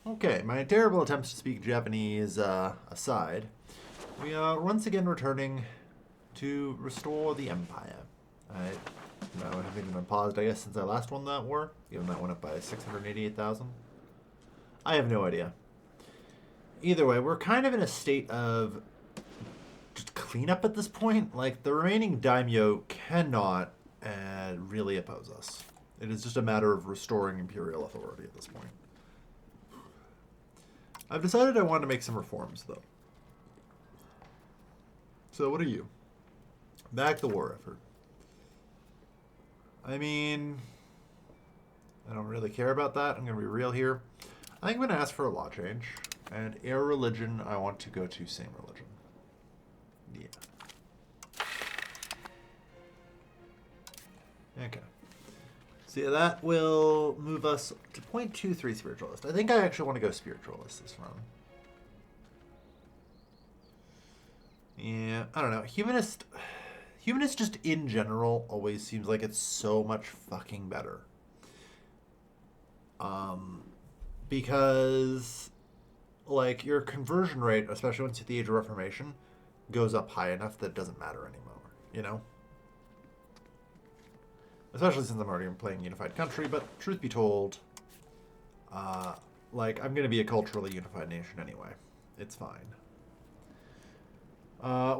Okay, my terrible attempts to speak Japanese aside, we are once again returning to restore the Empire. I haven't been paused, I guess, since I last won that war, given that went up by 688,000. I have no idea. Either way, we're kind of in a state of just cleanup at this point. Like, the remaining daimyo cannot really oppose us. It is just a matter of restoring imperial authority at this point. I've decided I want to make some reforms, though. So what are you? Back the war effort. I mean, I don't really care about that. I'm going to be real here. I think I'm going to ask for a law change. And air religion, I want to go to same religion. Yeah. Okay. So yeah, that will move us to 0.23 spiritualist. I think I actually want to go spiritualist this round. Yeah, I don't know. Humanist just in general always seems like it's so much fucking better. Because like your conversion rate, especially once you hit the Age of Reformation, goes up high enough that it doesn't matter anymore, you know? Especially since I'm already playing Unified Country, but truth be told, like, I'm going to be a culturally unified nation anyway. It's fine.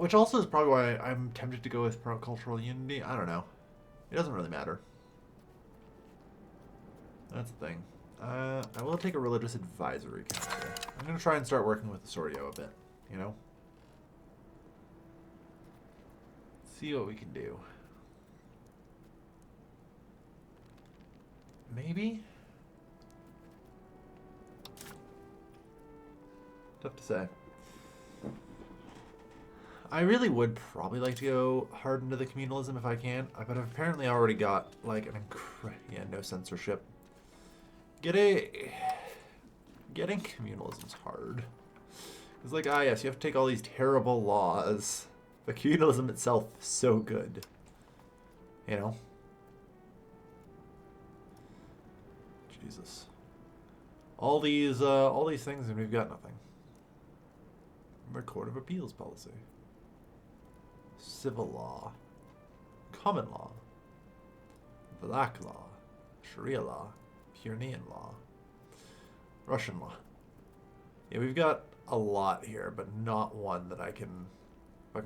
Which also is probably why I'm tempted to go with cultural unity. I don't know. It doesn't really matter. That's the thing. I will take a religious advisory council. I'm going to try and start working with the Soryo a bit, you know? See what we can do. Maybe? Tough to say. I really would probably like to go hard into the communalism if I can, but I've apparently already got, like, no censorship. Getting communalism's hard. It's like, yes, you have to take all these terrible laws, but communalism itself is so good. You know? Jesus. All these things and we've got nothing. Our Court of Appeals policy. Civil law. Common law. Black law. Sharia law. Purnian law. Russian law. Yeah, we've got a lot here, but not one that I can... But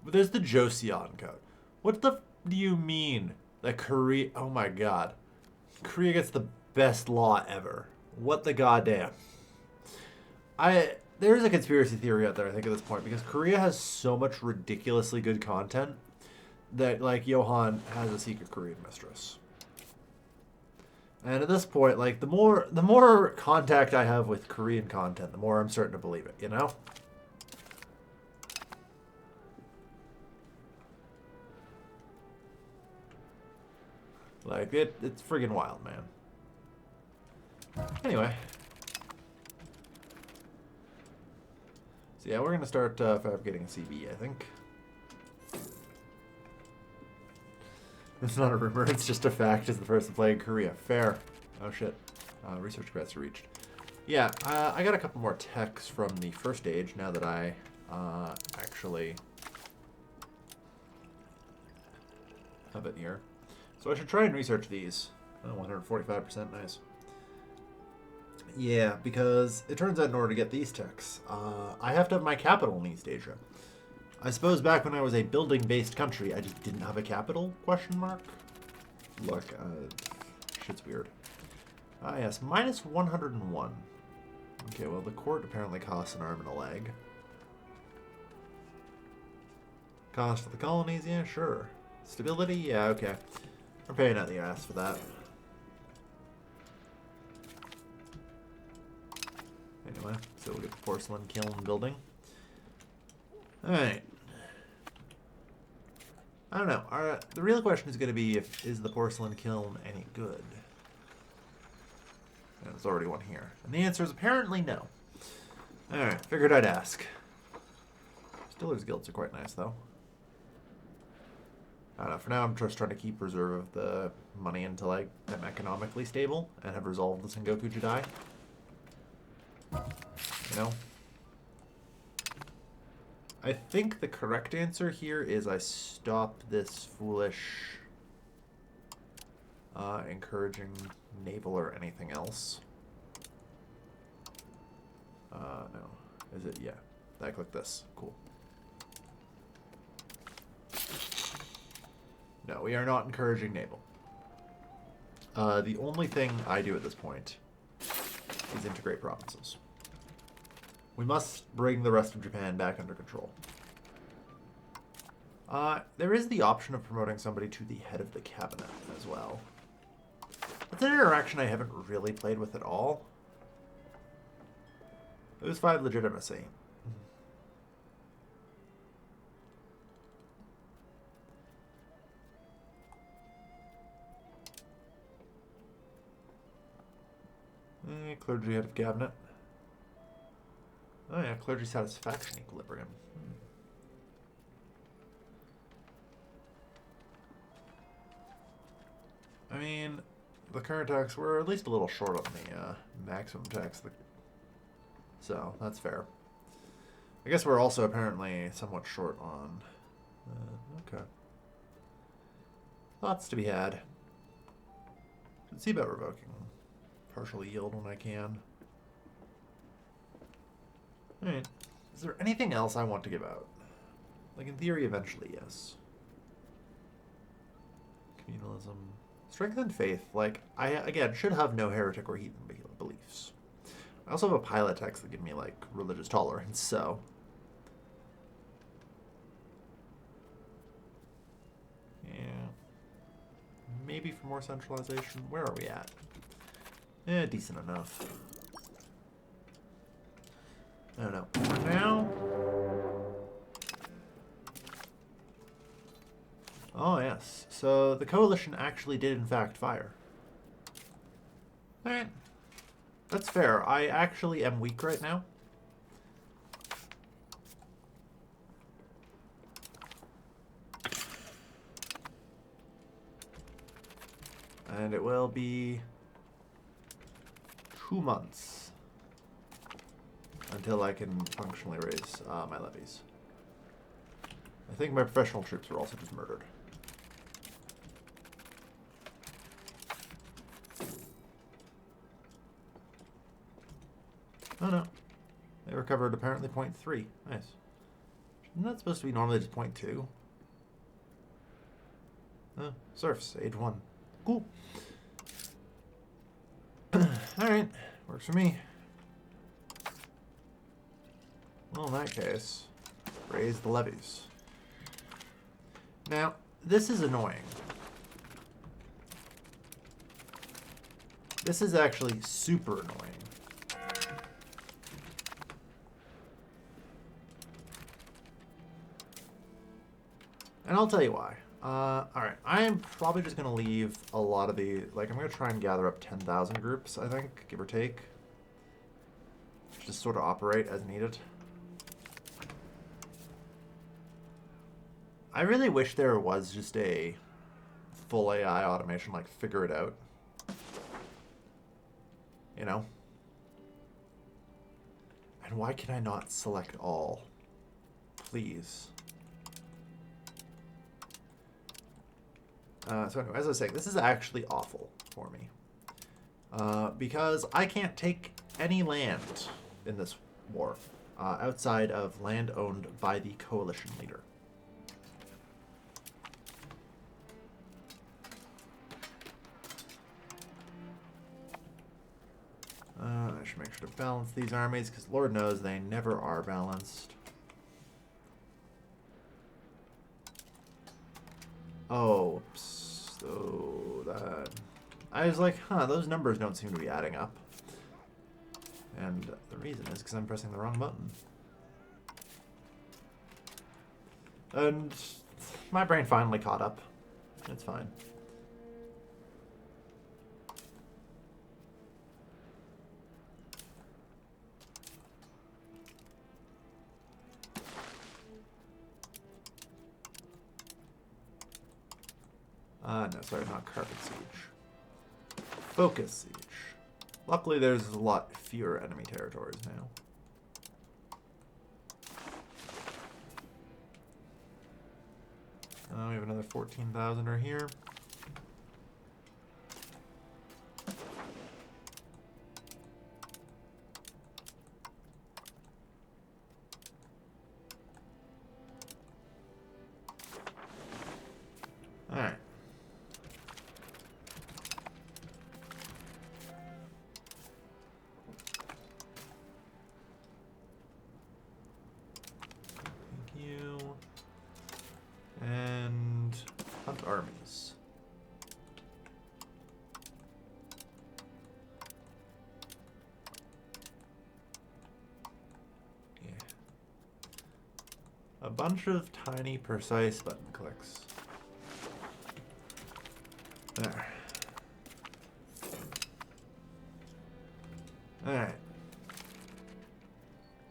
there's the Joseon Code. What the do you mean that Korea... Oh my god. Korea gets the best law ever. What the goddamn. There's a conspiracy theory out there, I think, at this point, because Korea has so much ridiculously good content that, like, Johan has a secret Korean mistress. And at this point, like, the more contact I have with Korean content, the more I'm starting to believe it, you know? Like, it's friggin' wild, man. Anyway. So yeah, we're going to start fabricating a CB, I think. It's not a rumor, it's just a fact as the first to play in Korea. Fair. Oh shit. Research capacity reached. Yeah, I got a couple more techs from the first stage now that I actually have it here. So I should try and research these. Oh, 145%, nice. Yeah, because it turns out in order to get these techs, I have to have my capital in East Asia. I suppose back when I was a building-based country, I just didn't have a capital, question mark? Look, shit's weird. Yes, minus 101. Okay, well, the court apparently costs an arm and a leg. Cost of the colonies? Yeah, sure. Stability? Yeah, okay. We're paying out the ass for that. Anyway, so we'll get the porcelain kiln building. Alright. I don't know. The real question is going to be is the porcelain kiln any good? And there's already one here. And the answer is apparently no. Alright, figured I'd ask. Stiller's guilds are quite nice, though. I don't know. For now, I'm just trying to keep reserve of the money until I am economically stable and have resolved the Sengoku Jidai. You know? I think the correct answer here is I stop this foolish encouraging naval or anything else. No. Is it? Yeah. I click this. Cool. No, we are not encouraging naval. The only thing I do at this point is integrate provinces. We must bring the rest of Japan back under control. There is the option of promoting somebody to the head of the cabinet as well. That's an interaction I haven't really played with at all. Lose 5 legitimacy. Clergy head of cabinet. Oh yeah, clergy satisfaction equilibrium. I mean, the current tax, we're at least a little short on the maximum tax. So, that's fair. I guess we're also apparently somewhat short on... okay. Lots to be had. Should see about revoking partial yield when I can. Alright. Is there anything else I want to give out? Like, in theory, eventually, yes. Communalism. Strength and faith. Like, I, again, should have no heretic or heathen beliefs. I also have a pilot text that give me, like, religious tolerance, so... yeah. Maybe for more centralization. Where are we at? Eh, decent enough. I don't know. For now... oh, yes. So the coalition actually did, in fact, fire. Alright. That's fair. I actually am weak right now. And it will be 2 months until I can functionally raise my levies. I think my professional troops were also just murdered. Oh no. They recovered apparently 0.3. Nice. Isn't that supposed to be normally just 0.2? Oh, serfs, age 1. Cool. Alright, works for me. Well, in that case, raise the levies. Now, this is annoying. This is actually super annoying. And I'll tell you why. Alright, I am probably just going to leave a lot of the... like, I'm going to try and gather up 10,000 groups, I think, give or take. Just sort of operate as needed. I really wish there was just a full AI automation, like, figure it out. You know? And why can I not select all? Please. So anyway, as I was saying, this is actually awful for me. Because I can't take any land in this war outside of land owned by the coalition leader. I should make sure to balance these armies, because Lord knows they never are balanced. Oh, so that... I was like, huh, those numbers don't seem to be adding up. And the reason is because I'm pressing the wrong button. And my brain finally caught up. It's fine. No, sorry, not carpet siege. Focus siege. Luckily, there's a lot fewer enemy territories now. We have another 14,000 are here. All right. Thank you. And hunt armies. Yeah. A bunch of tiny, precise button clicks. There. Alright.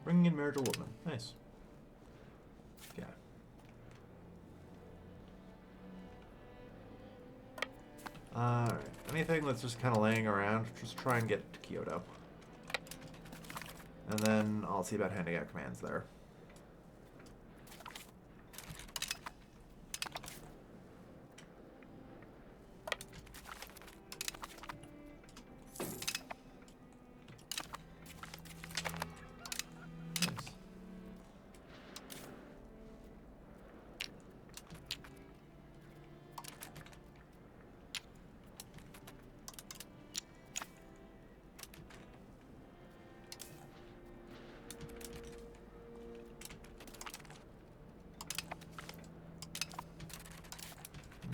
Bringing in marital woman. Nice. Yeah. Alright. Anything that's just kind of laying around, just try and get to Kyoto. And then I'll see about handing out commands there.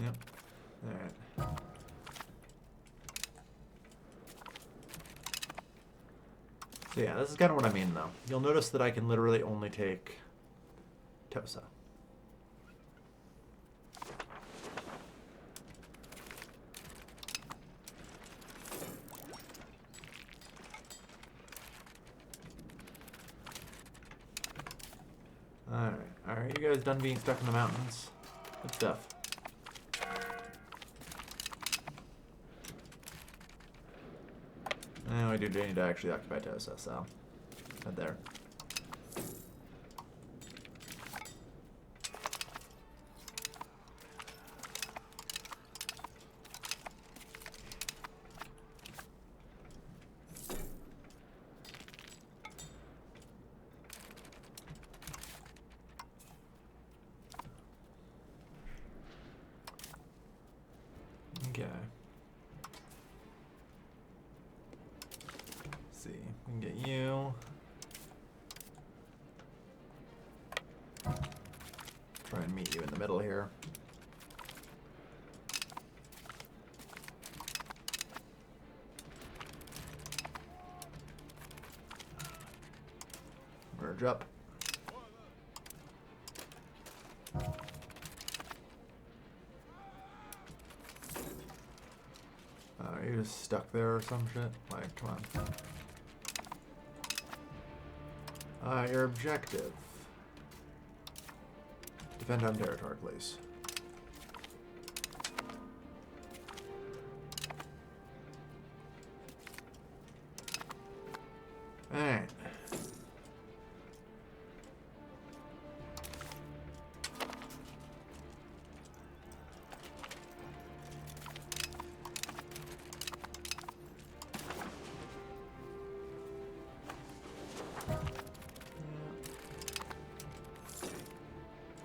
Yep. Alright. So yeah, this is kind of what I mean, though. You'll notice that I can literally only take Tosa. Alright. Alright, you guys done being stuck in the mountains? Good stuff. And we do need to actually occupy Tosa, so head there. Okay. See, we can get you. Try and meet you in the middle here. Merge up. Are you just stuck there or some shit? Like, come on. Your objective. Defend home territory, please. Alright.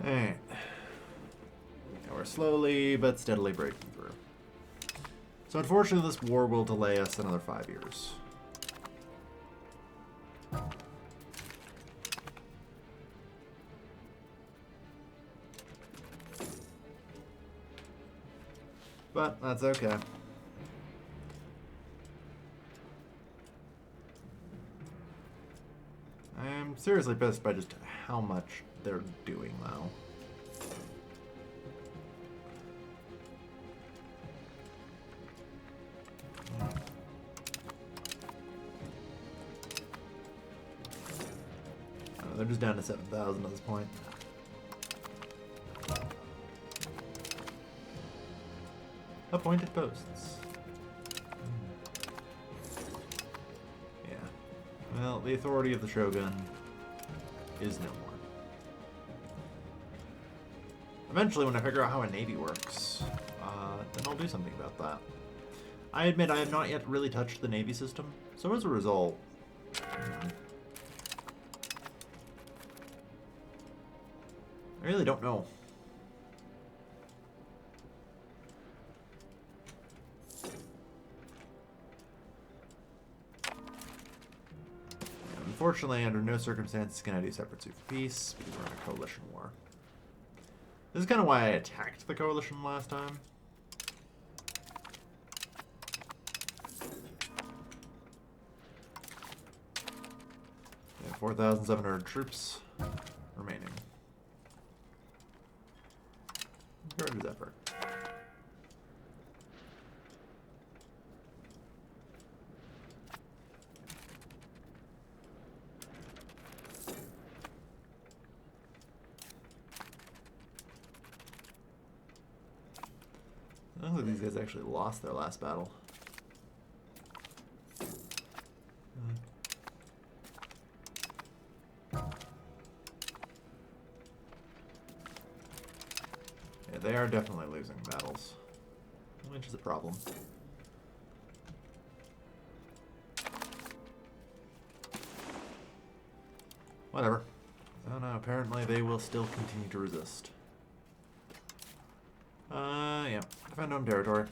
Alright. Now we're slowly but steadily breaking through. So unfortunately this war will delay us another 5 years. But that's okay. I'm seriously pissed by just how much they're doing, though. They're just down to 7,000 at this point. Appointed posts. Well, the authority of the Shogun is no more. Eventually, when I figure out how a navy works, then I'll do something about that. I admit I have not yet really touched the navy system, so as a result... I really don't know. Unfortunately, under no circumstances can I do separate suit for peace, because we're in a coalition war. This is kind of why I attacked the coalition last time. Yeah, 4,700 troops remaining. Encourages effort. I don't think these guys actually lost their last battle. Yeah, they are definitely losing battles, which is a problem. Whatever. Oh no, apparently they will still continue to resist. Yeah. Defend home territory.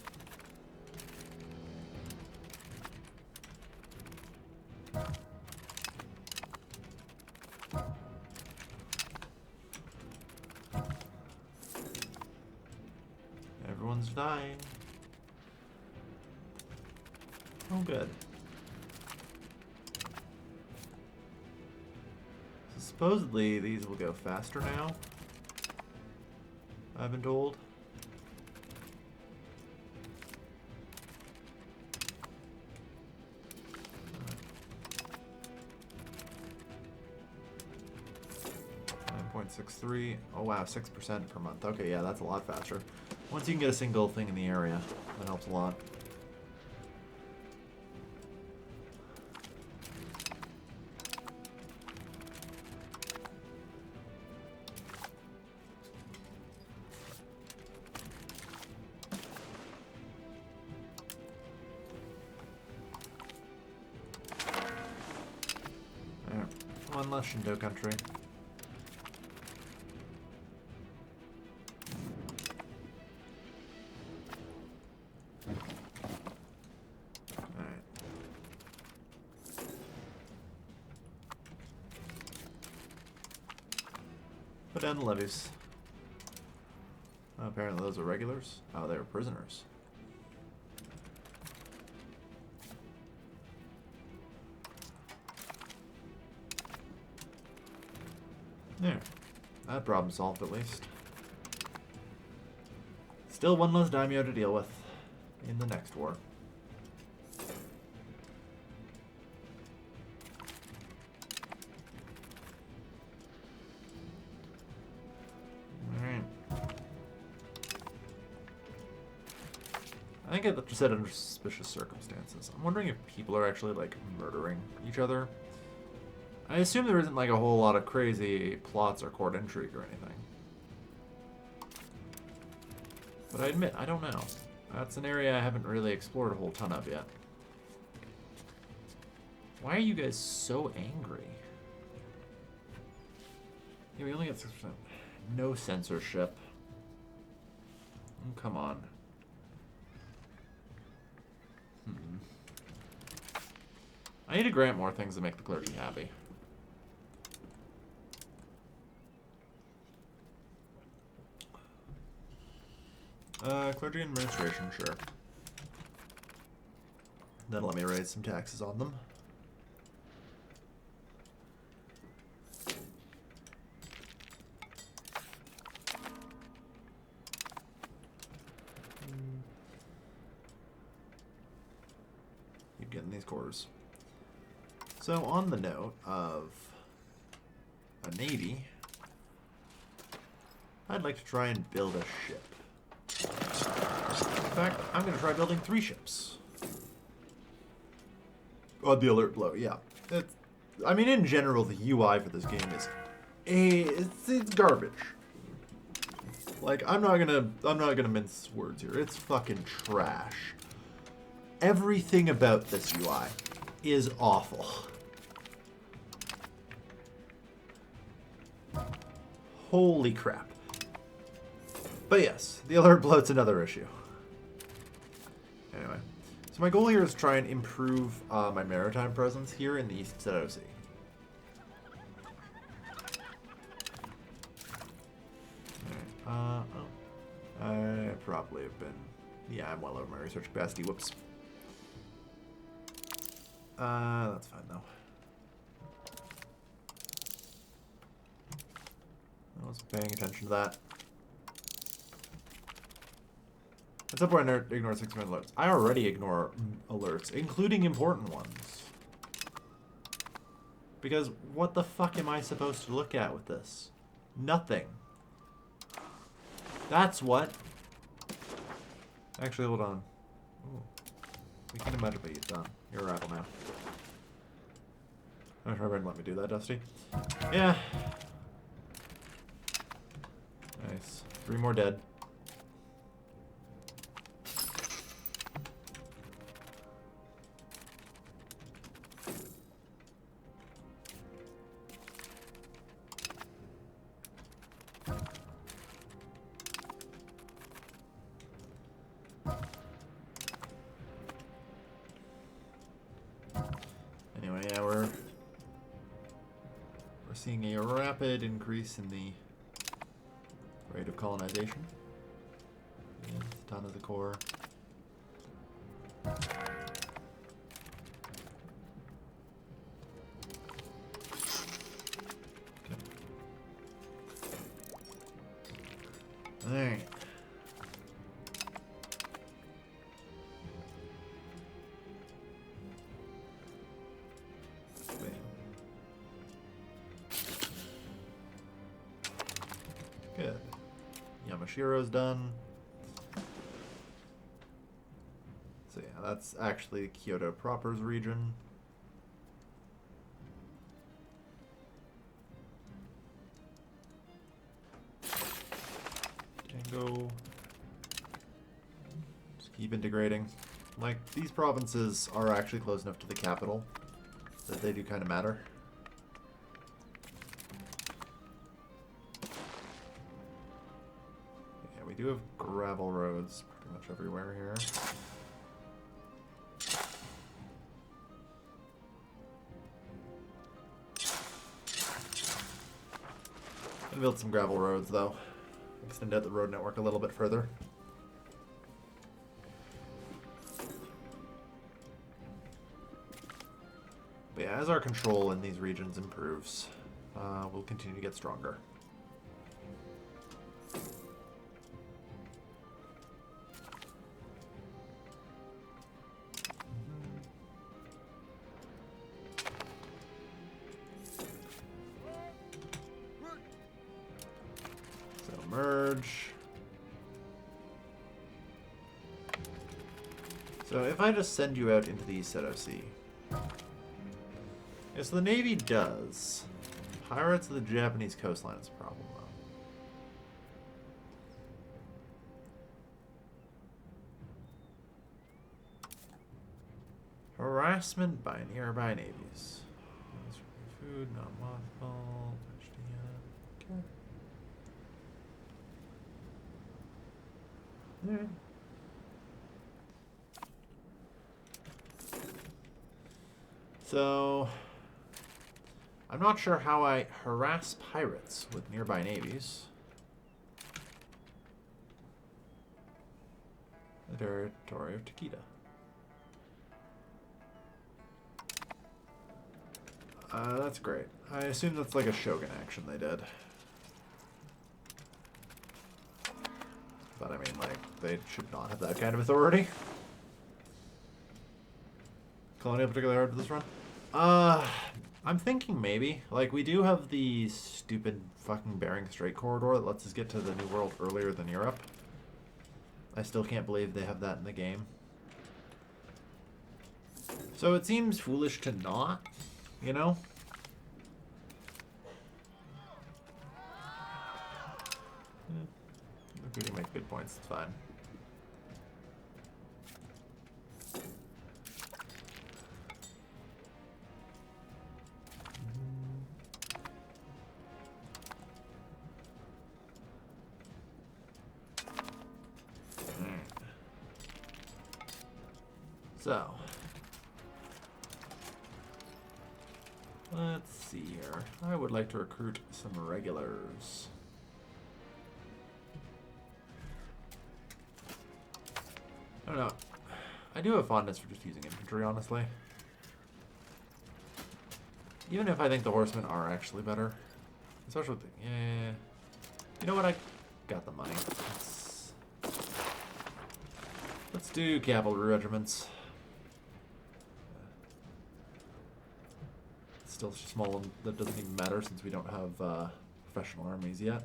Everyone's dying. Oh, good. So supposedly these will go faster now, I've been told. .63. Oh wow, 6% per month. Okay, yeah, that's a lot faster. Once you can get a single thing in the area, that helps a lot. Alright, one less Shinto country. Put down the levies. Oh, apparently those are regulars. Oh, they were prisoners. There. That problem solved at least. Still one less daimyo to deal with in the next war. I think it said under suspicious circumstances. I'm wondering if people are actually, like, murdering each other. I assume there isn't, like, a whole lot of crazy plots or court intrigue or anything. But I admit, I don't know. That's an area I haven't really explored a whole ton of yet. Why are you guys so angry? Yeah, we only get 6%. No censorship. Oh, come on. I need to grant more things to make the clergy happy. Clergy administration, sure. That'll let me raise some taxes on them. Keep getting these quarters. So, on the note of a navy, I'd like to try and build a ship. In fact, I'm going to try building 3 ships. On the alert blow, yeah. I mean, in general, the UI for this game is it's garbage. Like, I'm not gonna mince words here. It's fucking trash. Everything about this UI is awful. Holy crap. But yes, the alert bloat's another issue. Anyway, so my goal here is to try and improve my maritime presence here in the East Shadow Sea. I probably have been... Yeah, I'm well over my research capacity. Whoops. That's fine, though. I was paying attention to that. At some point, I ignore 6 minute alerts. I already ignore alerts, including important ones. Because what the fuck am I supposed to look at with this? Nothing. That's what. Actually, hold on. Ooh. We can imagine what you've done. You're a rival now. I'm sure everyone let me do that, Dusty. Yeah. Nice. 3 more dead. Anyway, yeah, we're seeing a rapid increase in the rate of colonization. Yeah, it's a ton of the core. Alright. Good. Yamashiro's done. So yeah, that's actually Kyoto proper's region. Tango. Just keep integrating. Like, these provinces are actually close enough to the capital that they do kind of matter. We do have gravel roads pretty much everywhere here. Gonna build some gravel roads though. Extend out the road network a little bit further. But yeah, as our control in these regions improves, we'll continue to get stronger. Merge. So if I just send you out into the East Shadow Sea. Yeah, so the Navy does. Pirates of the Japanese coastline is a problem though. Harassment by nearby navies. Food, not mothball. Okay. Alright. So, I'm not sure how I harass pirates with nearby navies. The territory of Takeda. That's great. I assume that's like a shogun action they did. But I mean, like, they should not have that kind of authority. Colonial particularly hard for this run? I'm thinking maybe. Like, we do have the stupid fucking Bering Strait corridor that lets us get to the New World earlier than Europe. I still can't believe they have that in the game. So it seems foolish to not, you know? We can make good points, it's fine. So, let's see here. I would like to recruit some regulars. I don't know. I do have a fondness for just using infantry, honestly. Even if I think the horsemen are actually better. Especially with the... Yeah. You know what? I got the money. Let's do cavalry regiments. Still small, and that doesn't even matter since we don't have professional armies yet.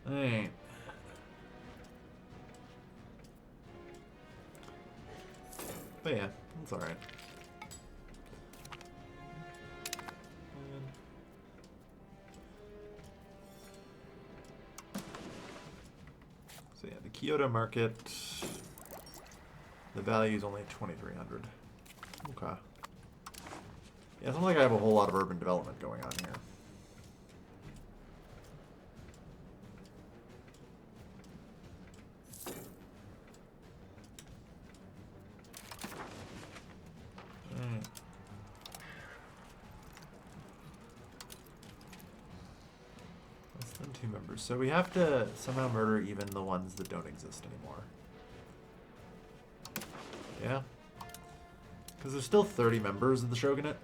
Alright. But yeah, it's alright. So yeah, the Kyoto market, the value is only 2,300. Okay. Yeah, it's not like I have a whole lot of urban development going on here. So we have to somehow murder even the ones that don't exist anymore. Yeah. Because there's still 30 members of the shogunate.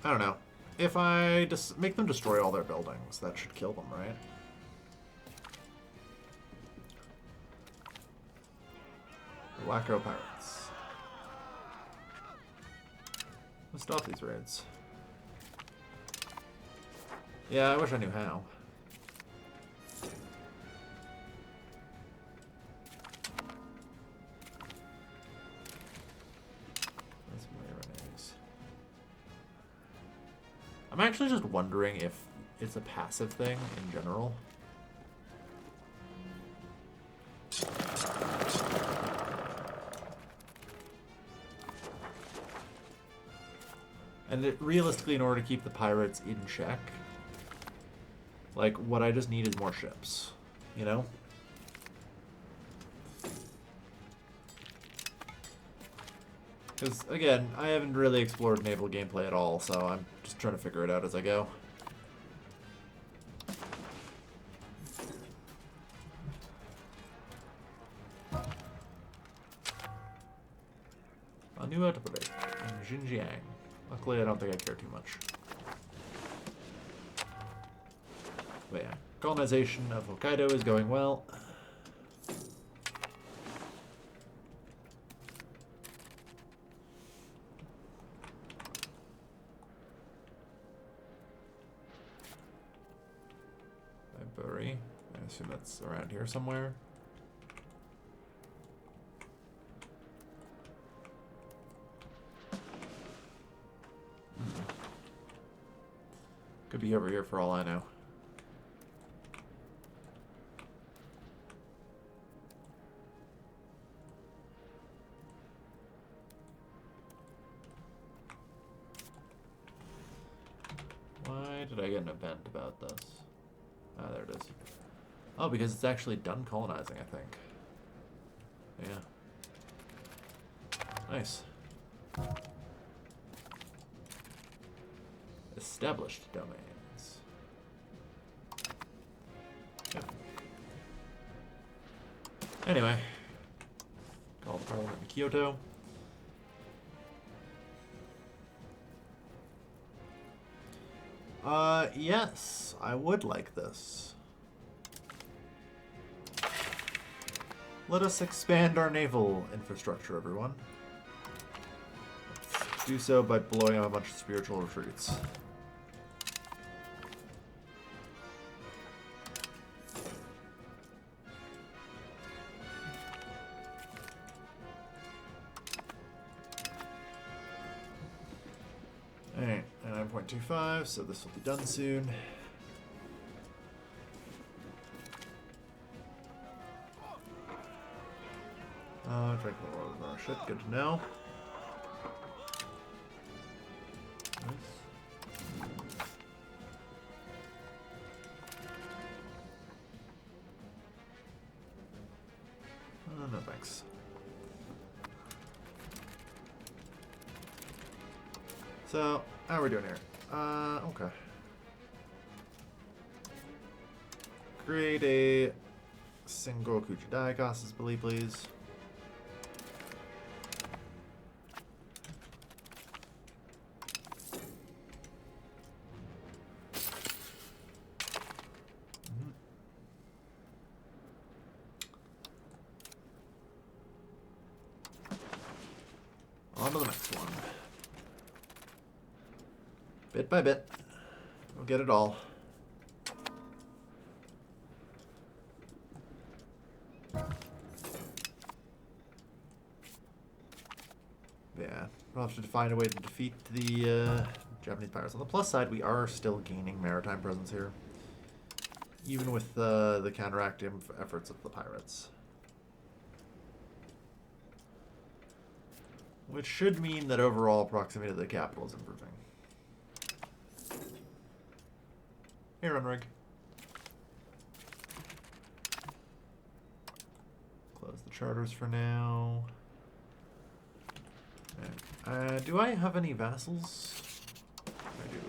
I don't know. If I just make them destroy all their buildings, that should kill them, right? The Wacko Pirates. Let's stop these raids. Yeah, I wish I knew how. That's Mayonnaise. I'm actually just wondering if it's a passive thing in general. And realistically, in order to keep the pirates in check, like, what I just need is more ships, you know? Because, again, I haven't really explored naval gameplay at all, so I'm just trying to figure it out as I go. A new outbreak in Xinjiang. Luckily, I don't think I care too much. But yeah, colonization of Hokkaido is going well. Library. I assume that's around here somewhere. Could be over here for all I know. Why did I get an event about this? Ah, there it is. Oh, because it's actually done colonizing, I think. Yeah. Nice. Established domains. Yep. Anyway. Call the Parliament in Kyoto. Yes, I would like this. Let us expand our naval infrastructure, everyone. Let's do so by blowing up a bunch of spiritual retreats. 9.25, so this will be done soon. Drink a little more shit, good to know. Nice. No thanks. So, how are we doing here? Okay. Create a single Kuchi Diakos, please. On to the next one. Bit by bit, we'll get it all. Yeah, we'll have to find a way to defeat the Japanese pirates. On the plus side, we are still gaining maritime presence here, even with the counteracting efforts of the pirates. Which should mean that overall proximity to the capital is improving. Hey, Runrig. Close the charters for now. And, do I have any vassals? I do.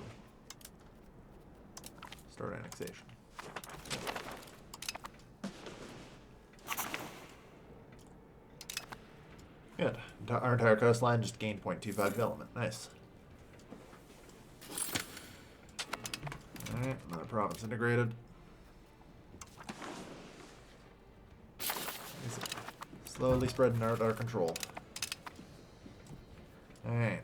Start annexation. Good. Our entire coastline just gained 0.25 development. Nice. Alright, another province integrated. Slowly spreading out our control. Alright.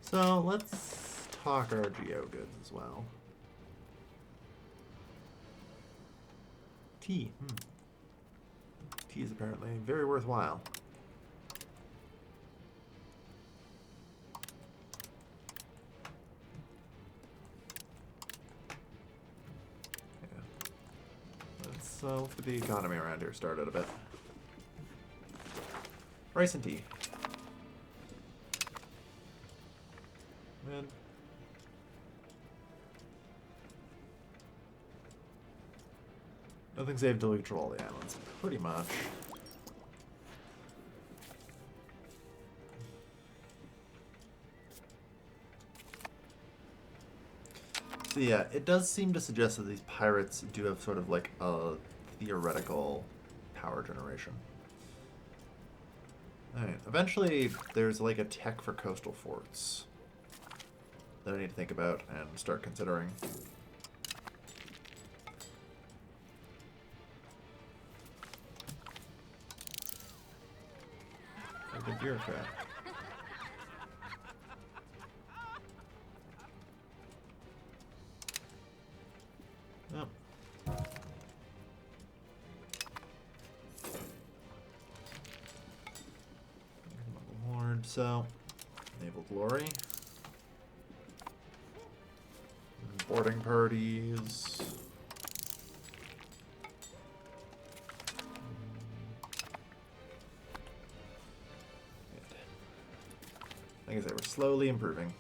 So let's talk our geo goods as well. Tea. Tea is apparently very worthwhile. Let's get the economy around here started a bit. Rice and tea. Man. Nothing saved till we control the islands. Pretty much. So yeah, it does seem to suggest that these pirates do have sort of like a theoretical power generation. Alright, eventually there's like a tech for coastal forts that I need to think about and start considering. A good bureaucrat. Yep. Horde, so naval glory. Boarding parties. Like I said, we're slowly improving.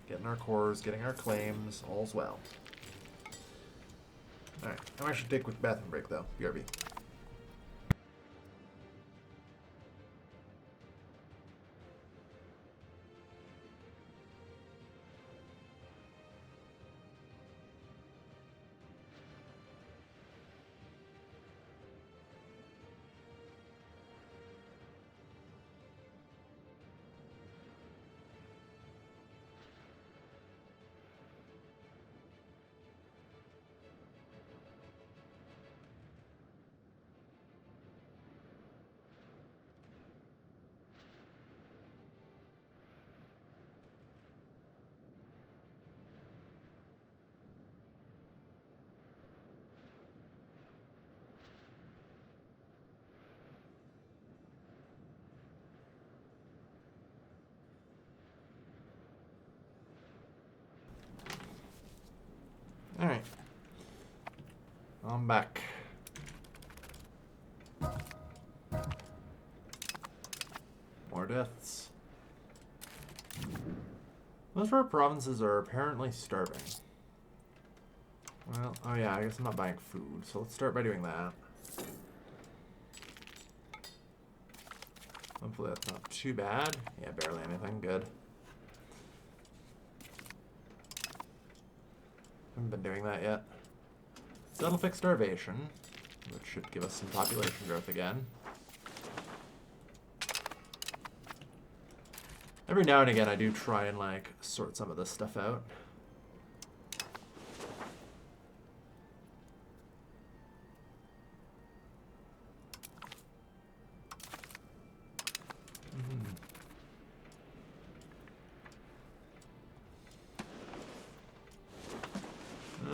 Getting our cores, getting our claims, all's well. Alright, I might should take a quick bathroom break though. BRB. I'm back. More deaths. Most of our provinces are apparently starving. Well, oh yeah, I guess I'm not buying food, so let's start by doing that. Hopefully that's not too bad. Yeah, barely anything. Good. Haven't been doing that yet. So that'll fix starvation, which should give us some population growth again. Every now and again I do try and like sort some of this stuff out.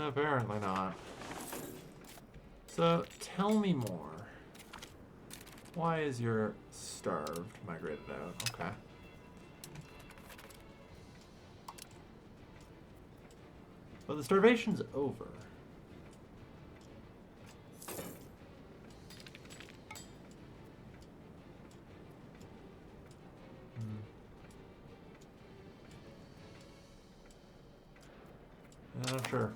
Apparently not. So, tell me more. Why is your starved migrated out? Okay. But the starvation's over. Not sure.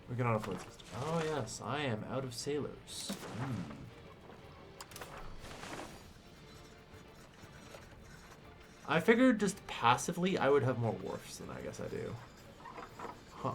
We cannot afford this. Oh yes, I am out of sailors. I figured just passively I would have more wharfs than I guess I do. Huh.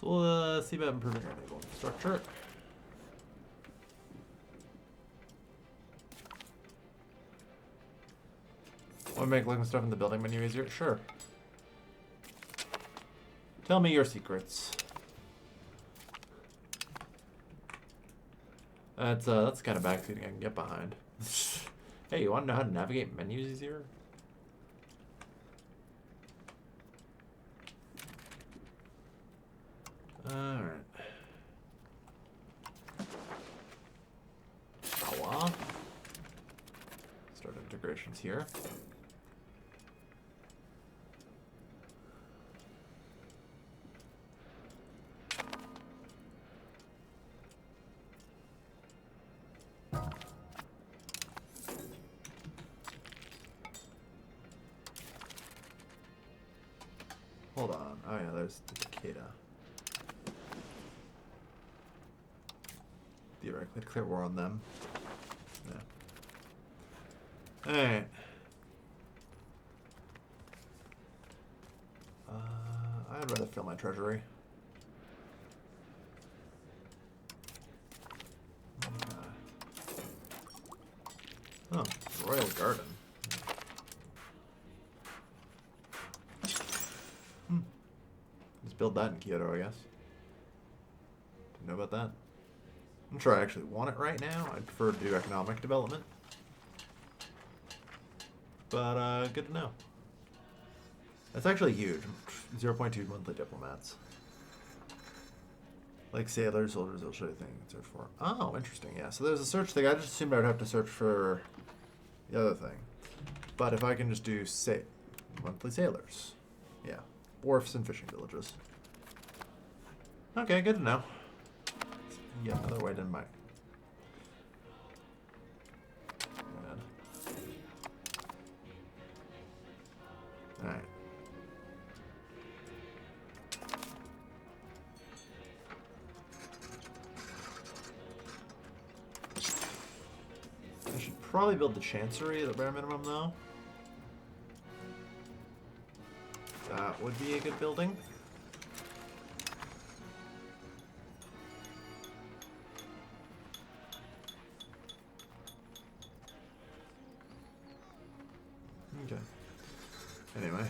So we'll see about improving our naval infrastructure. Want to make looking stuff in the building menu easier? Sure. Tell me your secrets. That's kind of backseating I can get behind. Hey, you want to know how to navigate menus easier? Alright. Awa. Start integrations here. Hold on. Oh yeah, there's Takeda. Theoretically, declare war on them. Yeah. Alright. I'd rather fill my treasury. Oh, Royal Garden. Let's build that in Kyoto, I guess. Didn't know about that. I'm sure I actually want it right now. I'd prefer to do economic development. But, good to know. That's actually huge. 0.2 monthly diplomats. Like sailors, soldiers, they'll show you things to search for. Oh, interesting, yeah. So there's a search thing. I just assumed I would have to search for the other thing. But if I can just do, say, monthly sailors. Yeah. Wharfs and fishing villages. Okay, good to know. Yeah, another way to my... Alright. I should probably build the Chancery at the bare minimum, though. That would be a good building. Okay. Anyway.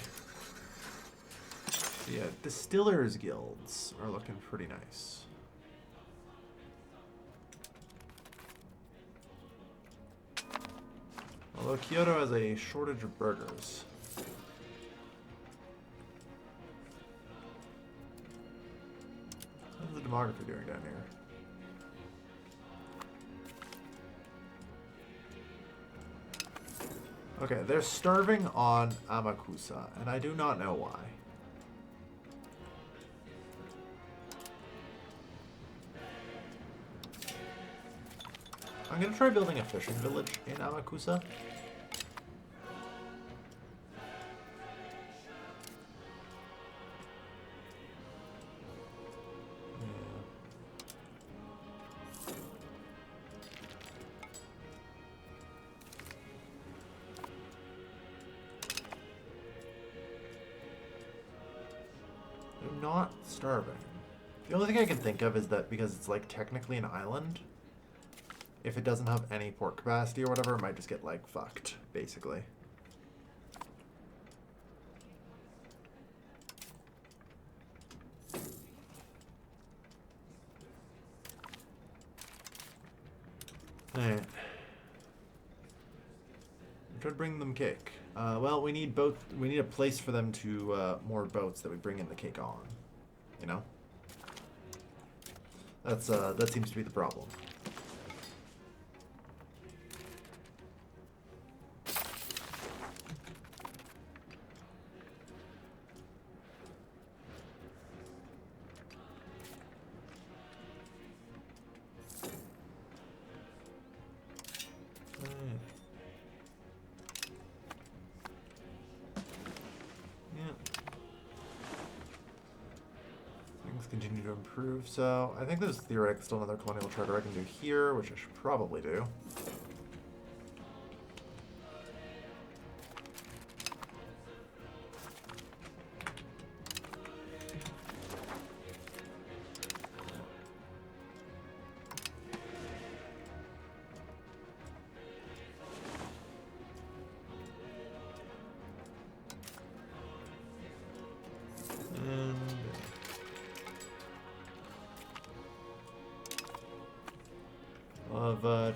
Yeah, Distillers Guilds are looking pretty nice. Although Kyoto has a shortage of burgers. How's the demography doing down here? Okay, they're starving on Amakusa, and I do not know why. I'm gonna try building a fishing village in Amakusa. They're not starving. The only thing I can think of is that because it's like technically an island, if it doesn't have any port capacity or whatever, it might just get like fucked, basically. Alright. I'm trying to bring them cake. Well, we need both. We need a place for them to more boats that we bring in the cake on. You know. That's that seems to be the problem. Continue to improve. So I think there's theoretically still another colonial charter I can do here, which I should probably do.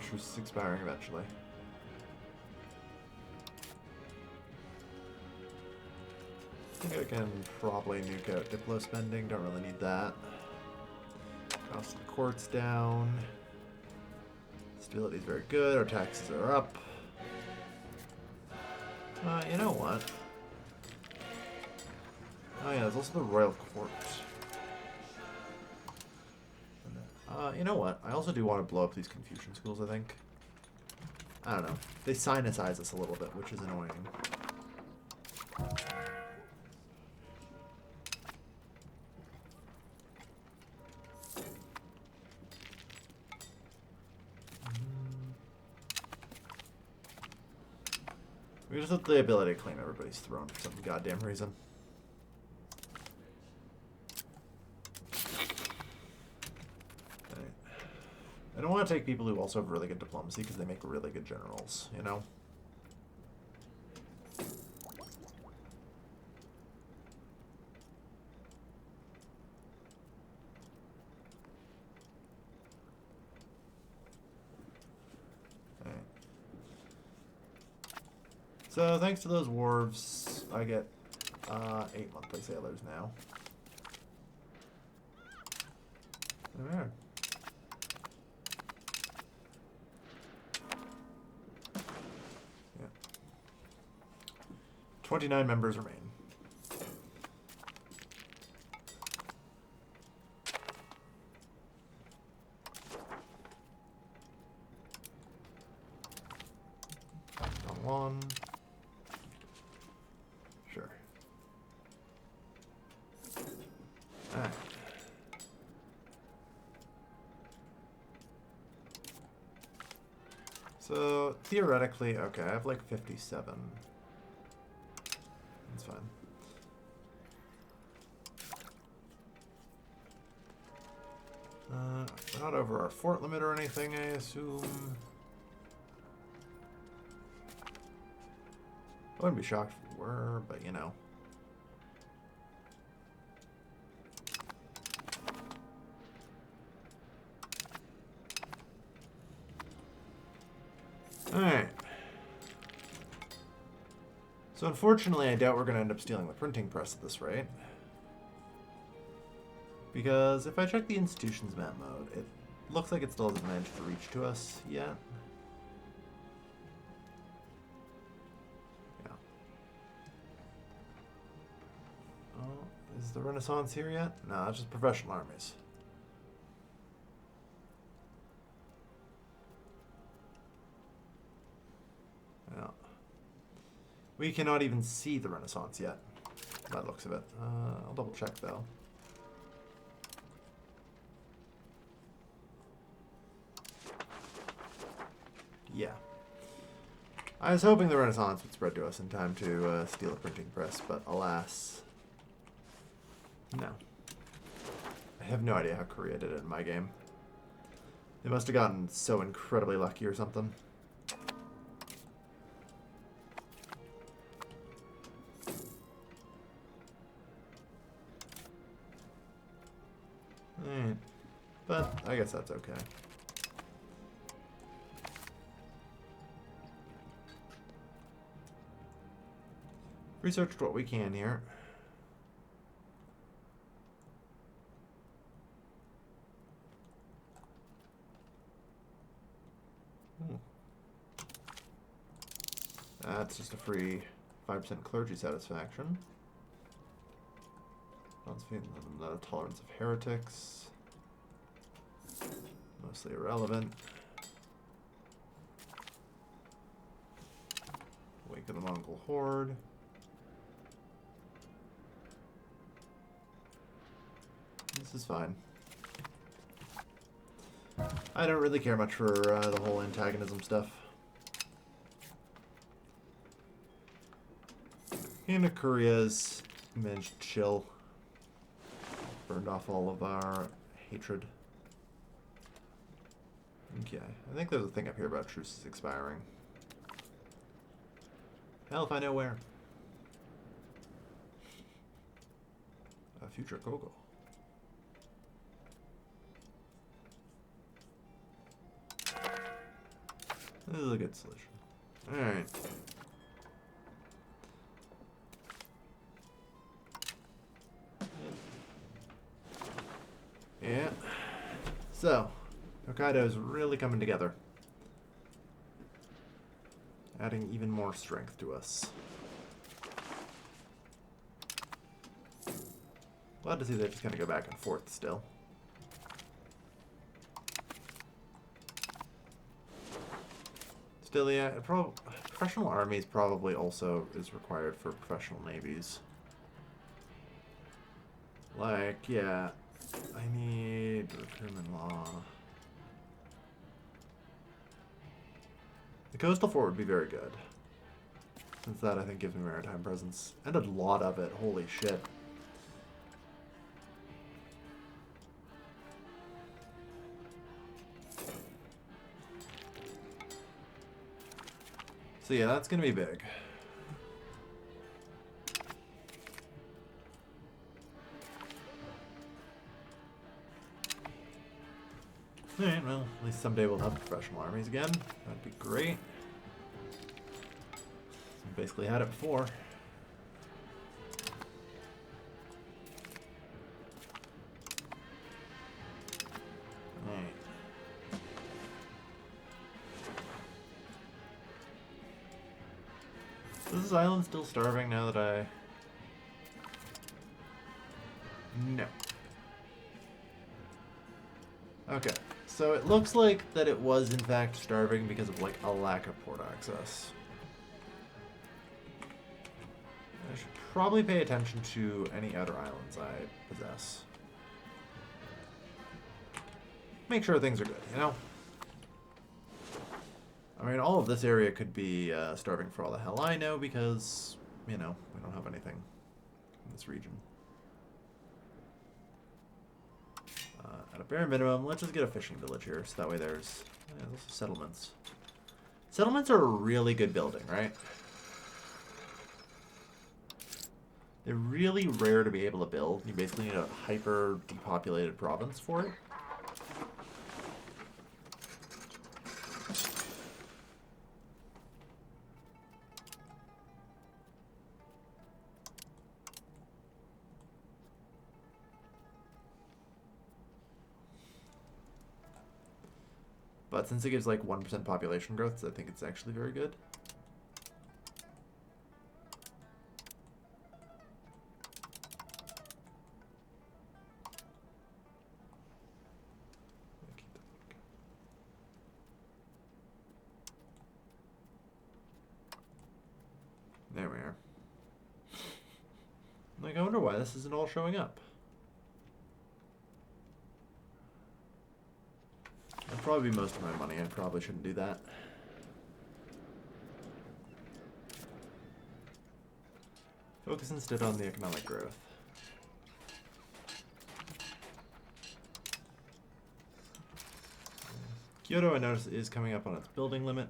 Truce is expiring eventually. I think I can probably nuke out Diplo spending, don't really need that. Cost of courts down. Stability is very good, our taxes are up. You know what? Oh yeah, there's also the Royal Court. You know what? I also do want to blow up these Confucian schools, I think. I don't know. They sinusize us a little bit, which is annoying. We just have the ability to claim everybody's throne for some goddamn reason. I don't want to take people who also have really good diplomacy because they make really good generals, you know? Alright. So thanks to those wharves, I get 8 monthly sailors now. Alright. 29 members remain. On one. Sure. Alright. So, theoretically, okay, I have like 57. That's fine. We're not over our fort limit or anything, I assume. I wouldn't be shocked if we were, but you know. Alright. So unfortunately, I doubt we're going to end up stealing the printing press at this rate. Because if I check the institution's map mode, it looks like it still hasn't managed to reach to us yet. Yeah. Oh, is the Renaissance here yet? No, it's just professional armies. Yeah. We cannot even see the Renaissance yet. That looks of it. I'll double check though. Yeah. I was hoping the Renaissance would spread to us in time to steal a printing press, but alas. No. I have no idea how Korea did it in my game. They must have gotten so incredibly lucky or something. Alright. But I guess that's okay. Researched what we can here. That's just a free 5% clergy satisfaction. Not a tolerance of heretics. Mostly irrelevant. Wake of the Mongol Horde. This is fine. I don't really care much for the whole antagonism stuff. And Korea's managed to chill. Burned off all of our hatred. Okay, I think there's a thing up here about truces expiring. Hell if I know where. Future Kogo. This is a good solution. Alright. Yeah. So, Hokkaido's really coming together. Adding even more strength to us. Glad to see they're just going to go back and forth still. Still, yeah, professional armies probably also is required for professional navies. Like, yeah, I need recruitment law. The coastal fort would be very good. Since that, I think, gives me maritime presence. And a lot of it, holy shit. So yeah, that's going to be big. Alright, well, at least someday we'll have professional armies again. That'd be great. We basically had it before. Alright. Is this island still starving now that I... No. Okay. So it looks like that it was in fact starving because of like a lack of port access. I should probably pay attention to any outer islands I possess. Make sure things are good, you know? I mean, all of this area could be starving for all the hell I know because, you know, we don't have anything in this region. At a bare minimum, let's just get a fishing village here, so that way there's settlements. Settlements are a really good building, right? They're really rare to be able to build. You basically need a hyper-depopulated province for it. but since it gives like 1% population growth, I think it's actually very good. There we are. Like, I wonder why this isn't all showing up. That'd probably be most of my money. I probably shouldn't do that. Focus instead on the economic growth. Kyoto, I notice, is coming up on its building limit.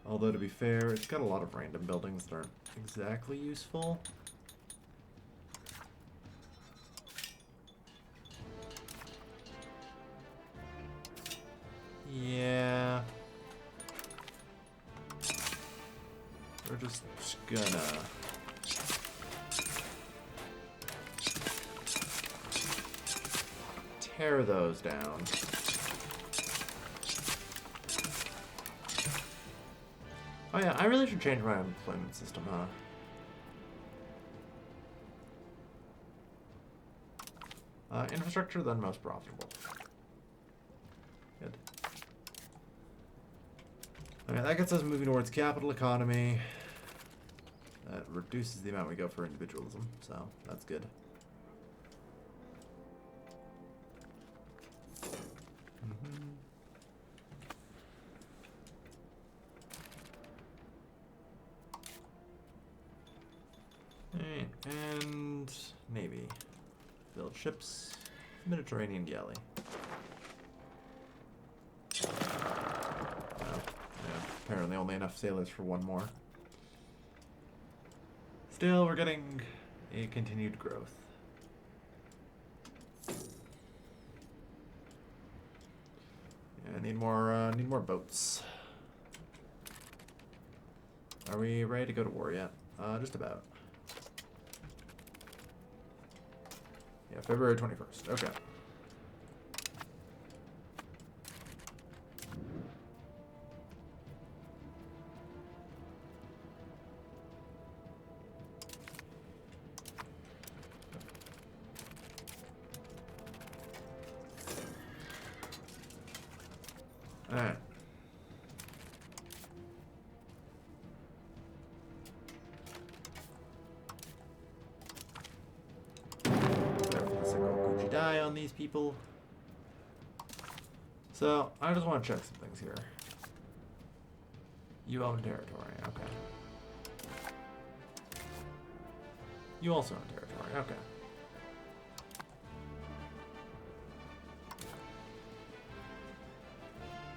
Although, to be fair, it's got a lot of random buildings that aren't exactly useful. Yeah. We're just gonna... tear those down. Oh yeah, I really should change my employment system, huh? Infrastructure, then most profitable. Good. Okay, that gets us moving towards capital economy. That reduces the amount we go for individualism, so that's good. And Navy. Build ships. Mediterranean galley. Oh, yeah, apparently only enough sailors for one more. Still, we're getting a continued growth. Yeah, need more boats. Are we ready to go to war yet? Just about. Yeah, February 21st. Okay. All right. Die on these people. So I just want to check some things here. You own territory, okay. You also own territory, okay.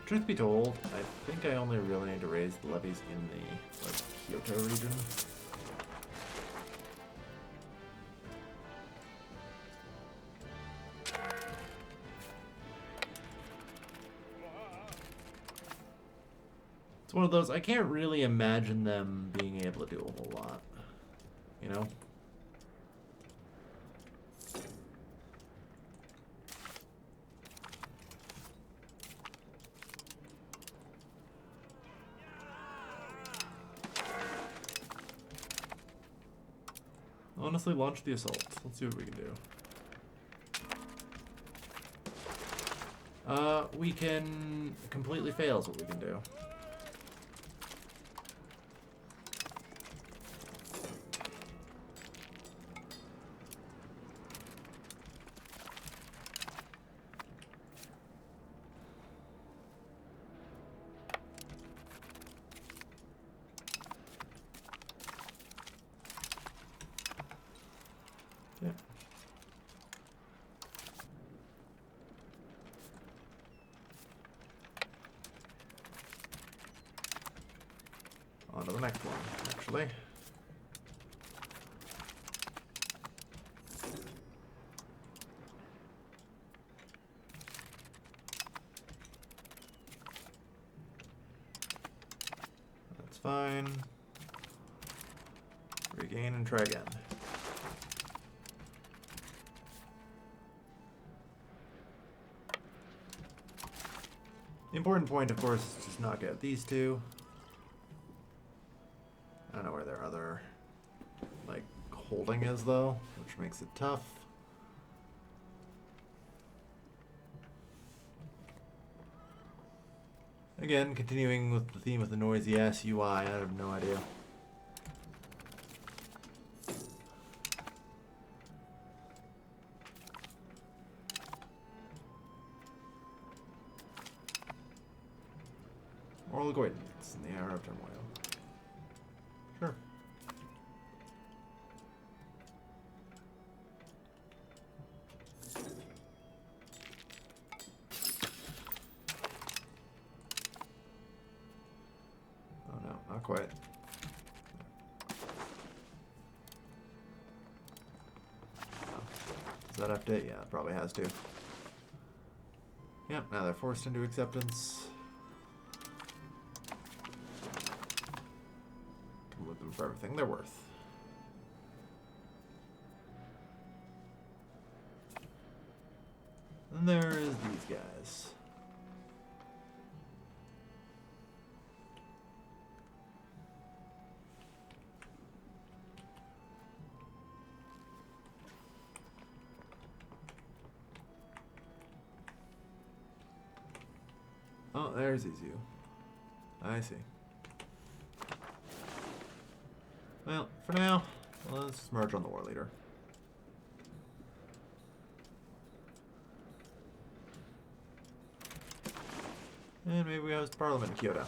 Truth be told, I think I only really need to raise the levies in the Kyoto region. It's one of those, I can't really imagine them being able to do a whole lot, you know? Honestly, launch the assault. Let's see what we can do. We can completely fail is what we can do. Yeah. On to the next one, actually. That's fine. Regain and try again. important point, of course, is just knock out these two. I don't know where their other, like, holding is, though, which makes it tough. Again, continuing with the theme of the noisy ass UI, I have no idea. Moral avoidance in the hour of turmoil. Sure. Oh no, not quite. Oh. Does that update? Yeah, it probably has to. Yep, now they're forced into acceptance. With them for everything they're worth. And there is these guys. Oh, there's Izu. I see. Well, for now, let's merge on the war leader. And maybe we host Parliament in Kyoto.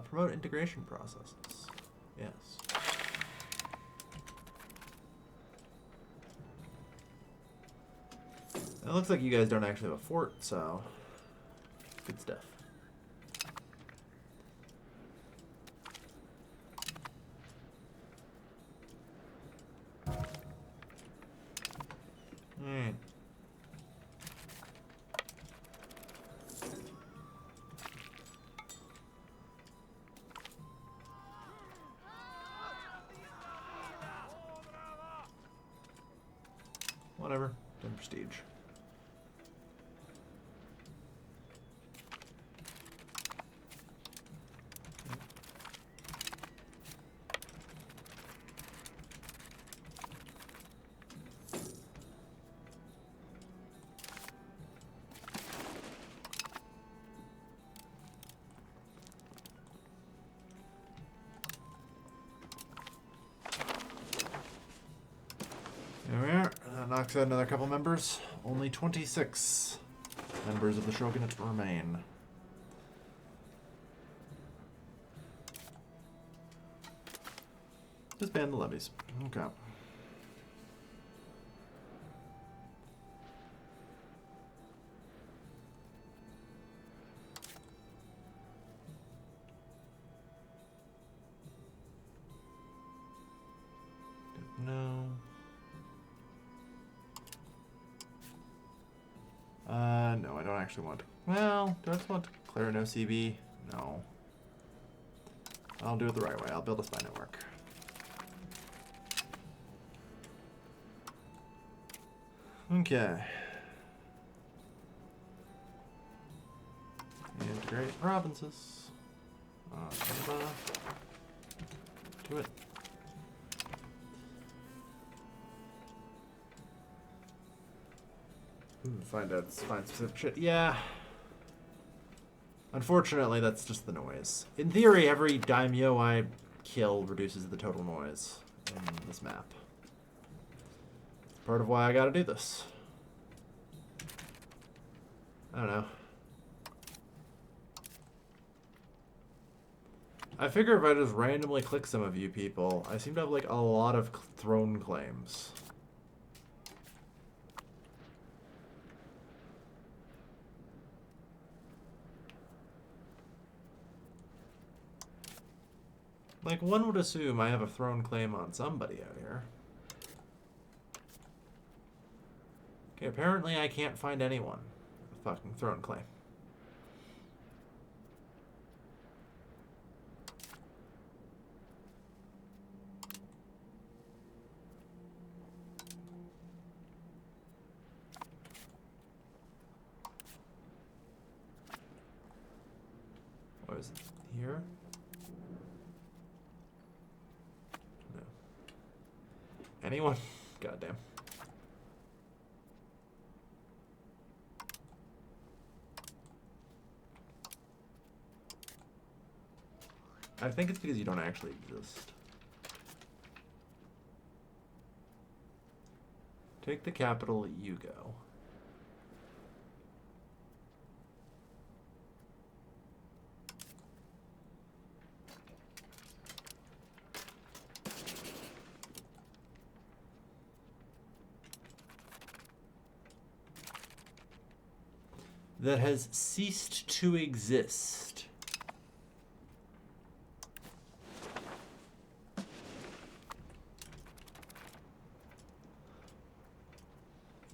Promote integration processes. Yes. It looks like you guys don't actually have a fort, so good stuff. Alright. Whatever. Done prestige. There we are. That knocks out another couple members. Only 26 members of the shogunate remain. Disband the levies. Okay. No. No, I don't actually want to. Well, do I just want to declare no CB? No. I'll do it the right way. I'll build a spy network. Okay. Integrate provinces. Do it. Find specific shit. Yeah. Unfortunately, that's just the noise. In theory, every daimyo I kill reduces the total noise in this map. Part of why I gotta do this. I don't know. I figure if I just randomly click some of you people, I seem to have like a lot of throne claims. Like, one would assume I have a throne claim on somebody out here. Okay, apparently I can't find anyone with a fucking throne claim. Oh, is it here? No. Anyone? Goddamn. I think it's because you don't actually exist. Take the capital, you go. That has ceased to exist.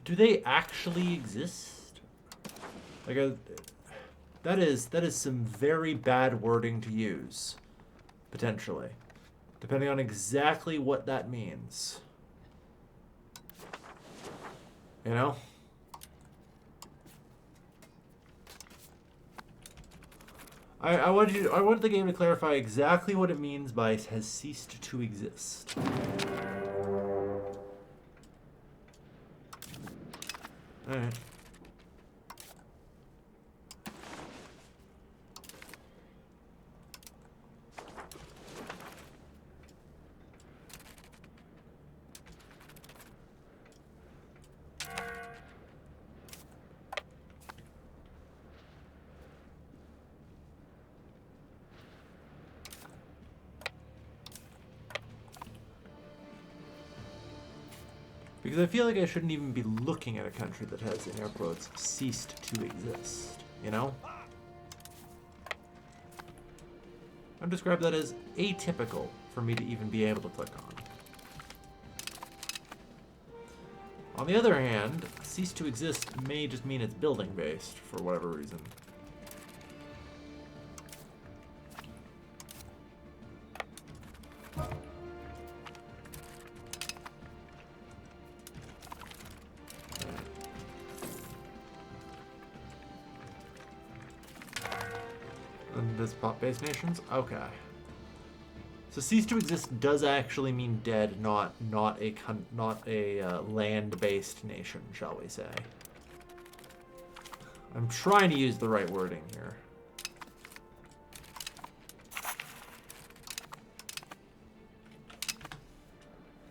Do they actually exist? Like that is some very bad wording to use, potentially, depending on exactly what that means. You know? I wanted the game to clarify exactly what it means by has ceased to exist. Alright. Because I feel like I shouldn't even be looking at a country that has, in air quotes, ceased to exist, you know? I'd describe that as atypical for me to even be able to click on. On the other hand, cease to exist may just mean it's building based for whatever reason. And this pop-based nations? Okay. So cease to exist does actually mean dead, not a land-based nation, shall we say? I'm trying to use the right wording here.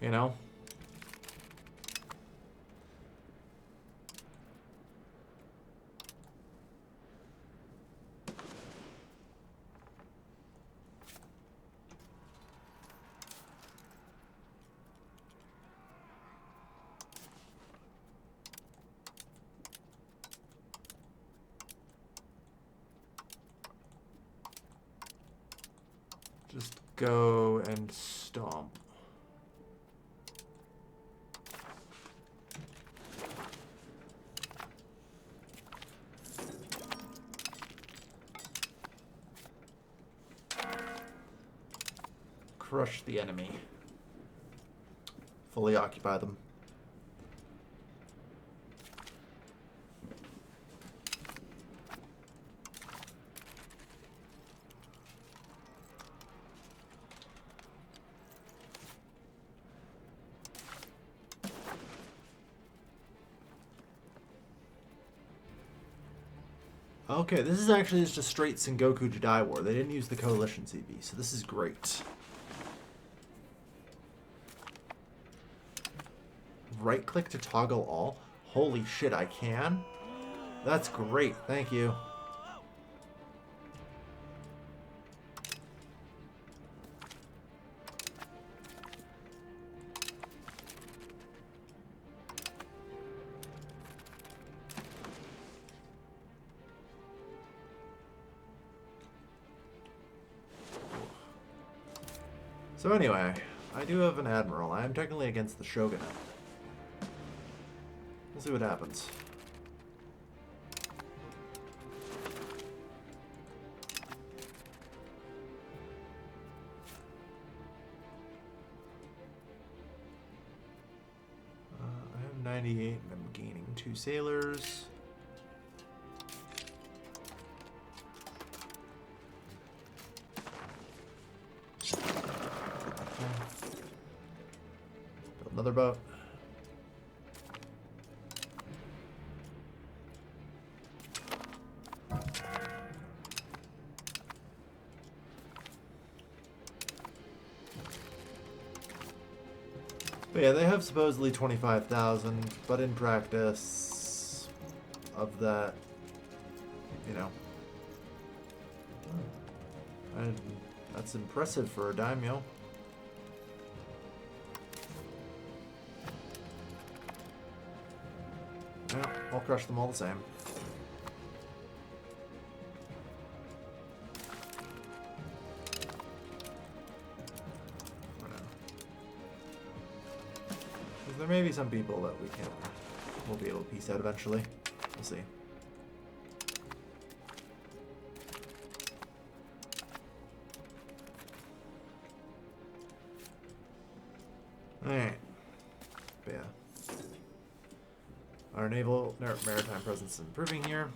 You know? Just go and stomp. Crush the enemy. Fully occupy them. Okay, this is actually just a straight Sengoku Jedi War. They didn't use the Coalition CB, so this is great. Right-click to toggle all? Holy shit, I can? That's great, thank you. So anyway, I do have an admiral. I am technically against the shogunate. We'll see what happens. I have 98 and I'm gaining 2 sailors. Another boat. But yeah, they have supposedly 25,000, but in practice, of that, you know, and that's impressive for a daimyo. Yeah, I'll crush them all the same. There may be some people that we'll be able to piece out eventually. We'll see. Alright. But yeah. Our maritime presence is improving here.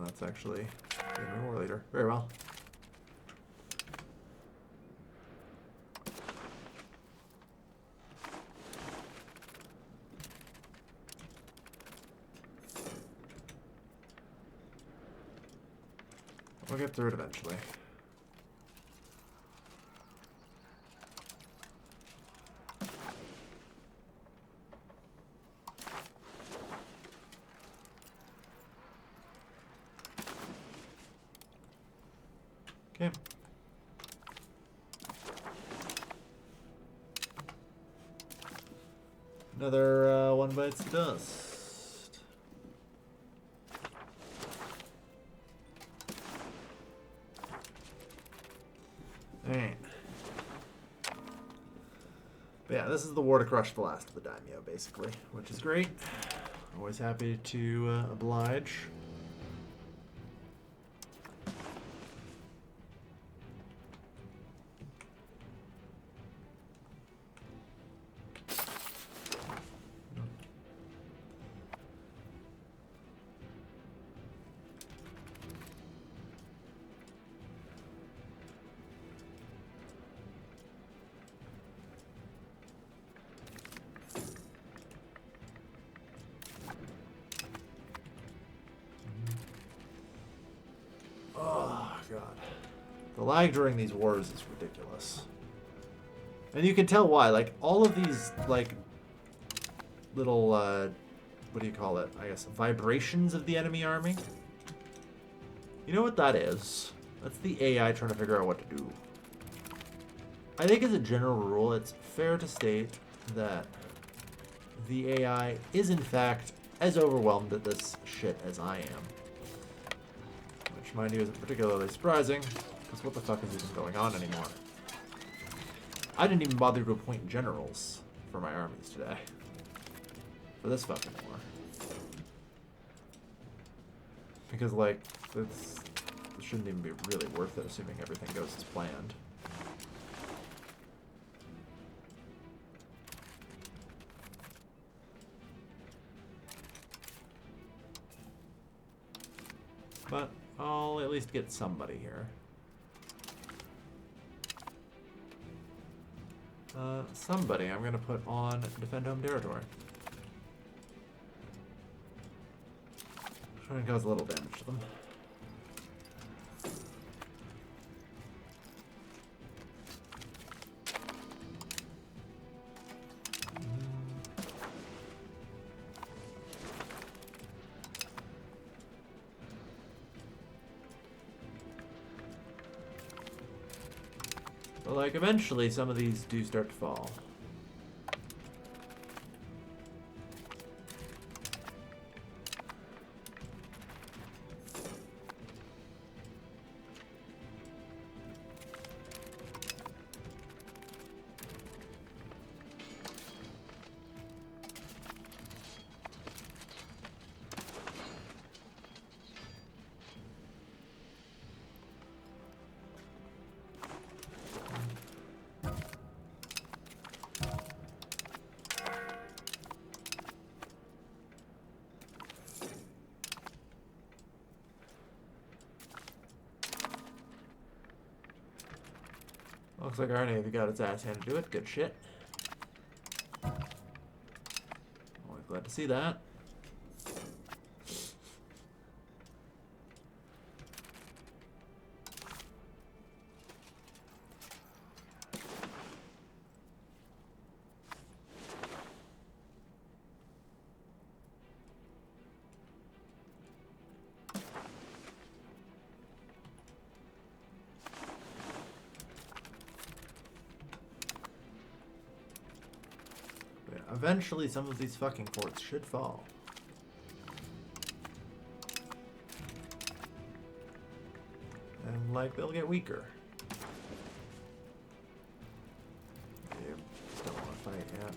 That's actually getting more later. Very well. We'll get through it eventually. Okay. Another one bites the dust. Alright. But yeah, this is the war to crush the last of the daimyo, basically, which is great. Always happy to oblige. God. The lag during these wars is ridiculous. And you can tell why. Like, all of these, like, little, what do you call it? I guess, vibrations of the enemy army. You know what that is? That's the AI trying to figure out what to do. I think as a general rule, it's fair to state that the AI is, in fact, as overwhelmed at this shit as I am. Mind you, isn't particularly surprising, because what the fuck is even going on anymore? I didn't even bother to appoint generals for my armies today. For this fucking war. Because, like, it shouldn't even be really worth it, assuming everything goes as planned. But I'll at least get somebody here. Somebody I'm going to put on defend home territory. Try and cause a little damage to them. But like eventually some of these do start to fall. Looks like our Navy got its ass handed to it. Good shit. Always glad to see that. Eventually, some of these fucking forts should fall. And, like, they'll get weaker. You don't want to fight yet.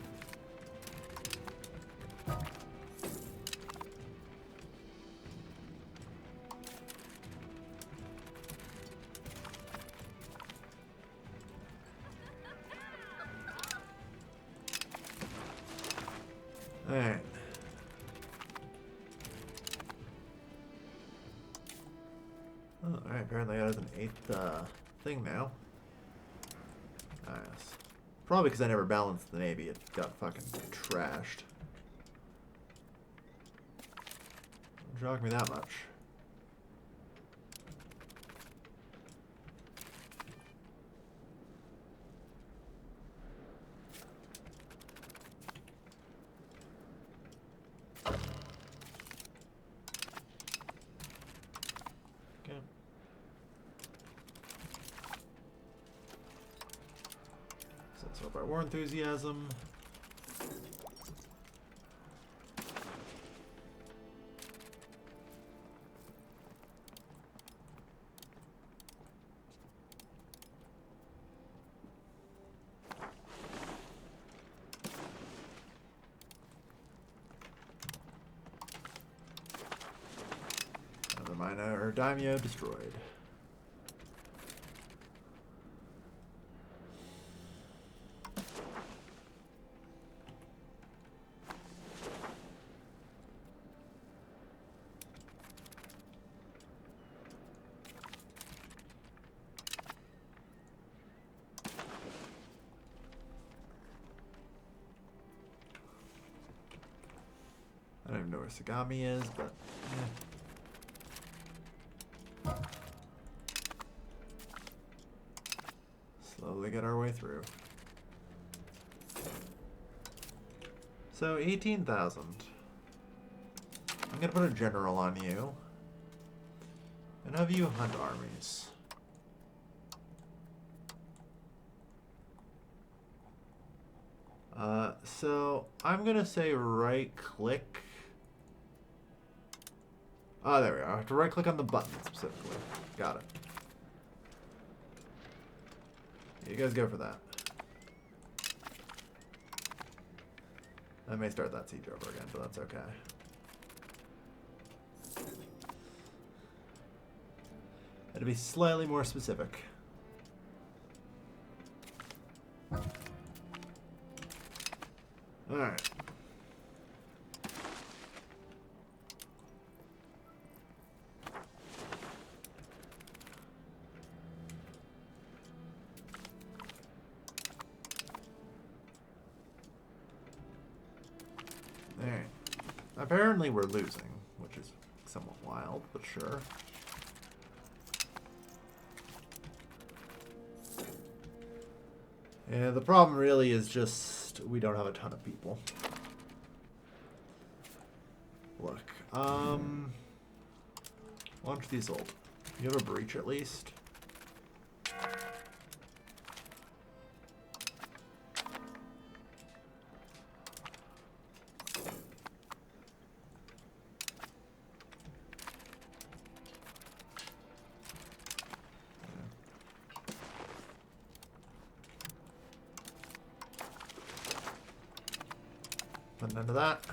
Alright. Oh, alright, apparently that is an 8th thing now. Nice. Probably because I never balanced the Navy. It got fucking trashed. Don't shock me that much. So by war enthusiasm. Another minor or daimyo destroyed. I don't even know where Sagami is, but yeah. Slowly get our way through. So 18,000. I'm gonna put a general on you, and have you hunt armies. So I'm gonna say right click. Oh, there we are. I have to right click on the button specifically. Got it. You guys go for that. I may start that siege over again, but that's okay. Had to be slightly more specific. Alright. Alright. Apparently we're losing, which is somewhat wild, but sure. Yeah, the problem really is just we don't have a ton of people. Look, launch these old. You have a breach at least? Put an end to that.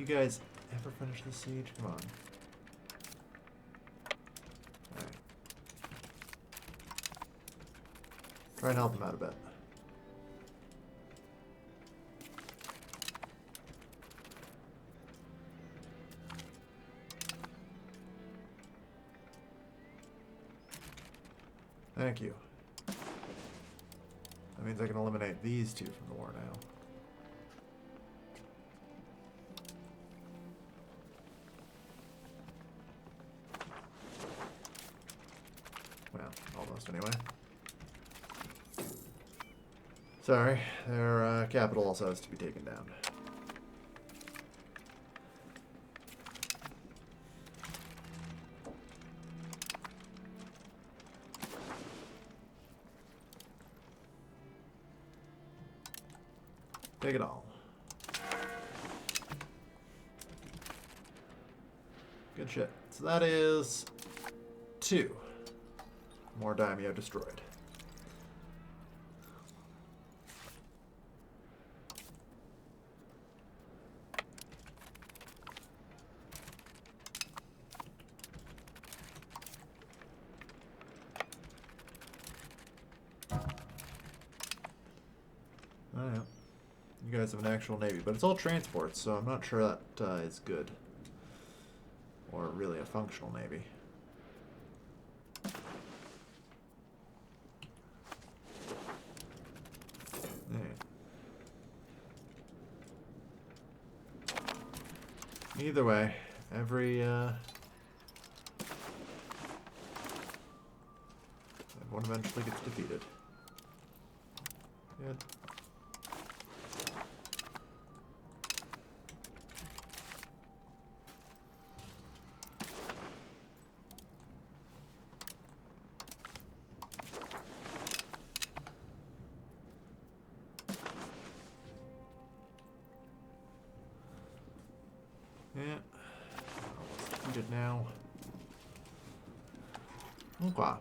you guys ever finish the siege? Come on. Alright. Try and help him out a bit. Thank you. That means I can eliminate these two from the war now. Well, almost anyway. Sorry, their capital also has to be taken down. Take it all. Good shit. So that is 2 more daimyo destroyed. Alright. You guys have an actual navy, but it's all transports, so I'm not sure that is good. Or really a functional navy. Either way, everyone eventually gets defeated. Good. Yeah, almost defeated now. Okay.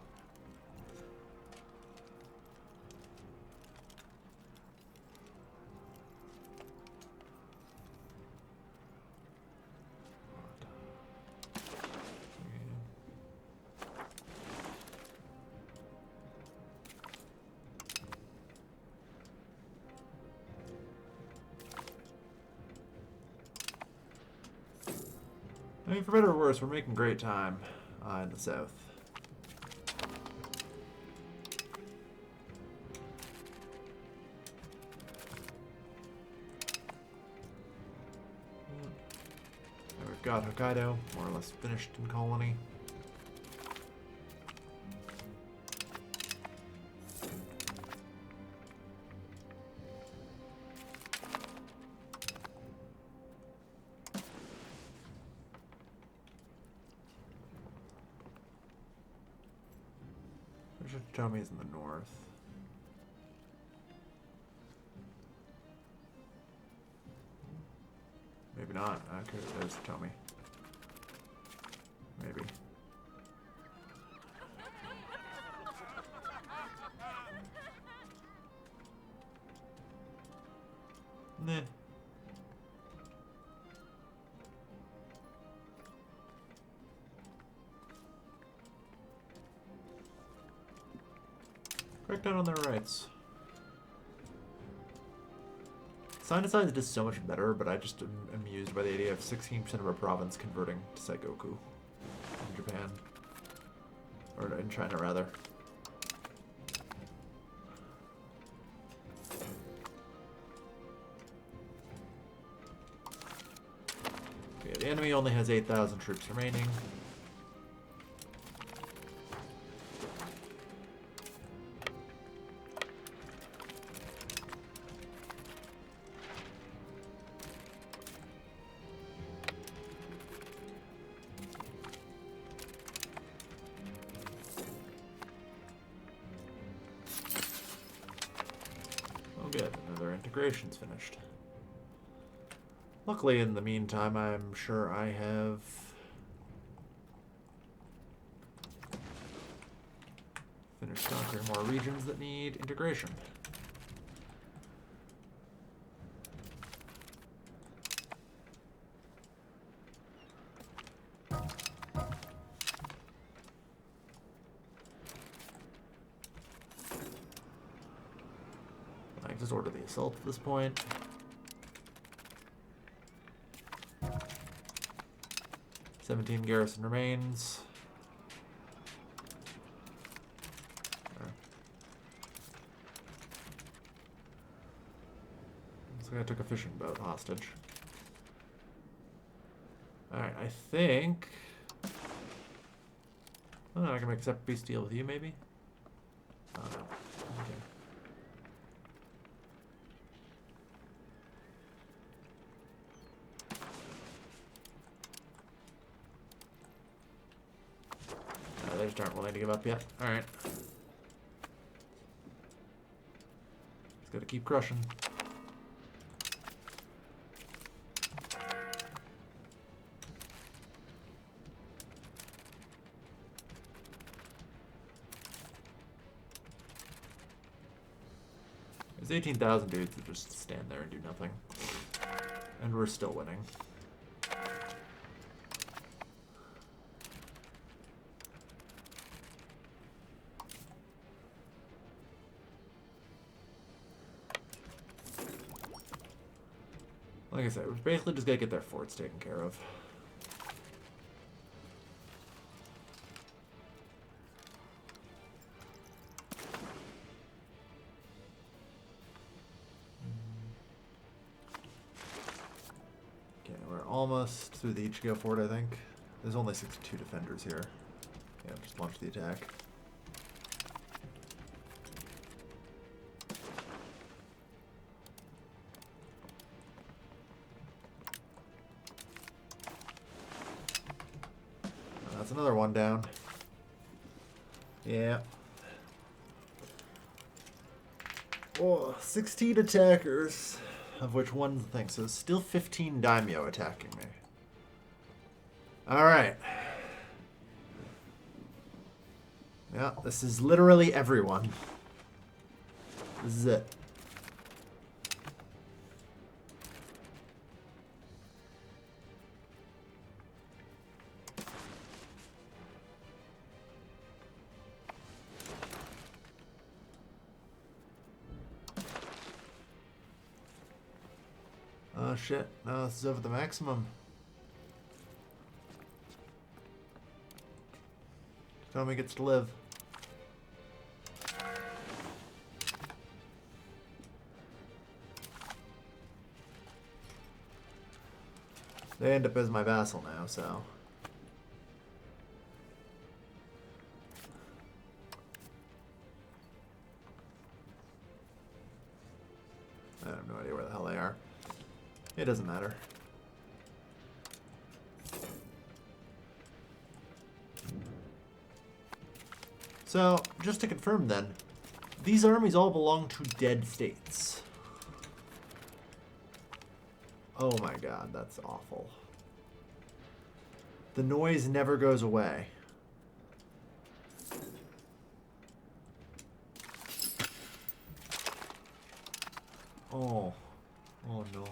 I mean, for better or worse, we're making great time in the south. And we've got Hokkaido, more or less finished in colony. Tommy's in the north. Maybe not. Okay, there's Tommy. Maybe. Nah. Crack down on their rights. Sinusides is just so much better, but I just am amused by the idea of 16% of a province converting to Saigoku in Japan. Or in China, rather. Okay, the enemy only has 8,000 troops remaining. Good, another integration's finished. Luckily, in the meantime, I'm sure I have finished conquering more regions that need integration. just order the assault at this point. "17 garrison remains." Looks like I took a fishing boat hostage. Alright, I think... Oh, I can make a separate peace deal with you, maybe? Oh, no. Okay. They just aren't willing to give up yet. Alright. Just gotta keep crushing. There's 18,000 dudes that just stand there and do nothing. And we're still winning. Like I said, we basically just gotta get their forts taken care of. Okay, we're almost through the Ichigo fort, I think. There's only 62 defenders here. Yeah, just launch the attack. That's another one down. Yeah. Oh, 16 attackers, of which one thinks so. Still 15 daimyo attacking me. Alright. Yeah, this is literally everyone. This is it. Oh shit, no, this is over the maximum. Tommy gets to live. They end up as my vassal now, so... I have no idea where the hell they are. It doesn't matter. So, just to confirm then, these armies all belong to dead states. Oh my god, that's awful. The noise never goes away. Oh. Oh no.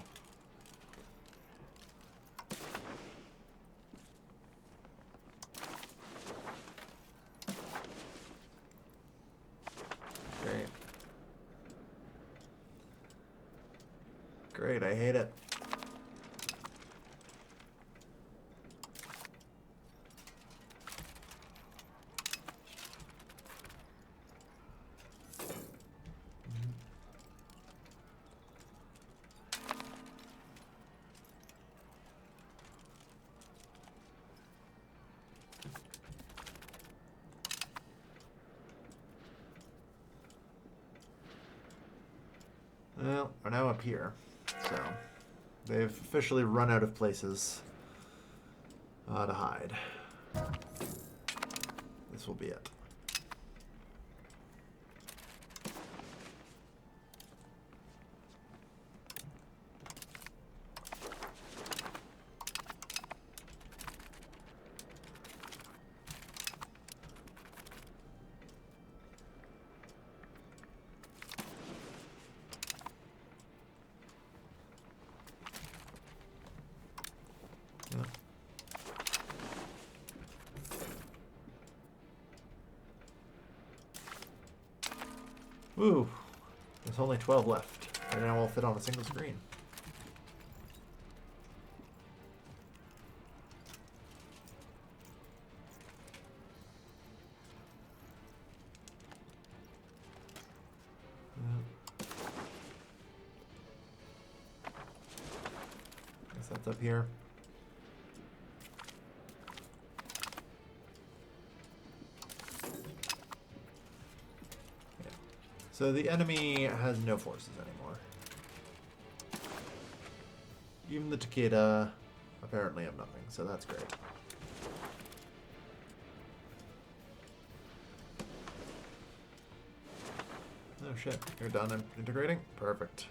Great. Great, I hate it. Well, we're now up here, so they've officially run out of places to hide. This will be it. Ooh, there's only 12 left. And now we'll fit on a single screen. Guess that's up here. So the enemy has no forces anymore. Even the Takeda apparently have nothing, so that's great. Oh shit, you're done integrating? Perfect.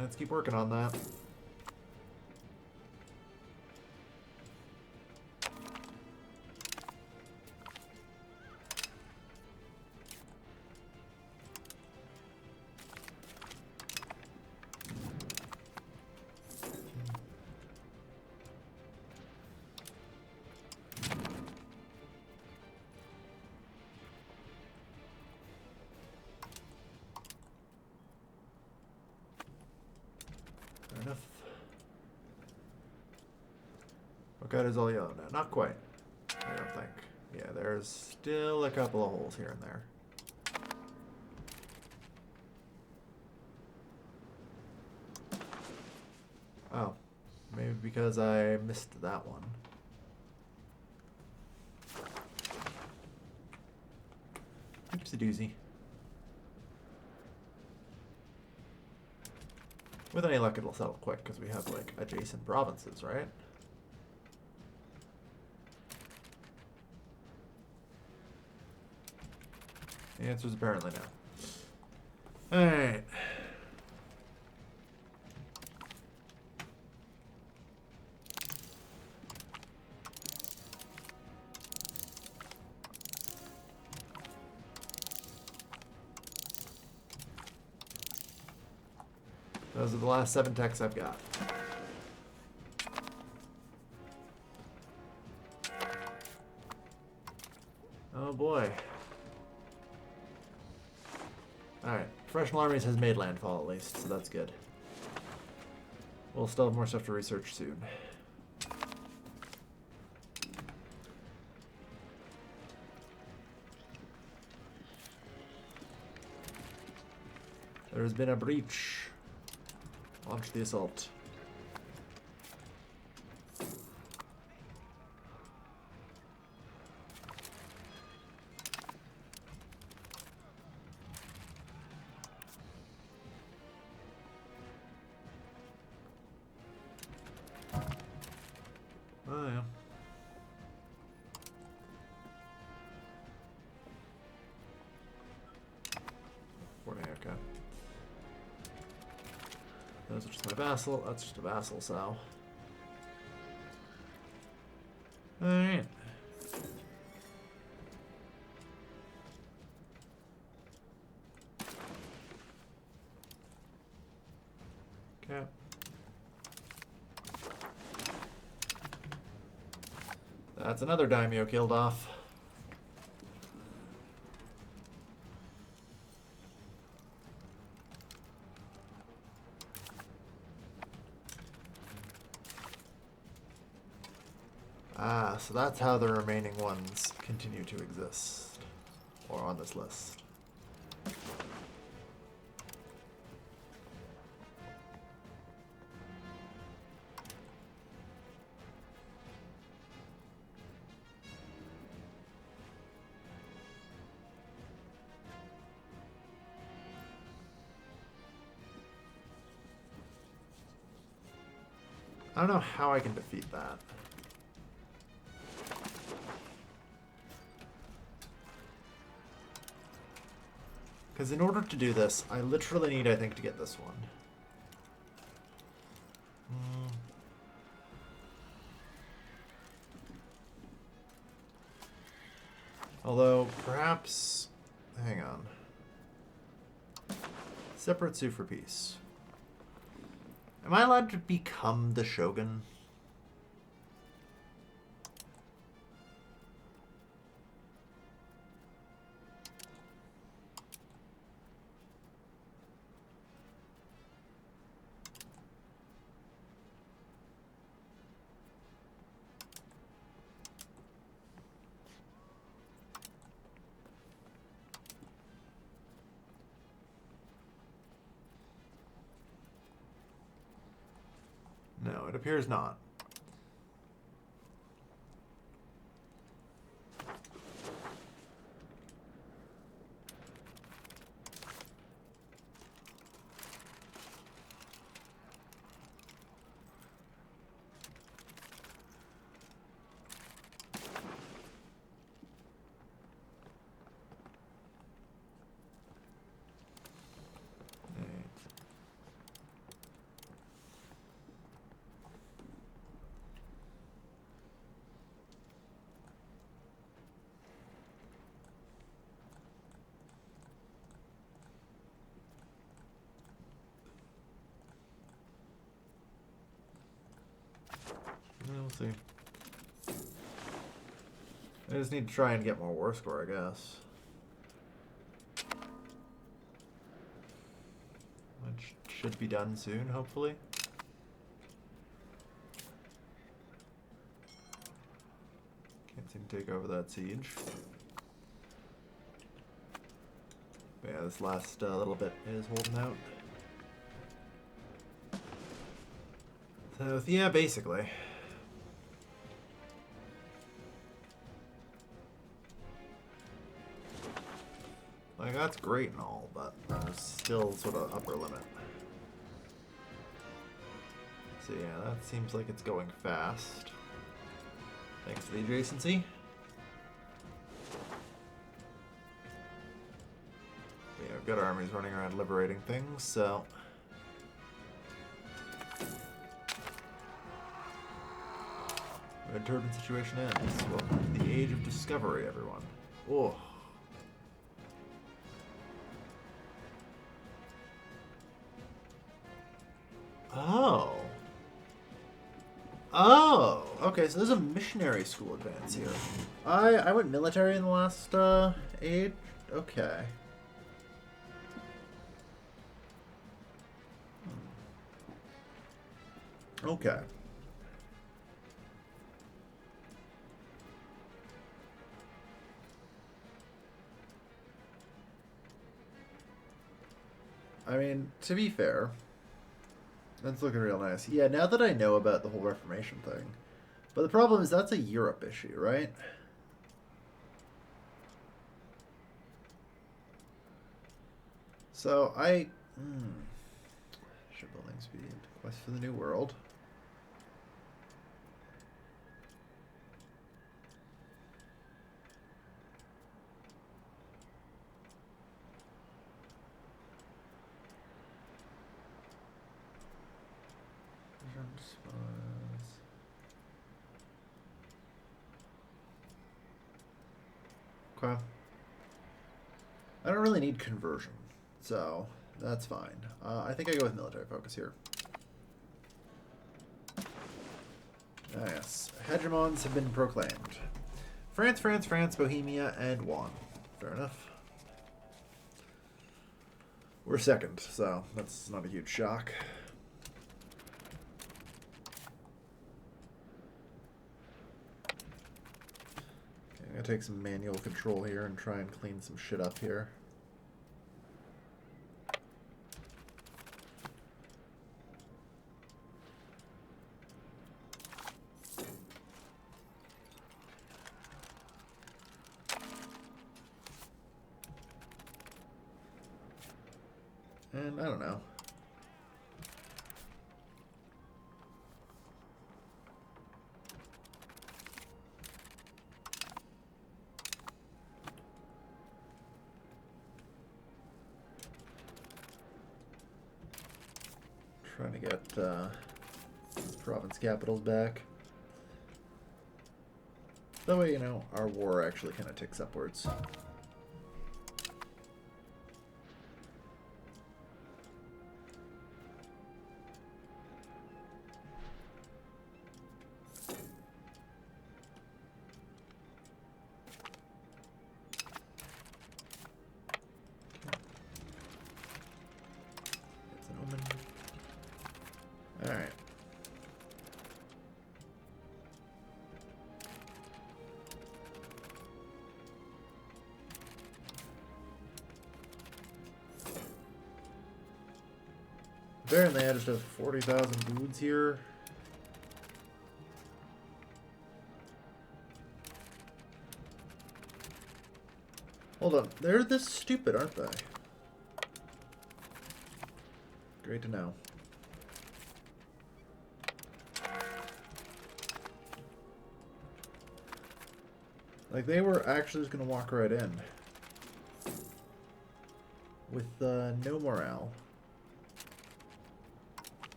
Let's keep working on that. Fair enough. Okay, is all yellow now. Not quite. I don't think. Yeah, there's still a couple of holes here and there. Oh. Maybe because I missed that one. Oopsie doozy. With any luck, it'll settle quick because we have like adjacent provinces, right? The answer is apparently no. Alright. Those are the last 7 techs I've got. Oh boy. Alright, Professional Armies has made landfall at least, so that's good. We'll still have more stuff to research soon. There has been a breach. Launch the assault. Oh yeah. Okay. Those are just my vassal. That's just a vassal, so. Alright. Okay. That's another daimyo killed off. Ah, so that's how the remaining ones continue to exist. Or on this list. I don't know how I can defeat that. Because in order to do this, I literally need, I think, to get this one. Although, perhaps... Hang on. Separate sue for peace. Am I allowed to become the shogun? No, it appears not. We'll see. I just need to try and get more war score, I guess. Which should be done soon, hopefully. Can't seem to take over that siege. But yeah, this last little bit is holding out. So, yeah, basically. Like, that's great and all, but there's still sort of upper limit. So yeah, that seems like it's going fast. Thanks to the adjacency. But yeah, we've got armies running around liberating things, so... Red Turban situation ends. Welcome to the Age of Discovery, everyone. Oh. Oh. Oh. Okay, so there's a missionary school advance here. I went military in the last age. Okay. Okay. I mean, to be fair, that's looking real nice. Yeah, now that I know about the whole Reformation thing. But the problem is that's a Europe issue, right? So shipbuilding speed. Quest for the New World. Okay. I don't really need conversion, so that's fine. I think I go with military focus here. Ah, yes. Hegemons have been proclaimed. France, France, France, Bohemia, and won. Fair enough. We're second, so that's not a huge shock. Okay, I'm gonna take some manual control here and try and clean some shit up here. And I don't know. Trying to get province capitals back. That way, you know, our war actually kind of ticks upwards. Alright. Apparently I just have 40,000 dudes here. Hold on. They're this stupid, aren't they? Great to know. Like, they were actually just going to walk right in. With no morale.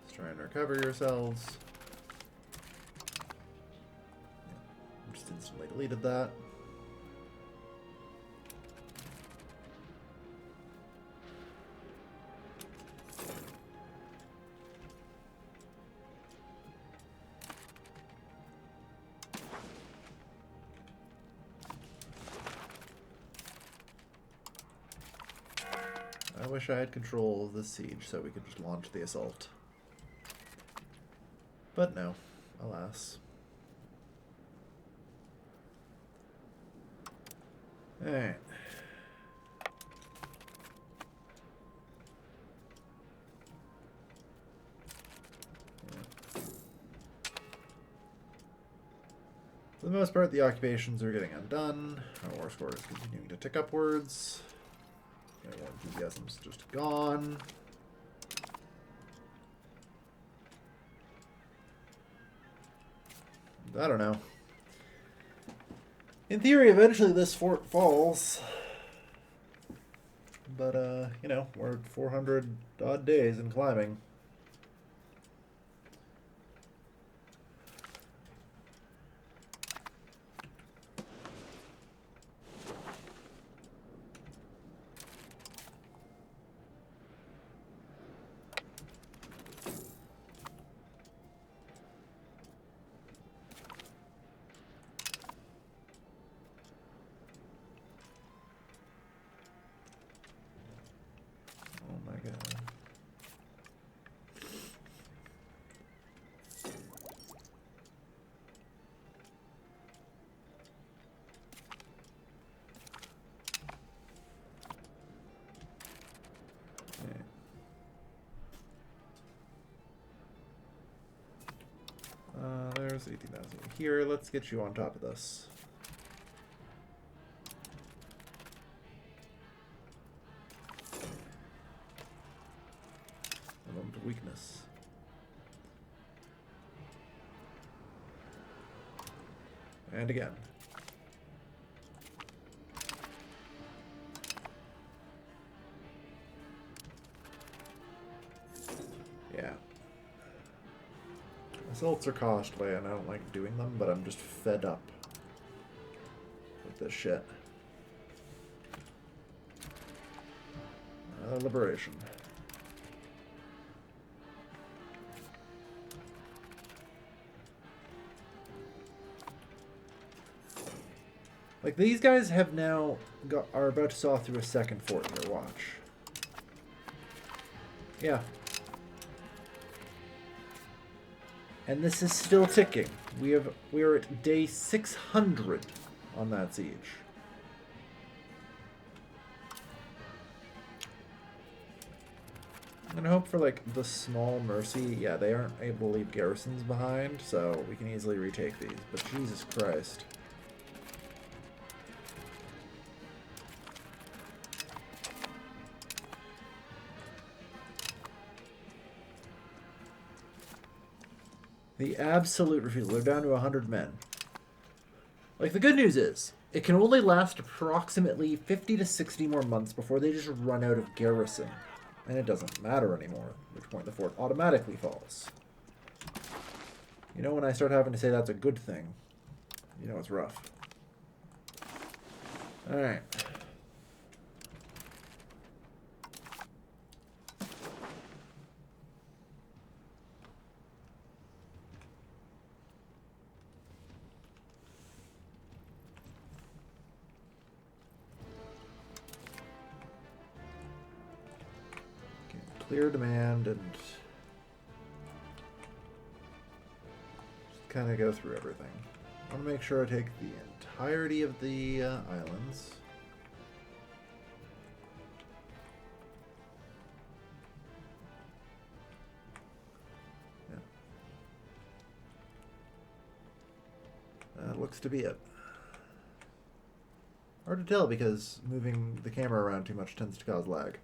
Let's try and recover yourselves. Just instantly deleted that. I wish I had control of the siege so we could just launch the assault. But no, alas. Alright. For the most part, the occupations are getting undone. Our war score is continuing to tick upwards. My war enthusiasm's just gone. I don't know. In theory, eventually this fort falls. But, you know, we're 400 odd days in climbing. There's 18,000 here. Let's get you on top of this. A moment of weakness. And again. Yeah. Assaults are costly, and I don't like doing them, but I'm just fed up with this shit. Liberation. Like, these guys have now are about to saw through a second fort here. Watch. Yeah. And this is still ticking. We are at day 600 on that siege. I'm gonna hope for like the small mercy. Yeah, they aren't able to leave garrisons behind, so we can easily retake these. But Jesus Christ. The absolute refusal. They're down to 100 men. Like, the good news is, it can only last approximately 50 to 60 more months before they just run out of garrison. And it doesn't matter anymore, at which point the fort automatically falls. You know, when I start having to say that's a good thing, you know it's rough. Alright. Clear demand and just kind of go through everything. I want to make sure I take the entirety of the islands. that looks to be it. Hard to tell because moving the camera around too much tends to cause lag.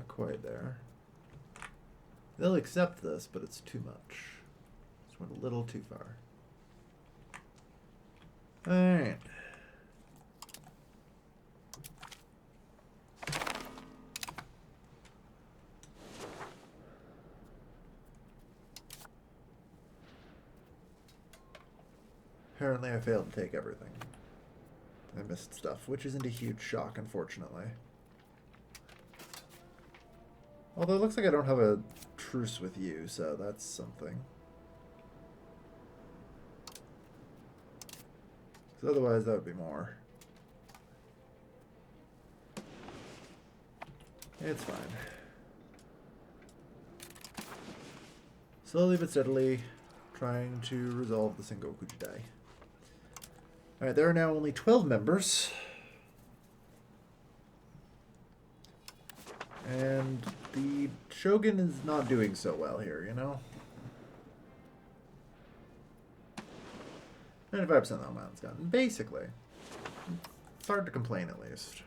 Quite there. They'll accept this, but it's too much. Just went a little too far. Alright. Apparently I failed to take everything. I missed stuff, which isn't a huge shock, unfortunately. Although it looks like I don't have a truce with you, so that's something. Because otherwise that would be more. It's fine. Slowly but steadily trying to resolve the Sengoku Jidai. Alright, there are now only 12 members. And the Shogun is not doing so well here, you know? 95% of the amount's gotten. Basically. It's hard to complain, at least.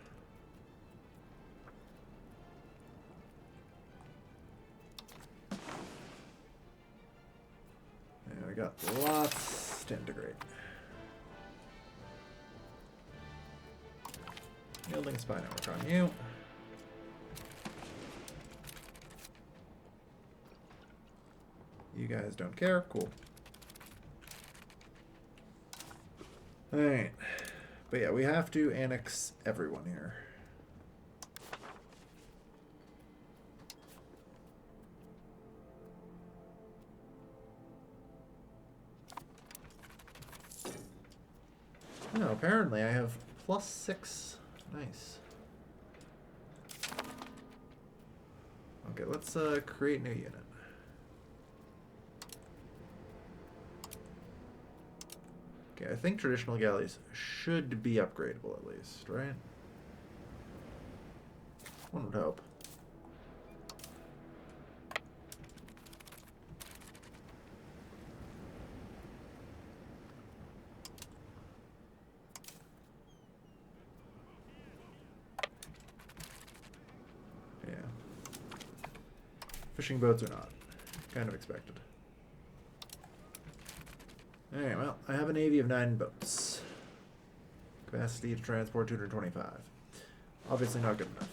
And we got lots to integrate. Building spy network on you. You guys don't care? Cool. Alright. But yeah, we have to annex everyone here. No, apparently I have +6. Nice. Okay, let's create a new unit. Okay, I think traditional galleys should be upgradable at least, right? One would hope. Yeah. Fishing boats are not. Kind of expected. Alright, well, I have a navy of 9 boats. Capacity to transport 225. Obviously not good enough.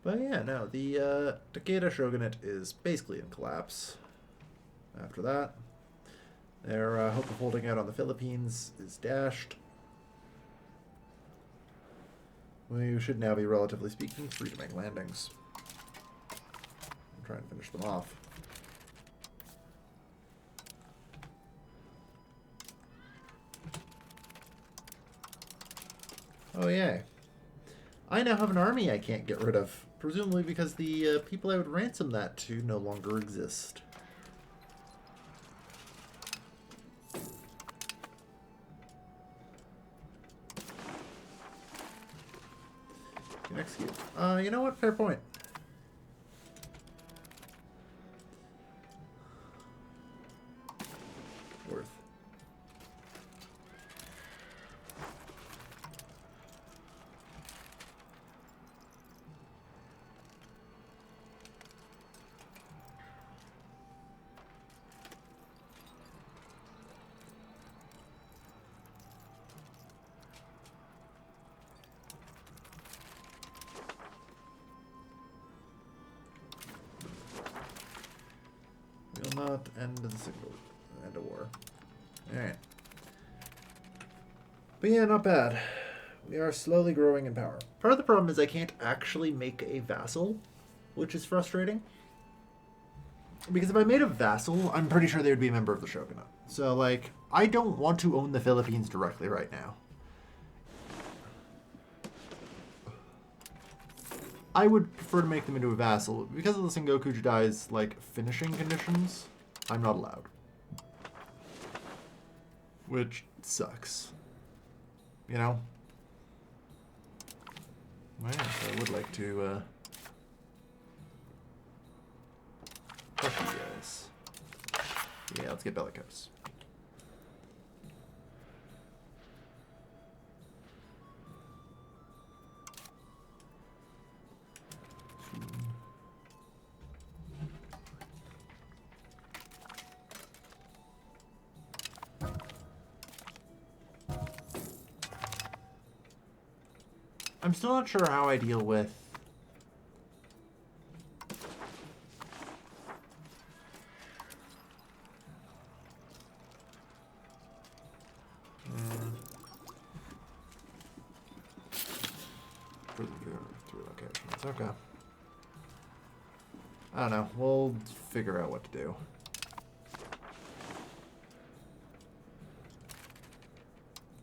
But yeah, no, the Takeda Shogunate is basically in collapse. After that, their hope of holding out on the Philippines is dashed. We should now be, relatively speaking, free to make landings. I'm trying to finish them off. Oh, yay. I now have an army I can't get rid of. Presumably because the people I would ransom that to no longer exist. Can execute. You know what? Fair point. Worth. Will not end the single end of war. Alright. But yeah, not bad. We are slowly growing in power. Part of the problem is I can't actually make a vassal, which is frustrating. Because if I made a vassal, I'm pretty sure they would be a member of the shogunate. So, like, I don't want to own the Philippines directly right now. I would prefer to make them into a vassal. Because of the Sengoku Jidai's, like, finishing conditions, I'm not allowed. Which sucks. You know? Well, yeah, so I would like to, crush you guys. Yeah, let's get bellicose. I'm still not sure how I deal with three locations. Okay. I don't know. We'll figure out what to do.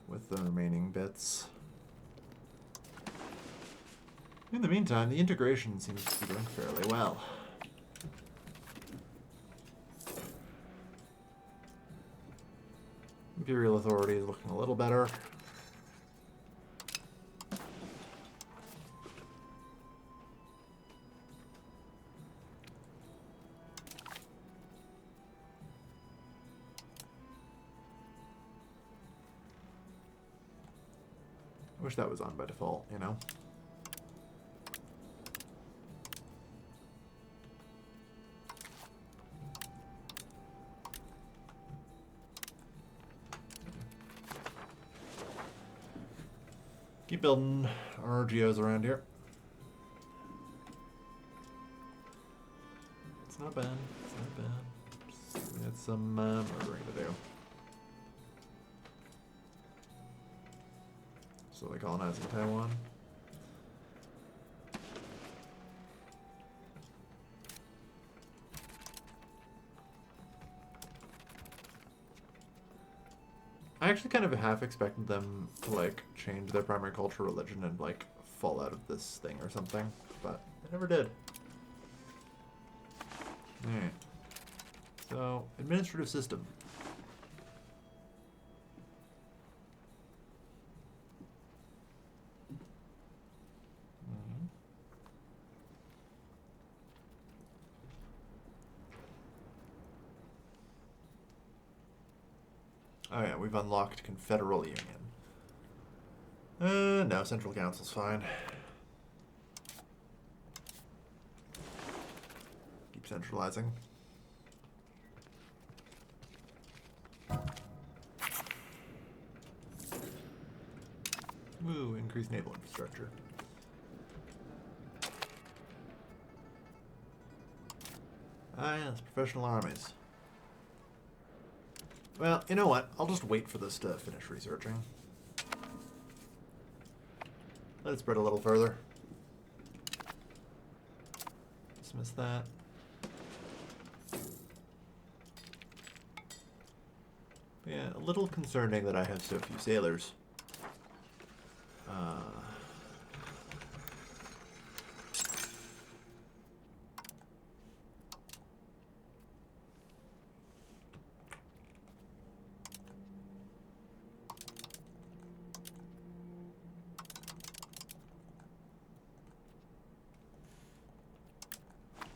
With the remaining bits. In the meantime, the integration seems to be doing fairly well. Imperial authority is looking a little better. I wish that was on by default, you know? Keep building our geos around here. It's not bad. It's not bad. We got some murdering to do. So they colonizing Taiwan. I actually kind of half expected them to, like, change their primary culture, religion, and, like, fall out of this thing or something, but they never did. Alright. So, administrative system. Oh yeah, we've unlocked Confederal Union. No, Central Council's fine. Keep centralizing. Woo, increase naval infrastructure. Ah yes, professional armies. Well, you know what? I'll just wait for this to finish researching. Let it spread a little further. Dismiss that. But yeah, a little concerning that I have so few sailors.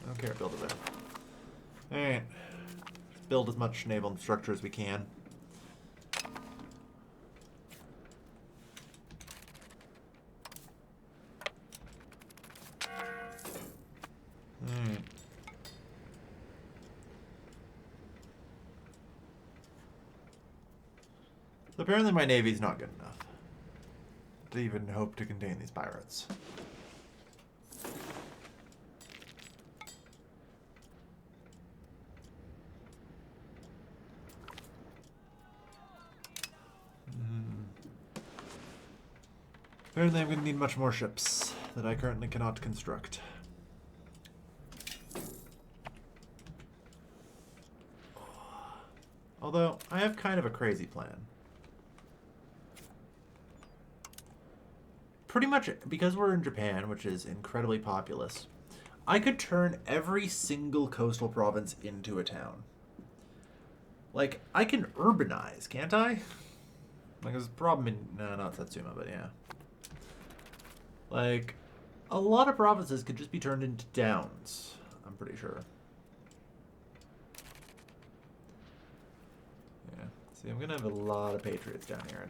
I don't care, build it there. Alright. Let's build as much naval infrastructure as we can. Alright. So apparently my navy's not good enough to even hope to contain these pirates. Apparently I'm going to need much more ships that I currently cannot construct. Although, I have kind of a crazy plan. Pretty much, because we're in Japan, which is incredibly populous, I could turn every single coastal province into a town. Like, I can urbanize, can't I? Like, there's a problem in... No, not Satsuma, but yeah. Like, a lot of provinces could just be turned into towns, I'm pretty sure. Yeah. See, I'm going to have a lot of patriots down here.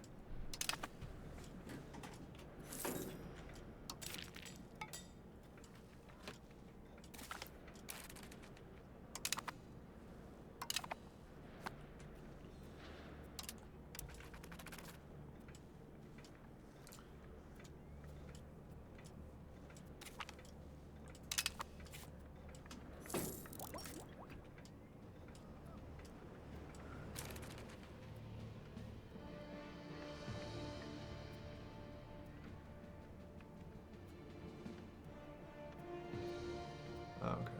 Okay.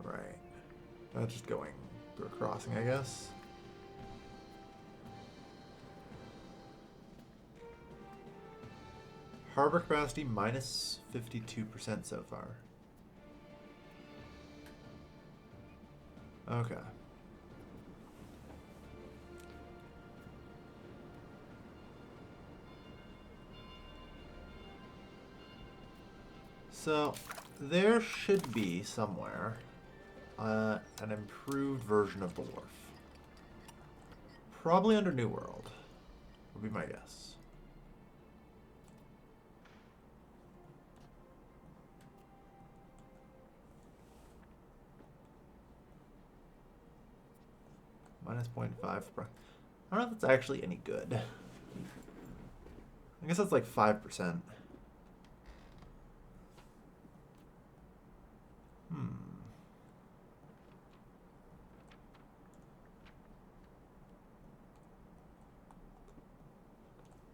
Right. That's just going through a crossing, I guess. Harbor capacity minus 52% so far. Okay. So, there should be somewhere an improved version of the wharf. Probably under New World, would be my guess. Minus 0.5. I don't know if that's actually any good. I guess that's like 5%.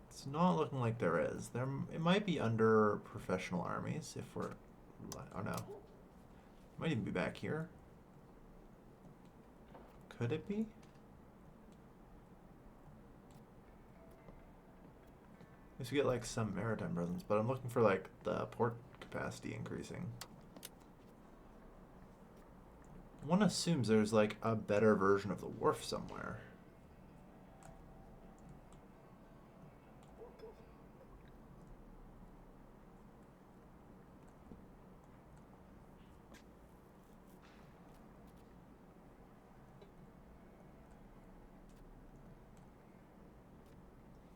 It's not looking like there is. It might be under professional armies if we're... Oh no. It might even be back here. Could it be? I guess we get like some maritime presence, but I'm looking for like the port capacity increasing. One assumes there's like a better version of the wharf somewhere.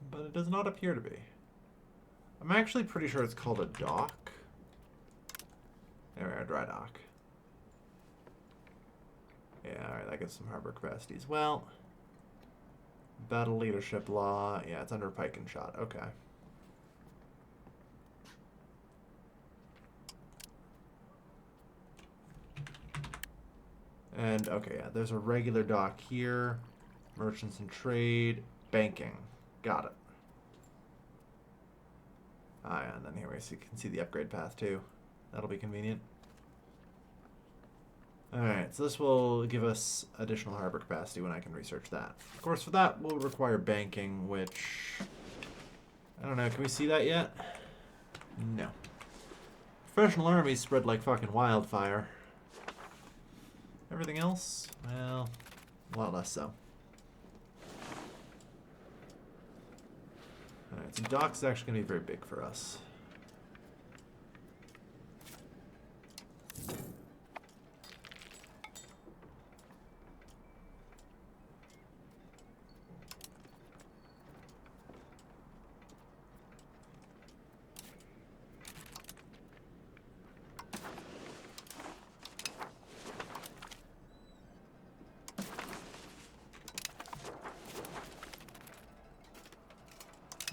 But it does not appear to be. I'm actually pretty sure it's called a dock. There we are, dry dock. Yeah, alright, that gives some harbor capacities. Well, battle leadership law. Yeah, it's under pike and shot. Okay. And, okay, yeah, there's a regular dock here. Merchants and trade. Banking. Got it. Ah, yeah, and then here we can see the upgrade path, too. That'll be convenient. Alright, so this will give us additional harbor capacity when I can research that. Of course, for that, we'll require banking, which... I don't know, can we see that yet? No. Professional armies spread like fucking wildfire. Everything else? Well, a lot less so. Alright, so dock's actually going to be very big for us.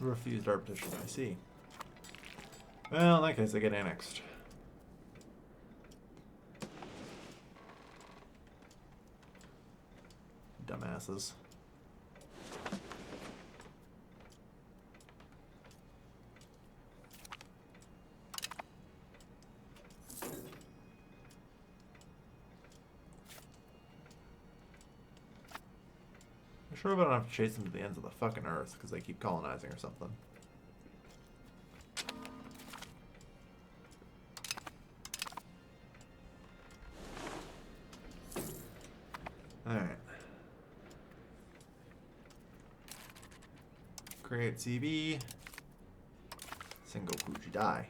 Refused our petition, I see. Well, in that case, they get annexed. Dumbasses. I sure hope I don't have to chase them to the ends of the fucking earth because they keep colonizing or something. Alright. Create CB. Single Fuji die.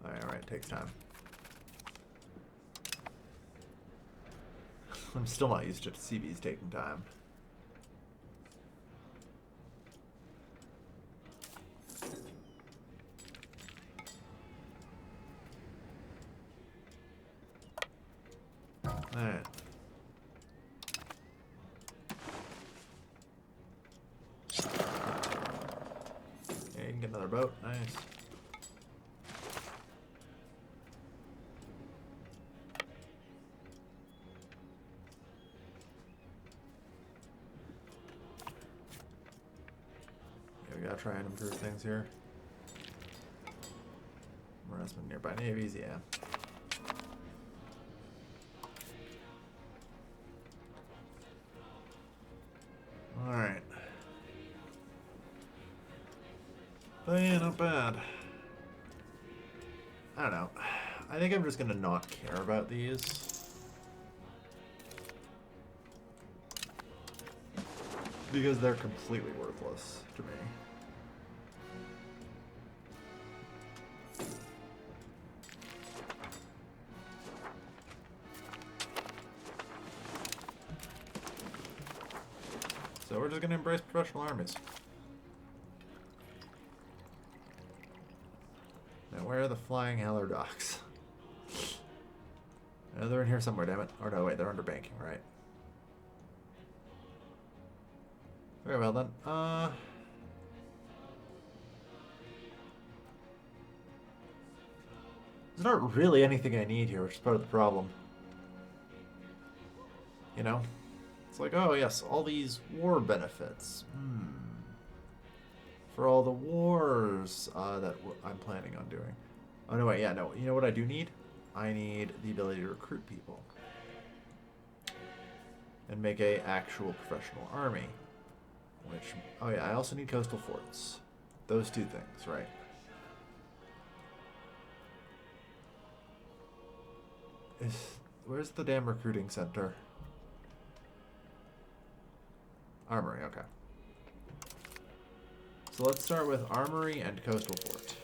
Alright, takes time. I'm still not used to CBs taking time. Alright. Yeah, you can get another boat. Nice. Yeah, we gotta try and improve things here. Harassment nearby navies, yeah. Alright. But yeah, not bad. I don't know. I think I'm just gonna not care about these. Because they're completely worthless to me. So we're just gonna embrace professional armies. Now where are the flying heller docks? They're in here somewhere, damn it. Or no, wait, they're under banking, right? Very well then. There's not really anything I need here, which is part of the problem. You know? It's like, oh yes, all these war benefits. For all the wars that I'm planning on doing. Oh no, wait, yeah, no. You know what I do need? I need the ability to recruit people. And make a actual professional army. Which, oh yeah, I also need coastal forts. Those two things, right? Where's the damn recruiting center? Armory, okay. So let's start with Armory and Coastal Fort.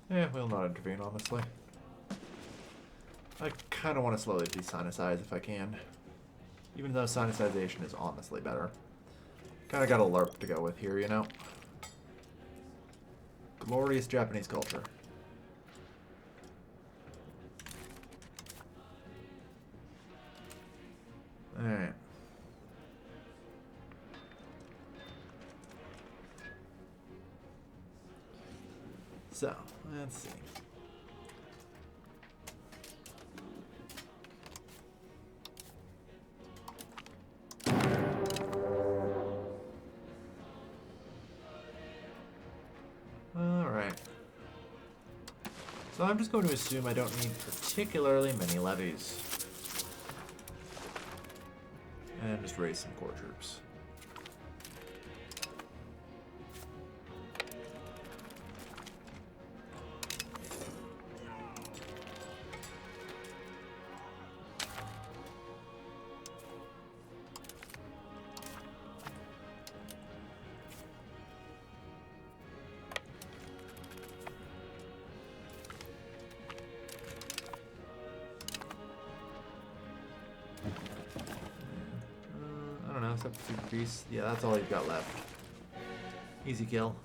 Yeah, we'll not intervene, honestly. I kind of want to slowly de-sinicize if I can. Even though sinicization is honestly better. Kind of got a LARP to go with here, you know? Glorious Japanese culture. Alright. So, let's see. Alright. So I'm just going to assume I don't need particularly many levies. And just raise some core troops. Super Beast. Yeah, that's all you've got left. Easy kill.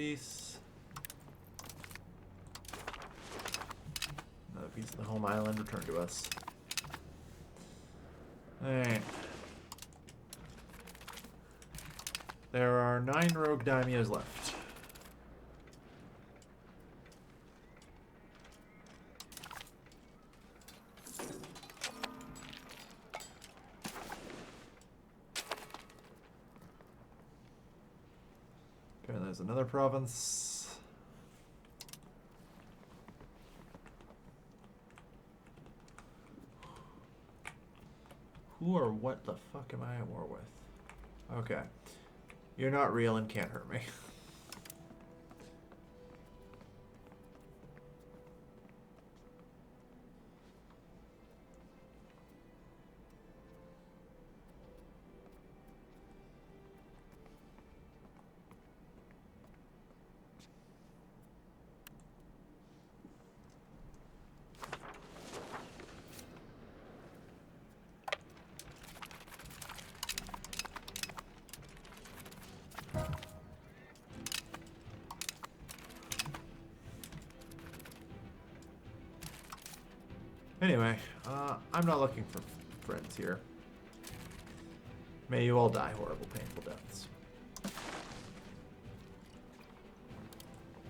piece. Another piece of the home island returned to us. Alright. There are 9 rogue daimyos left. Okay, there's another province. Who or what the fuck am I at war with? Okay. You're not real and can't hurt me. Anyway, I'm not looking for friends here. May you all die horrible, painful deaths.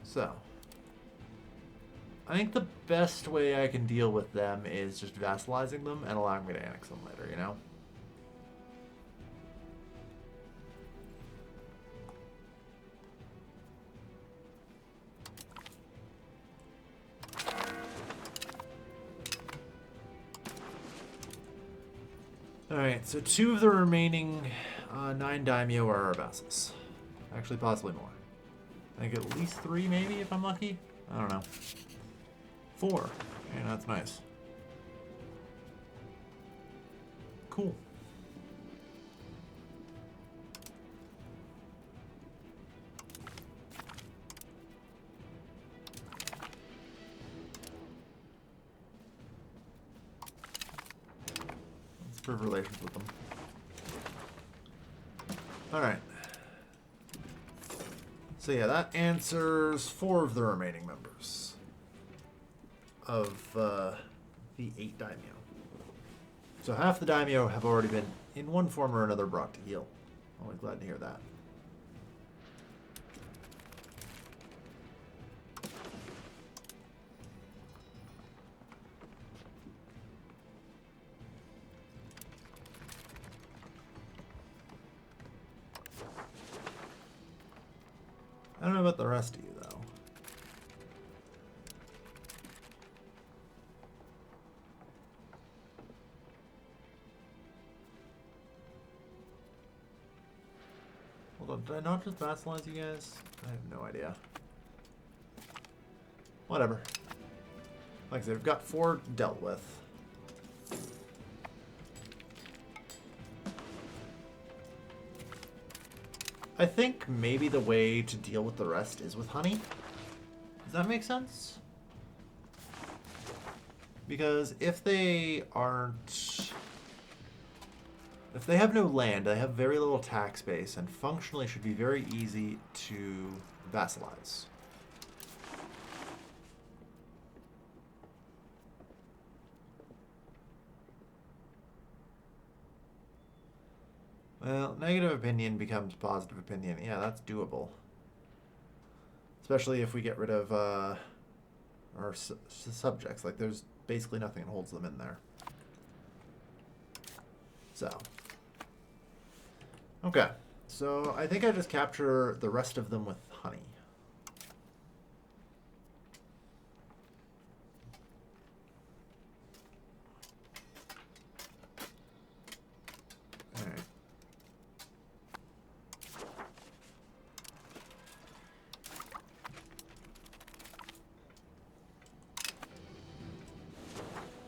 So, I think the best way I can deal with them is just vassalizing them and allowing me to annex them later, you know? Alright, so 2 of the remaining 9 daimyo are our vassals. Actually, possibly more. I think at least 3, maybe, if I'm lucky. I don't know. 4. Okay, that's nice. Cool. Let's improve relations with them. Alright. So yeah, that answers 4 of the remaining members of the 8 daimyo. So half the daimyo have already been, in one form or another, brought to heel. Only glad to hear that. I don't know about the rest of you, though. Hold on, did I not just vassalize you guys? I have no idea. Whatever. Like I said, we've got 4 dealt with. I think maybe the way to deal with the rest is with honey. Does that make sense? Because if they aren't... If they have no land, they have very little tax base, and functionally should be very easy to vassalize. Well, negative opinion becomes positive opinion. Yeah, that's doable. Especially if we get rid of our subjects. Like, there's basically nothing that holds them in there. So. Okay. So, I think I just capture the rest of them with honey. Alright.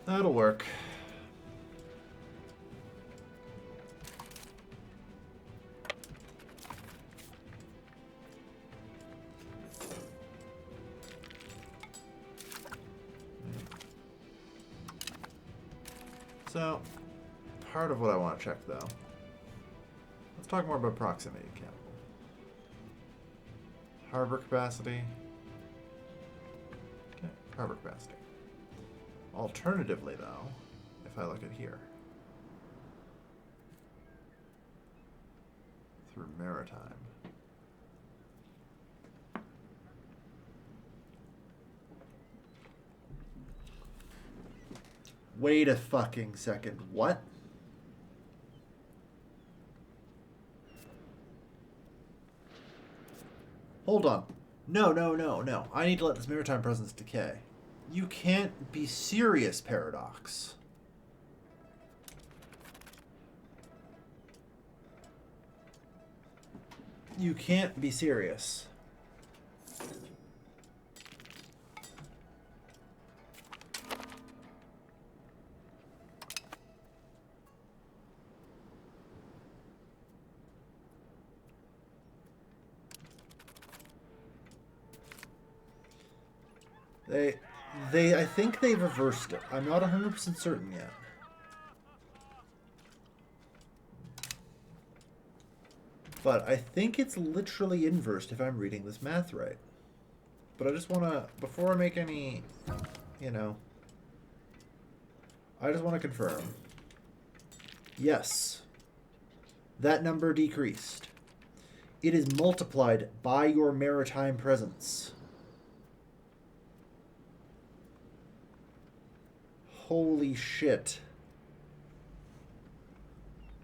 That'll work. So, part of what I want to check, though. Let's talk more about proximity capital. Harbor capacity. Okay, harbor capacity. Alternatively, though, if I look at here, through maritime. Wait a fucking second. What? Hold on. No, no, no, no. I need to let this maritime presence decay. You can't be serious, Paradox. You can't be serious. I think they reversed it. I'm not 100% certain yet. But I think it's literally inversed if I'm reading this math right. But I just want to, before I make any, you know, I just want to confirm. Yes. That number decreased. It is multiplied by your maritime presence. Holy shit.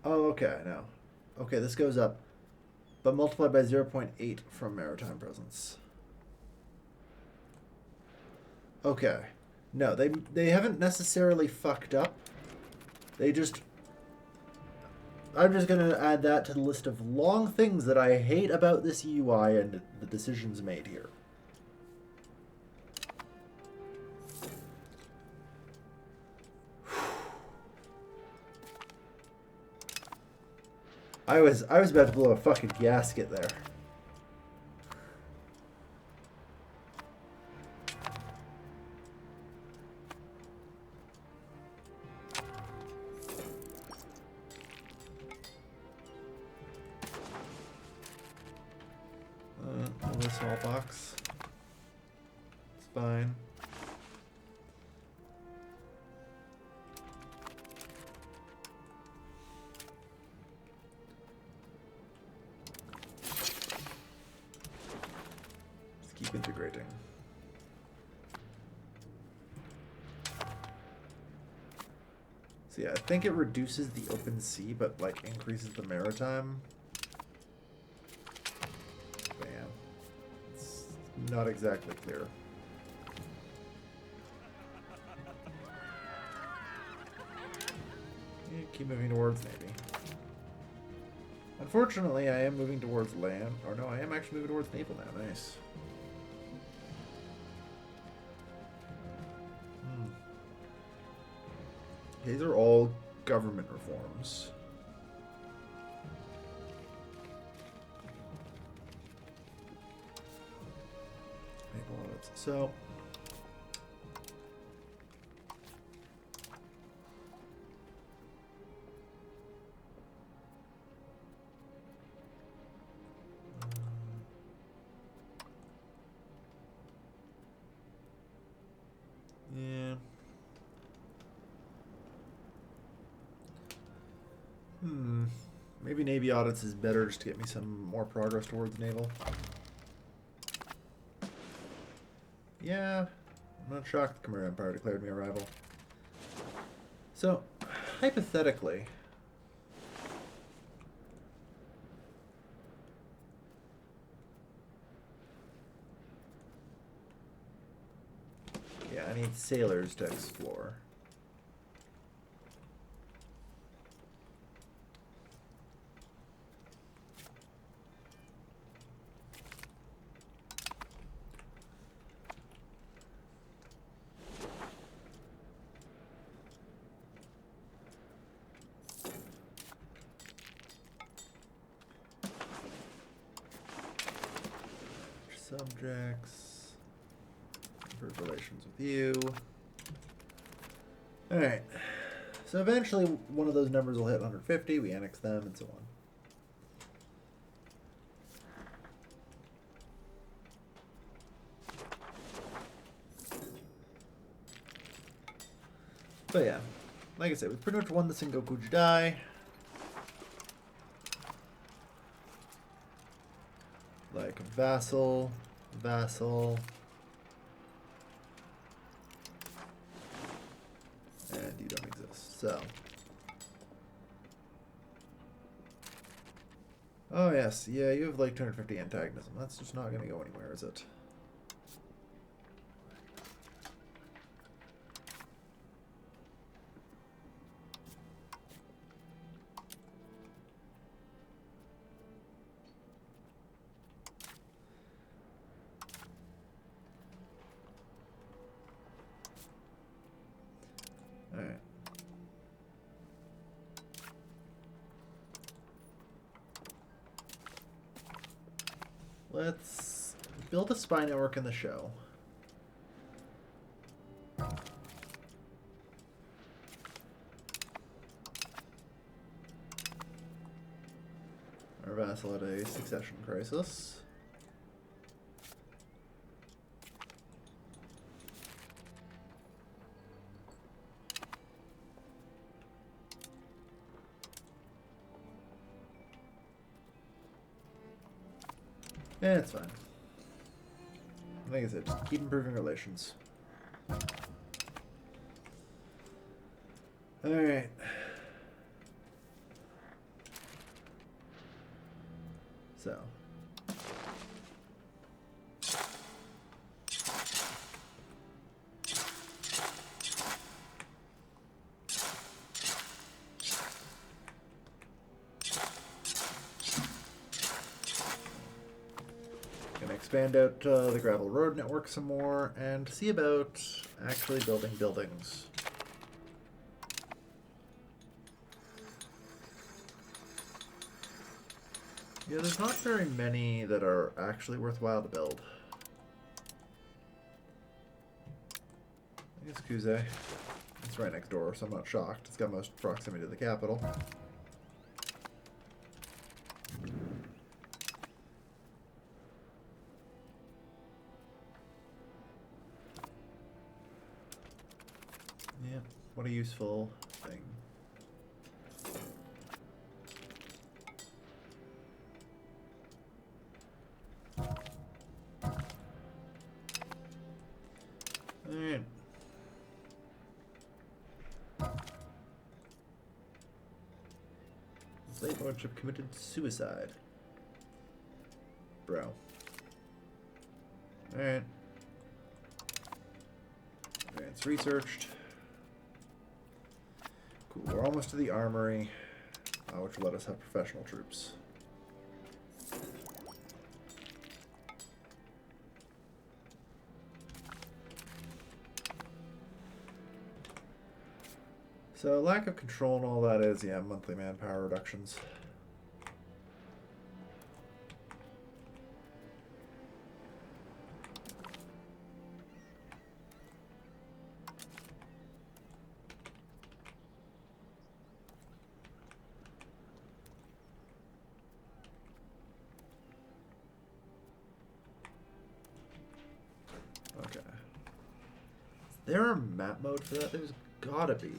Oh, okay, no. Okay, this goes up. But multiplied by 0.8 from maritime presence. Okay. No, they haven't necessarily fucked up. They just... I'm just going to add that to the list of long things that I hate about this UI and the decisions made here. I was about to blow a fucking gasket there. A small box. It's fine. Keep integrating. So yeah, I think it reduces the open sea, but like increases the maritime. Bam. It's not exactly clear. Yeah, keep moving towards Navy. Unfortunately, I am moving towards land. Or no, I am actually moving towards naval now. Nice. These are all government reforms. So, yeah. Maybe Navy audits is better just to get me some more progress towards naval. Yeah, I'm not shocked the Khmer Empire declared me a rival. So, hypothetically, yeah, I need sailors to explore. Subjects. Improve relations with you. Alright. So eventually one of those numbers will hit 150. We annex them and so on. But yeah, like I said, we pretty much won the Sengoku Jidai. Like vassal, vassal, and you don't exist. So, oh yes, yeah, you have like 250 antagonism. That's just not going to go anywhere, is it? Alright. Let's build a spy network in the show. Our vassal had a succession crisis. Yeah, it's fine. Like I said, just keep improving relations. Alright. So. Gonna expand out the gravel road network some more and see about actually building buildings. Yeah, there's not very many that are actually worthwhile to build. I guess Kuze. It's right next door, so I'm not shocked. It's got most proximity to the capital. Yeah, what a useful thing. Alright. Slave lordship committed suicide. Bro. Alright. Advanced researched. Cool, we're almost to the armory, which will let us have professional troops. So lack of control and all that is, yeah, monthly manpower reductions. Okay. Is there a map mode for that? There's gotta be.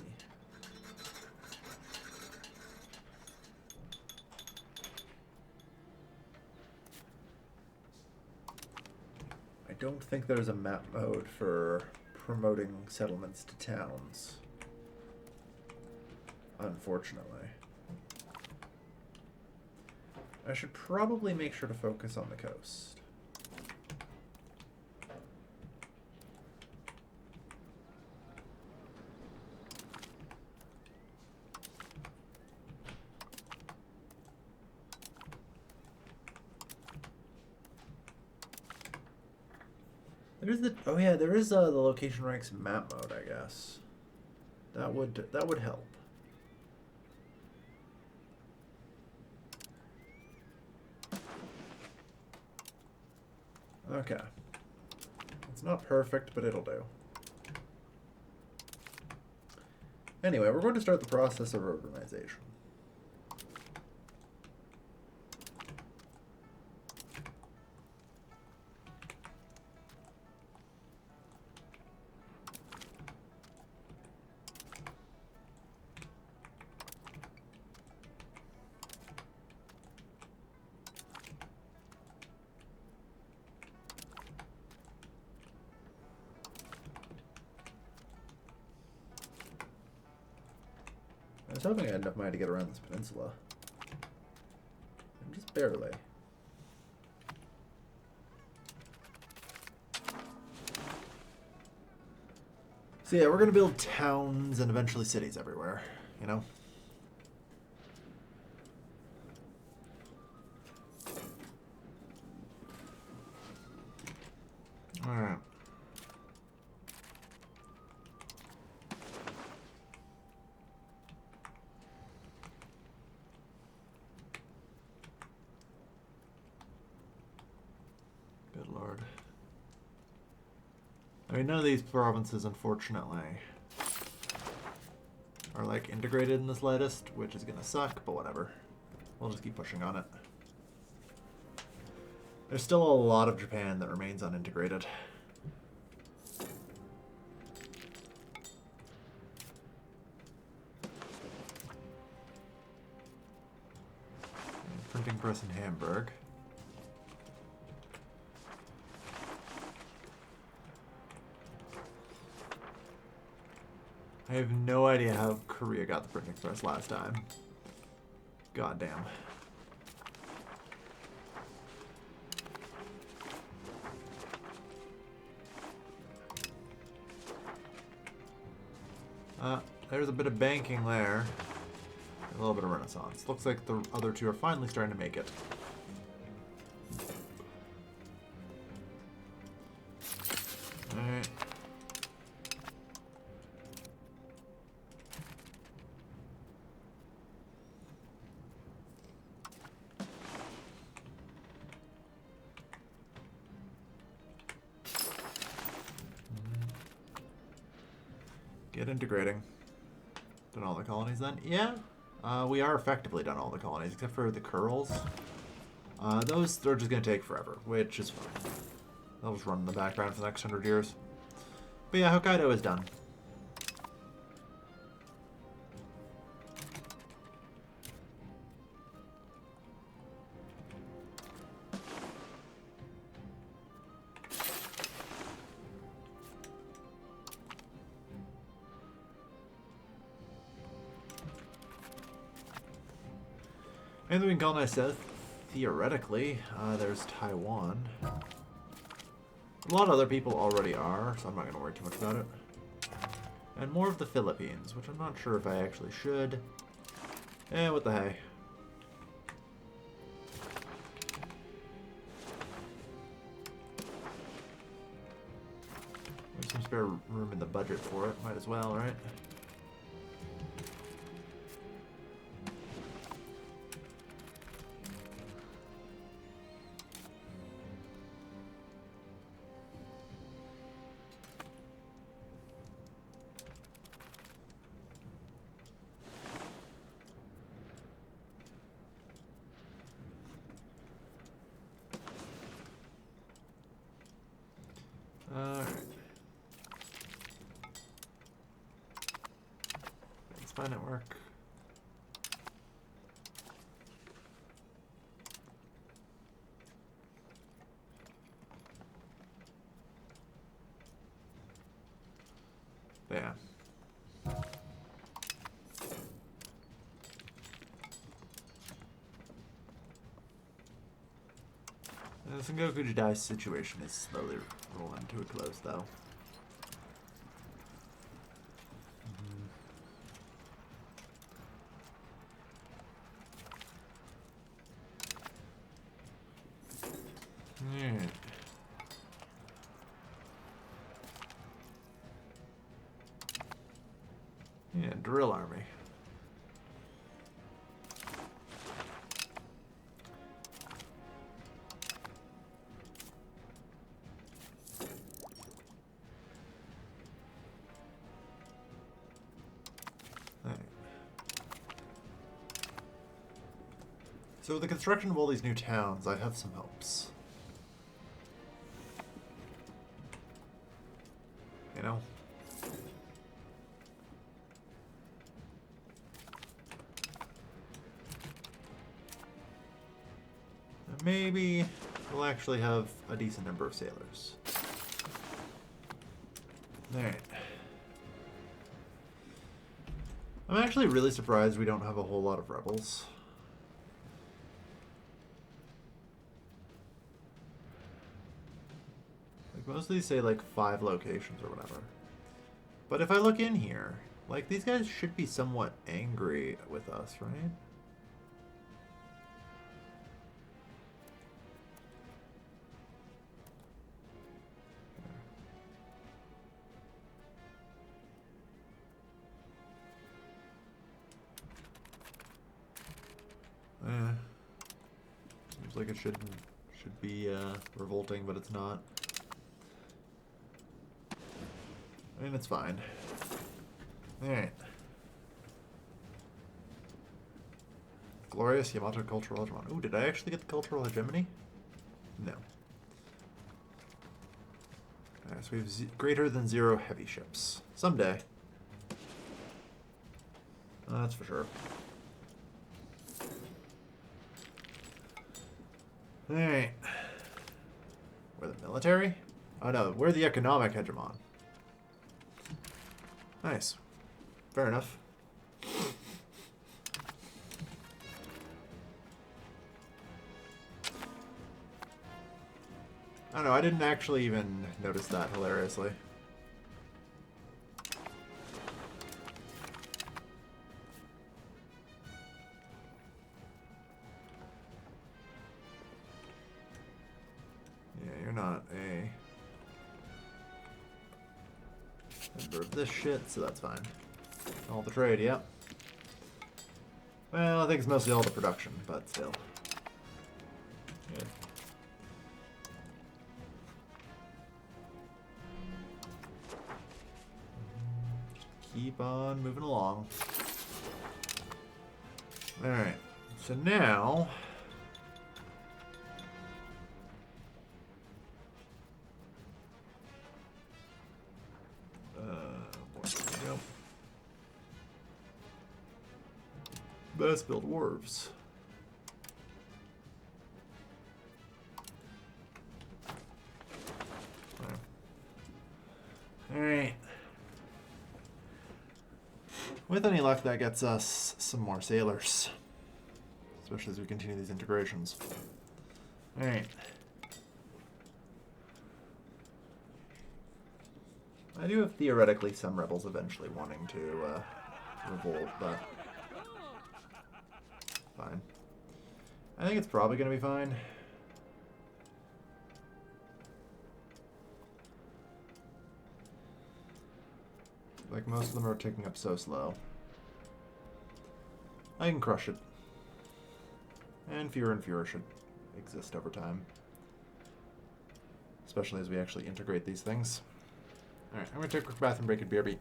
I don't think there's a map mode for promoting settlements to towns. Unfortunately. I should probably make sure to focus on the coast. There's the there is the location ranks map mode, I guess. That would help. Okay. It's not perfect, but it'll do. Anyway, we're going to start the process of urbanization. was hoping I had enough money to get around this peninsula. And just barely. So yeah, we're going to build towns and eventually cities everywhere, you know? Alright. Good lord. I mean, none of these provinces, unfortunately, are, like, integrated in the slightest, which is gonna suck, but whatever. We'll just keep pushing on it. There's still a lot of Japan that remains unintegrated. Printing press in Hamburg. I have no idea how Korea got the printing press last time. God damn. There's a bit of banking there. A little bit of Renaissance. Looks like the other two are finally starting to make it. Alright. Get integrating. Done all the colonies then? Yeah. We are effectively done all the colonies, except for the curls. Those are just going to take forever, which is fine. They'll just run in the background for the next 100 years. But yeah, Hokkaido is done. And then we can colonize south, theoretically. There's Taiwan. A lot of other people already are, so I'm not going to worry too much about it. And more of the Philippines, which I'm not sure if I actually should. Eh, what the hey. There's some spare room in the budget for it, might as well, right? Alright. Spy network. Yeah. The Sengoku Jidai situation is slowly rolling to a close, though. Yeah. Yeah, drill army. So with the construction of all these new towns, I have some hopes. You know? And maybe we'll actually have a decent number of sailors. Alright. I'm actually really surprised we don't have a whole lot of rebels. Like, most of these say, like, 5 locations or whatever. But if I look in here, like, these guys should be somewhat angry with us, right? Seems like it should be revolting, but it's not. I mean, it's fine. Alright. Glorious Yamato cultural hegemony. Ooh, did I actually get the cultural hegemony? No. Alright, so we have greater than 0 heavy ships. Someday. That's for sure. Alright. We're the military? Oh no, we're the economic hegemon. Nice. Fair enough. I don't know, I didn't actually even notice that, hilariously. Yeah, you're not a member of this shit, so that's fine. All the trade, yep. Well, I think it's mostly all the production, but still. Good. Just keep on moving along. Alright, so now... Best build wharves. Alright. With any luck, that gets us some more sailors. Especially as we continue these integrations. Alright. I do have theoretically some rebels eventually wanting to revolt, but... fine. I think it's probably going to be fine. Like, most of them are ticking up so slow. I can crush it. And fewer should exist over time. Especially as we actually integrate these things. Alright, I'm going to take a quick bathroom break and BRB.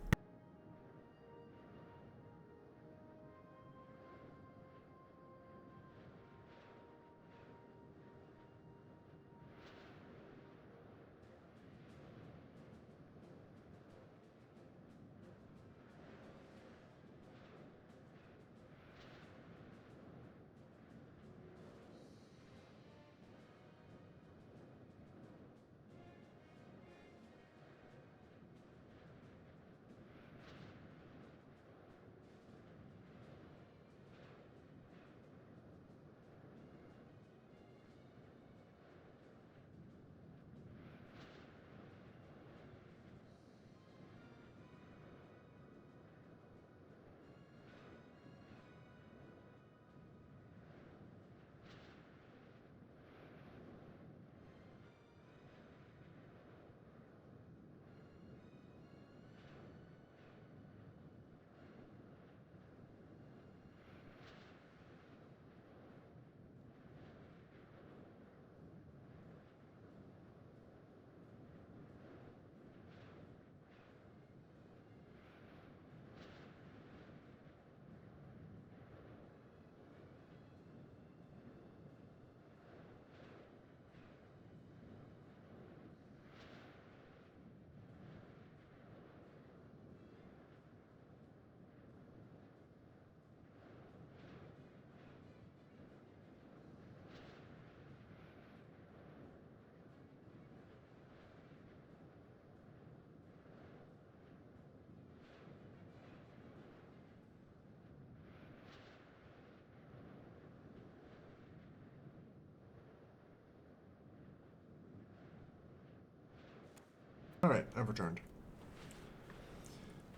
Alright, I've returned.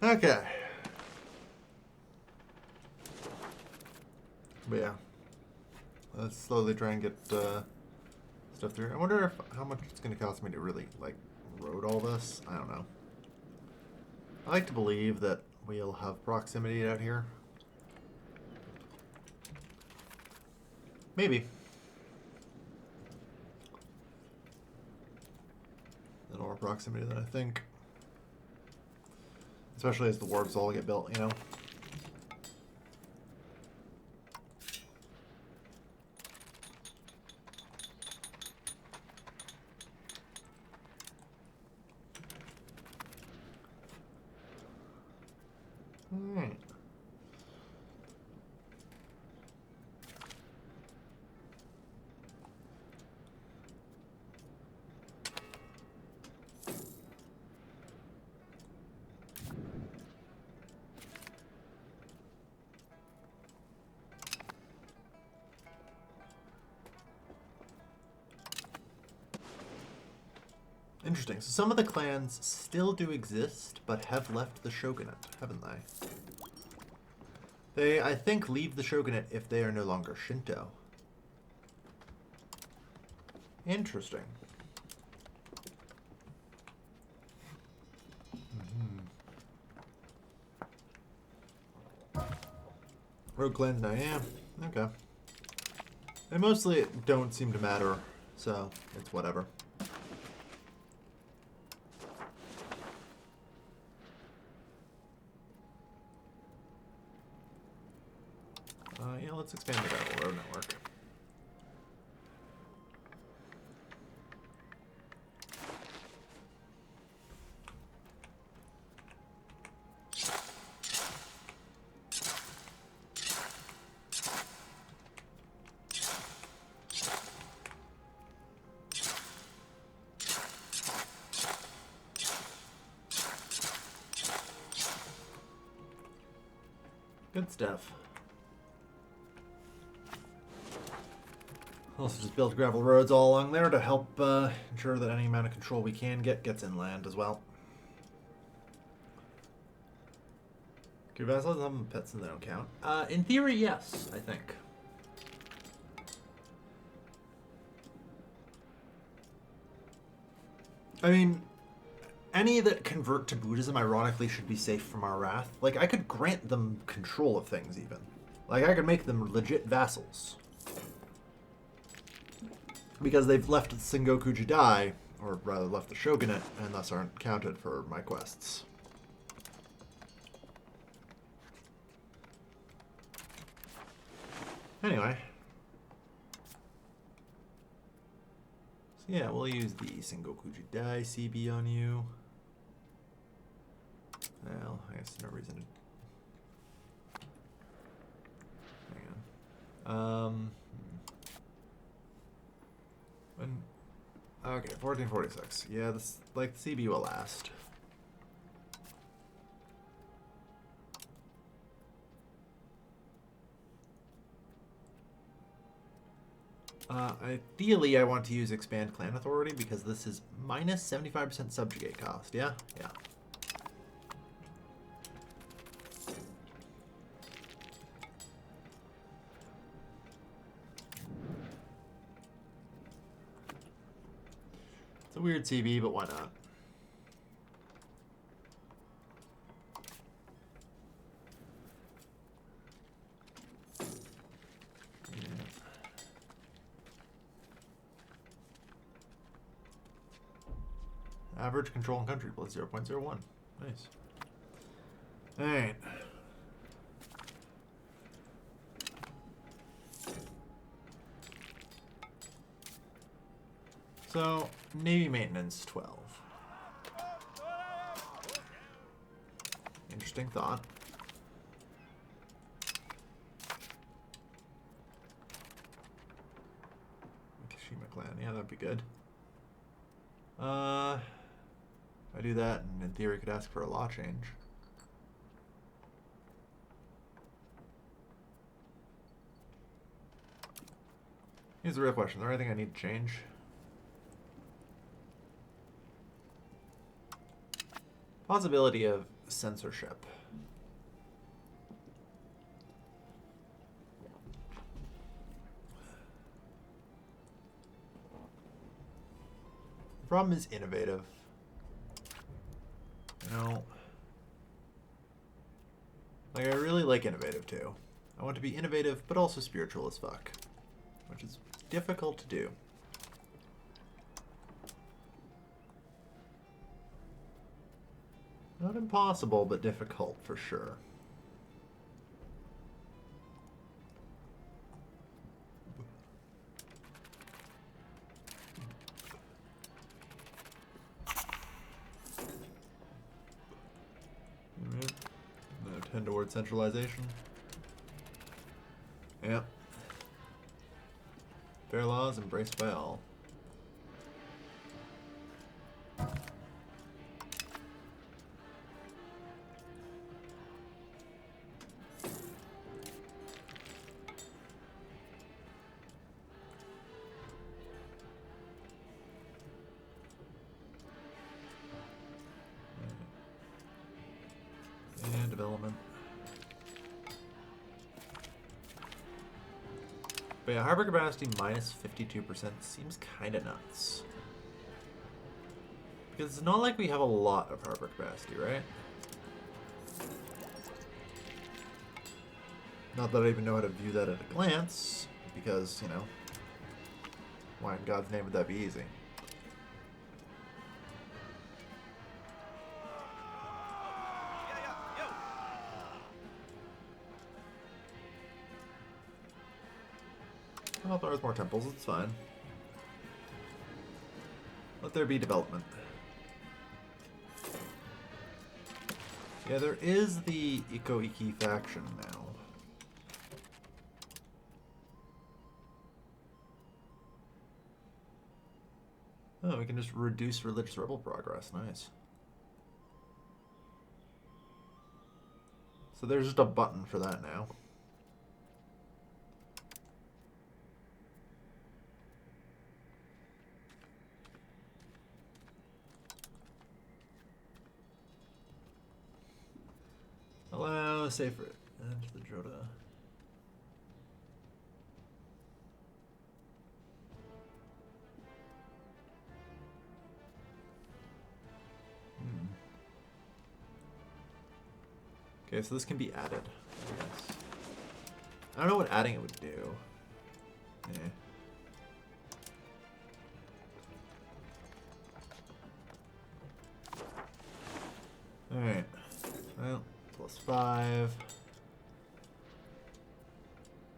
Okay. But yeah. Let's slowly try and get stuff through. I wonder if how much it's going to cost me to really, like, road all this. I don't know. I like to believe that we'll have proximity out here. Maybe. A little more proximity than I think. Especially as the warps all get built, you know? Alright. Interesting. So some of the clans still do exist, but have left the shogunate, haven't they? They, I think, leave the shogunate if they are no longer Shinto. Interesting. Rogue clans now, yeah. Okay. They mostly don't seem to matter, so it's whatever. Yeah, let's expand the gravel road network. Good stuff. Also just build gravel roads all along there to help ensure that any amount of control we can get gets inland as well. Do vassals have pets and they don't count? In theory, yes, I think. I mean, any that convert to Buddhism, ironically, should be safe from our wrath. Like, I could grant them control of things, even. Like, I could make them legit vassals. Because they've left the Sengoku Jidai, or rather left the shogunate, and thus aren't counted for my quests. Anyway. So yeah, we'll use the Sengoku Jidai CB on you. Well, I guess no reason to... Hang on. Okay, 1446. Yeah, this, like, the CB will last. Ideally, I want to use Expand Clan Authority because this is minus 75% subjugate cost. Yeah? Yeah. It's a weird CB, but why not? Average control in country plus 0.01. Nice. Alright. So, Navy maintenance 12. Interesting thought. Kashima clan, yeah, that'd be good. I do that, and in theory, could ask for a law change. Here's the real question: is there anything I need to change? Possibility of censorship. The problem is innovative. You know, like I really like innovative too. I want to be innovative, but also spiritual as fuck, which is difficult to do. Not impossible, but difficult for sure. Alright. Now tend toward centralization. Yep. Fair laws embraced by all. And development. But yeah, harbor capacity minus 52% seems kind of nuts. Because it's not like we have a lot of harbor capacity, right? Not that I even know how to view that at a glance, because, you know, why in God's name would that be easy? Well, there's more temples, it's fine. Let there be development. Yeah, there is the Iko-Iki faction now. Oh, we can just reduce religious rebel progress. Nice. So there's just a button for that now. Allow safer into the Jota. Okay, so this can be added, I guess. I don't know what adding it would do. Alright. Well, +5.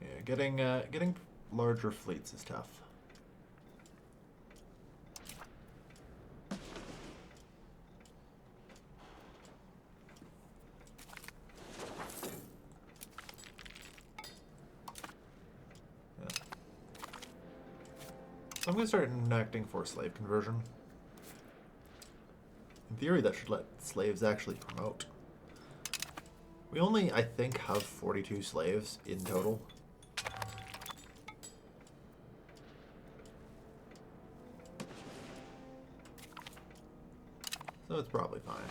Yeah, getting larger fleets is tough. So I'm going to start enacting forced slave conversion. In theory, that should let slaves actually promote. We only, I think, have 42 slaves in total. So it's probably fine.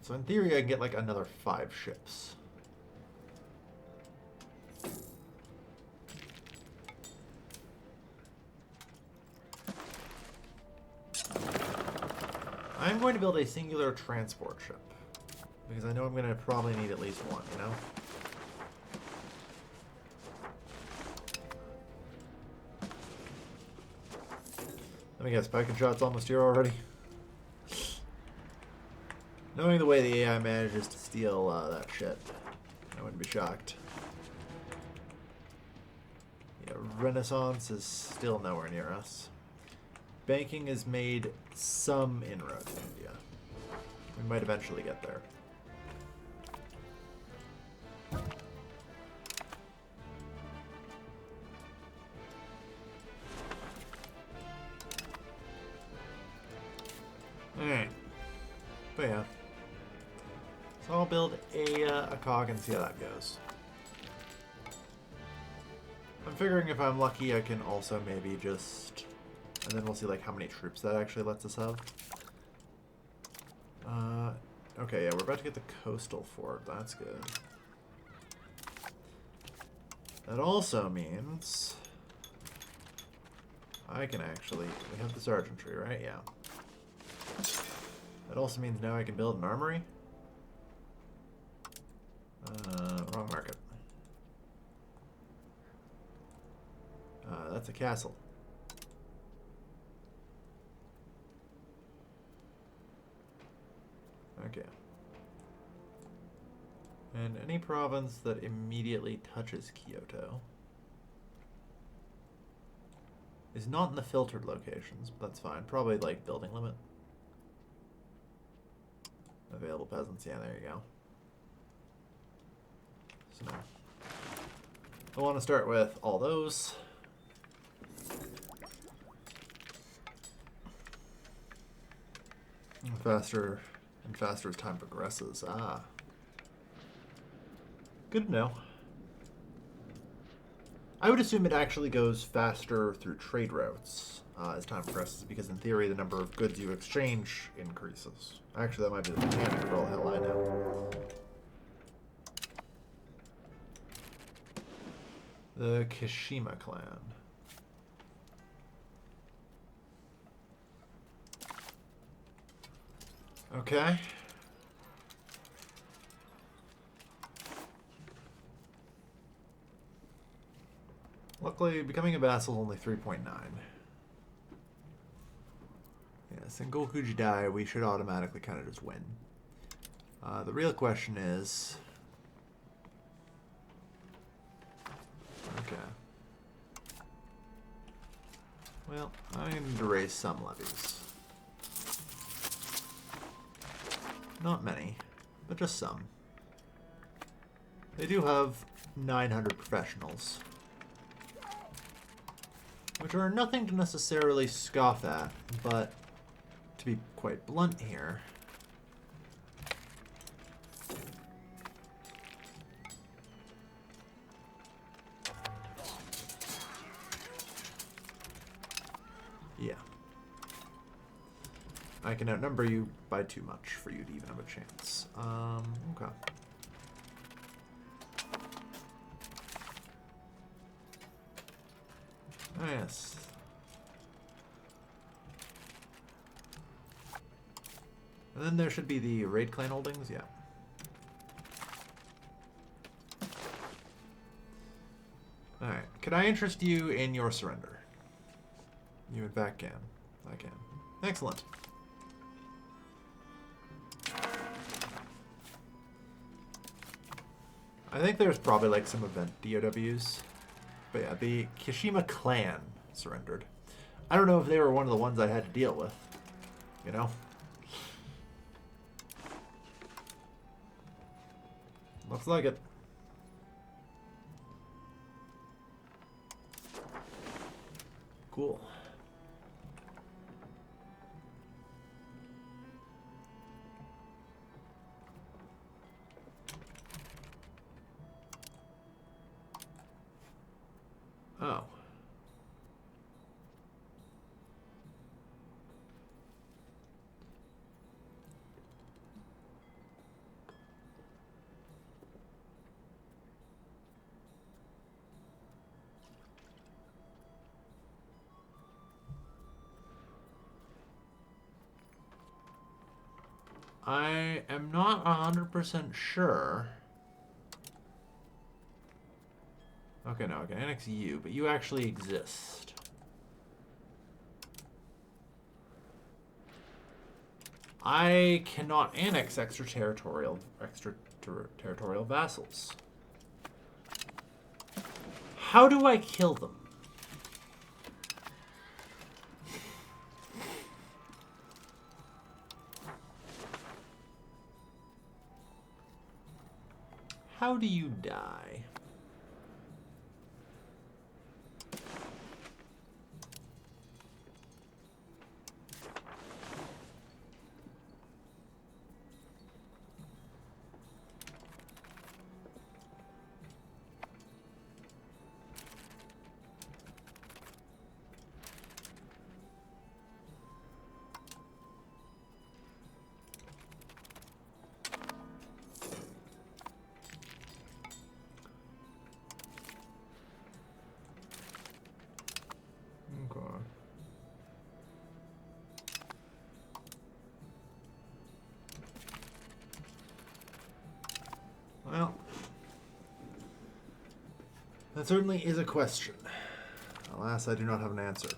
So in theory, I can get like another 5 ships. I'm going to build a singular transport ship. Because I know I'm going to probably need at least one, you know? Let me guess, Pike Shot's almost here already? Knowing the way the AI manages to steal that shit, I wouldn't be shocked. Yeah, Renaissance is still nowhere near us. Banking has made some inroads in India. We might eventually get there. Alright. But yeah. So I'll build a cog and see how that goes. I'm figuring if I'm lucky, I can also maybe just... And then we'll see like how many troops that actually lets us have. Okay, yeah, we're about to get the coastal fort. That's good. That also means... I can actually... We have the sergeantry, right? Yeah. That also means now I can build an armory. Wrong market. That's a castle. Okay. And any province that immediately touches Kyoto is not in the filtered locations, but that's fine. Probably like building limit. Available peasants, yeah, there you go. So now, I want to start with all those. And faster and faster as time progresses. Ah. Good to know. I would assume it actually goes faster through trade routes as time progresses, because in theory the number of goods you exchange increases. Actually, that might be the mechanic for all the hell I know. The Kashima clan. Okay. Luckily, becoming a vassal is only 3.9. Yeah, Sengoku Jidai, we should automatically kind of just win. The real question is... Okay. Well, I need to raise some levies. Not many, but just some. They do have 900 professionals, which are nothing to necessarily scoff at, but to be quite blunt here, yeah, I can outnumber you by too much for you to even have a chance. Okay. Oh, yes. And then there should be the raid clan holdings, yeah. Alright, could I interest you in your surrender? You in fact can. I can. Excellent. I think there's probably like some event DOWs. But yeah, the Kashima clan surrendered. I don't know if they were one of the ones I had to deal with. You know? Looks like it. Cool. Oh. I am not 100% sure. Okay, no, I can annex you, but you actually exist. I cannot annex extraterritorial vassals. How do I kill them? How do you die? Well, that certainly is a question. Alas, I do not have an answer.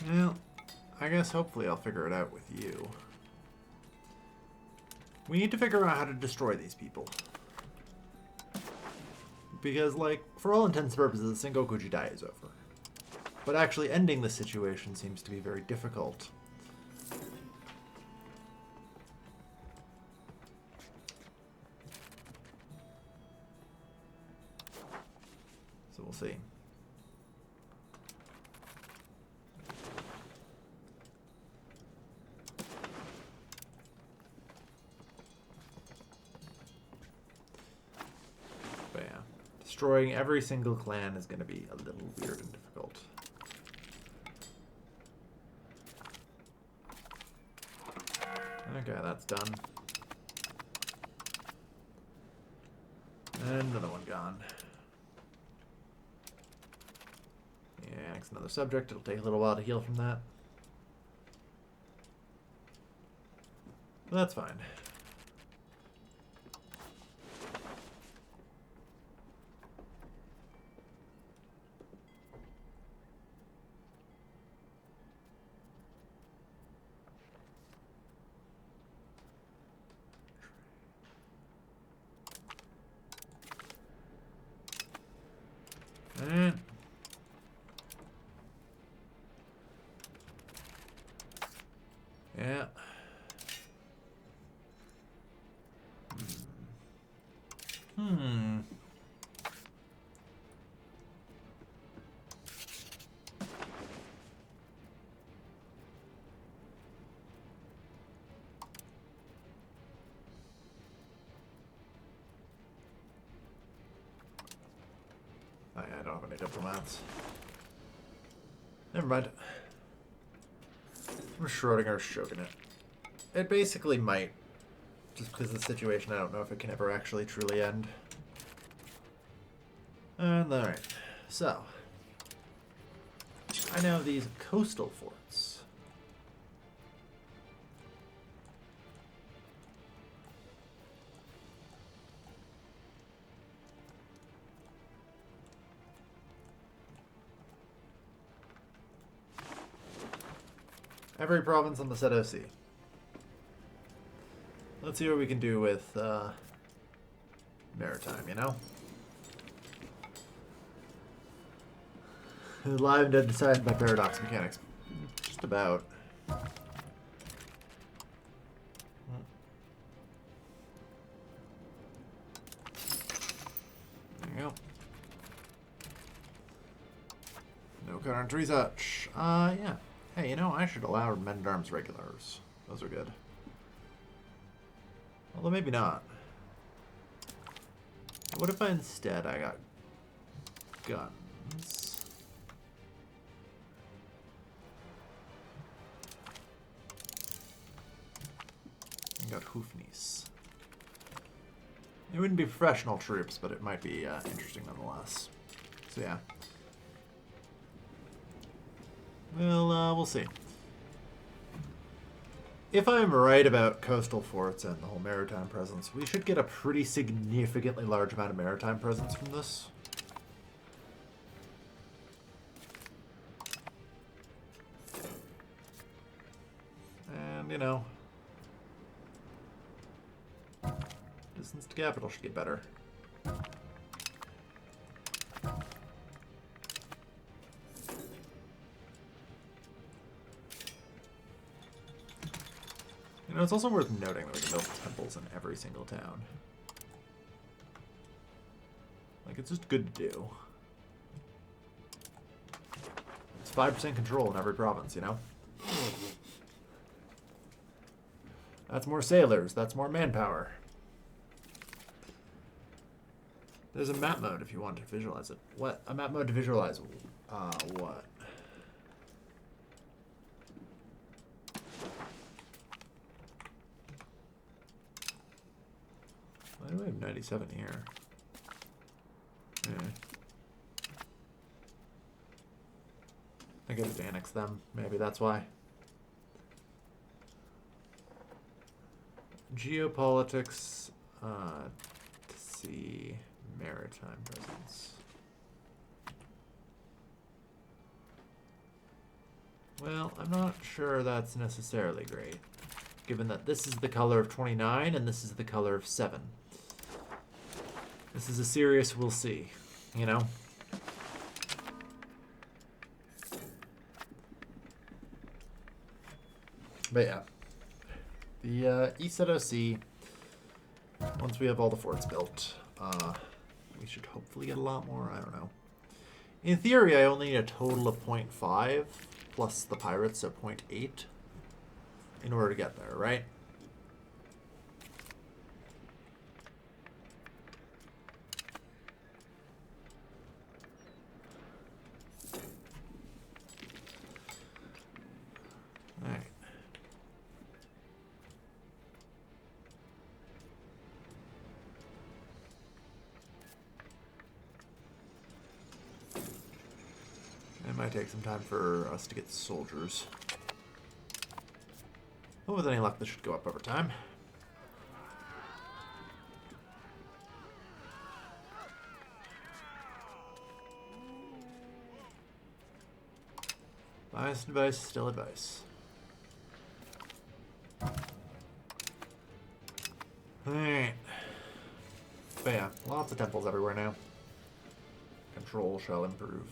Well, I guess hopefully I'll figure it out with you. We need to figure out how to destroy these people. Because, like, for all intents and purposes, Sengoku Jidai is over. But actually ending the situation seems to be very difficult. So we'll see. But yeah, destroying every single clan is going to be a little weird and difficult. Okay, that's done. And another one gone. Yeah, next another subject. It'll take a little while to heal from that. But that's fine. And yeah. Hmm. Oh, yeah, I don't have any diplomats. Never mind. I'm Schrodinger's Shogunate. It basically might. Just because of the situation, I don't know if it can ever actually truly end. And alright. So. I now have these coastal forts. Every province on the Seto Sea. Let's see what we can do with maritime, you know? Live and dead decided by paradox mechanics. Just about. There you go. No country such. Yeah. Hey, you know, I should allow men-at-arms regulars. Those are good. Although maybe not. What if I instead I got guns? I got hoofnies. It wouldn't be professional troops, but it might be interesting nonetheless. So yeah. Well, we'll see. If I'm right about coastal forts and the whole maritime presence, we should get a pretty significantly large amount of maritime presence from this. And, you know, distance to capital should get better. You know, it's also worth noting that we can build temples in every single town. Like, it's just good to do. It's 5% control in every province, you know? That's more sailors. That's more manpower. There's a map mode if you want to visualize it. What? A map mode to visualize what? 97 here. Yeah. I get to annex them. Maybe that's why. Geopolitics. To see maritime presence. Well, I'm not sure that's necessarily great, given that this is the color of 29 and this is the color of 7. This is a serious we'll see, you know? But yeah, the east at OC, once we have all the forts built, we should hopefully get a lot more. I don't know. In theory, I only need a total of 0.5 plus the pirates, so 0.8 in order to get there, right? All right. It might take some time for us to get soldiers. But with any luck, this should go up over time. Biased advice, still advice. Alright. But yeah, lots of temples everywhere now. Control shall improve.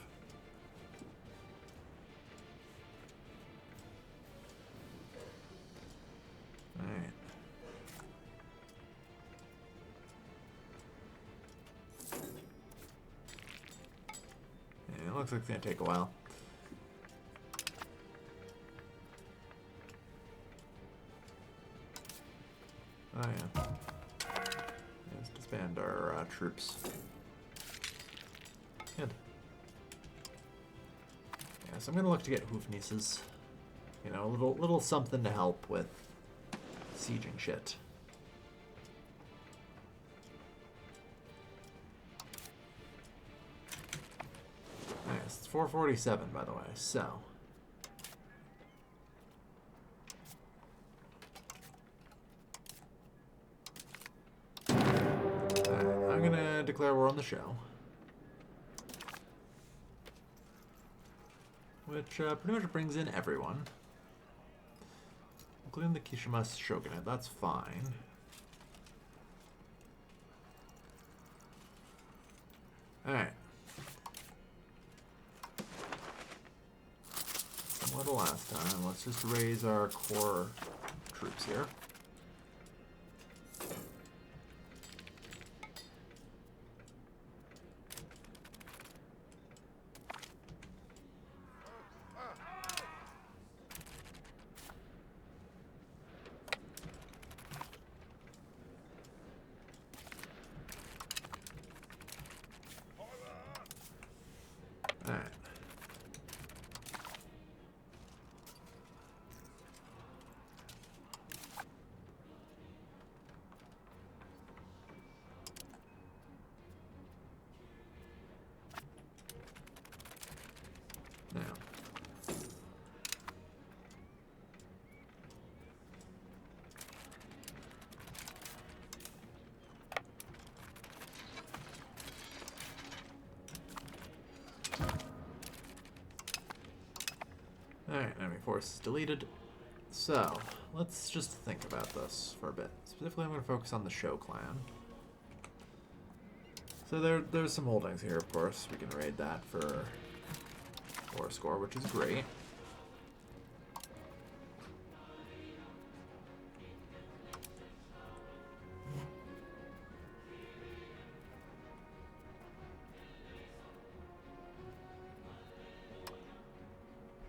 Alright. Yeah, it looks like it's gonna take a while. Oh yeah. Let's disband our troops. Good. Yeah, so I'm gonna look to get hoofnieces. You know, a little something to help with sieging shit. Nice. It's 447, by the way. So. I'm gonna declare war on the show. Which pretty much brings in everyone. Including the Kishima Shogunate. That's fine. Alright. Similar to last time, let's just raise our core troops here. Alright. Now. Alright, enemy force is deleted. So, let's just think about this for a bit. Specifically, I'm going to focus on the Sho clan. So there's some holdings here, of course. We can raid that for 4 score, which is great.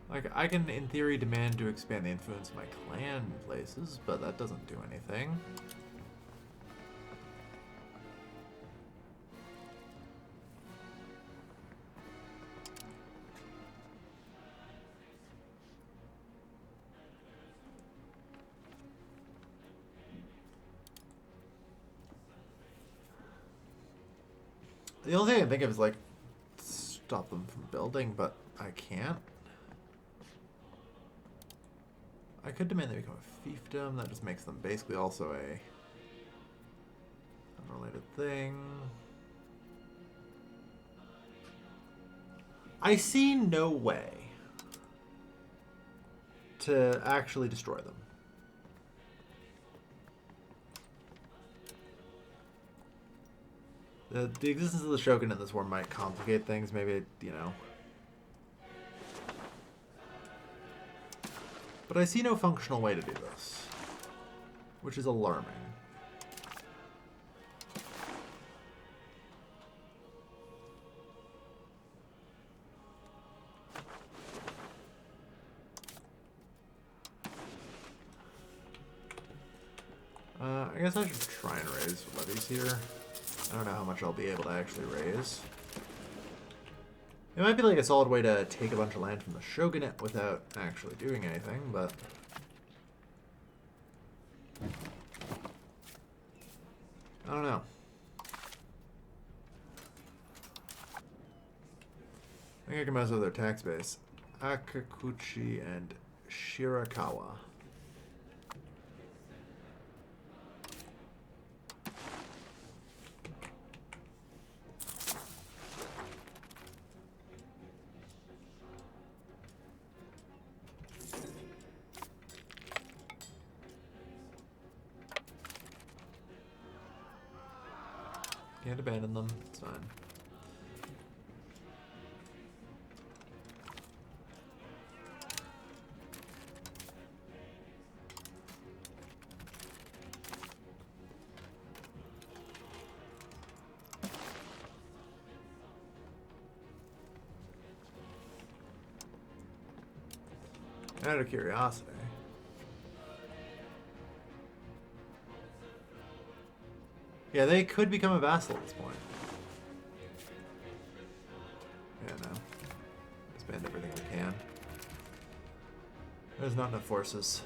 Like, I can, in theory, demand to expand the influence of my clan places, but that doesn't do anything. The only thing I can think of is like stop them from building, but I can't. I could demand they become a fiefdom. That just makes them basically also a unrelated thing. I see no way to actually destroy them. The existence of the Shogun in this war might complicate things. Maybe, you know. But I see no functional way to do this, which is alarming. I guess I should try and raise levies here. I don't know how much I'll be able to actually raise. It might be like a solid way to take a bunch of land from the shogunate without actually doing anything, but... I don't know. I think I can mess with their tax base. Akakuchi and Shirakawa. Can't abandon them. It's fine. Out of curiosity. Yeah, they could become a vassal at this point. Yeah, no. Expand everything we can. There's not enough forces.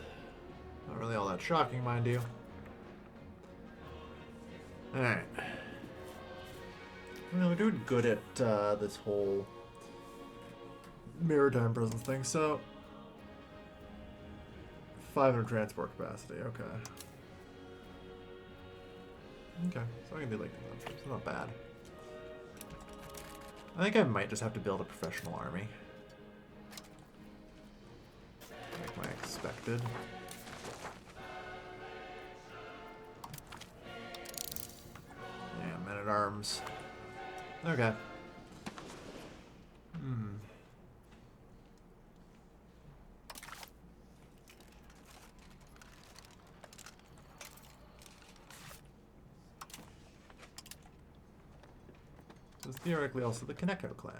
Not really all that shocking, mind you. Alright. Well, we're doing good at this whole maritime presence thing, so... 500 transport capacity, okay. Okay, so I can do like that. It's not bad. I think I might just have to build a professional army. Like my expected. Yeah, men-at-arms. Okay. This is theoretically also the Kaneko clan.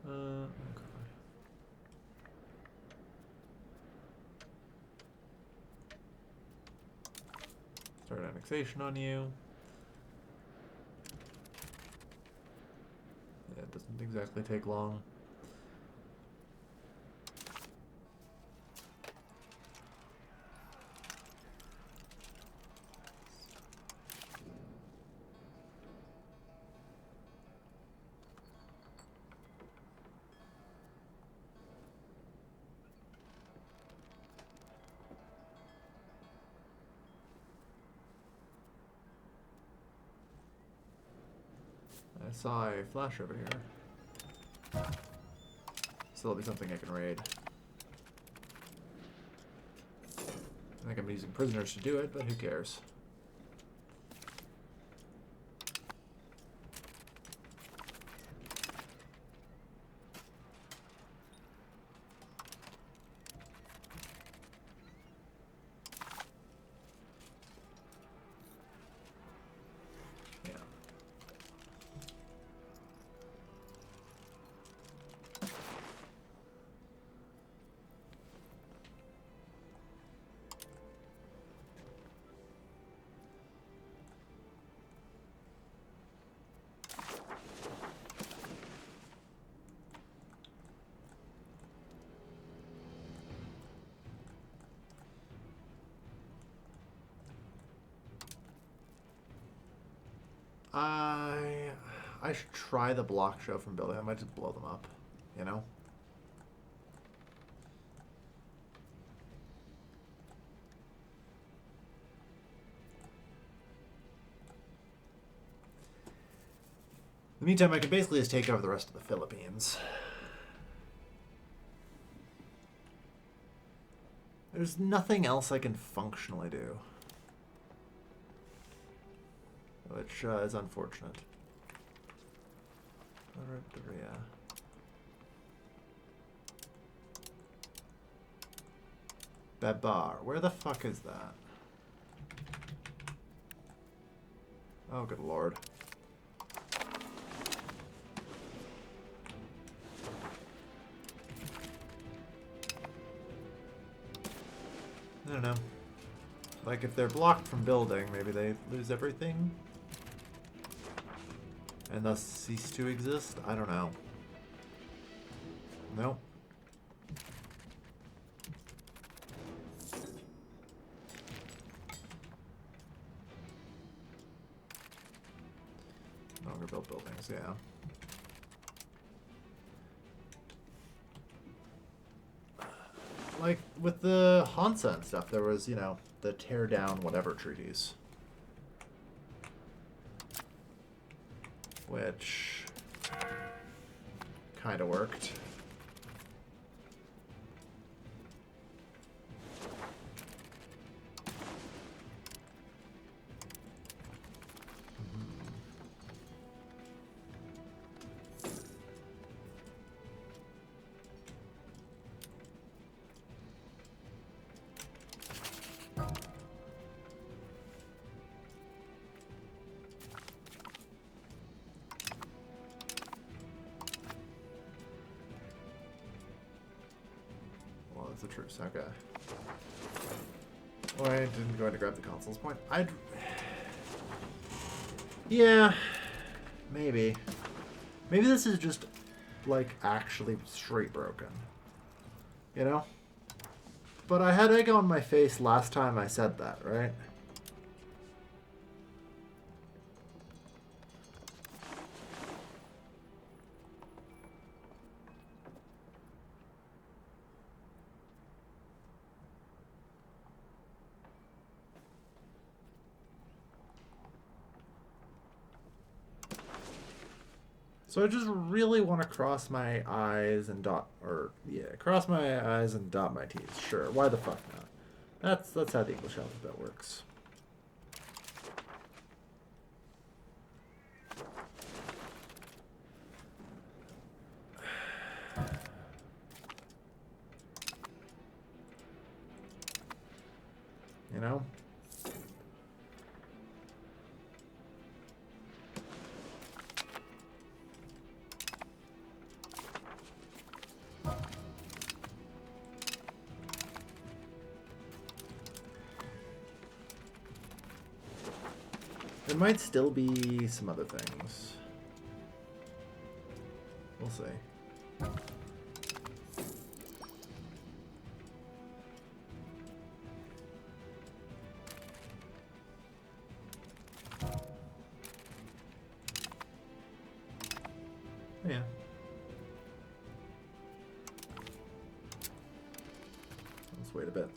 Okay. Start annexation on you. Yeah, it doesn't exactly take long. I saw a flash over here. So there'll be something I can raid. I think I'm using prisoners to do it, but who cares? I should try the block show from building. I might just blow them up, you know? In the meantime, I can basically just take over the rest of the Philippines. There's nothing else I can functionally do, which is unfortunate. Babar, where the fuck is that? Oh, good lord. I don't know. Like, if they're blocked from building, maybe they lose everything? And thus cease to exist? I don't know. Nope. Longer built buildings, yeah. Like, with the Hansa and stuff, there was, you know, the tear down whatever treaties. Which kind of worked. The truce. Okay. Well, I didn't go to grab the console's point. Yeah, maybe. Maybe this is just like actually straight broken. You know? But I had egg on my face last time I said that, right? So I just really want to cross my I's and cross my I's and dot my T's. Sure, why the fuck not? That's how the English alphabet works. You know? There might still be some other things. We'll see. Yeah. Let's wait a bit.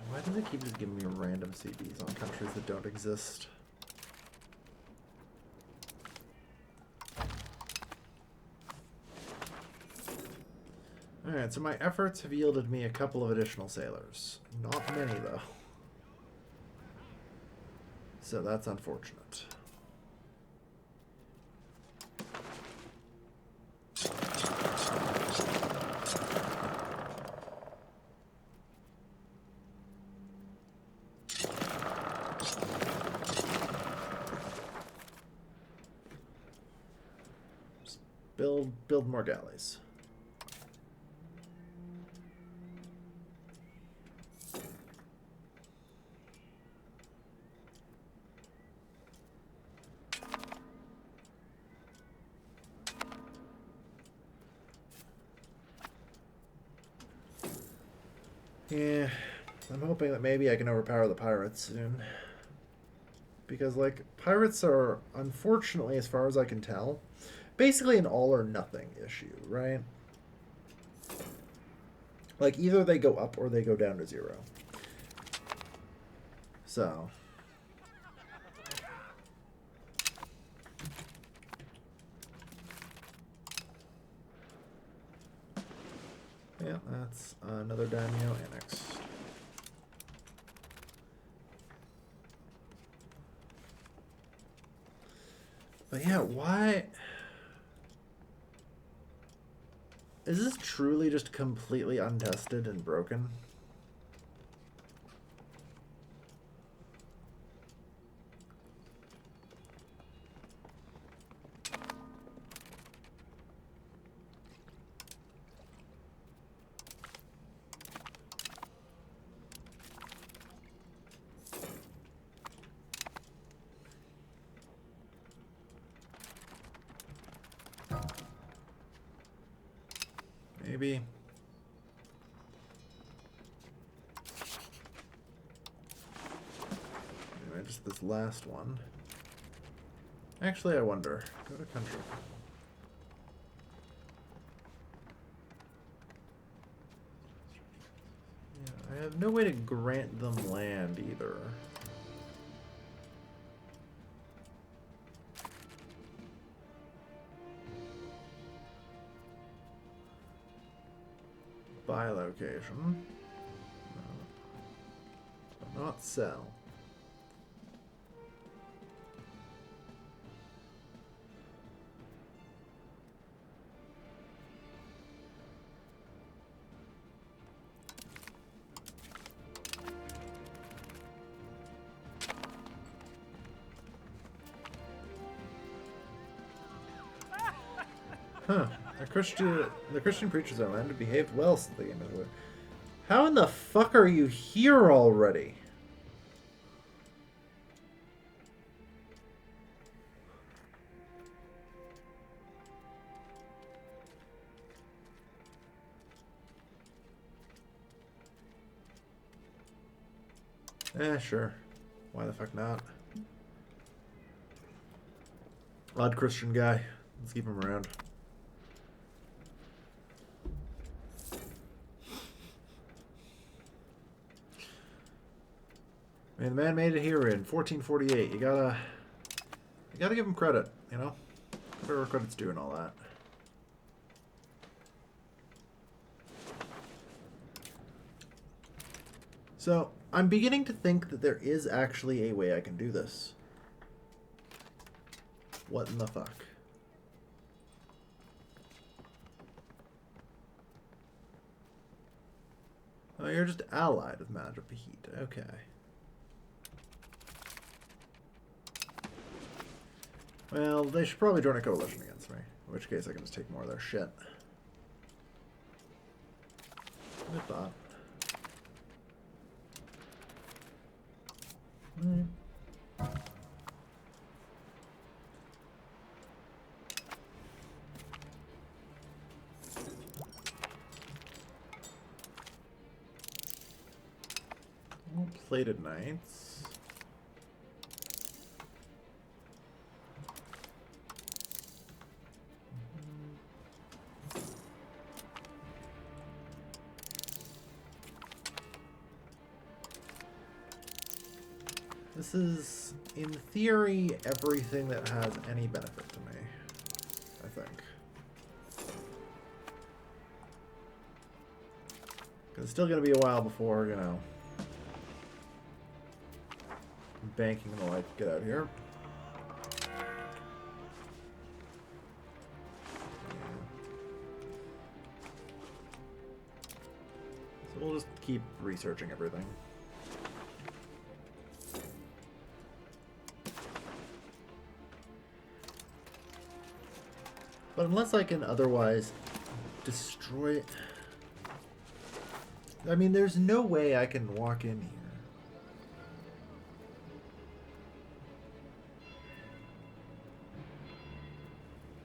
Why do they keep just giving me random CBs on countries that don't exist? Alright, so my efforts have yielded me a couple of additional sailors. Not many, though. So that's unfortunate. Build more galleys. Yeah, I'm hoping that maybe I can overpower the pirates soon. Because, like, pirates are, unfortunately, as far as I can tell, basically an all or nothing issue, right? Like, either they go up or they go down to 0. So. Yeah, that's another daimyo annex. But yeah, why... Is this truly just completely untested and broken? Maybe. Anyway, just this last one. Actually, I wonder. Go to country. Yeah, I have no way to grant them land either. Buy location. No. Not sell. Huh. The Christian preachers on land have behaved well since the game is over. How in the fuck are you here already? Sure. Why the fuck not? Odd Christian guy. Let's keep him around. I mean, the man made it here in 1448. You gotta give him credit, you know? Whatever credit's due and all that. So, I'm beginning to think that there is actually a way I can do this. What in the fuck? Oh, you're just allied with Magic Heat. Okay. Well, they should probably join a coalition against me. In which case I can just take more of their shit. I thought. Plated knights. This is, in theory, everything that has any benefit to me, I think. Because it's still going to be a while before, you know, banking and the like get out here. So we'll just keep researching everything. But unless I can otherwise destroy it... I mean, there's no way I can walk in here.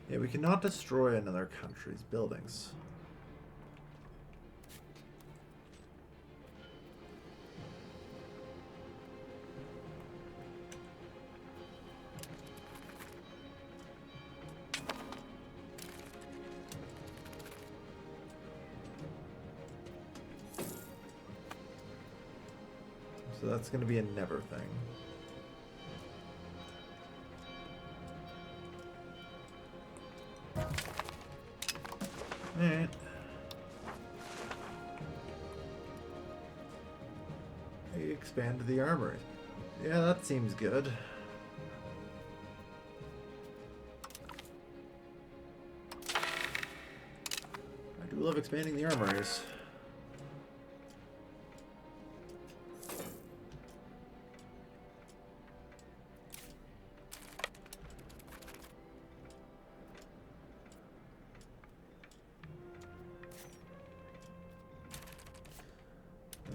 Yeah, we cannot destroy another country's buildings. So that's going to be a never thing. Alright. Expand the armory. Yeah, that seems good. I do love expanding the armories.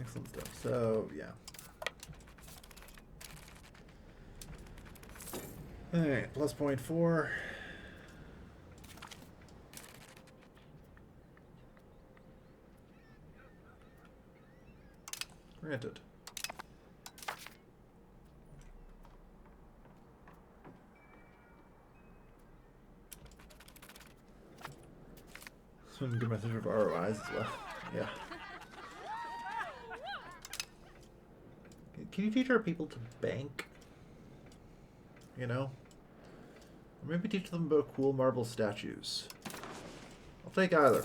Excellent stuff. So, yeah. Alright, plus 0.4. Granted. Some good message of ROIs as well. Yeah. Can you teach our people to bank? You know? Or maybe teach them about cool marble statues. I'll take either.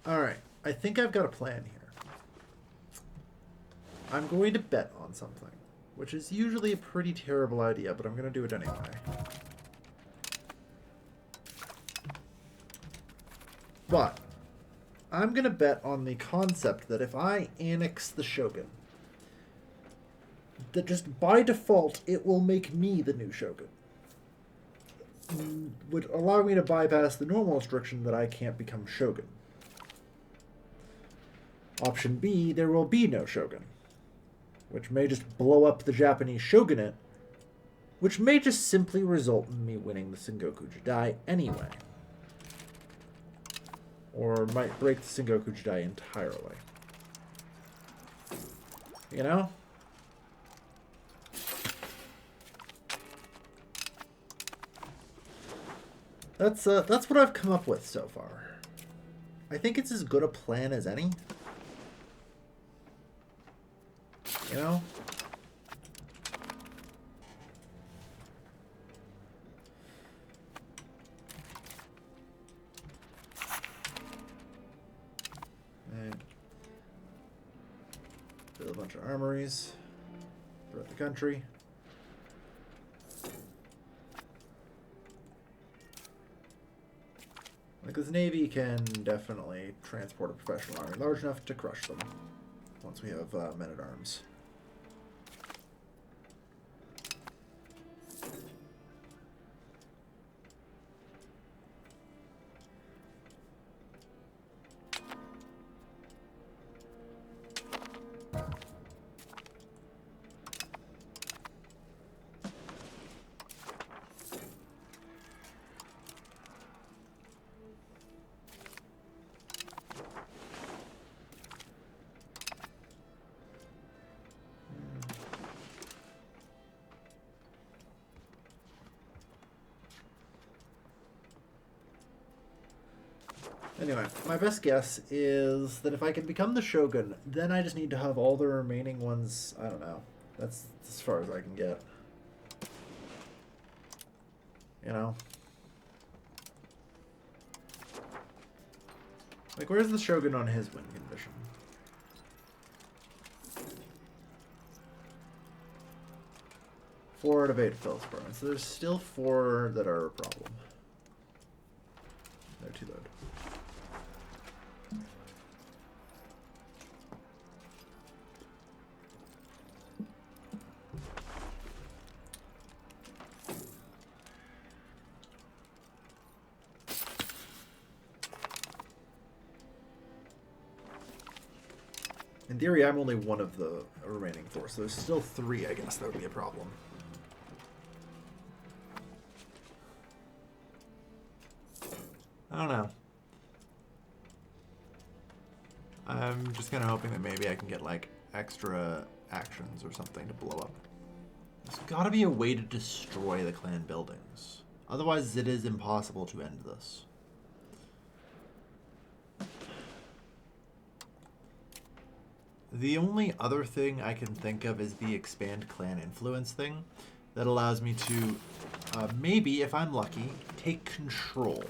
Alright, I think I've got a plan here. I'm going to bet on something, which is usually a pretty terrible idea, but I'm going to do it anyway. But I'm going to bet on the concept that if I annex the Shogun, that just by default it will make me the new Shogun. Would allow me to bypass the normal restriction that I can't become Shogun. Option B, there will be no Shogun, which may just blow up the Japanese shogunate, which may just simply result in me winning the Sengoku Jidai anyway. Or might break the Sengoku Jidai entirely. You know? That's what I've come up with so far. I think it's as good a plan as any. You know? And build a bunch of armories throughout the country. Like, this Navy can definitely transport a professional army large enough to crush them once we have men-at-arms. Anyway, my best guess is that if I can become the Shogun, then I just need to have all the remaining ones. I don't know. That's as far as I can get. You know? Like, where's the Shogun on his win condition? Four out of 8 Philsborough. So there's still 4 that are a problem. They're too low. In theory, I'm only one of the remaining 4, so there's still 3, I guess. That would be a problem. I don't know. I'm just kind of hoping that maybe I can get, like, extra actions or something to blow up. There's gotta be a way to destroy the clan buildings. Otherwise, it is impossible to end this. The only other thing I can think of is the expand clan influence thing that allows me to, maybe, if I'm lucky, take control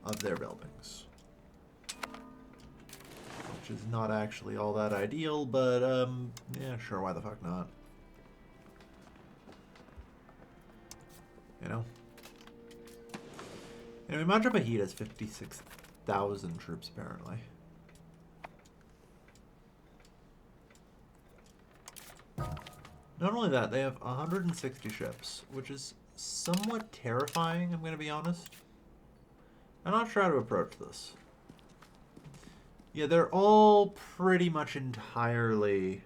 of their buildings. Which is not actually all that ideal, but, yeah, sure, why the fuck not? You know? Anyway, Madra Bahid has 56,000 troops, apparently. Not only that, they have 160 ships, which is somewhat terrifying, I'm going to be honest. I'm not sure how to approach this. Yeah, they're all pretty much entirely,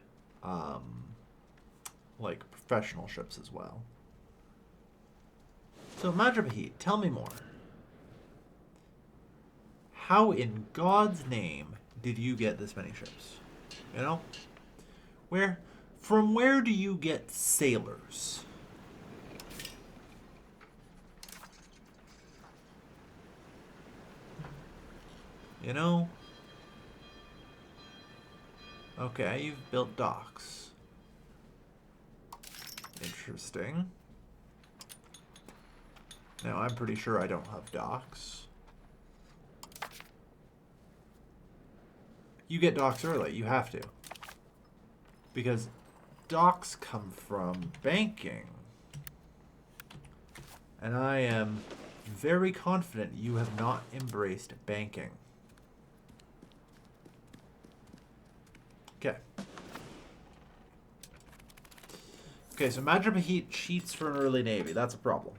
like, professional ships as well. So, Madra Bahid, tell me more. How in God's name did you get this many ships? You know? From where do you get sailors? You know? Okay, you've built docks. Interesting. Now, I'm pretty sure I don't have docks. You get docks early. You have to. Because docks come from banking. And I am very confident you have not embraced banking. Okay. Okay, so Madra Bahid cheats for an early navy. That's a problem.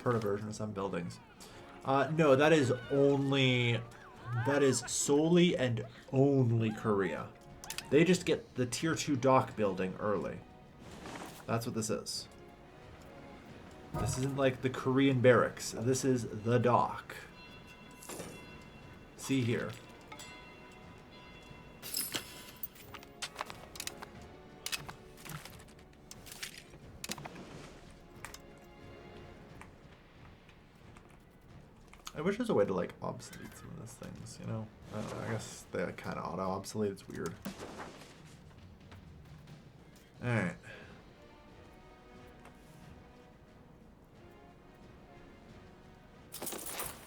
Version of some buildings. No, that is solely and only Korea. They just get the tier 2 dock building early. That's what this is. This isn't like the Korean barracks. This is the dock. See here. I wish there's a way to, like, obsolete some of these things, you know? I don't know, I guess they kind of auto-obsolete. It's weird. Alright.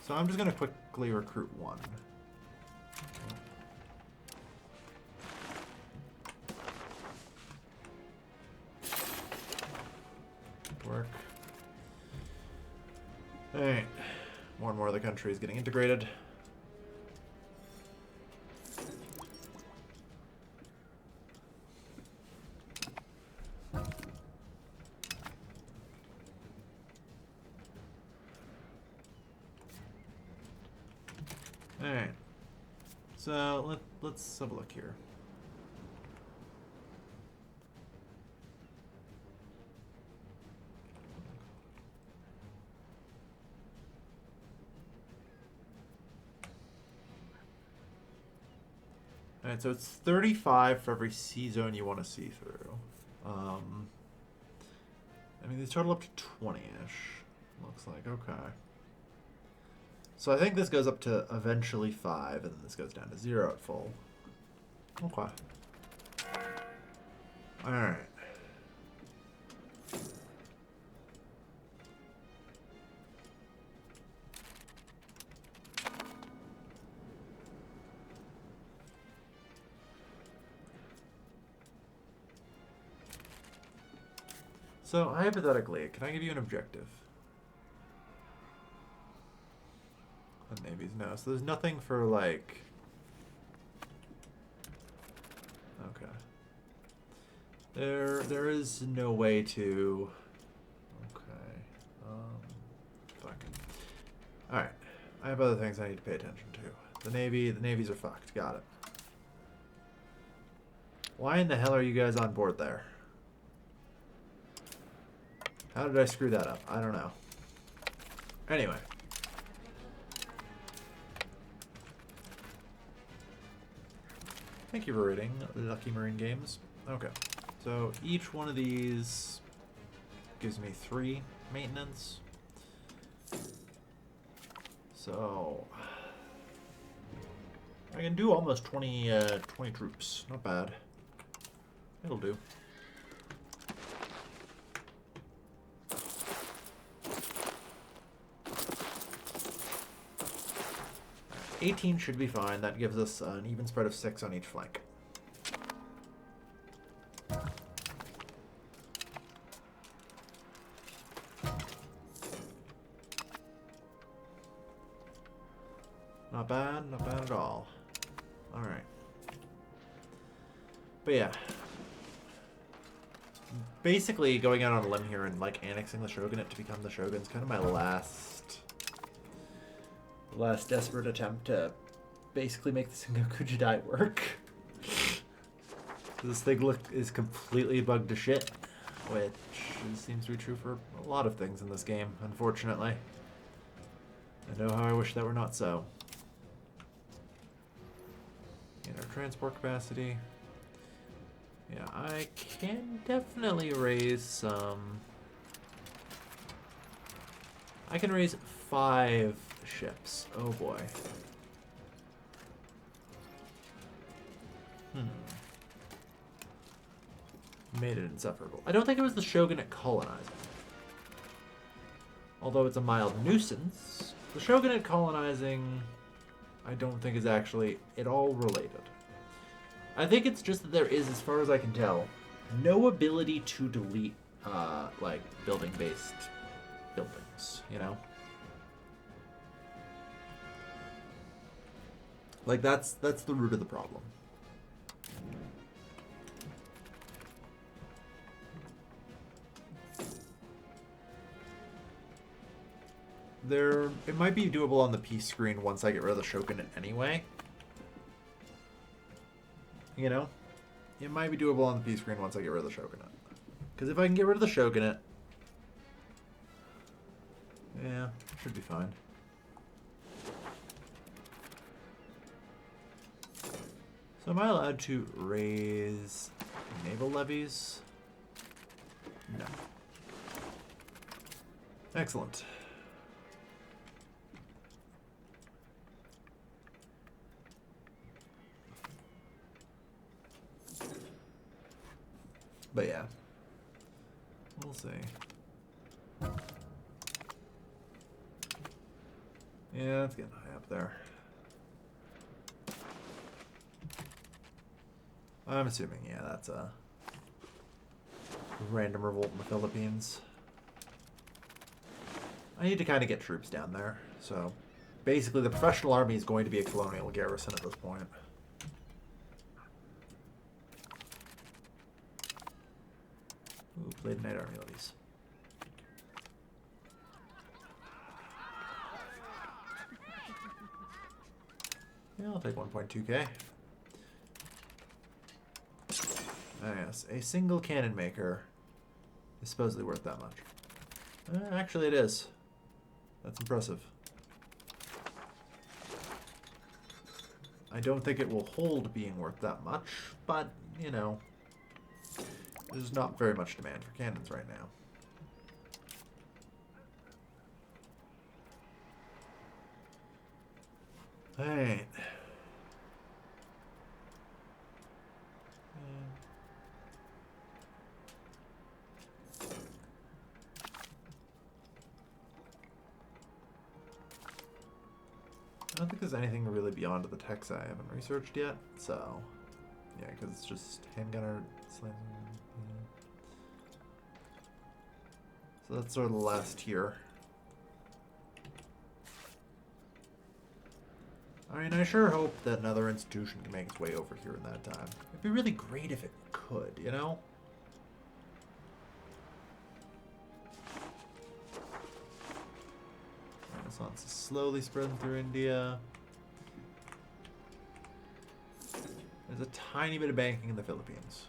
So I'm just going to quickly recruit 1. Work. Alright. More and more of the country is getting integrated. Alright. So let's have a look here. Alright, so it's 35 for every sea zone you want to see through. I mean, these total up to 20-ish. Looks like, okay. So I think this goes up to eventually 5, and then this goes down to 0 at full. Okay. Alright. So, hypothetically, can I give you an objective? The Navy's no. So there's nothing for, like... Okay. There is no way to... Okay. Fuck. Alright. I have other things I need to pay attention to. The navies are fucked. Got it. Why in the hell are you guys on board there? How did I screw that up? I don't know. Anyway. Thank you for reading, Lucky Marine Games. Okay. So each one of these gives me 3 maintenance. So I can do almost 20 troops. Not bad. It'll do. 18 should be fine. That gives us an even spread of 6 on each flank. Not bad. Not bad at all. Alright. But yeah. Basically, going out on a limb here and, like, annexing the shogunate to become the shogun's kind of my last desperate attempt to basically make the Sengoku Jidai work. This thing is completely bugged to shit, which seems to be true for a lot of things in this game, unfortunately. I know how I wish that were not so. In our transport capacity. Yeah, I can definitely raise some... I can raise 5 ships. Oh boy. Made it insufferable. I don't think it was the shogunate colonizing. Although it's a mild nuisance, the shogunate colonizing I don't think is actually at all related. I think it's just that there is, as far as I can tell, no ability to delete, like, building-based buildings, you know? Like, that's the root of the problem. It might be doable on the peace screen once I get rid of the shogunate anyway. You know? It might be doable on the peace screen once I get rid of the shogunate. Because if I can get rid of the shogunate... yeah, should be fine. So am I allowed to raise naval levies? No. Excellent. But yeah, we'll see. Yeah, it's getting high up there. I'm assuming, yeah, that's a random revolt in the Philippines. I need to kind of get troops down there. So basically the professional army is going to be a colonial garrison at this point. Ooh, played Night Army levies. Yeah, I'll take 1.2k. Ah, yes, a single cannon maker is supposedly worth that much. Actually, it is. That's impressive. I don't think it will hold being worth that much, but, you know, there's not very much demand for cannons right now. Alright. I don't think there's anything really beyond the techs I haven't researched yet, so yeah, because it's just handgunner slam. So that's sort of the last tier. I mean, I sure hope that another institution can make its way over here in that time. It'd be really great if it could, you know? So it's slowly spreading through India. There's a tiny bit of banking in the Philippines.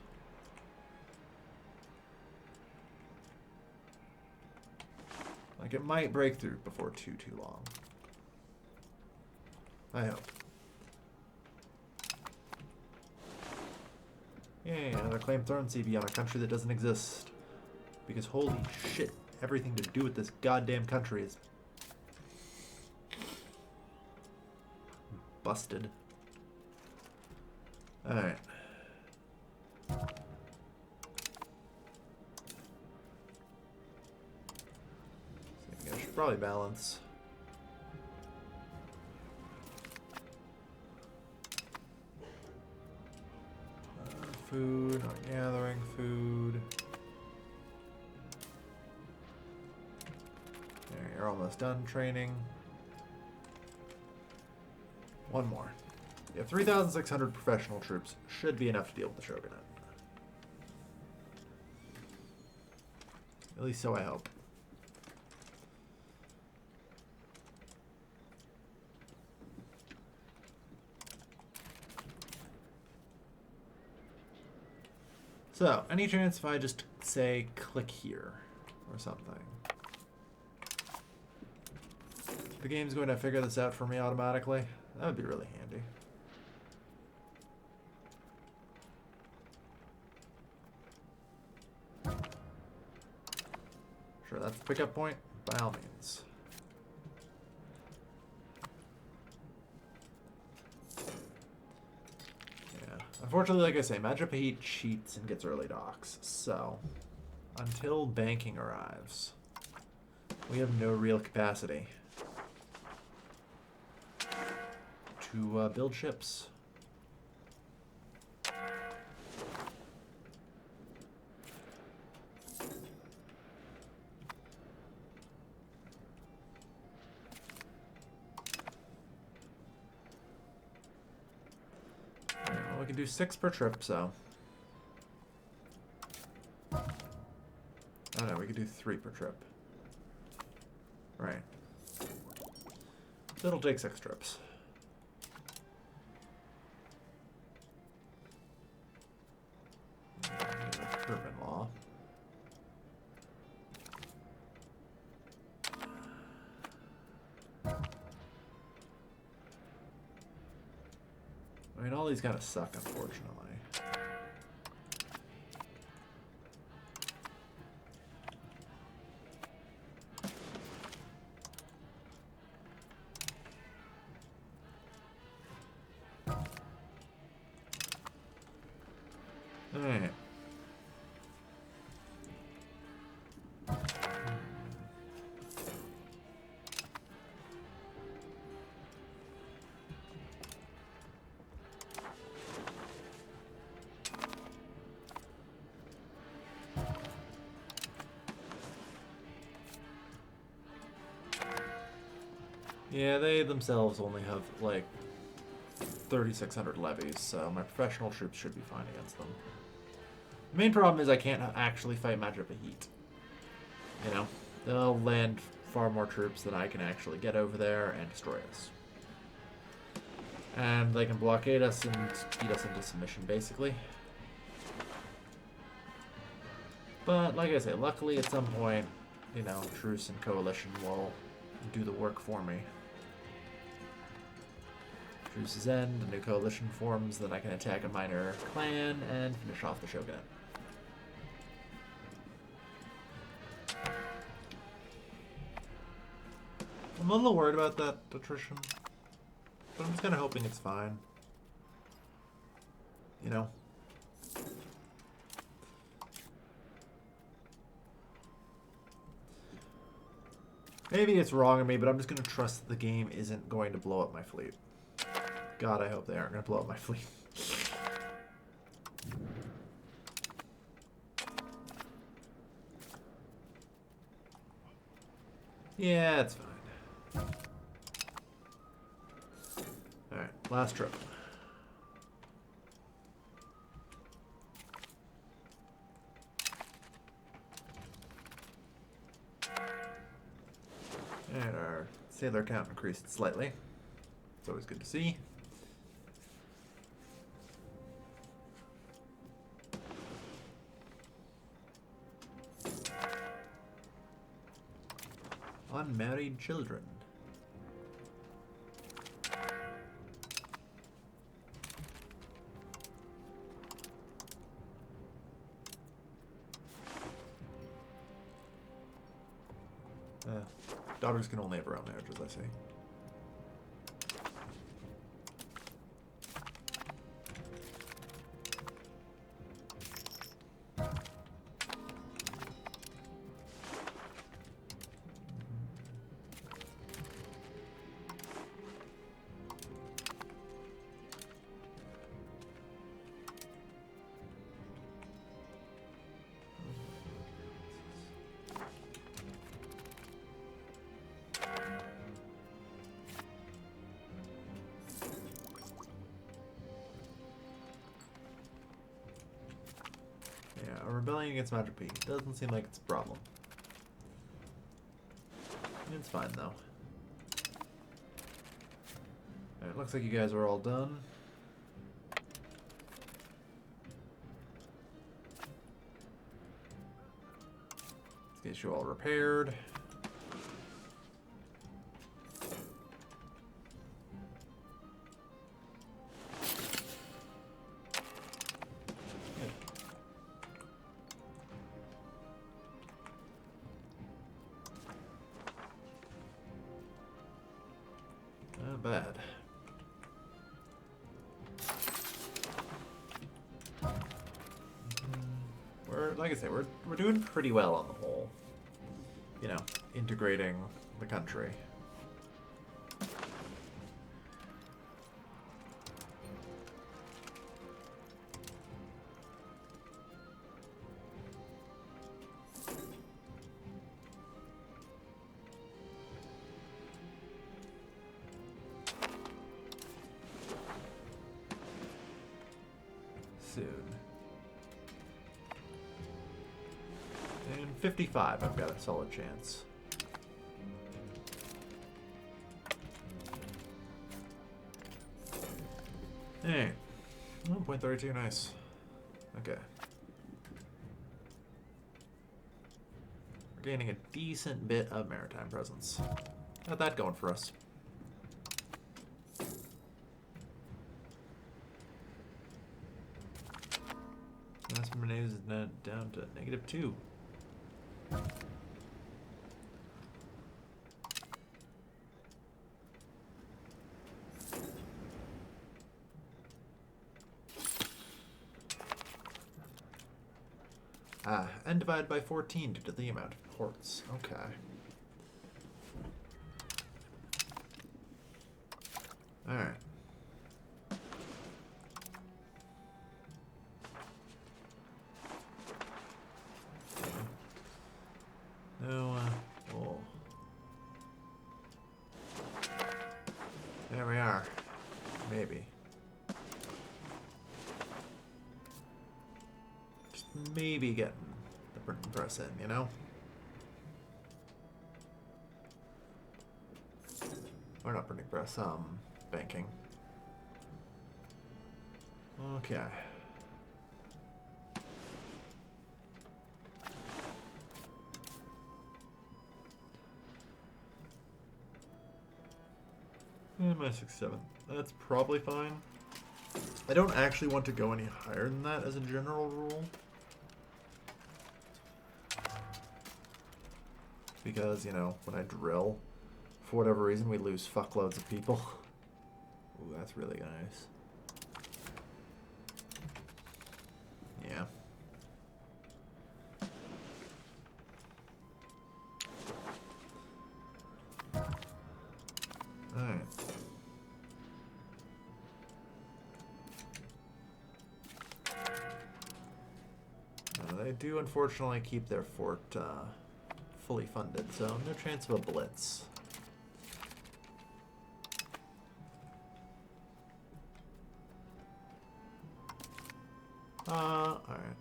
Like, it might break through before too long. I hope. Yay, another claim throne CB on a country that doesn't exist. Because holy shit, everything to do with this goddamn country is busted. Alright. I should probably balance. Food, not gathering food. There, you're almost done training. One more. Yeah, 3,600 professional troops should be enough to deal with the shogunate. At least so I hope. So, any chance if I just say click here or something? The game's going to figure this out for me automatically. That would be really handy. Sure, that's the pickup point, by all means. Unfortunately, like I say, Majapahit cheats and gets early docks, so until banking arrives, we have no real capacity to build ships. We can do 6 per trip, so. Oh no, we could do 3 per trip. Right. So it'll take 6 trips. Recruitment law. I mean, all these kind of suck, unfortunately. Alright. Yeah, they themselves only have, like, 3,600 levies, so my professional troops should be fine against them. The main problem is I can't actually fight Majapahit. You know? They'll land far more troops than I can actually get over there and destroy us. And they can blockade us and beat us into submission, basically. But, like I say, luckily at some point, you know, truce and coalition will do the work for me. Truces end, a new coalition forms, then I can attack a minor clan and finish off the shogunate. I'm a little worried about that attrition, but I'm just kind of hoping it's fine. You know? Maybe it's wrong of me, but I'm just going to trust that the game isn't going to blow up my fleet. God, I hope they aren't going to blow up my fleet. Yeah, it's fine. Alright, last trip. And our sailor count increased slightly. It's always good to see. Unmarried children. Daughters can only have their own marriages, I see. Rebelling against Magic P doesn't seem like it's a problem. It's fine though. Alright, looks like you guys are all done. Let's get you all repaired. Bad. We're, like I say, we're doing pretty well on the whole. You know, integrating the country. Soon. And 55, I've got a solid chance. Hey, 1.32, nice. Okay. We're gaining a decent bit of maritime presence. Got that going for us. Mass is down to -2. And divide by 14 due to the amount of ports. Okay. Alright. No, oh. There we are. Maybe. Just maybe getting the printing press in, you know? Or not printing press, banking. Okay. My 6-7. That's probably fine. I don't actually want to go any higher than that as a general rule. Because, you know, when I drill, for whatever reason, we lose fuckloads of people. Ooh, that's really nice. Yeah. Alright. They do unfortunately keep their fort fully funded, so no chance of a blitz. Alright.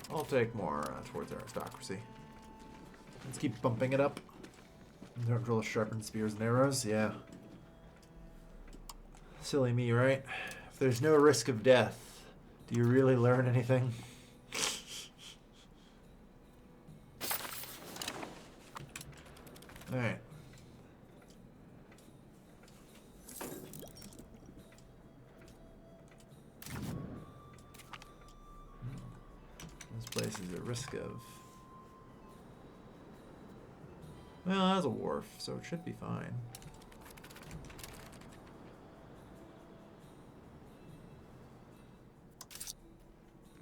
I'll take more towards aristocracy. Let's keep bumping it up. Don't drill sharpened spears and arrows, yeah. Silly me, right? If there's no risk of death, do you really learn anything? Alright. This place is at risk of... Well, that's a wharf, so it should be fine.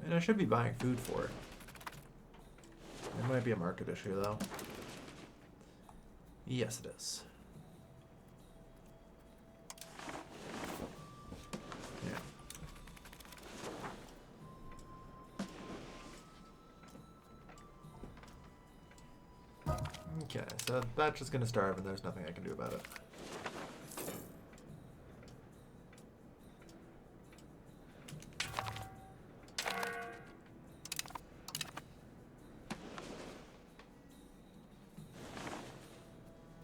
And I should be buying food for it. It might be a market issue, though. Yes, it is. Yeah. Okay, so that's just gonna starve and there's nothing I can do about it.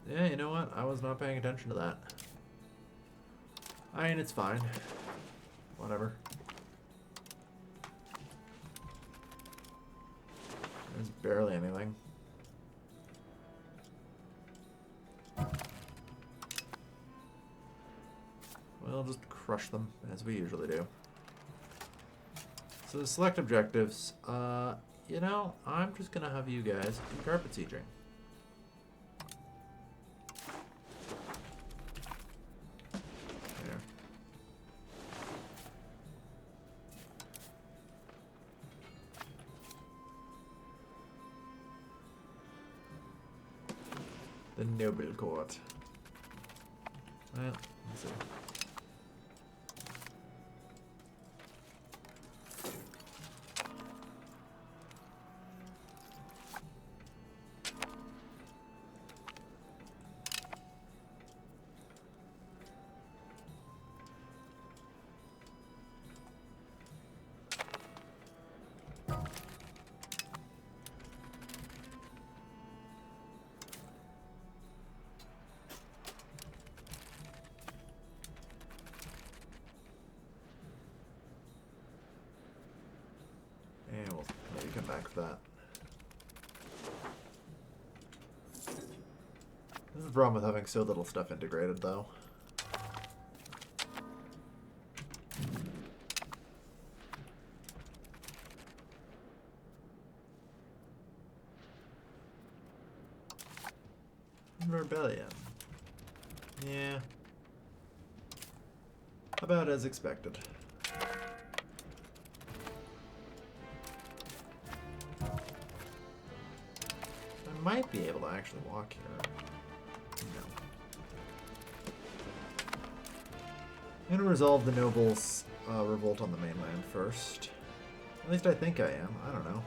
Yeah, you know what? I was not paying attention to that. I mean, it's fine. Whatever. There's barely anything. We'll just crush them, as we usually do. So select objectives. You know, I'm just gonna have you guys do carpet sieging. The noble court. Well, let's see. And we'll maybe come back for that. This is the problem with having so little stuff integrated, though. Rebellion. Yeah. About as expected. I might be able to actually walk here. No. I'm gonna resolve the nobles' revolt on the mainland first. At least I think I am. I don't know.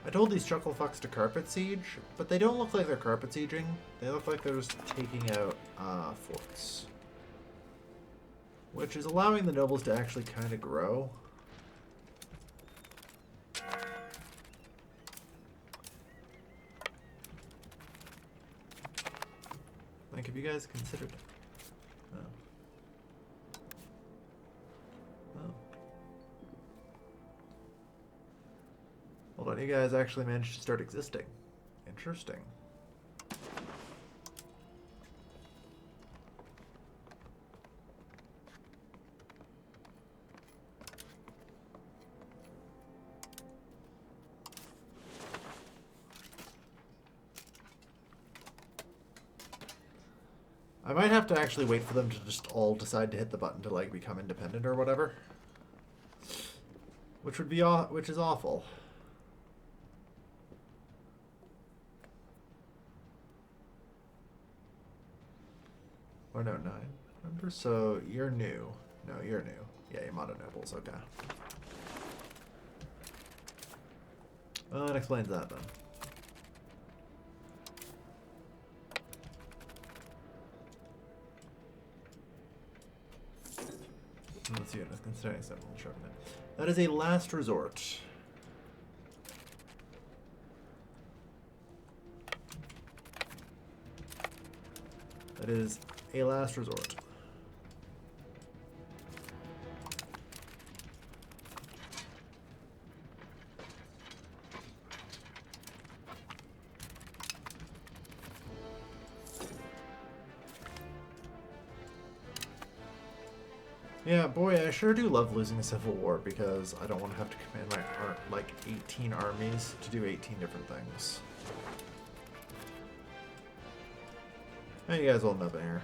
I told these chucklefucks to carpet siege, but they don't look like they're carpet sieging. They look like they're just taking out forts. Which is allowing the nobles to actually kind of grow. Like, have you guys considered... Oh. Oh. Hold on, you guys actually managed to start existing. Interesting. I might have to actually wait for them to just all decide to hit the button to like become independent or whatever, which would be which is awful. Or no, 9 members. So you're new. No, you're new. Yeah, you're modern nobles. Okay. Well, that explains that then. Let's see what it's considering something sharpen it. That is a last resort. That is a last resort. Yeah, boy, I sure do love losing a civil war because I don't want to have to command my 18 armies to do 18 different things. How you guys holding up in here?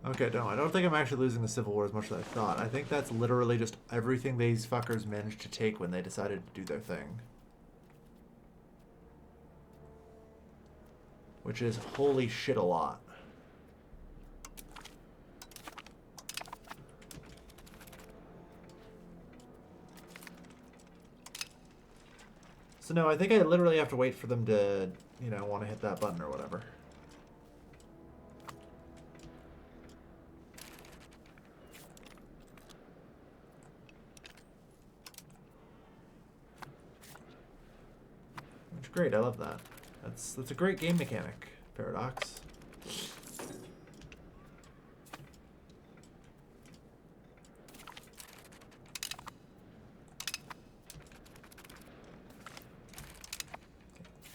Okay, no, I don't think I'm actually losing the Civil War as much as I thought. I think that's literally just everything these fuckers managed to take when they decided to do their thing. Which is holy shit a lot. So no, I think I literally have to wait for them to, you know, want to hit that button or whatever. Which great, I love that. That's a great game mechanic, Paradox.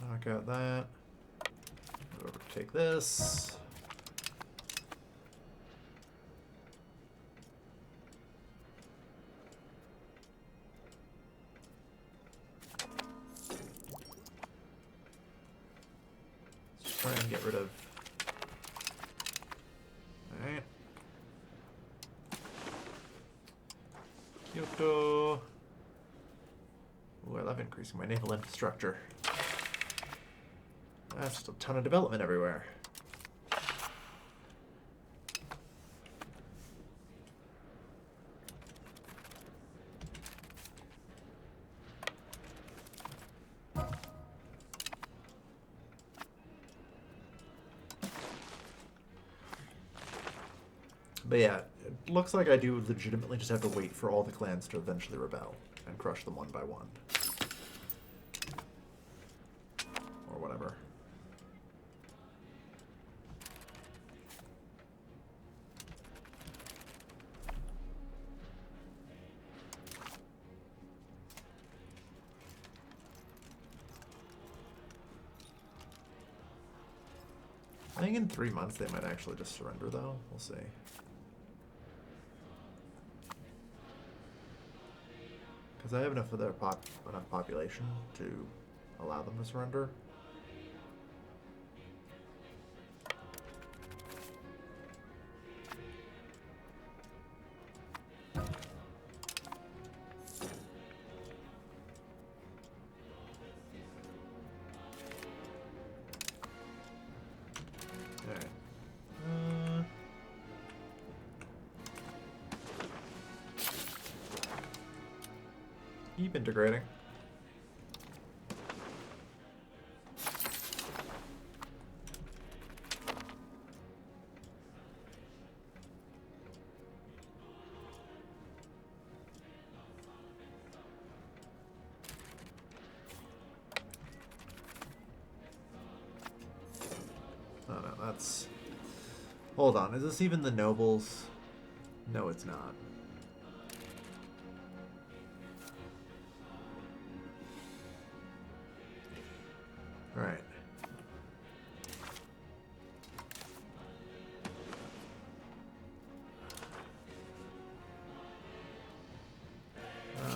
Knock out that. Go over to take this. Let's try and get rid of. Alright. Kyoto. Ooh, I love increasing my naval infrastructure. That's just a ton of development everywhere. But yeah, it looks like I do legitimately just have to wait for all the clans to eventually rebel and crush them one by one. Or whatever. I think in 3 months they might actually just surrender, though. We'll see. Because I have enough of their enough population to allow them to surrender. Keep integrating. Oh no, that's... Hold on, is this even the nobles? No, it's not. Alright.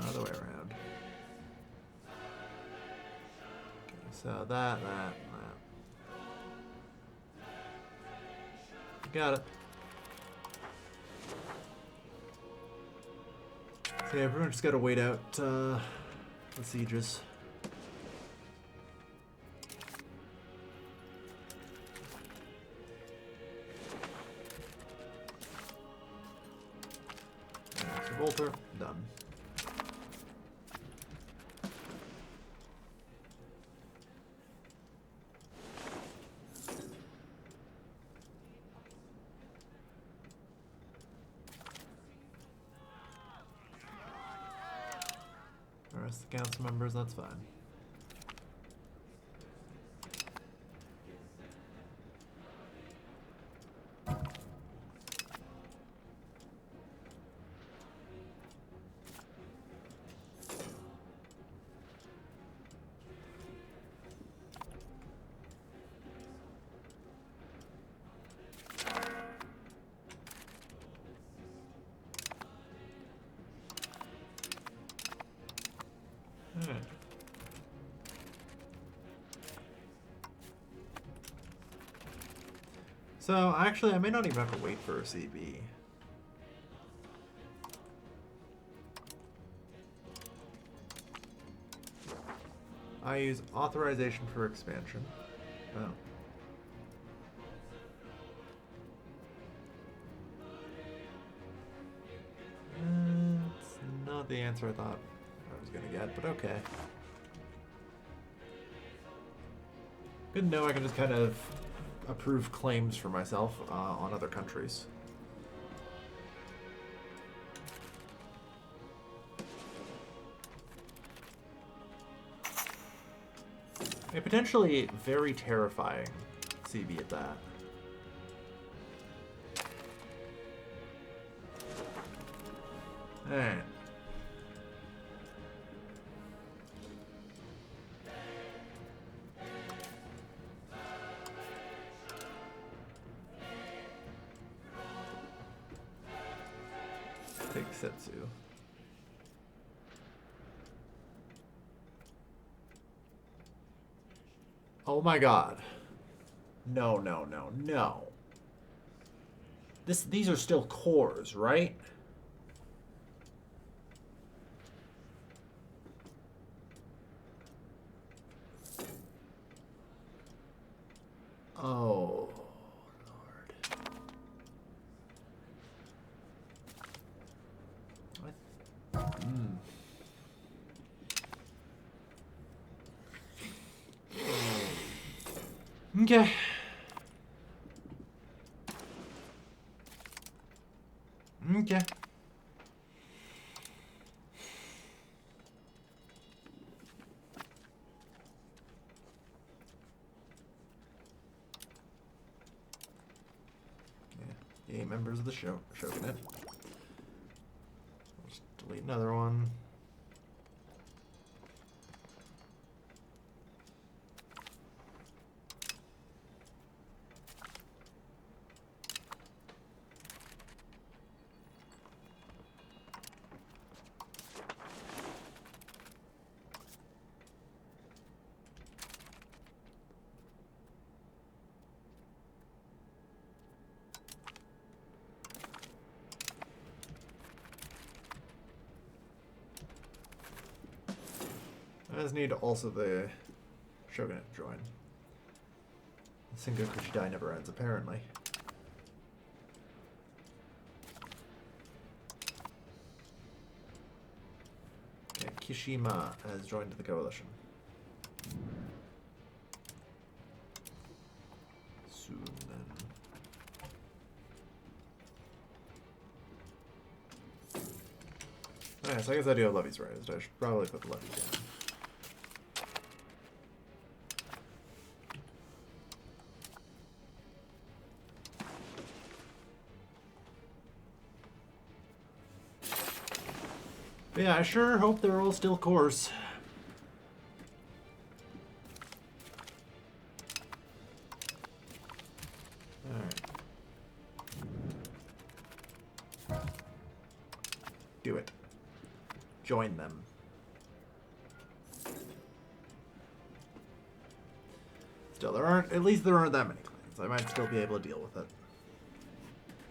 Other way around. Okay, so that. Got it. So yeah, everyone just gotta wait out the sieges. agriculture, done. The rest of the council members, that's fine. Alright. So, actually, I may not even have to wait for a CB. I use authorization for expansion. Oh. That's not the answer I thought I was gonna get, but okay. Good to know I can just kind of approve claims for myself on other countries. A potentially very terrifying CB at that. Alright. Take Setsu. Oh my god. No, no, no, no. These are still cores, right? Oh, Lord. What? Okay. Okay. Yeah, 8 members of the shogunate. Let's delete another one. I just need also the shogunate to join. The Sengoku Jidai never ends, apparently. Okay, Kishima has joined the coalition. Soon then. Alright, so I guess I do have levies raised. I should probably put the levies down. But yeah, I sure hope they're all still cores. Alright. Do it. Join them. Still, at least there aren't that many clans. I might still be able to deal with it.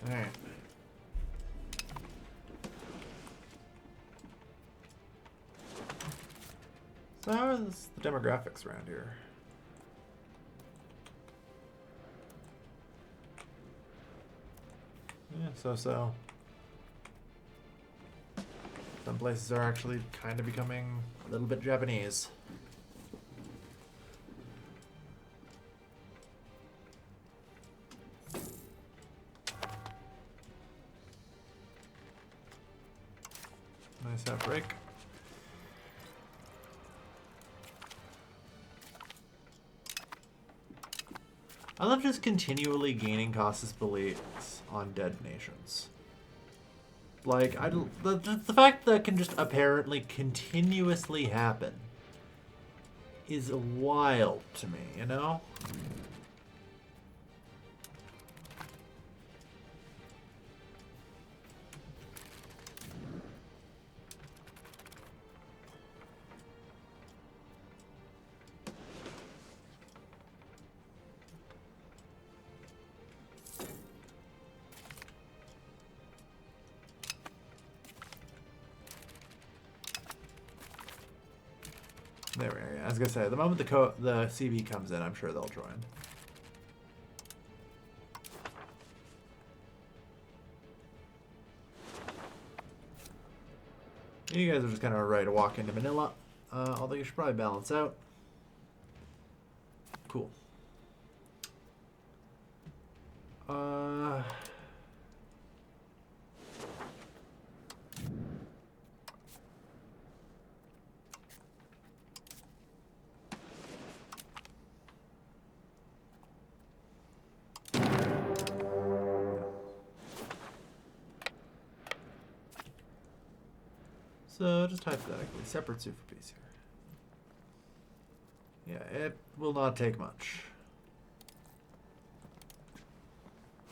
Alright. So how is the demographics around here? Yeah, so-so. Some places are actually kind of becoming a little bit Japanese. Nice outbreak. I love just continually gaining casus belli on dead nations. Like, the fact that can just apparently continuously happen is wild to me, you know? There we are. Yeah. I was gonna say, the moment the CB comes in, I'm sure they'll join. You guys are just kind of ready to walk into Manila, although you should probably balance out. Cool. So, just hypothetically, separate super piece here. Yeah, it will not take much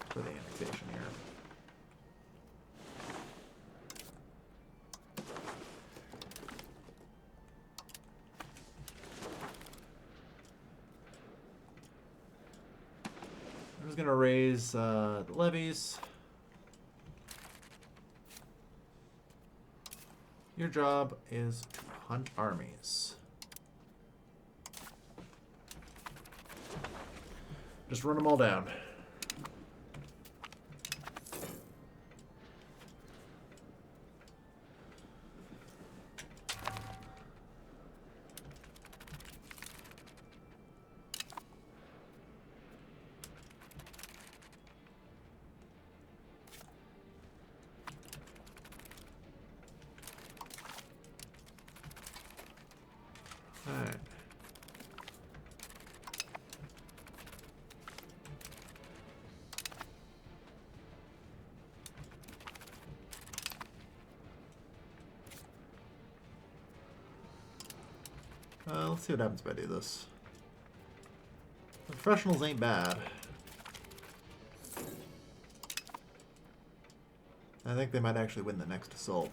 for the annexation here. I'm just going to raise the levies. Your job is to hunt armies. Just run them all down. Alright. Let's see what happens if I do this. The professionals ain't bad. I think they might actually win the next assault.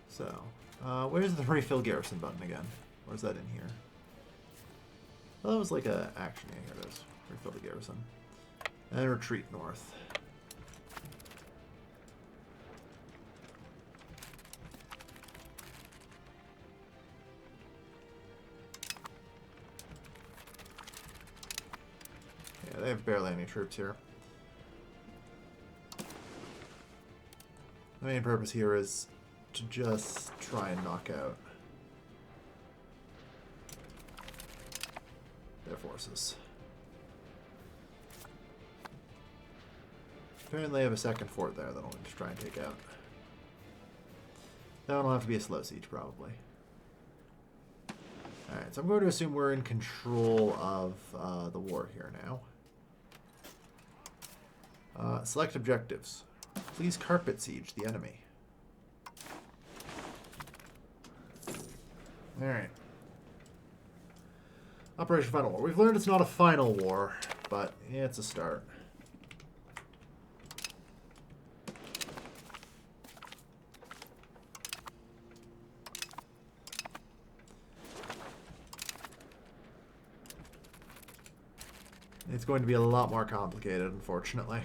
So, where's the refill garrison button again? Or is that in here? Well, that was like a action. Yeah, here it is. Refill the garrison. And retreat north. Yeah, they have barely any troops here. The main purpose here is to just try and knock out their forces. Apparently they have a second fort there that I'll need to try and take out. That one will have to be a slow siege, probably. Alright, so I'm going to assume we're in control of the war here now. Select objectives. Please carpet siege the enemy. Alright. Operation Final War. We've learned it's not a final war, but yeah, it's a start. It's going to be a lot more complicated, unfortunately.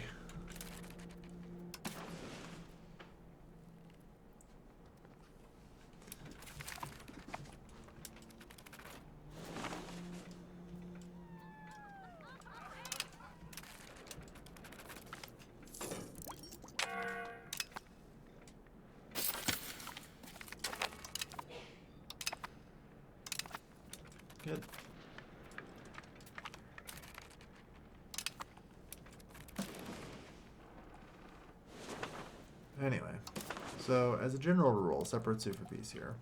Anyway, so as a general rule, separate super piece here.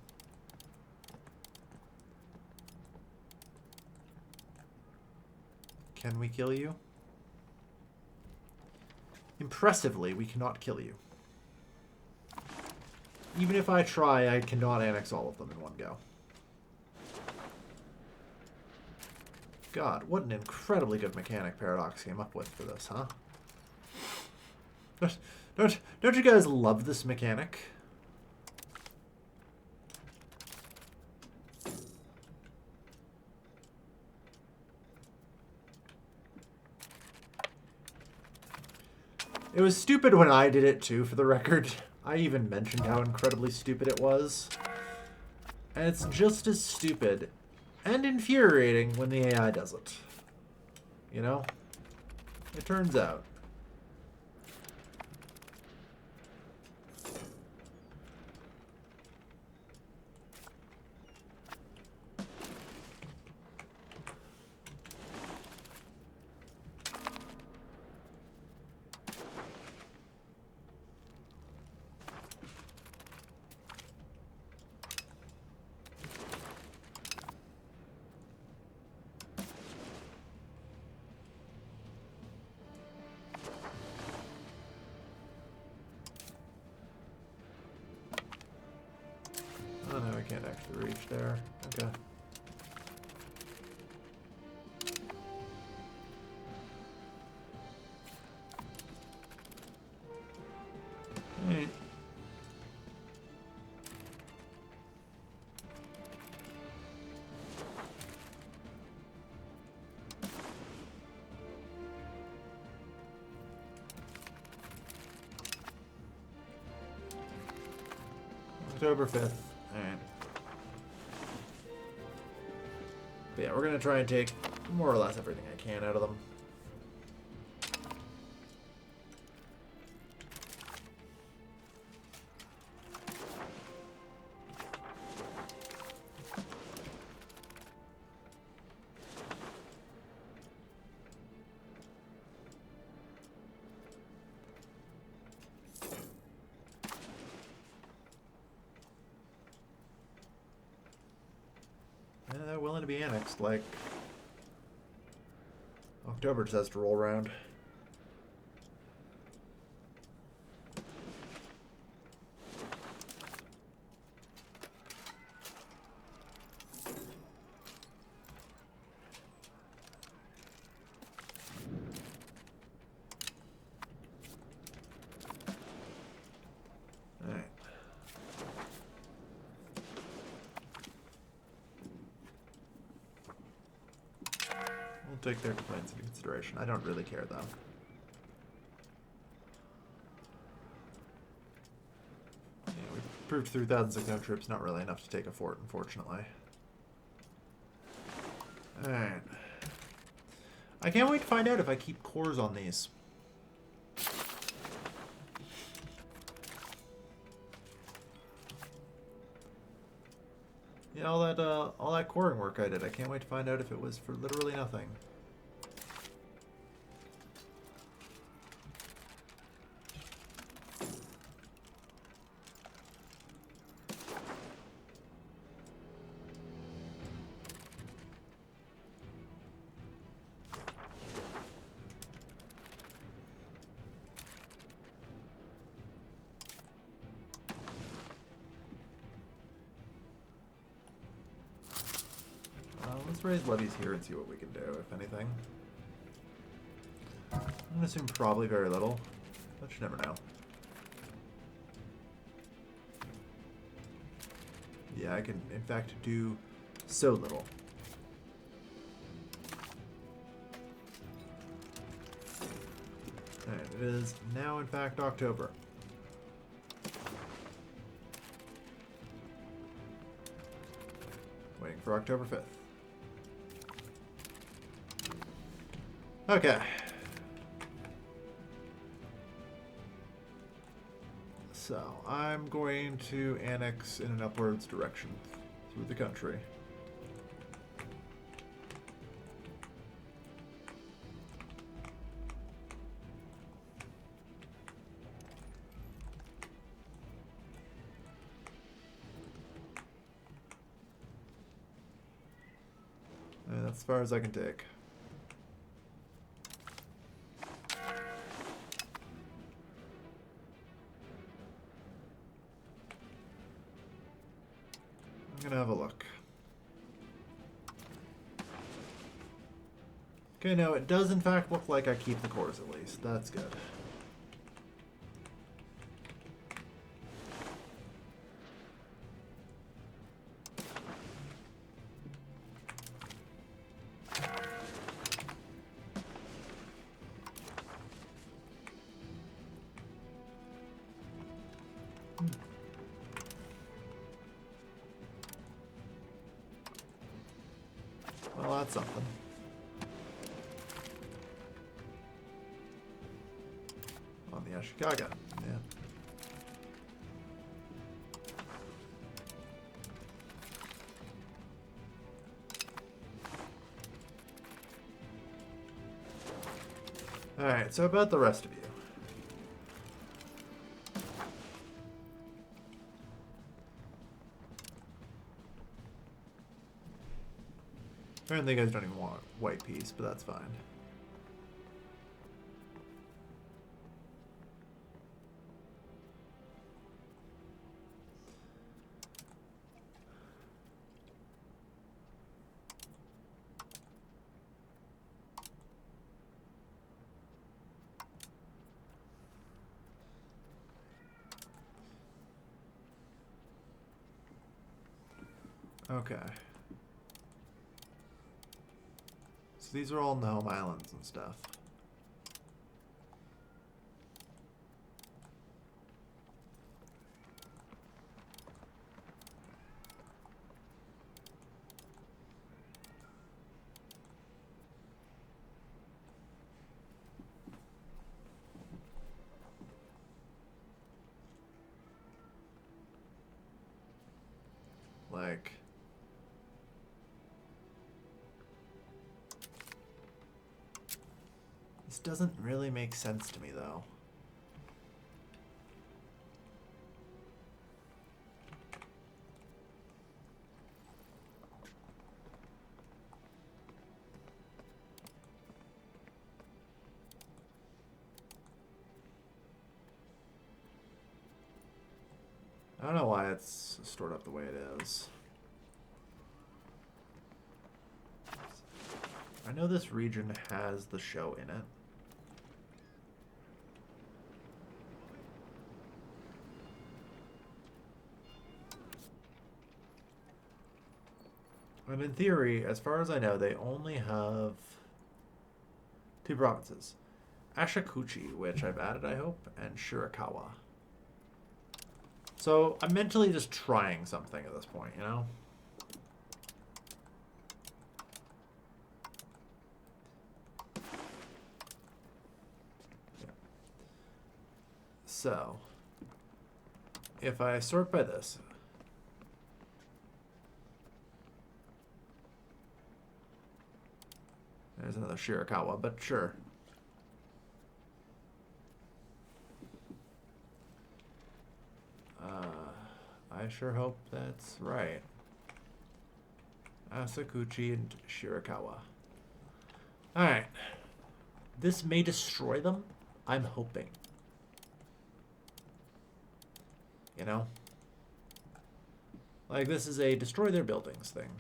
Can we kill you? Impressively, we cannot kill you. Even if I try, I cannot annex all of them in one go. God, what an incredibly good mechanic Paradox came up with for this, huh? Don't you guys love this mechanic? It was stupid when I did it too, for the record. I even mentioned how incredibly stupid it was. And it's just as stupid and infuriating when the AI does it. You know? It turns out. Oh no, I can't actually reach there. Okay. Alright. October 5th. Alright. But yeah, we're going to try and take more or less everything I can out of them. And they're willing to be annexed, like October just has to roll around. Alright. We'll take their complaints into consideration. I don't really care, though. Yeah, we proved through 1,600 troops, not really enough to take a fort, unfortunately. Alright. I can't wait to find out if I keep cores on these. Yeah, all that coring work I did, I can't wait to find out if it was for literally nothing. Let's raise levies here and see what we can do, if anything. I'm going to assume probably very little, but you never know. Yeah, I can, in fact, do so little. Alright, it is now, in fact, October. Waiting for October 5th. Okay. So, I'm going to annex in an upwards direction through the country. as far as I can take. I'm gonna have a look. Okay, no, it does in fact look like I keep the cores at least. That's good. Well, that's something. On the Ashikaga, yeah. Alright, so about the rest of you. Apparently you guys don't even want white piece, but that's fine. Okay. So these are all in the home islands and stuff. Like... This doesn't really make sense to me, though. I don't know why it's stored up the way it is. I know this region has the show in it. And in theory, as far as I know, they only have 2 provinces. Ashikuchi, which I've added, I hope, and Shirakawa. So I'm mentally just trying something at this point, you know? Yeah. So, if I sort by this... There's another Shirakawa, but sure. I sure hope that's right. Asakuchi and Shirakawa. Alright. This may destroy them. I'm hoping. You know? Like, this is a destroy their buildings thing.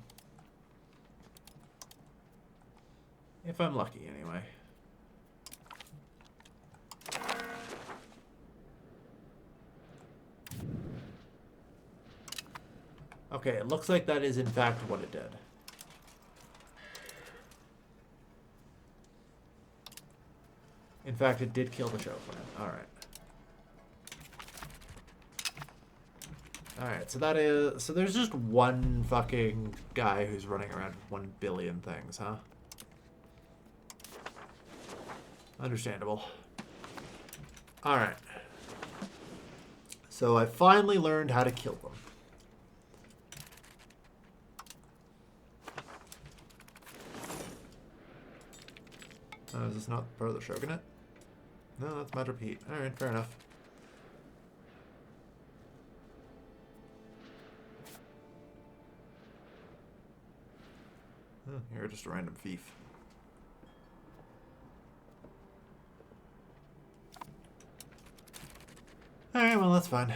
If I'm lucky, anyway. Okay, it looks like that is in fact what it did. In fact, it did kill the show for him. Alright. Alright, so that is... So there's just one fucking guy who's running around with 1 billion things, huh? Understandable. Alright. So I finally learned how to kill them. Is this not part of the shogunate? No, that's Madra Pete. Alright, fair enough. You're just a random thief. Alright, well, that's fine.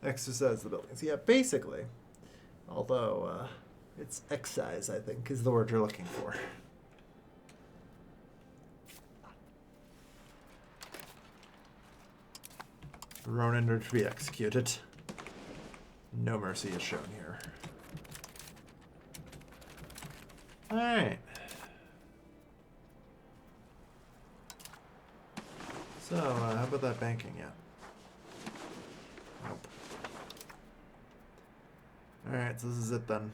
Exercise the buildings. Yeah, basically. Although, it's excise, I think, is the word you're looking for. Ronin are to be executed. No mercy is shown here. Alright. So, how about that banking yet? Nope. Alright, so this is it then.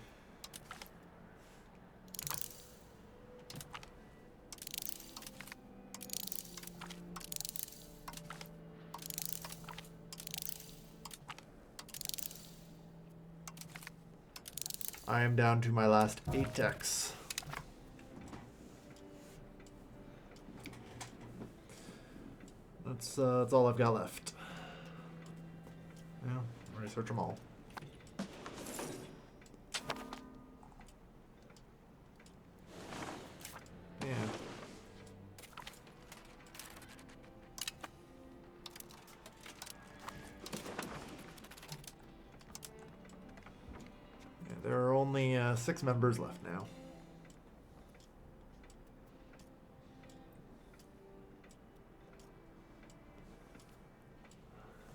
I am down to my last 8 techs. That's all I've got left. Yeah, research them all. Yeah. There are only 6 members left now.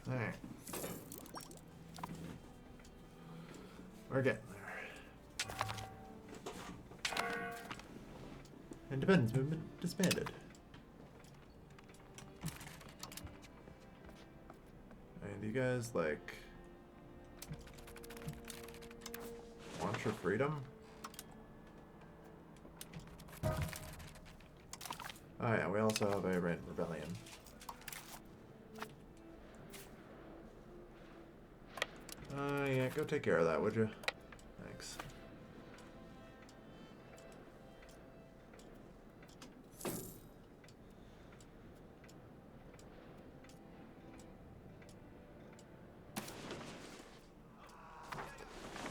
Alright. We're getting there. Independence movement disbanded. And you guys, like, want your freedom? Oh yeah, we also have a rebellion. Yeah, go take care of that, would you? Thanks.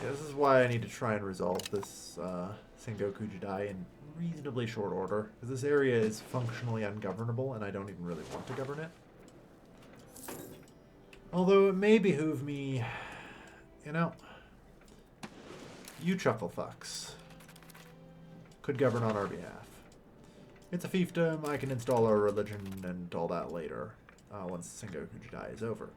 Yeah, this is why I need to try and resolve this Sengoku Jidai in reasonably short order, because this area is functionally ungovernable, and I don't even really want to govern it. Although it may behoove me, you know, you chuckle fucks could govern on our behalf. It's a fiefdom. I can install our religion and all that later, once Sengoku Jidai is over.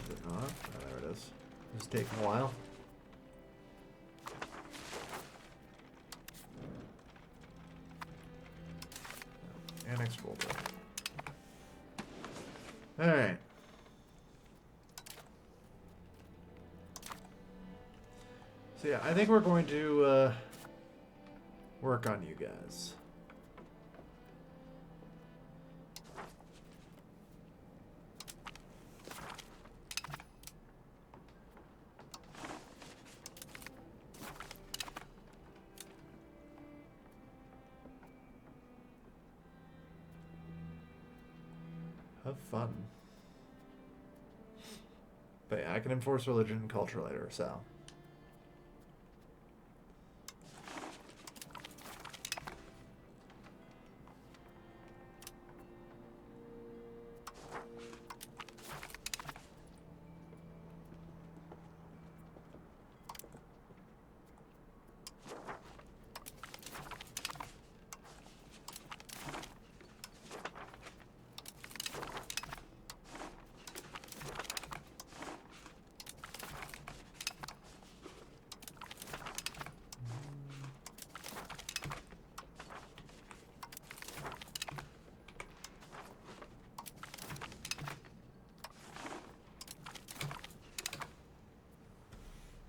Is it not? Oh, there it is. It's taking a while. Annex folder. Alright. So yeah, I think we're going to work on you guys. Have fun. But yeah, I can enforce religion and culture later, so.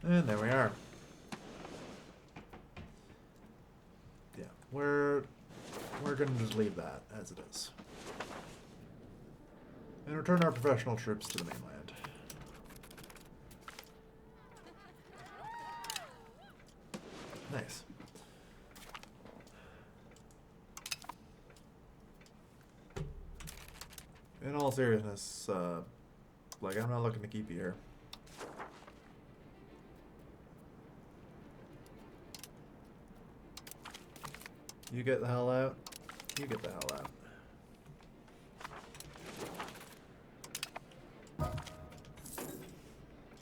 And there we are. Yeah, we're gonna just leave that as it is. And return our professional troops to the mainland. Nice. In all seriousness, like, I'm not looking to keep you here. You get the hell out. You get the hell out.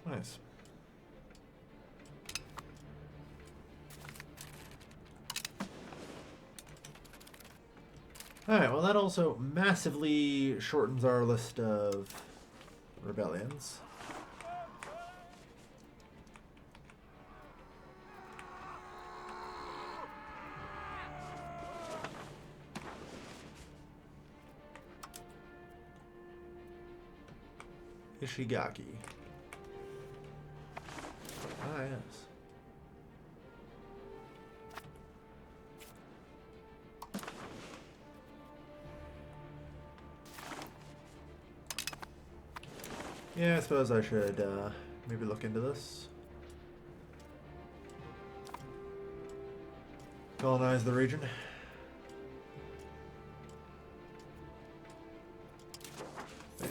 Nice. Alright, well that also massively shortens our list of rebellions. Ishigaki. Ah, yes. Yeah, I suppose I should maybe look into this. Colonize the region. Bam.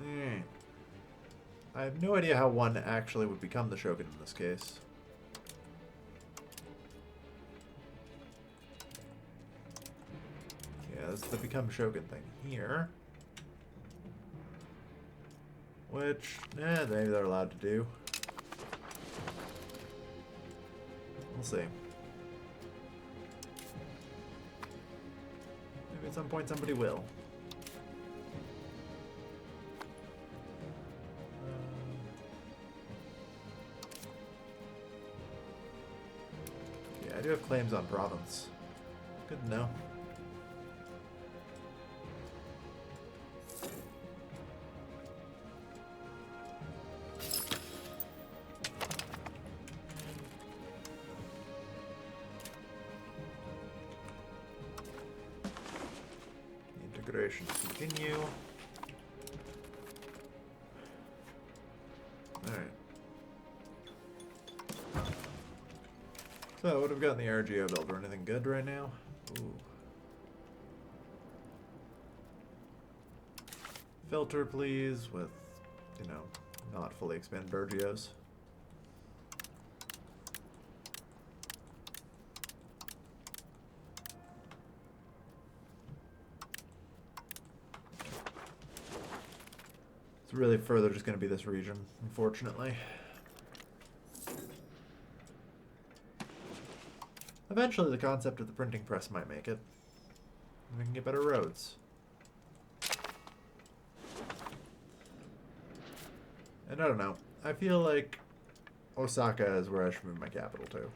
Alright. I have no idea how one actually would become the shogun in this case. The become shogun thing here, which maybe they're allowed to do. We'll see. Maybe at some point somebody will. Yeah, I do have claims on province. Good to know. Continue. Alright. So, what have we got in the RGO builder? Anything good right now? Ooh. Filter, please, with, you know, not fully expanded RGOs. It's really further just going to be this region, unfortunately. Eventually the concept of the printing press might make it. We can get better roads. And I don't know. I feel like Osaka is where I should move my capital to.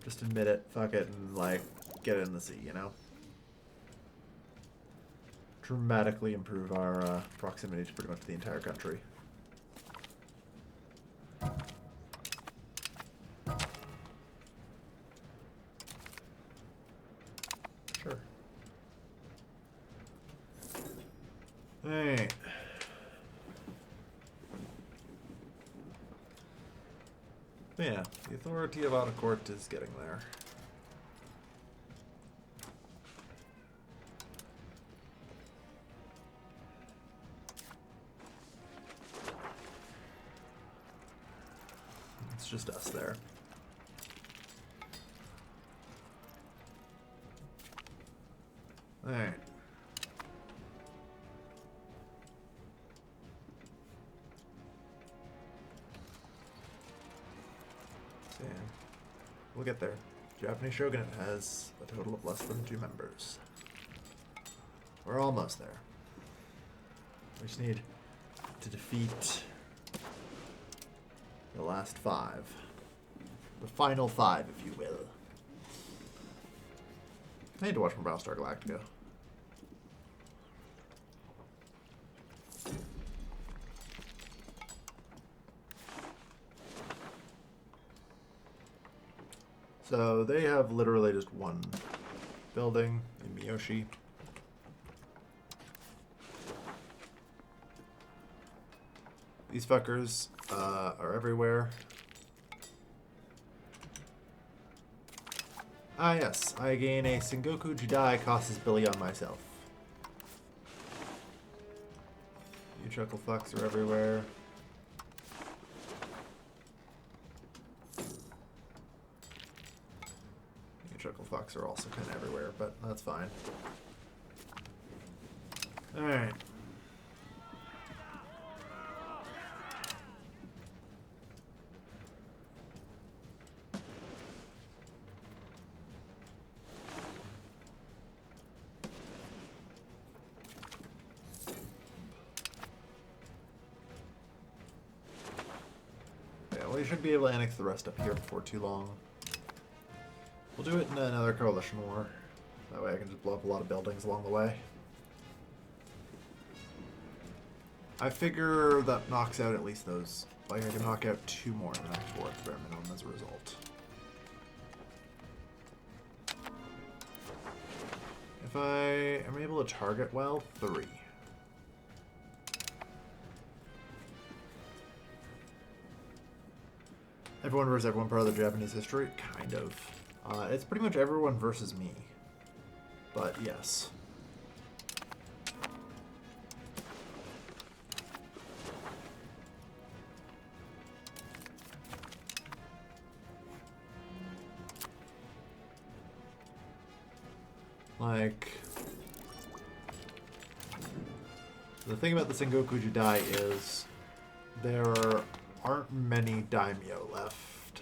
Just admit it, fuck it, and like get it in the sea, you know? Dramatically improve our proximity to pretty much the entire country. Sure. Alright. Yeah, the authority of Autocourt is getting there. Just us there. All right. So, yeah. We'll get there. Japanese shogunate has a total of less than 2 members. We're almost there. We just need to defeat the last 5. The final 5, if you will. I need to watch more Battlestar Galactica. So they have literally just one building in Miyoshi. These fuckers are everywhere. Ah yes, I gain a Sengoku Jidai, costs Billy on myself. You chuckle fucks are everywhere. You chuckle fucks are also kind of everywhere, but that's fine. Alright. We should be able to annex the rest up here before too long. We'll do it in another coalition war. That way I can just blow up a lot of buildings along the way. I figure that knocks out at least those. Like I can knock out 2 more in the next war at the bare minimum as a result. If I am able to target well, 3. Everyone versus everyone, part of the Japanese history? Kind of. It's pretty much everyone versus me. But yes. Like, the thing about the Sengoku Jidai is there aren't many daimyo left.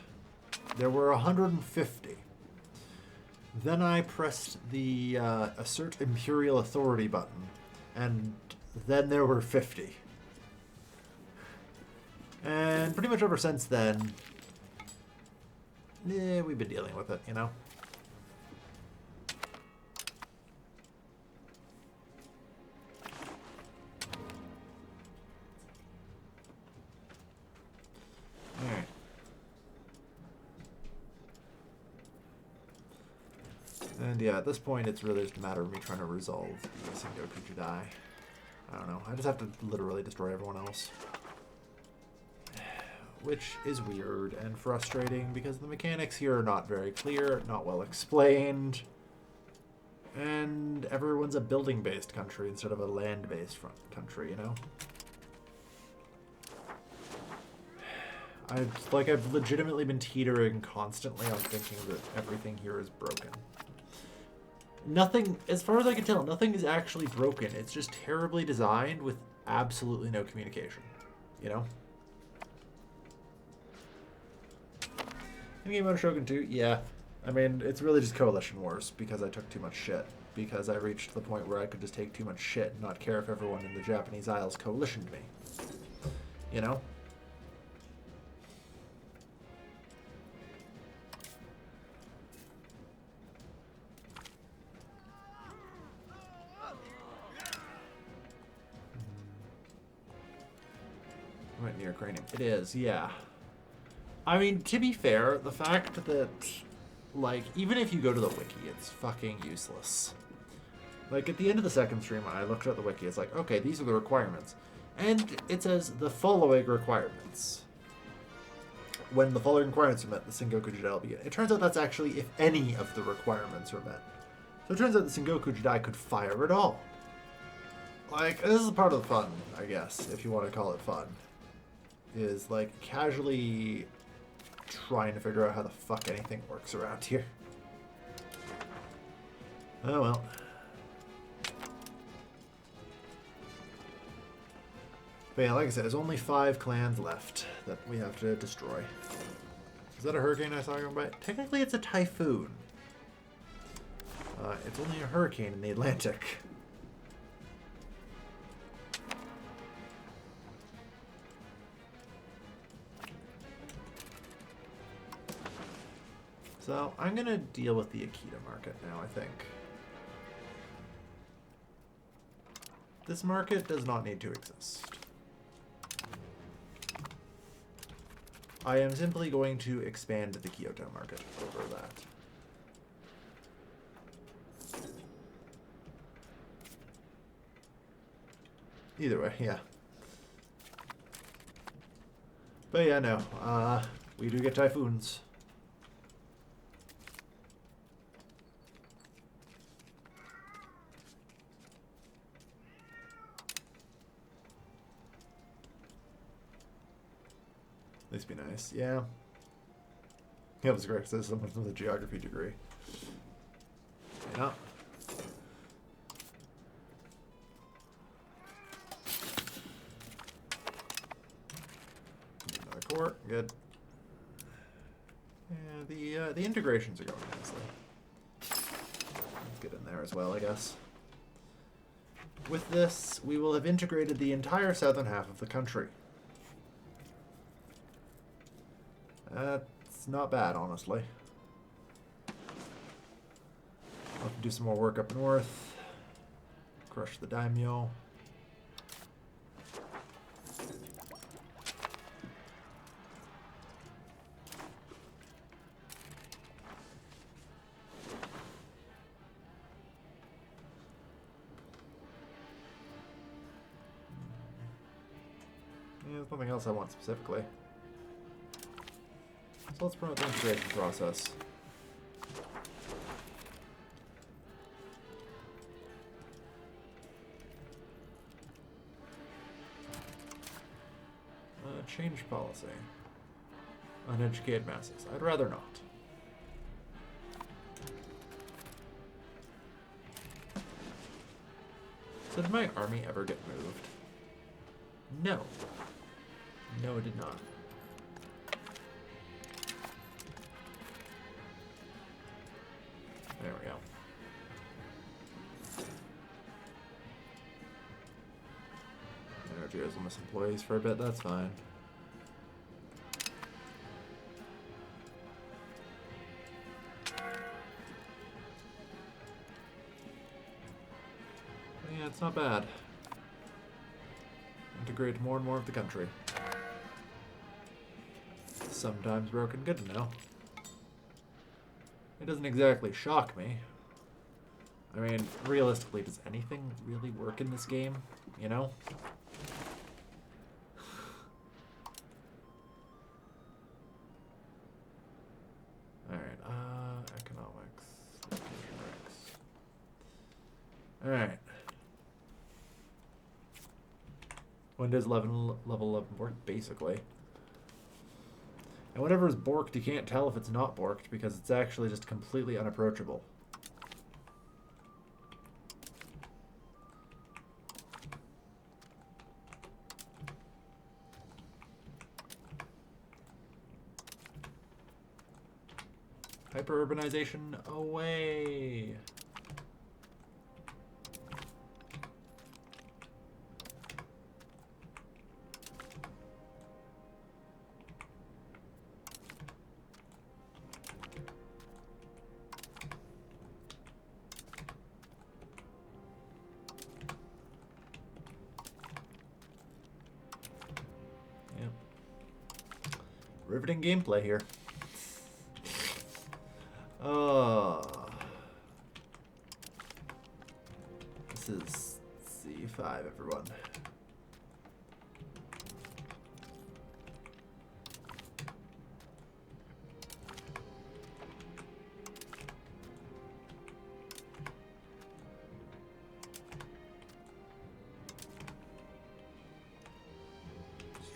There were 150. Then I pressed the Assert Imperial Authority button, and then there were 50. And pretty much ever since then, we've been dealing with it, you know? And yeah, at this point, it's really just a matter of me trying to resolve the Sengoku Jidai. I don't know. I just have to literally destroy everyone else. Which is weird and frustrating because the mechanics here are not very clear, not well explained. And everyone's a building-based country instead of a land-based country, you know? I've legitimately been teetering constantly on thinking that everything here is broken. Nothing, as far as I can tell, nothing is actually broken. It's just terribly designed with absolutely no communication. You know? In Game Mode Shogun 2, yeah. I mean, it's really just coalition wars because I took too much shit. Because I reached the point where I could just take too much shit and not care if everyone in the Japanese Isles coalitioned me. You know? Right near cranium. It is, yeah. I mean, to be fair, the fact that, like, even if you go to the wiki, it's fucking useless. Like, at the end of the second stream, I looked at the wiki, it's like, okay, these are the requirements. And it says the following requirements. When the following requirements are met, the Sengoku Jidai will begin. It turns out that's actually if any of the requirements are met. So it turns out the Sengoku Jidai could fire at all. Like, this is part of the fun, I guess, if you want to call it fun. Is, like, casually trying to figure out how the fuck anything works around here. Oh well. But yeah, like I said, there's only 5 clans left that we have to destroy. Is that a hurricane I was talking about? Technically, it's a typhoon. It's only a hurricane in the Atlantic. So I'm going to deal with the Akita market now, I think. This market does not need to exist. I am simply going to expand the Kyoto market over that. Either way, yeah. But yeah, no. We do get typhoons. At least be nice. Yeah. Yeah, that's correct. Says someone with a geography degree. Yeah. Another court. Good. Yeah, the integrations are going nicely. Let's get in there as well, I guess. With this, we will have integrated the entire southern half of the country. That's not bad, honestly. I'll have to do some more work up north. Crush the daimyo. There's nothing else I want specifically. So let's promote the integration process. Change policy. Uneducated masses. I'd rather not. So did my army ever get moved? No. No, it did not. There we go. Energy is almost employees for a bit, that's fine. But yeah, it's not bad. Integrate more and more of the country. Sometimes broken, good to know. It doesn't exactly shock me. I mean, realistically, does anything really work in this game? You know? Alright, economics. Alright. When does level 11 work? Basically. And whatever is borked, you can't tell if it's not borked because it's actually just completely unapproachable. Hyper-urbanization away! Riveting gameplay here. This is C5, everyone.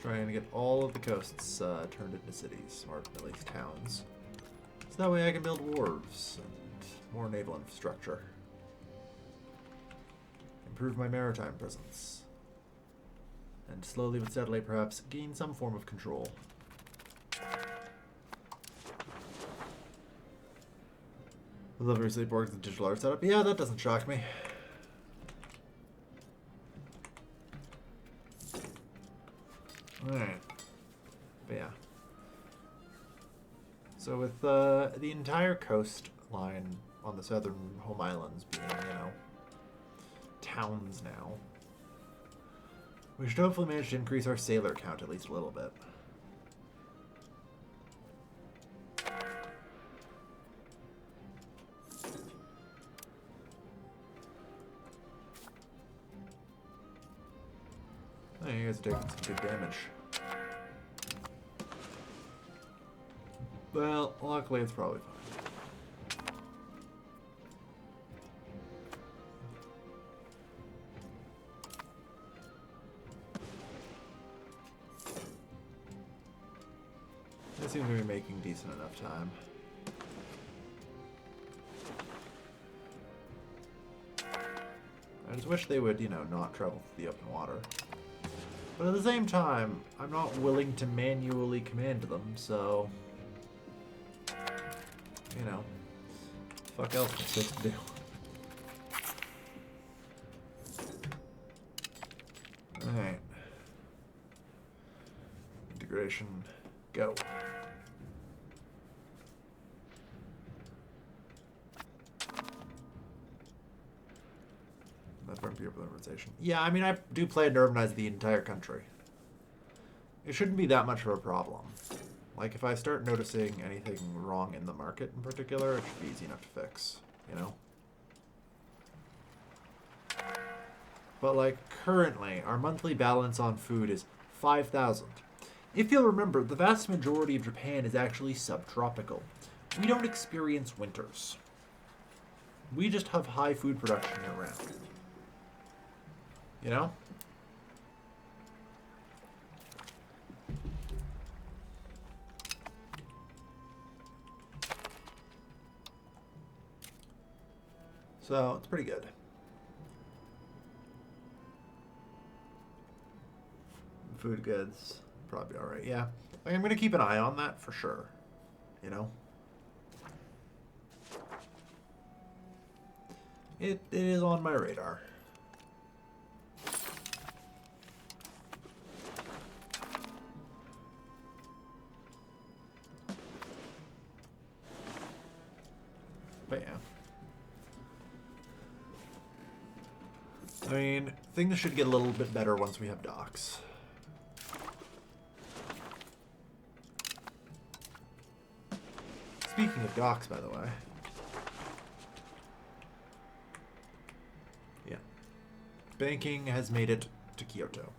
Trying to get all of the coasts turned into cities, or at least towns. So that way I can build wharves and more naval infrastructure. Improve my maritime presence. And slowly but steadily perhaps gain some form of control. I love recently borked the digital art setup. Yeah, that doesn't shock me. Alright. But yeah. So with the entire coastline on the southern home islands being, you know, towns now, we should hopefully manage to increase our sailor count at least a little bit. Oh, you guys are taking some good damage. Well, luckily it's probably fine. They seem to be making decent enough time. I just wish they would, you know, not travel through the open water. But at the same time, I'm not willing to manually command them, so... You know. Fuck else I'm supposed to do. Alright. Integration. Go. Imperial Japan. Yeah, I mean, I do plan to urbanize the entire country. It shouldn't be that much of a problem. Like, if I start noticing anything wrong in the market in particular, it should be easy enough to fix, you know? But, like, currently, our monthly balance on food is 5,000. If you'll remember, the vast majority of Japan is actually subtropical. We don't experience winters. We just have high food production year-round. You know? So, it's pretty good. Food goods, probably alright, yeah. Like, I'm going to keep an eye on that for sure. You know? It is on my radar. But yeah. I mean, things should get a little bit better once we have docks. Speaking of docks, by the way. Yeah. Banking has made it to Kyoto.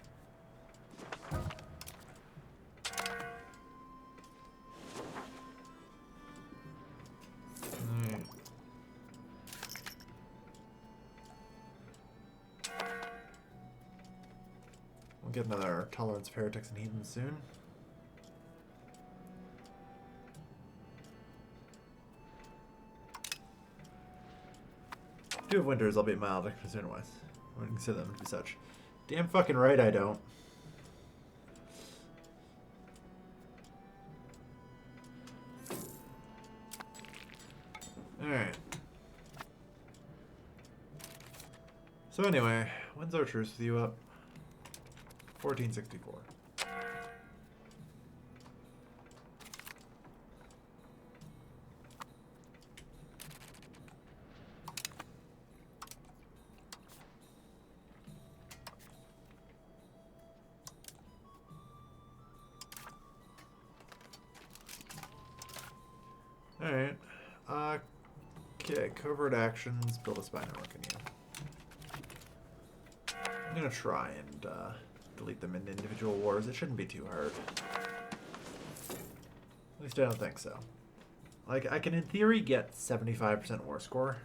We'll get another tolerance of heretics and heathens soon. If you have winters, I'll be mild concern-wise. I wouldn't consider them to be such. Damn fucking right I don't. Alright. So anyway, when's our truce with you up? 1464. Alright. Okay, covert actions, build a spy network in you. I'm gonna try and delete them into individual wars. It shouldn't be too hard. At least I don't think so. Like, I can in theory get 75% war score.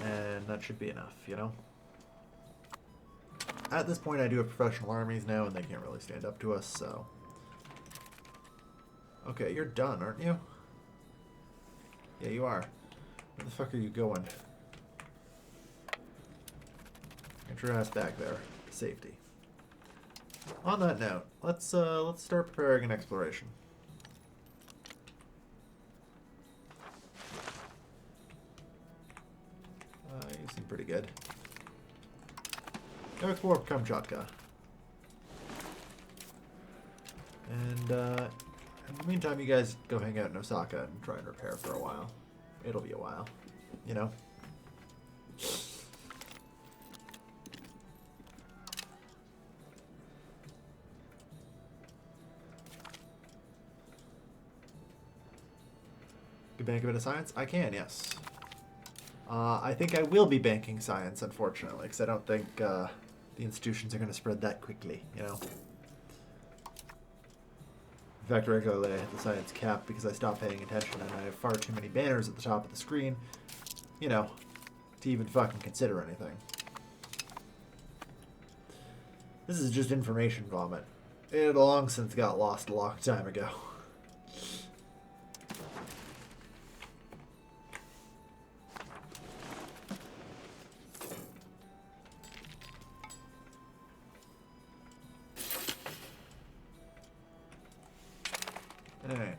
And that should be enough, you know? At this point I do have professional armies now and they can't really stand up to us, so... Okay, you're done, aren't you? Yeah, you are. Where the fuck are you going? Get your ass back there. Safety. On that note, let's start preparing an exploration. You seem pretty good. Go explore Kamchatka. And in the meantime, you guys go hang out in Osaka and try and repair for a while. It'll be a while, you know? Can bank a bit of science? I can, yes. I think I will be banking science, unfortunately, because I don't think the institutions are going to spread that quickly, you know? fact, regularly I hit the science cap because I stopped paying attention and I have far too many banners at the top of the screen, you know, to even fucking consider anything. This is just information vomit. It had long since got lost a long time ago. Alright.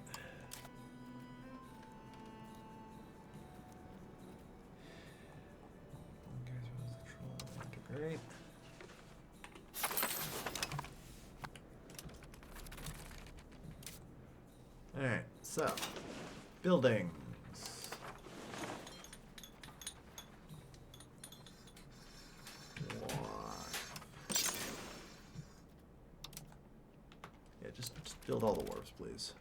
Integrate. Alright, so buildings. Yeah, just build all the wharves, please.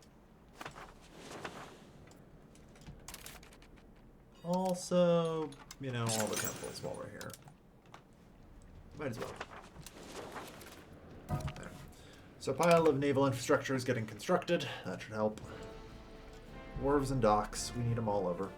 Also, you know, all the temples while we're here. Might as well. There. So a pile of naval infrastructure is getting constructed. That should help. Wharves and docks. We need them all over.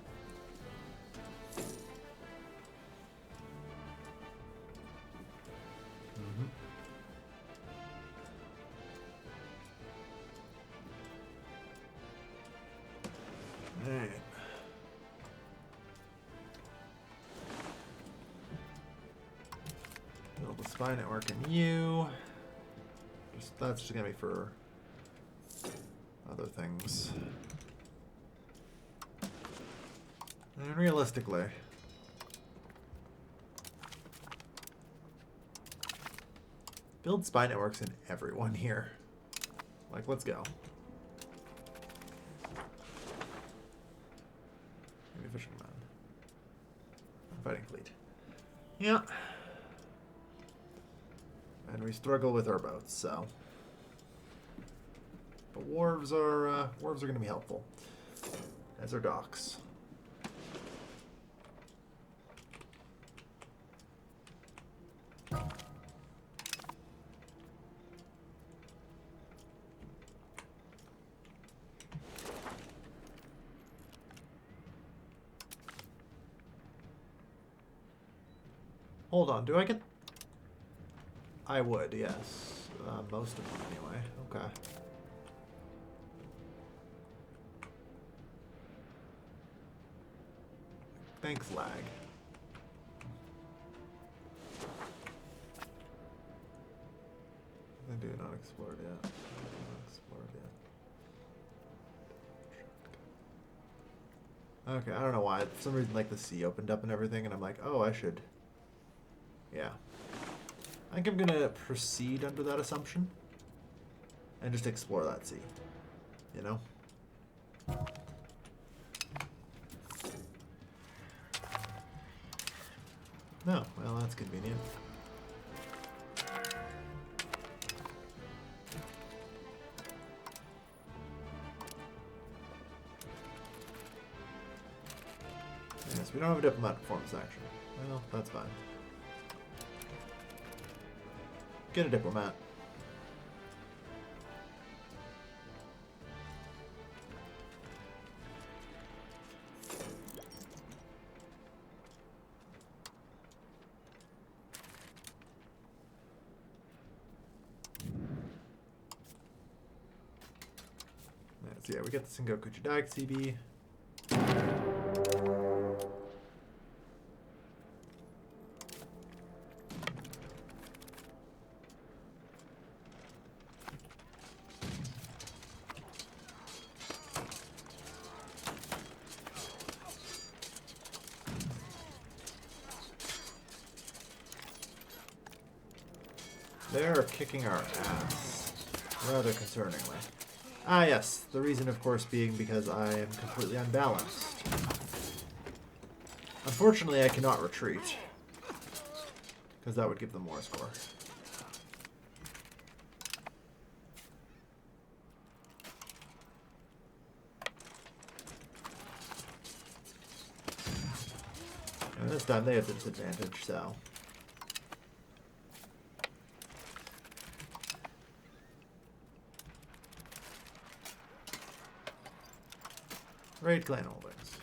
Alright. Build a spy network in you. That's just gonna be for other things. And realistically, build spy networks in everyone here. Like, let's go. Maybe fishing man. Fighting fleet. Yeah. And we struggle with our boats, so. But wharves are going to be helpful, as are docks. Hold on, do I get? I would, yes. Most of them anyway. Okay. Thanks, lag. I do not explore it yet. Okay, I don't know why. For some reason, like, the sea opened up and everything, and I'm like, oh, I should. Yeah. I think I'm gonna proceed under that assumption. And just explore that sea. You know? No, well, that's convenient. Yes, we don't have a diplomat performance action. Well, that's fine. Get a diplomat. So yeah, we get the Sengoku Jidai CB. They're kicking our ass, rather concerningly. Ah yes, the reason of course being because I am completely unbalanced. Unfortunately I cannot retreat, because that would give them more score. And this time they have the disadvantage, so... Raid clan holdings.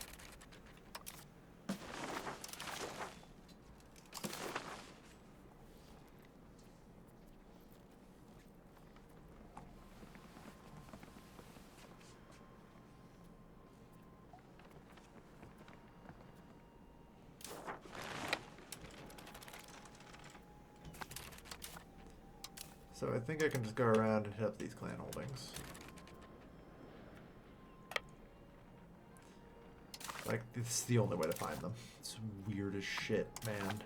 So I think I can just go around and hit up these clan holdings. Like, this is the only way to find them. It's weird as shit, man.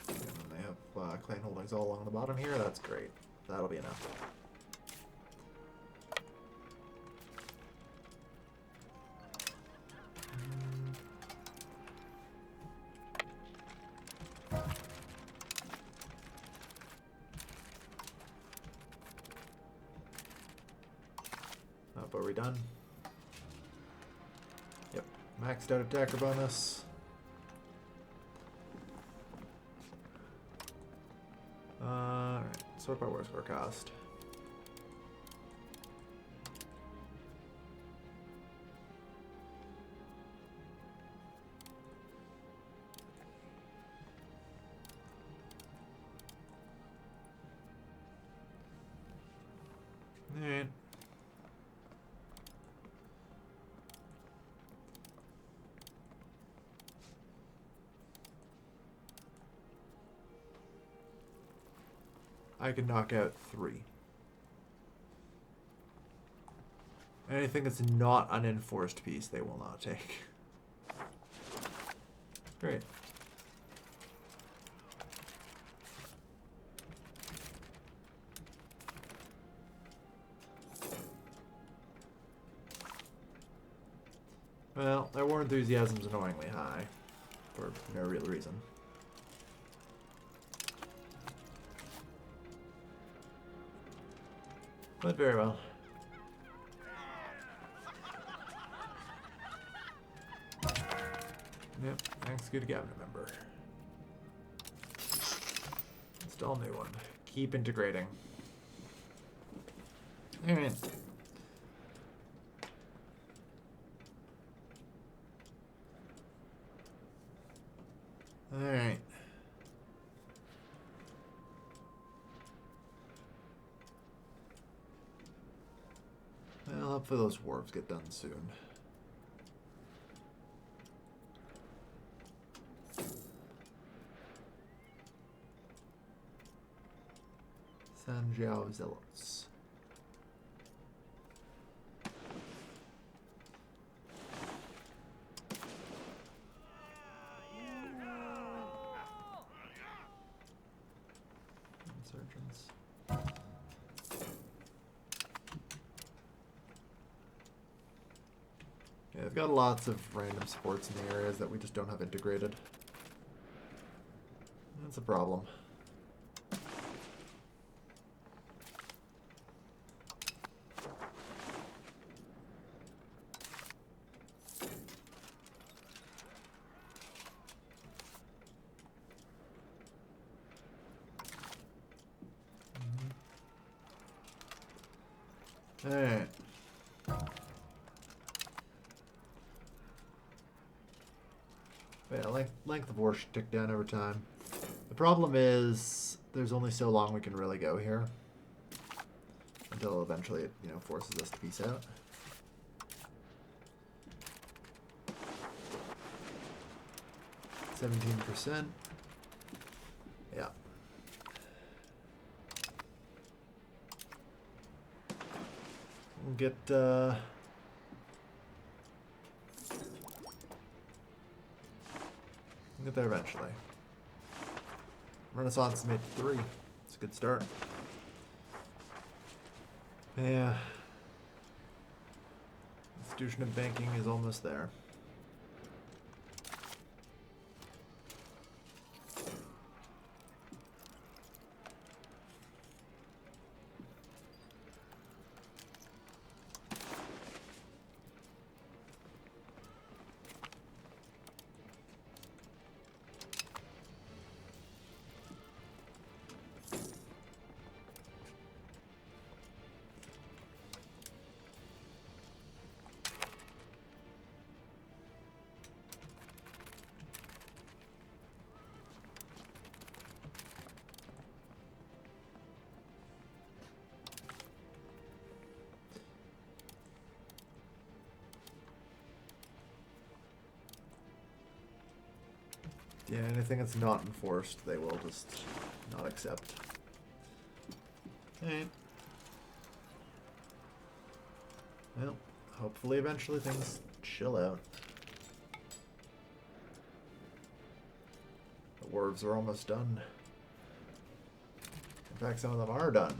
And then they have clan holdings all along the bottom here. That's great. That'll be enough. Are we done? Yep. Maxed out attacker bonus. Alright. Sort by war score cost. Alright. I can knock out 3. Anything that's not an enforced piece, they will not take. Great. Well, their war enthusiasm's annoyingly high, for no real reason. But very well. Yep, execute a cabinet member. Install new one. Keep integrating. Alright. Alright. Well, hopefully those wharves get done soon. Sanjiao Zealots. Insurgents. Yeah, they've got lots of random supports in the areas that we just don't have integrated. That's a problem. Alright. Yeah, length of war should tick down over time. The problem is there's only so long we can really go here until eventually it, forces us to peace out. %. Yeah. We'll get there eventually. Renaissance made 3. It's a good start. Yeah. Institution of banking is almost there. Yeah, anything that's not enforced, they will just not accept. Alright. Well, hopefully eventually things chill out. The wharves are almost done. In fact, some of them are done.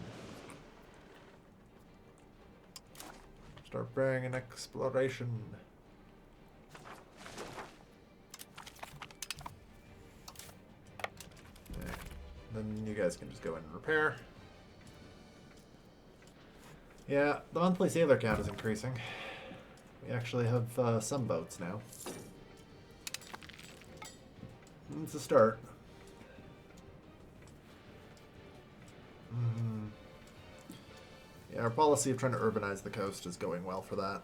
Start bringing exploration. Okay. Then you guys can just go in and repair. Yeah, the monthly sailor count is increasing. We actually have some boats now. It's a start. Yeah, our policy of trying to urbanize the coast is going well for that.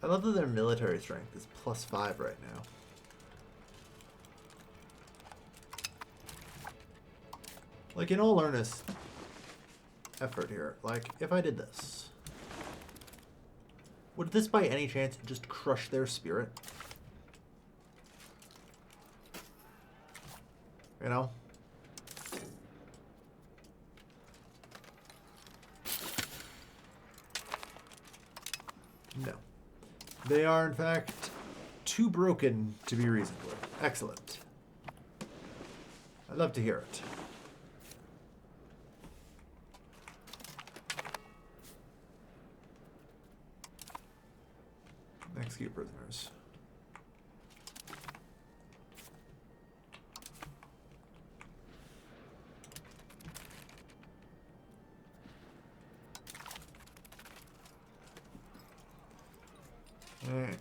I love that their military strength is +5 right now. Like, in all earnest effort here, like, if I did this, would this by any chance just crush their spirit? You know? No. They are, in fact, too broken to be reasoned with. Excellent. I'd love to hear it. Execute prisoners. Alright.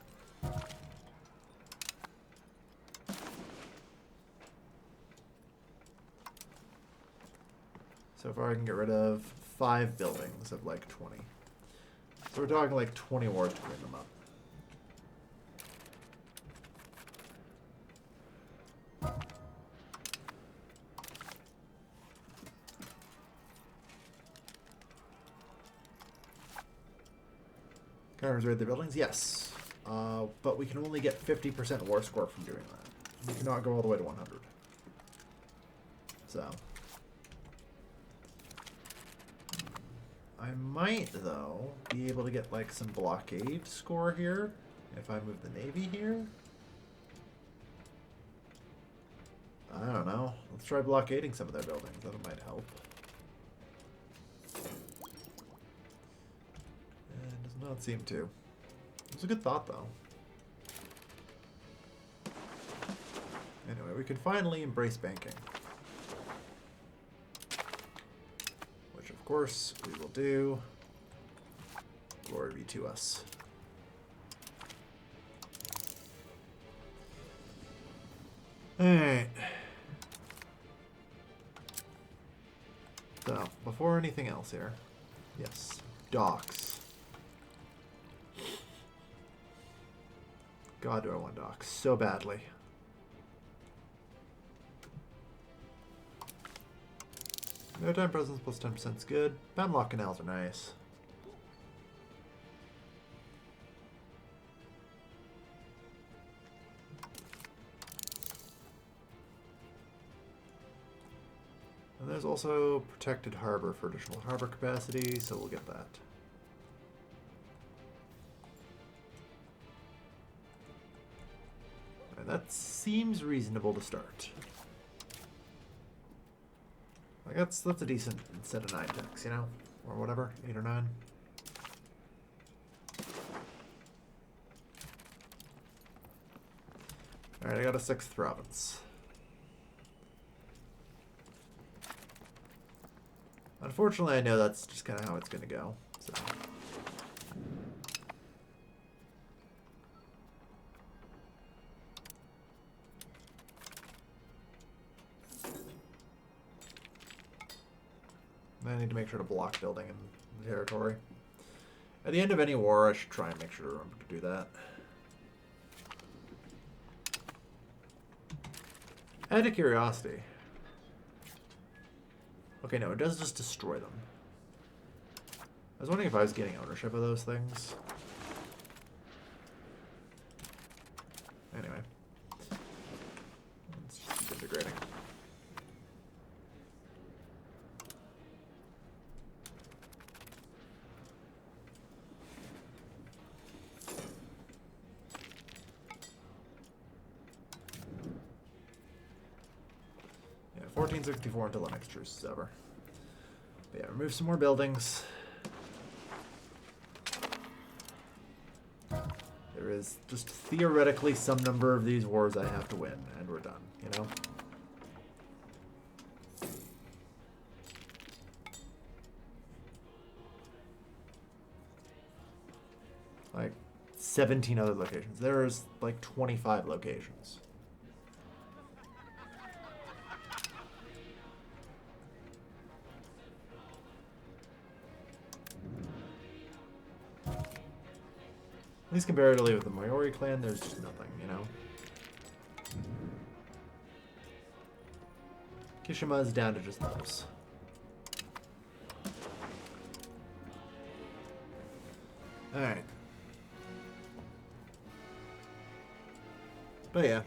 So far I can get rid of 5 buildings of like 20. So we're talking like 20 wars to clean them up. Can I raid the buildings? Yes. But we can only get 50% war score from doing that. We cannot go all the way to 100. So. I might, though, be able to get, like, some blockade score here if I move the Navy here. I don't know. Let's try blockading some of their buildings. That might help. It does not seem to. It was a good thought, though. Anyway, we can finally embrace banking. Which, of course, we will do. Glory be to us. Alright. So, before anything else here. Yes. Docks. God, do I want docks so badly. Maritime presence plus 10% is good. Bamlock canals are nice. And there's also protected harbor for additional harbor capacity, so we'll get that. And that seems reasonable to start. Like that's a decent set of 9 decks, you know? Or whatever, 8 or 9. Alright, I got a 6th province. Unfortunately, I know that's just kind of how it's going to go. So. I need to make sure to block building in the territory. At the end of any war, I should try and make sure to remember to do that. Out of curiosity. Okay, no, it does just destroy them. I was wondering if I was getting ownership of those things. Anyway. Let's just keep integrating. Yeah, 1464 until the next truce is over. But yeah, remove some more buildings. There is just theoretically some number of these wars I have to win, and we're done, you know? Like, 17 other locations. There's like 25 locations. At least comparatively with the Maori clan, there's just nothing, you know? Kishima's down to just those. Alright. But yeah.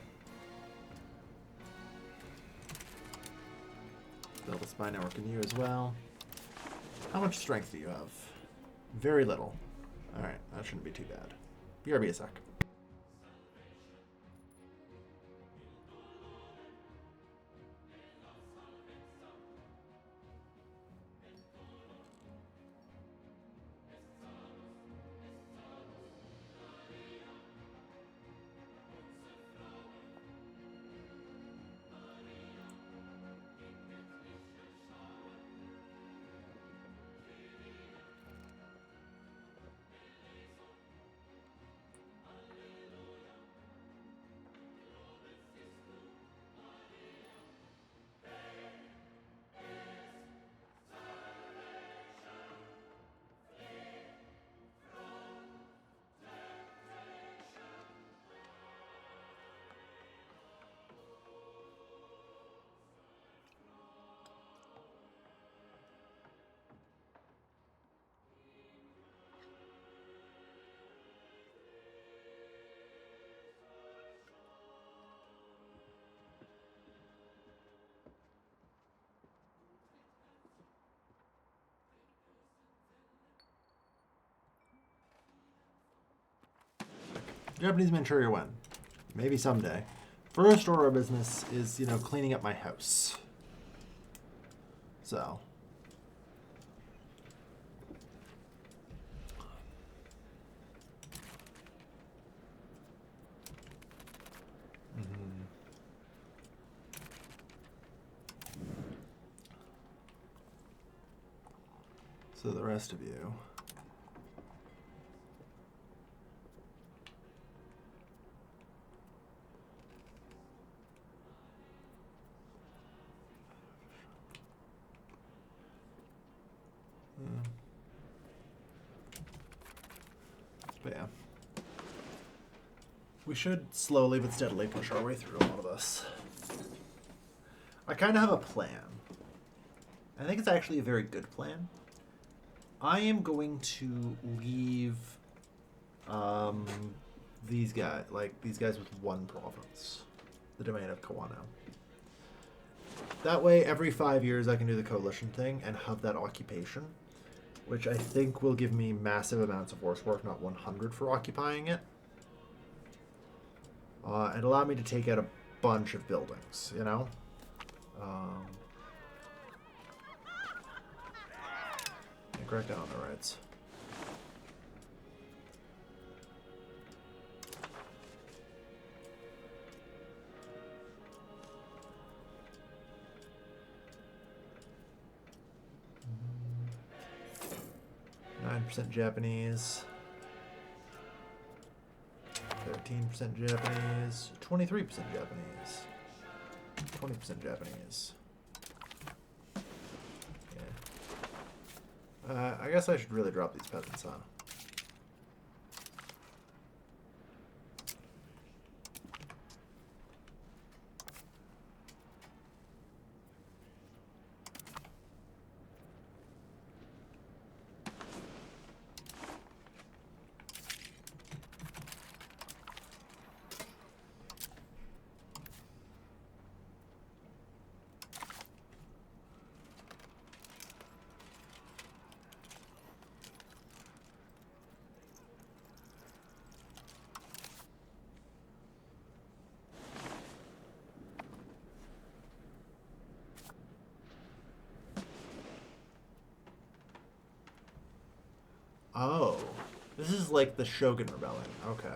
Build a spy network in you as well. How much strength do you have? Very little. Alright, that shouldn't be too bad. BRB a sec. Japanese Manchuria when? Maybe someday. First order of business is, you know, cleaning up my house. So. So the rest of you. But yeah. We should slowly but steadily push our way through a lot of this. I kind of have a plan. I think it's actually a very good plan. I am going to leave these guys with one province, the domain of Kawano. That way, every 5 years I can do the coalition thing and have that occupation, which I think will give me massive amounts of force work, not 100 for occupying it. And allow me to take out a bunch of buildings, you know? And crack down on the rights. % Japanese, 13% Japanese, 23% Japanese, 20% Japanese. Yeah. I guess I should really drop these peasants, huh? Oh, this is like the Shogun rebelling. Okay.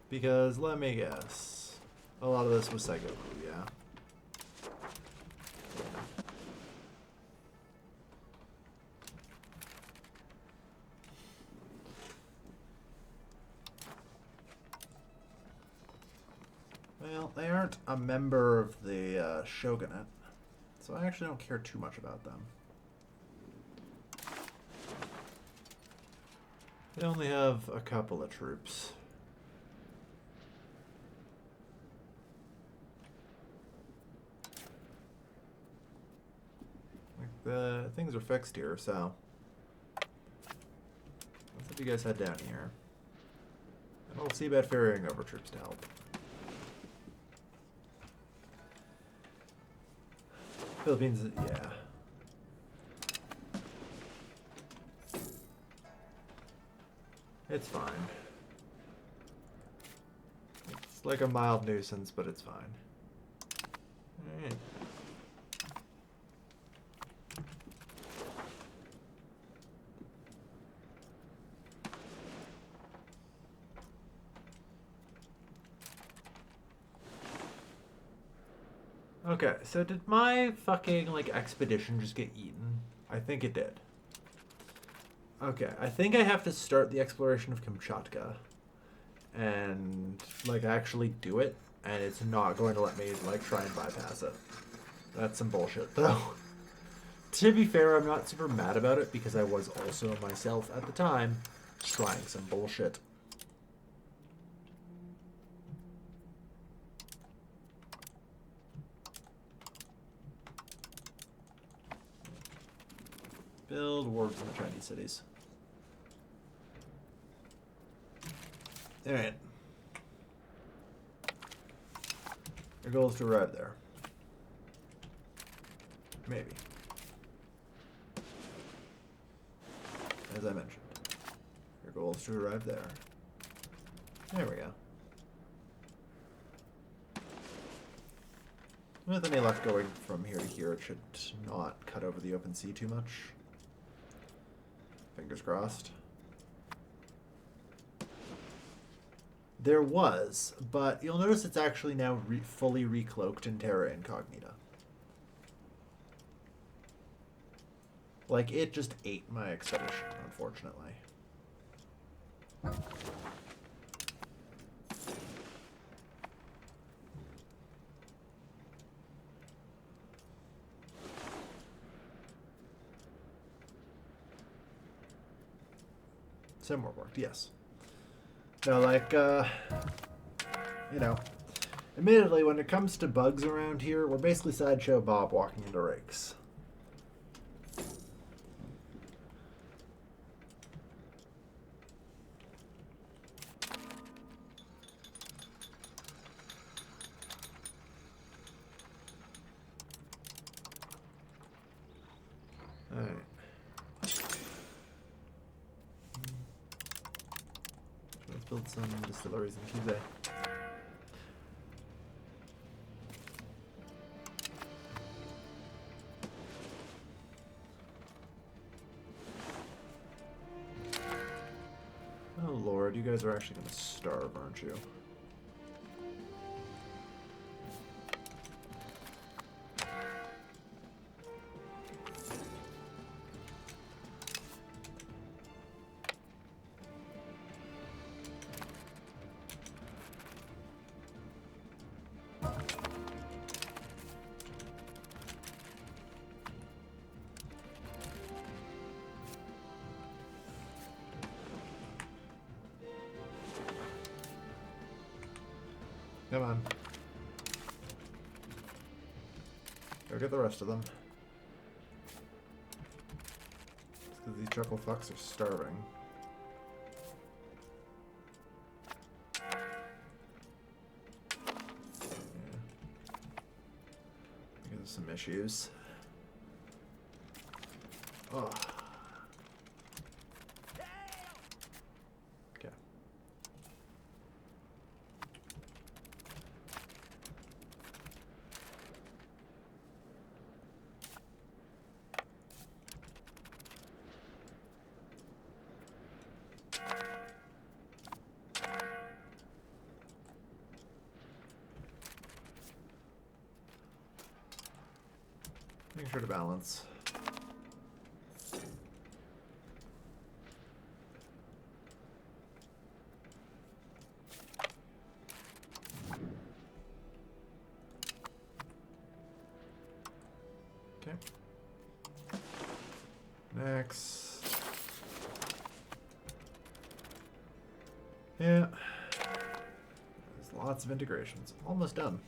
Because let me guess, a lot of this was Seigoku, yeah. Well, they aren't a member of the Shogunate, so I actually don't care too much about them. They only have a couple of troops. Like the things are fixed here, so let's have you guys head down here. And we'll see about ferrying over troops to help. Philippines, yeah. It's fine. It's like a mild nuisance, but it's fine. Alright. Okay, so did my fucking, like, expedition just get eaten? I think it did. Okay, I think I have to start the exploration of Kamchatka and, like, actually do it, and it's not going to let me, like, try and bypass it. That's some bullshit, though. To be fair, I'm not super mad about it because I was also, myself, at the time, trying some bullshit. Build wards in the Chinese cities. Alright. Your goal is to arrive there. Maybe. As I mentioned. Your goal is to arrive there. There we go. With any luck going from here to here, it should not cut over the open sea too much. Fingers crossed. There was, but you'll notice it's actually now fully recloaked in Terra Incognita. Like, it just ate my expedition, unfortunately. Some more worked, yes. No, like, you know, admittedly, when it comes to bugs around here, we're basically Sideshow Bob walking into rakes. Alright. Let's build some distilleries in Kizay. Oh lord, you guys are actually going to starve, aren't you? Come on. Go get the rest of them. It's because these chuckle fucks are starving. There's some issues. Oh. Okay. Make sure to balance. Okay. Next. Yeah. There's lots of integrations. Almost done.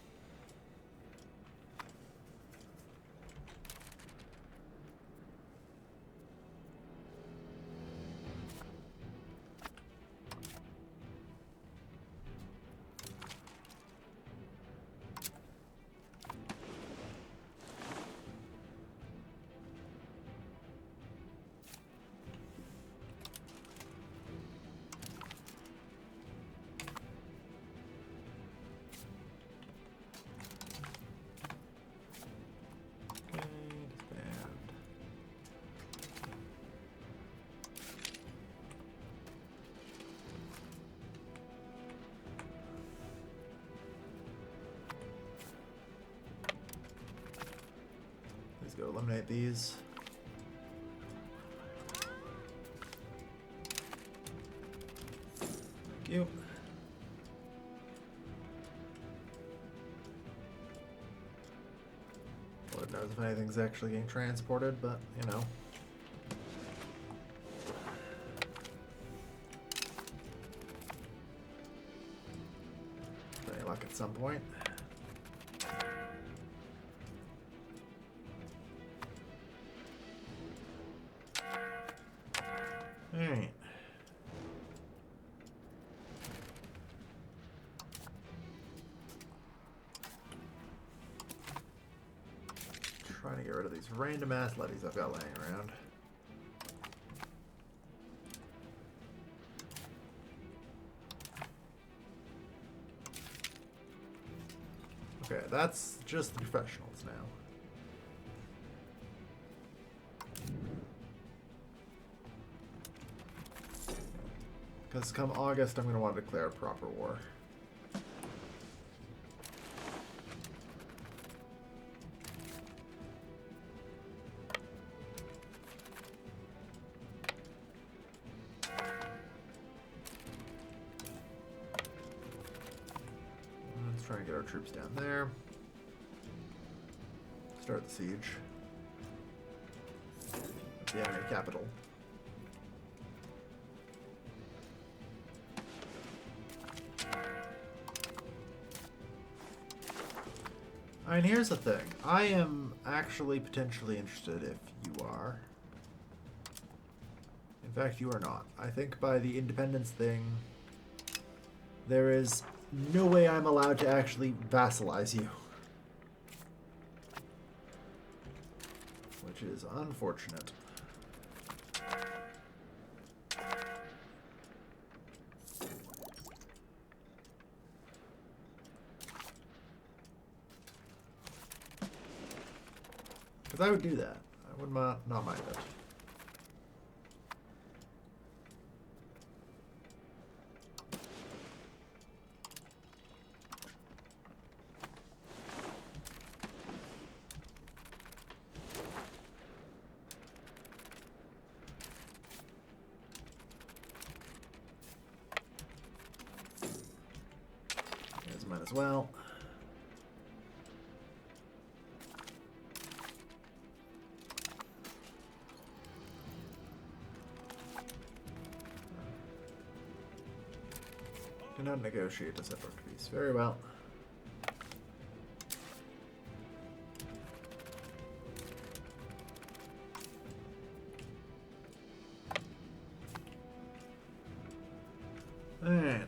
Let's go eliminate these. Thank you. Lord knows if anything's actually getting transported, but you know. Any luck at some point. Alright. Trying to get rid of these random ass levies I've got laying around. Okay, that's just the professionals now. Because come August, I'm going to want to declare a proper war. Let's try and get our troops down there. Start the siege. Of the enemy capital. I mean, here's the thing. I am actually potentially interested if you are. In fact, you are not. I think by the independence thing, there is no way I'm allowed to actually vassalize you. Which is unfortunate. Because I would do that. I would not mind it. Here's mine as well. Cannot negotiate a separate peace. Very well. Alright.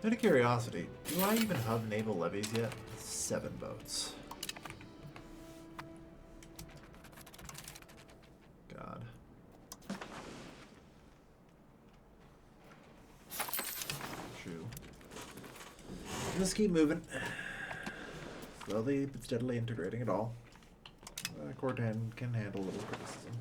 Out of curiosity, do I even have naval levies yet? 7 boats. God. True. Let's keep moving. Slowly but steadily integrating it all. Cortan can handle a little criticism.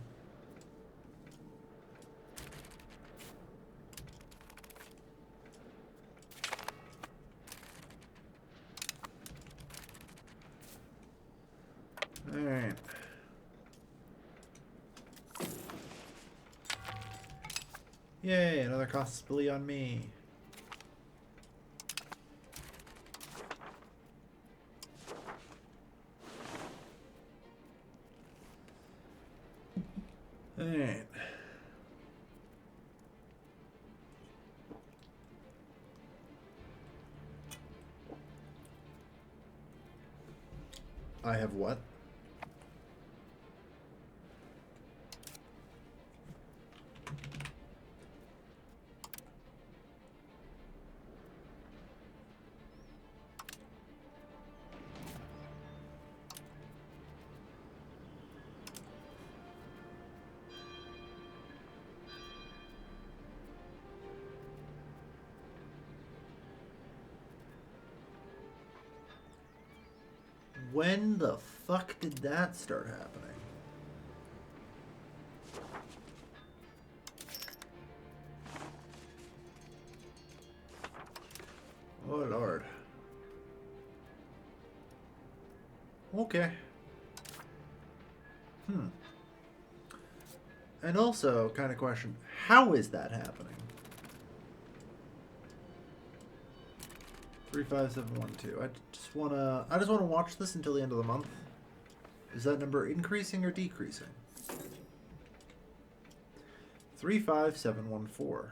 Alright. Yay, another costly on me. Alright. I have what? When the fuck did that start happening? Oh Lord. Okay. And also, kind of question, how is that happening? 35712. I just wanna watch this until the end of the month. Is that number increasing or decreasing? 35714.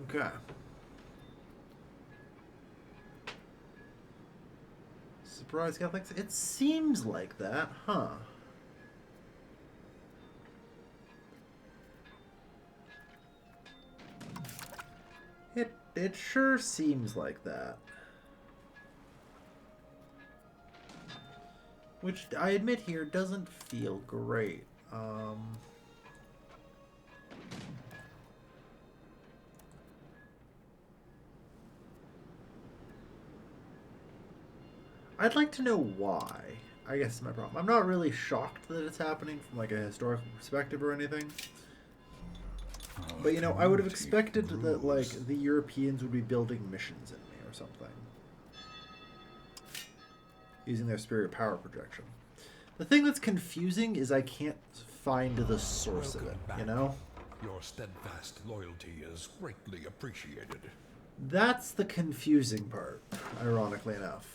Okay. Surprise Catholics? It seems like that, huh? It sure seems like that. Which, I admit here, doesn't feel great. I'd like to know why. I guess is my problem. I'm not really shocked that it's happening from like a historical perspective or anything. But you know, I would have expected that like the Europeans would be building missions in me or something. Using their superior power projection. The thing that's confusing is I can't find the source of it, you know? Your steadfast loyalty is greatly appreciated. That's the confusing part, ironically enough.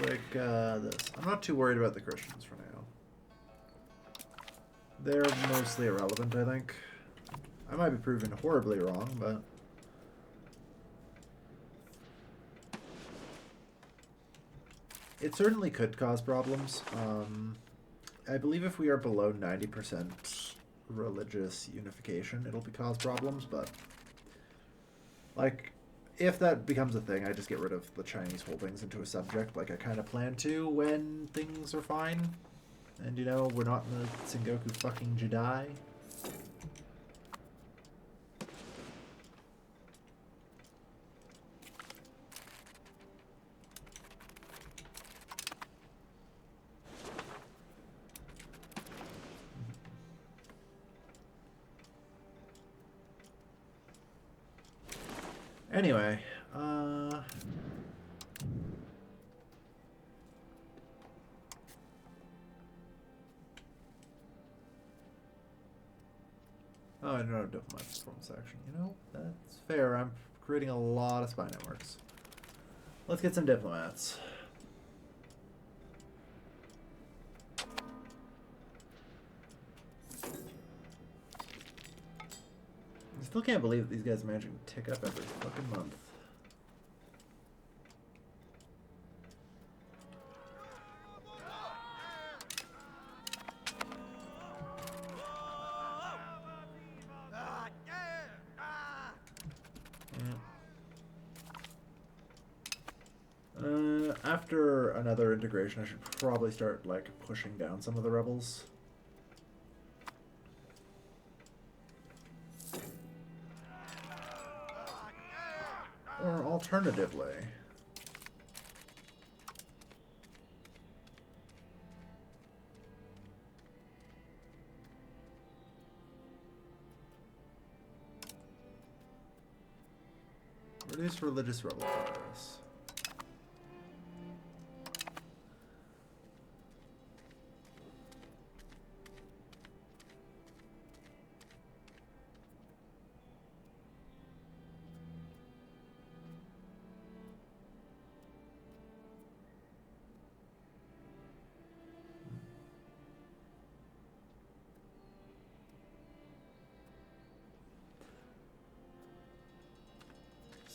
Like this. I'm not too worried about the Christians for now. They're mostly irrelevant, I think. I might be proven horribly wrong, but... it certainly could cause problems. I believe if we are below 90% religious unification, it'll cause problems, but... like... if that becomes a thing, I just get rid of the Chinese holdings into a subject, like I kind of plan to when things are fine. And, you know, we're not in the Sengoku fucking Jedi. Anyway, Oh, I don't have diplomats performance action. You know, that's fair. I'm creating a lot of spy networks. Let's get some diplomats. I still can't believe that these guys are managing to tick up every fucking month. After another integration, I should probably start, like, pushing down some of the rebels. Or alternatively... reduce religious rebel progress.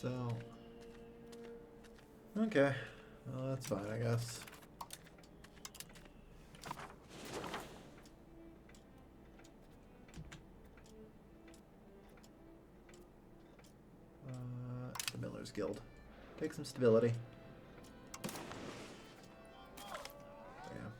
So, okay, well, that's fine, I guess. The Miller's Guild. Take some stability. Yeah.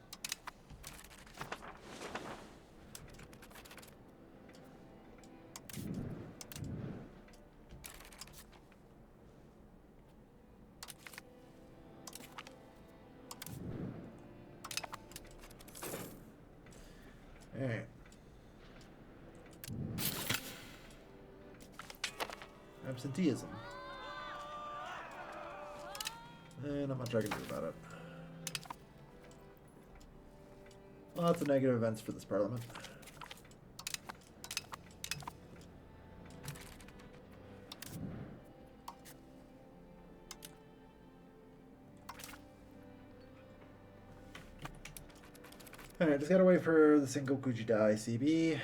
Alright. Absenteeism. Not much I can do about it. Lots of negative events for this parliament. Alright, just gotta wait for the single Kujidai CB.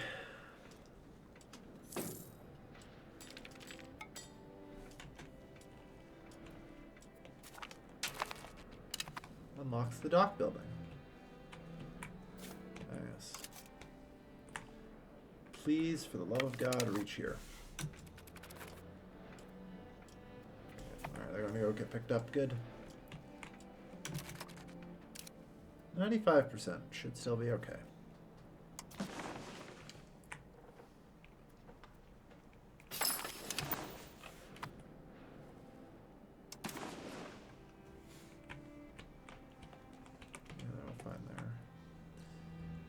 Unlocks the dock building. Yes. Please, for the love of God, reach here. Alright, they're gonna go get picked up. Good. 95% should still be okay.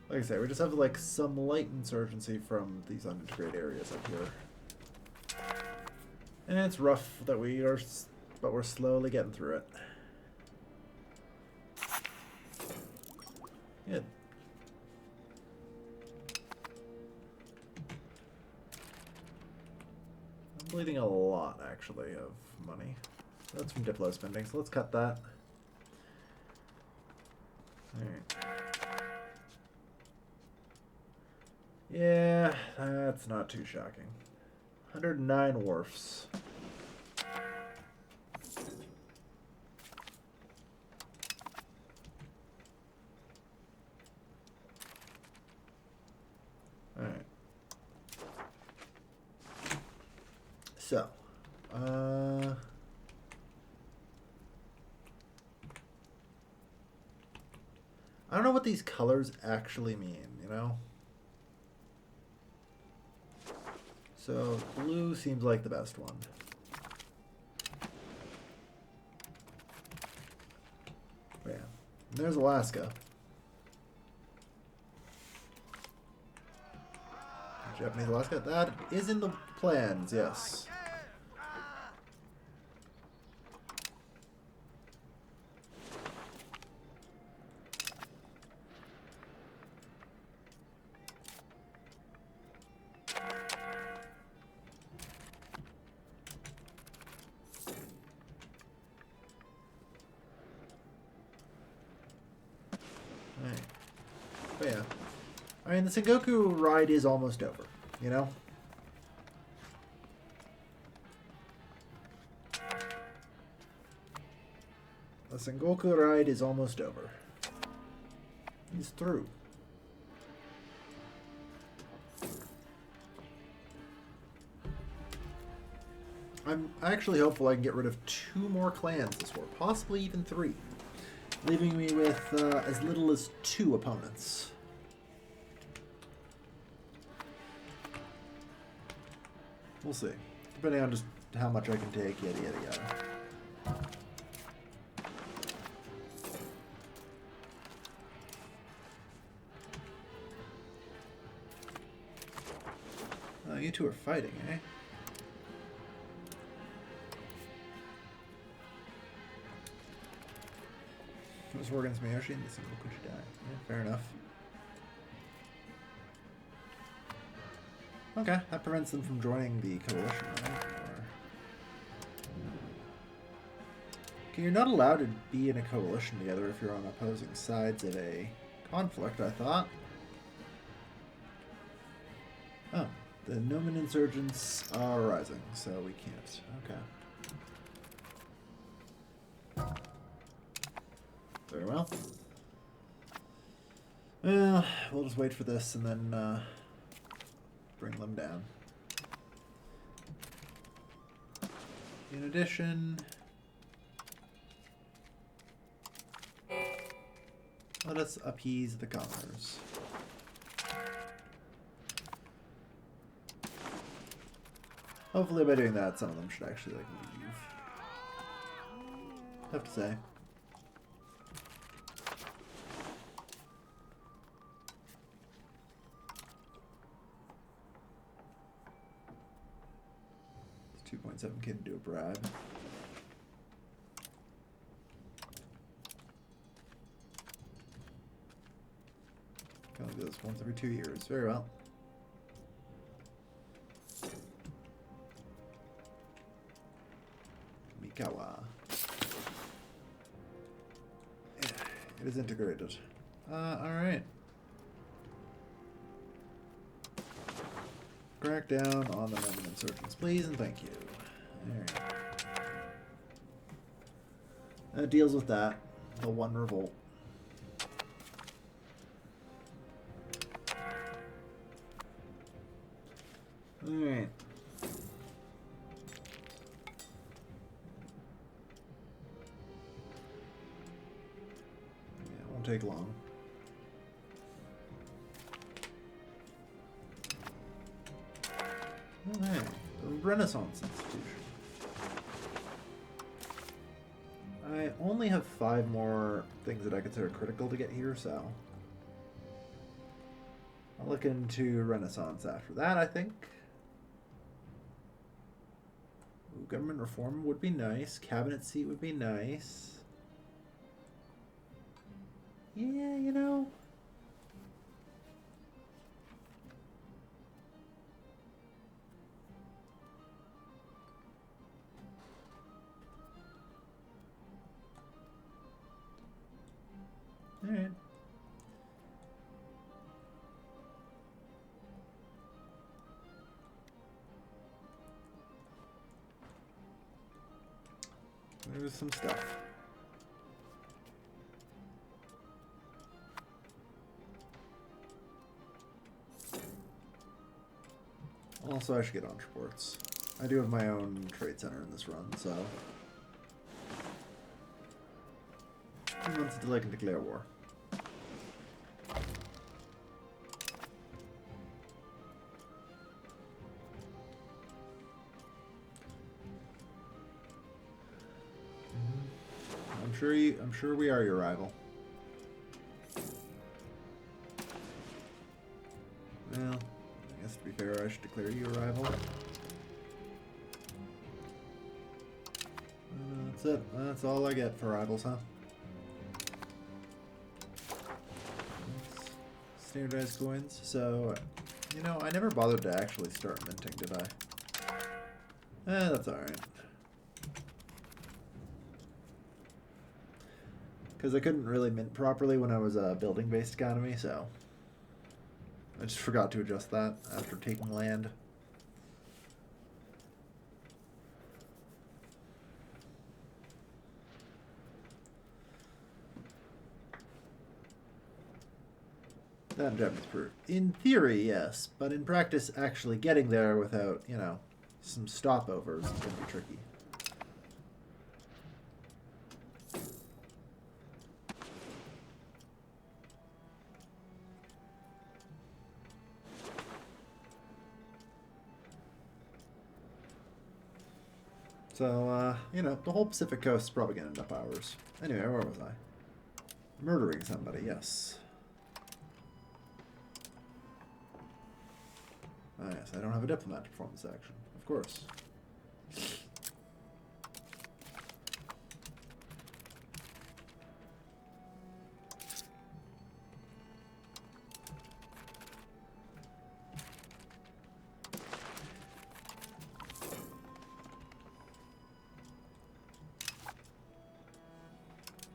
Like I say, we just have like some light insurgency from these unintegrated areas up here. And it's rough that we are, but we're slowly getting through it. Good. I'm bleeding a lot, actually, of money. That's from Diplo spending, so let's cut that. Alright. Yeah, that's not too shocking. 109 wharfs. Alright. So, I don't know what these colors actually mean, you know? So, blue seems like the best one. Oh, yeah. And there's Alaska. Japanese Alaska. That is in the plans, yes. Alright. But yeah. I mean, the Sengoku ride is almost over, you know? The Sengoku ride is almost over. He's through. I'm actually hopeful I can get rid of 2 more clans this war, possibly even 3, leaving me with as little as 2 opponents. We'll see, depending on just how much I can take, yada yada yada. Oh, you two are fighting, eh? This war against Miyoshi and the Sengoku should die. Yeah, fair enough. Okay, that prevents them from joining the coalition, right? Or... Okay, you're not allowed to be in a coalition together if you're on opposing sides of a conflict, I thought. Oh, the Nomen insurgents are rising, so we can't. Okay. Very well. Well, we'll just wait for this and then bring them down. In addition, let us appease the commoners. Hopefully by doing that, some of them should actually, like, leave. Tough to say. It's 2.7k to do a bribe. Can only do this once every 2 years. Very well. Mikawa. Yeah, it is integrated. Alright. Crack down on the Roman insurgents, please, and thank you. Alright. That deals with that. The one revolt. Alright. Yeah, it won't take long. Alright. The Renaissance Institution. I only have 5 more things that I consider critical to get here, so I'll look into Renaissance after that, I think. Ooh, government reform would be nice. Cabinet seat would be nice. Yeah, you know. Alright. There's some stuff. Also, I should get entreports. I do have my own trade center in this run, so 2 months until I can declare war. I'm sure we are your rival. Well, I guess to be fair, I should declare you a rival. That's it. That's all I get for rivals, huh? Standardized coins. So, you know, I never bothered to actually start minting, did I? That's alright. Because I couldn't really mint properly when I was a building-based economy, so I just forgot to adjust that after taking land. That Japanese proof. In theory, yes, but in practice, actually getting there without, you know, some stopovers is going to be tricky. So, you know, the whole Pacific coast is probably going to end up ours. Anyway, where was I? Murdering somebody, yes. Ah, yes, I don't have a diplomat to perform this action. Of course.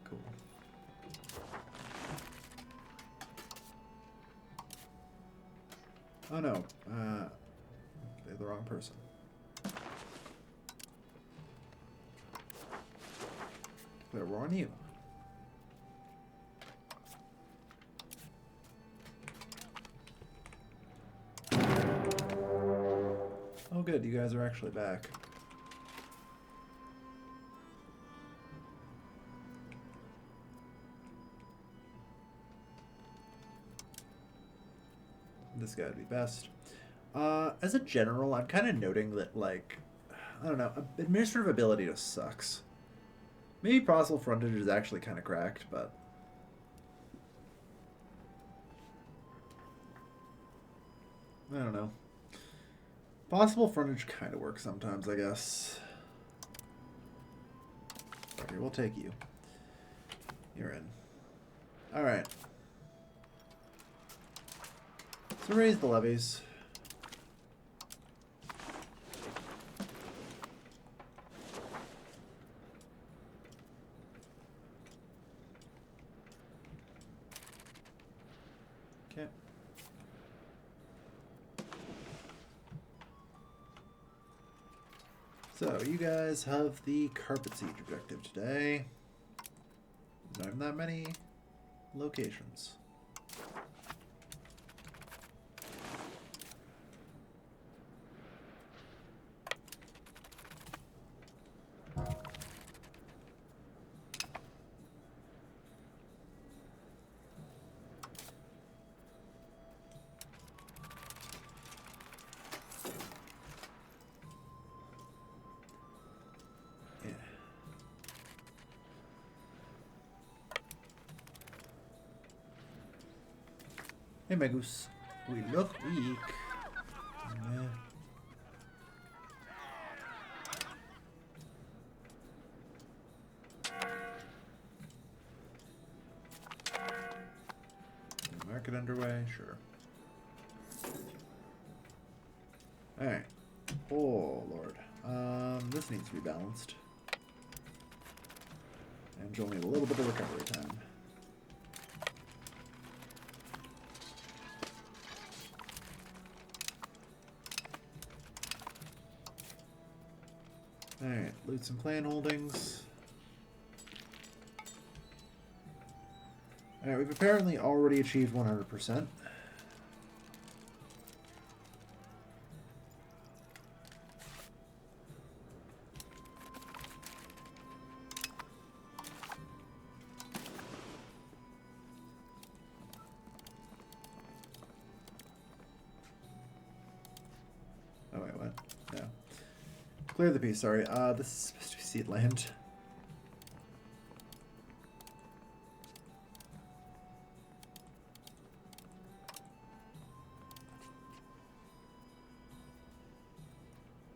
Cool. Oh no, they're the wrong person. Declare war on you. Oh good, you guys are actually back. This guy would be best. As a general, I'm kind of noting that, like, I don't know, administrative ability just sucks. Maybe possible frontage is actually kind of cracked, but I don't know. Possible frontage kind of works sometimes, I guess. Okay, we'll take you. You're in. Alright. So raise the levies. Okay. So you guys have the carpet siege objective today. Not even that many locations. Hey, Magus. We look weak. Yeah. Market underway? Sure. Alright. Oh, Lord. This needs to be balanced. And you'll need a little bit of recovery time. Alright, loot some clan holdings. Alright, we've apparently already achieved 100%. Oh wait, what? No. Clear the piece, sorry. This is supposed to be seed land.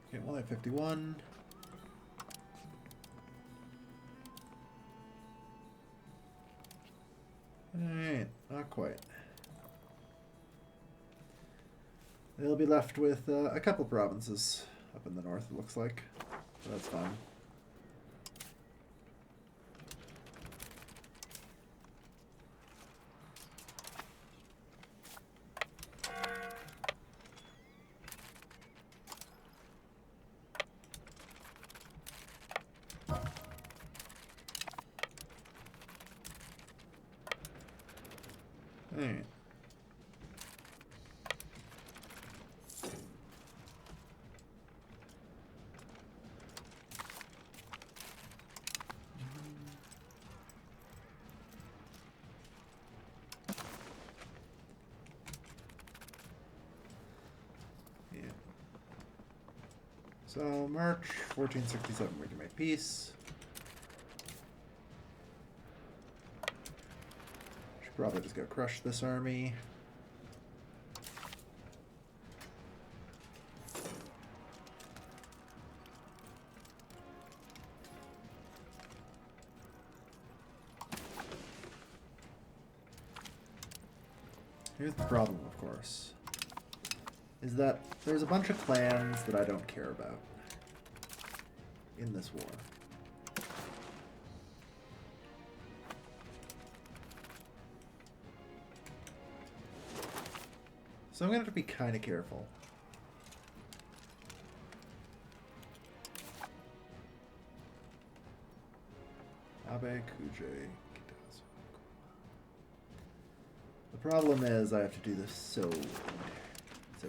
Okay, well at 51. Alright, not quite. They'll be left with a couple provinces up in the north, it looks like. So that's fine. Alright. Yeah. So, March 1467, we can make peace. Should probably just go crush this army. Here's the problem, of course, is that there's a bunch of clans that I don't care about in this war. So I'm going to have to be kind of careful. Abe, Kujei, Kitazo. The problem is I have to do this so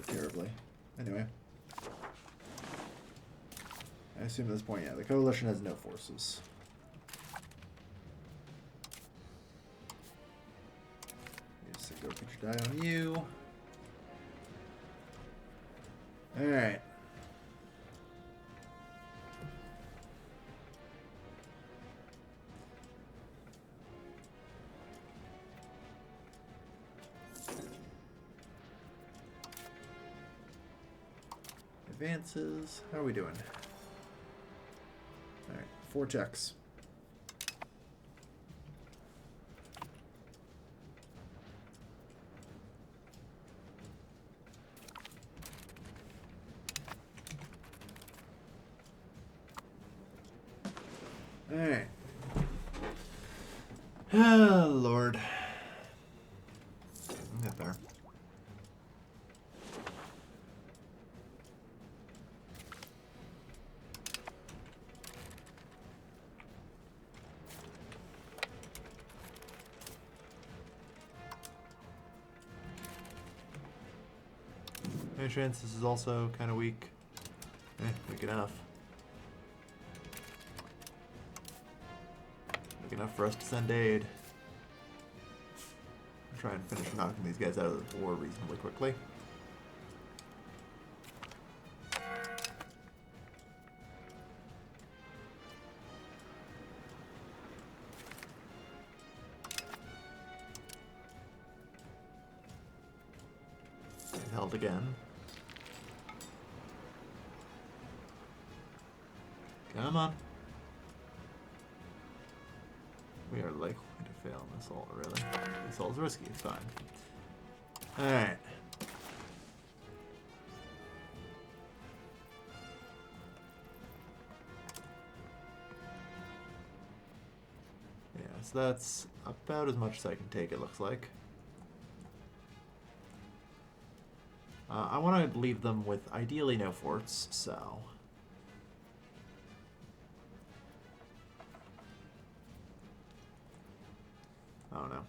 terribly. Anyway. I assume at this point, yeah, the coalition has no forces. Yes, go could you die on you. Alright. Advances. How are we doing? Alright, 4 checks. Alright. Oh, Lord. We'll get there. Chance this is also kind of weak. Weak enough. Weak enough for us to send aid. I'll try and finish knocking these guys out of the war reasonably quickly. Held again. Come on. We are likely to fail an assault, really. The assault's risky, it's fine. Alright. Yeah, so that's about as much as I can take, it looks like. I want to leave them with ideally no forts, so... Oh no.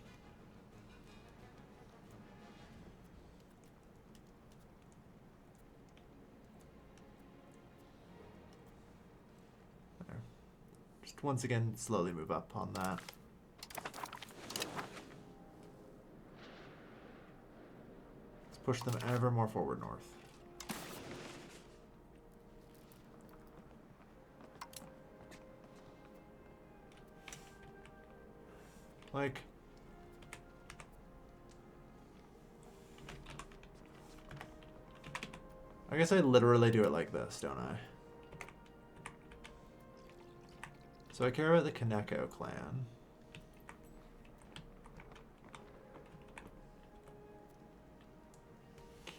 There. Just once again, slowly move up on that. Let's push them ever more forward north. Like... I guess I literally do it like this, don't I? So I care about the Kaneko clan.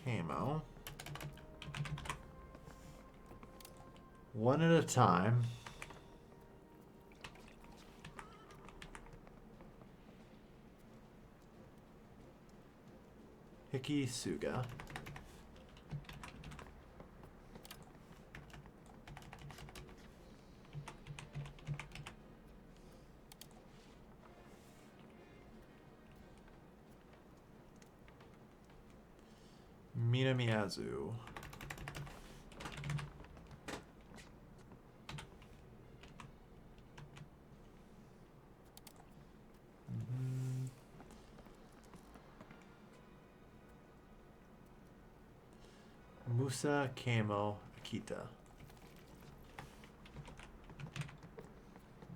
Camo. One at a time. Hiki Suga. Minamiazu. Musa Kamo Akita.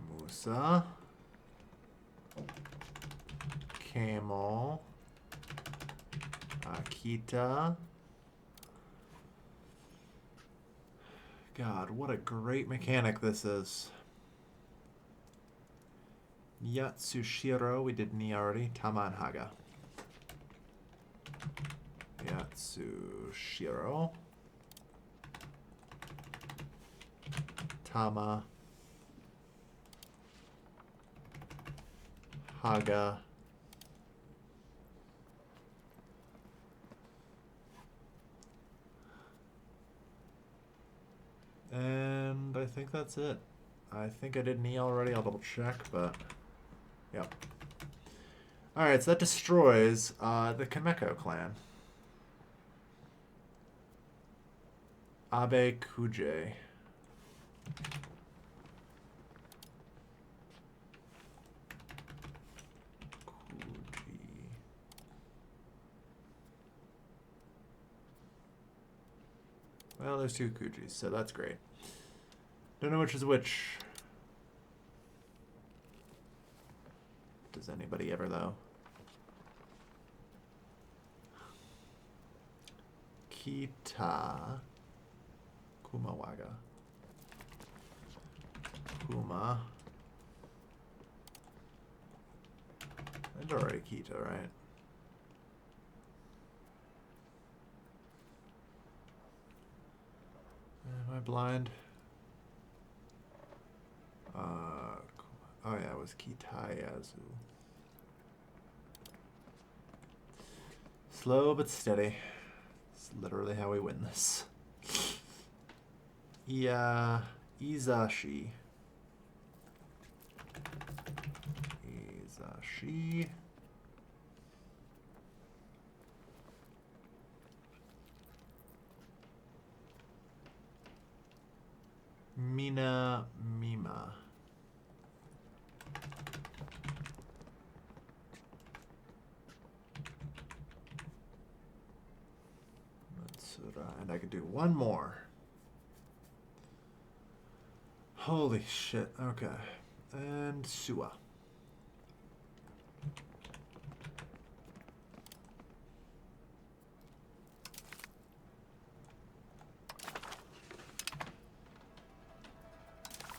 Musa Kamo Akita. God, what a great mechanic this is. Yatsushiro, we did Ni already. Tama and Haga. Yatsushiro. Tama. Haga. And I think that's it. I think I did Ni already. I'll double check, but yep. Alright, so that destroys the Kameko clan. Abe Kuje. Well, there's two Kujis, so that's great. Don't know which is which. Does anybody ever, though? Kita. Kumawaga. Kuma. There's already Kita, right? Am I blind? Oh yeah, it was Kitayazu. Slow but steady. It's literally how we win this. Yeah, Izashi. Izashi. Mina Mima. And I could do one more. Holy shit. Okay. And Suwa.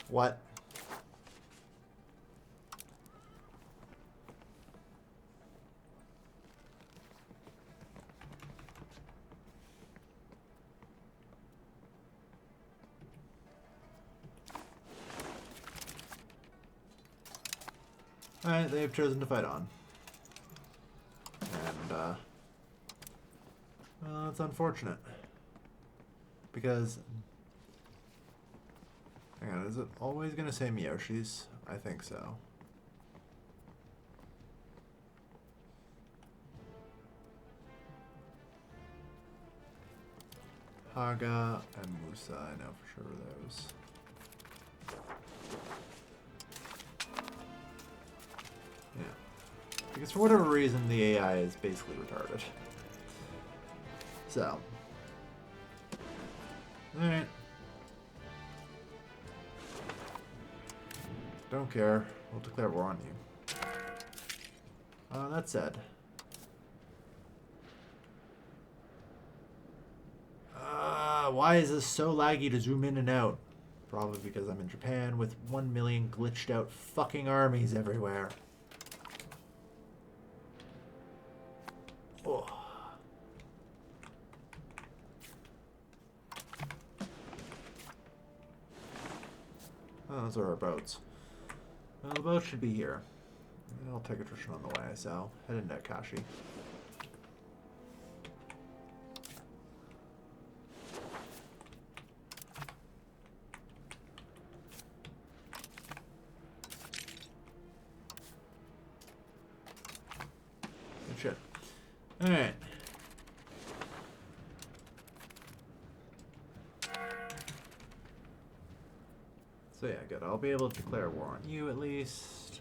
What? Alright, they've chosen to fight on. And, well, it's unfortunate. Because... Hang on, is it always going to say Miyoshi's? I think so. Haga and Musa, I know for sure those. Yeah. Because for whatever reason, the AI is basically retarded. So. Alright. Don't care. We'll declare war on you. That said. Why is this so laggy to zoom in and out? Probably because I'm in Japan with 1 million glitched out fucking armies everywhere. Oh. Oh, those are our boats. Well, the boat should be here. I'll take attrition on the way, so head into Akashi. Good shit. Alright. So yeah, good. I'll be able to declare war on you at least.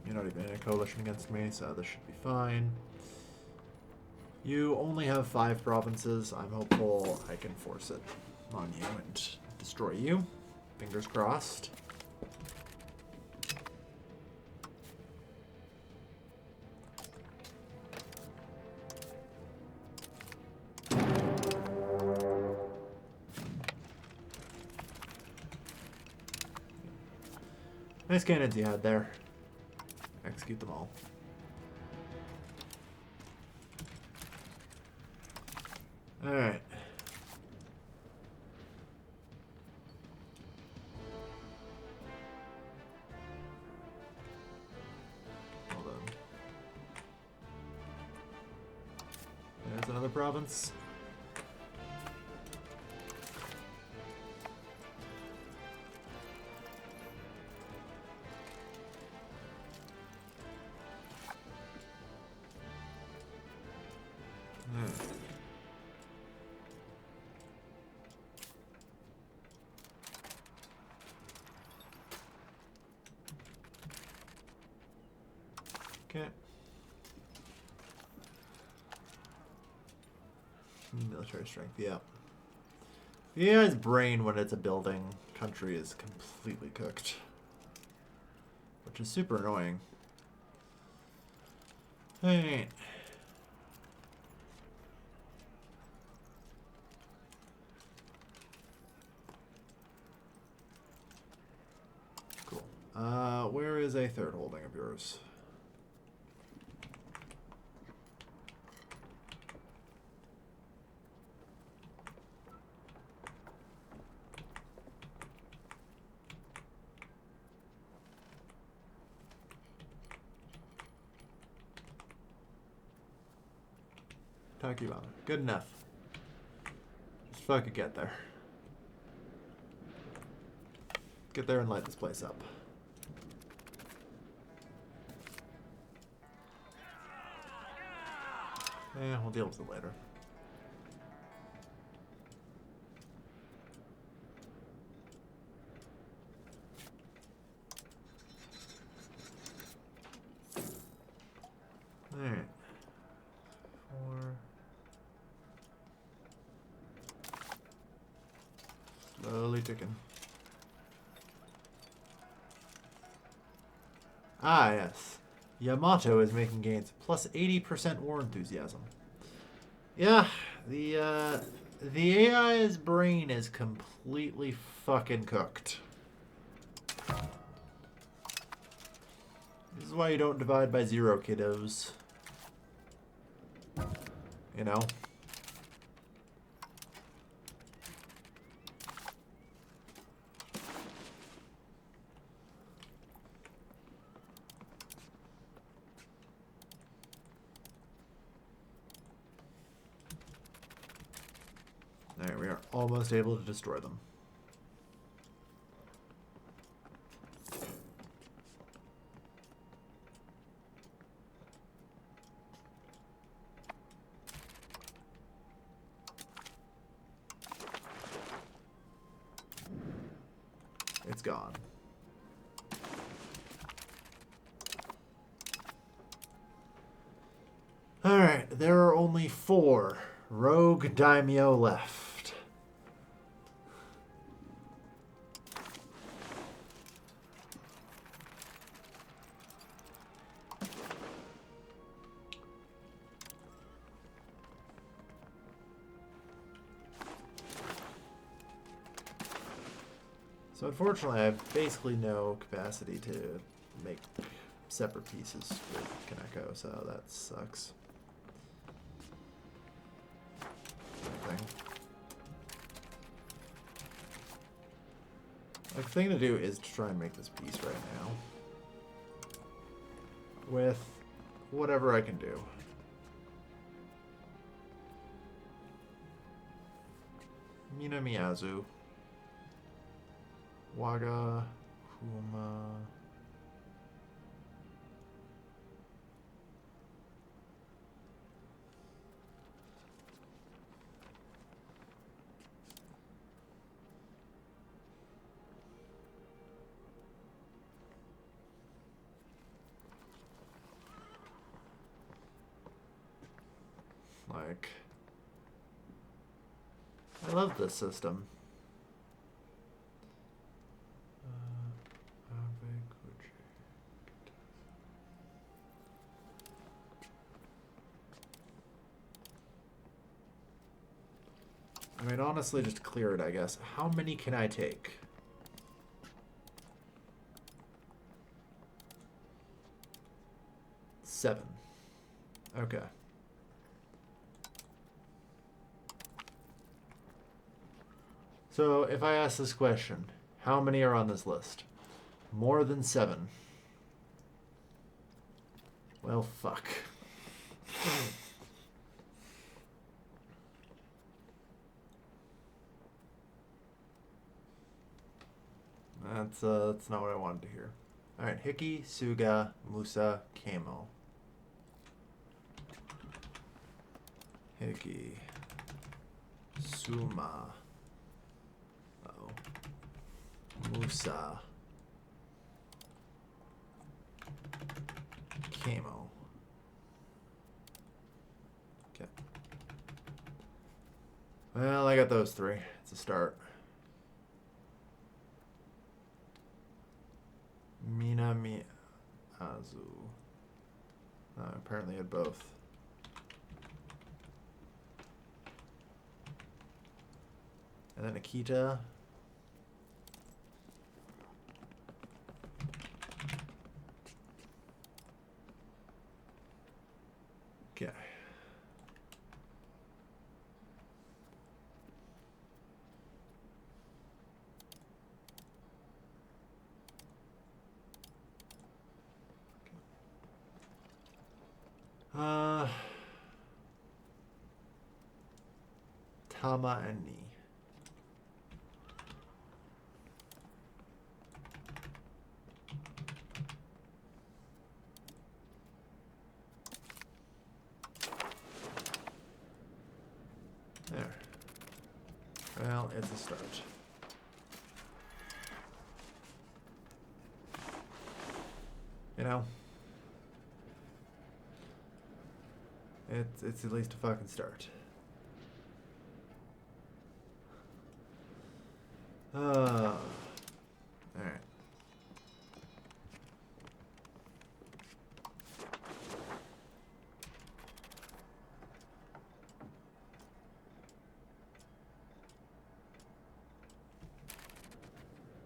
You're not even in a coalition against me, so this should be fine. You only have 5 provinces. I'm hopeful I can force it on you and destroy you. Fingers crossed. Nice cannons you had there. Execute them all. Alright. Hold on. There's another province. Okay. Military strength, yeah. The AI's brain when it's a building country is completely cooked. Which is super annoying. Alright. Cool. Where is a third holding of yours? Takibana. Good enough. Just fucking get there. Get there and light this place up. Yeah, we'll deal with it later. Alright. 4. Slowly ticking. Ah, yes. Yamato is making gains. Plus 80% war enthusiasm. Yeah, the AI's brain is completely fucking cooked. This is why you don't divide by 0, kiddos. You know? Alright, we are almost able to destroy them. It's gone. Alright, there are only 4 rogue daimyo left. So unfortunately, I have basically no capacity to make separate pieces with Kaneko, so that sucks. The thing to do is to try and make this piece right now. With whatever I can do. Minamiyazu. Waga. Kuma. Like, I love this system. I mean, honestly, just clear it, I guess. How many can I take? Seven. Okay. So, if I ask this question, how many are on this list? More than 7. Well, fuck. That's not what I wanted to hear. Alright, Hiki, Suga, Musa, Kamo. Hiki. Suma. Uh-oh. Musa. Kamo. Okay. Well, I got those 3. It's a start. Minami Azu. Apparently had both. And then Akita. Okay. Tama and Ni. There. Well, it's a start. You know? It's at least a fucking start. Alright.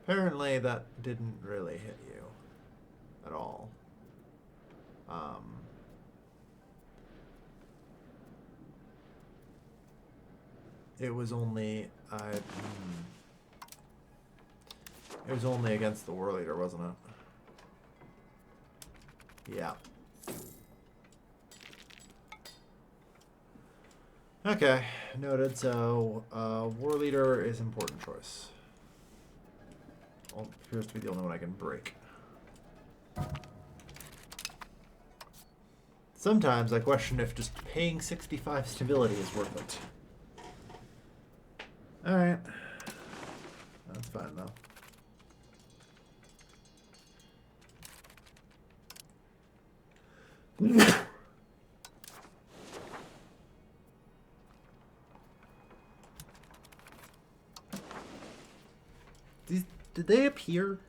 Apparently that didn't really hit you at all. It was only it was only against the War Leader, wasn't it? Yeah. Okay, noted. So, War Leader is important choice. Well, appears to be the only one I can break. Sometimes I question if just paying 65 stability is worth it. Alright. That's fine, though. Did they appear?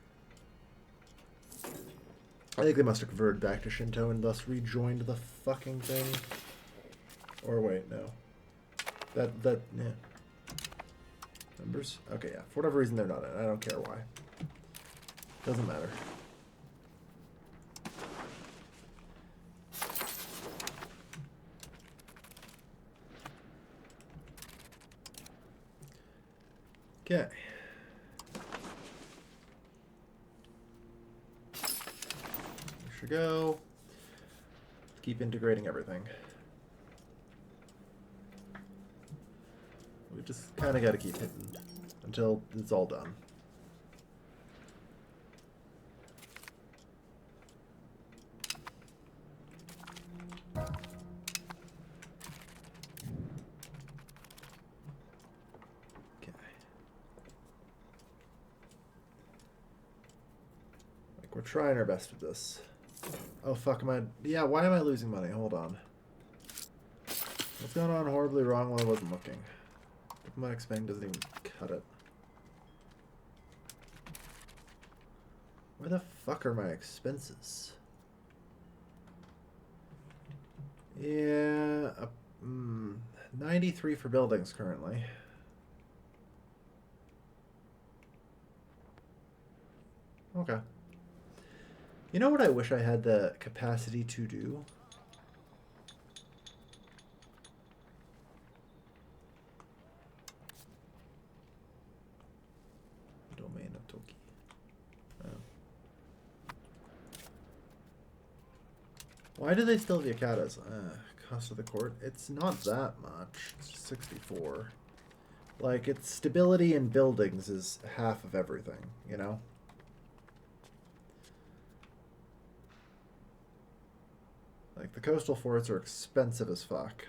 I think they must have converted back to Shinto and thus rejoined the fucking thing. Or wait, no. Yeah. Members? Okay, yeah. For whatever reason, they're not in. I don't care why. Doesn't matter. Okay. There should go. Keep integrating everything. We just kind of got to keep hitting until it's all done. Okay. Like, we're trying our best with this. Oh, fuck, am I... Yeah, why am I losing money? Hold on. What's going on horribly wrong while I wasn't looking? Diplomatic expanding doesn't even cut it. Where the fuck are my expenses? Yeah, 93 for buildings currently. Okay. You know what I wish I had the capacity to do? Domain of Toki. Oh. Why do they still have Yakatas? Cost of the court? It's not that much. It's 64. Like, its stability in buildings is half of everything, you know? Like, the coastal forts are expensive as fuck.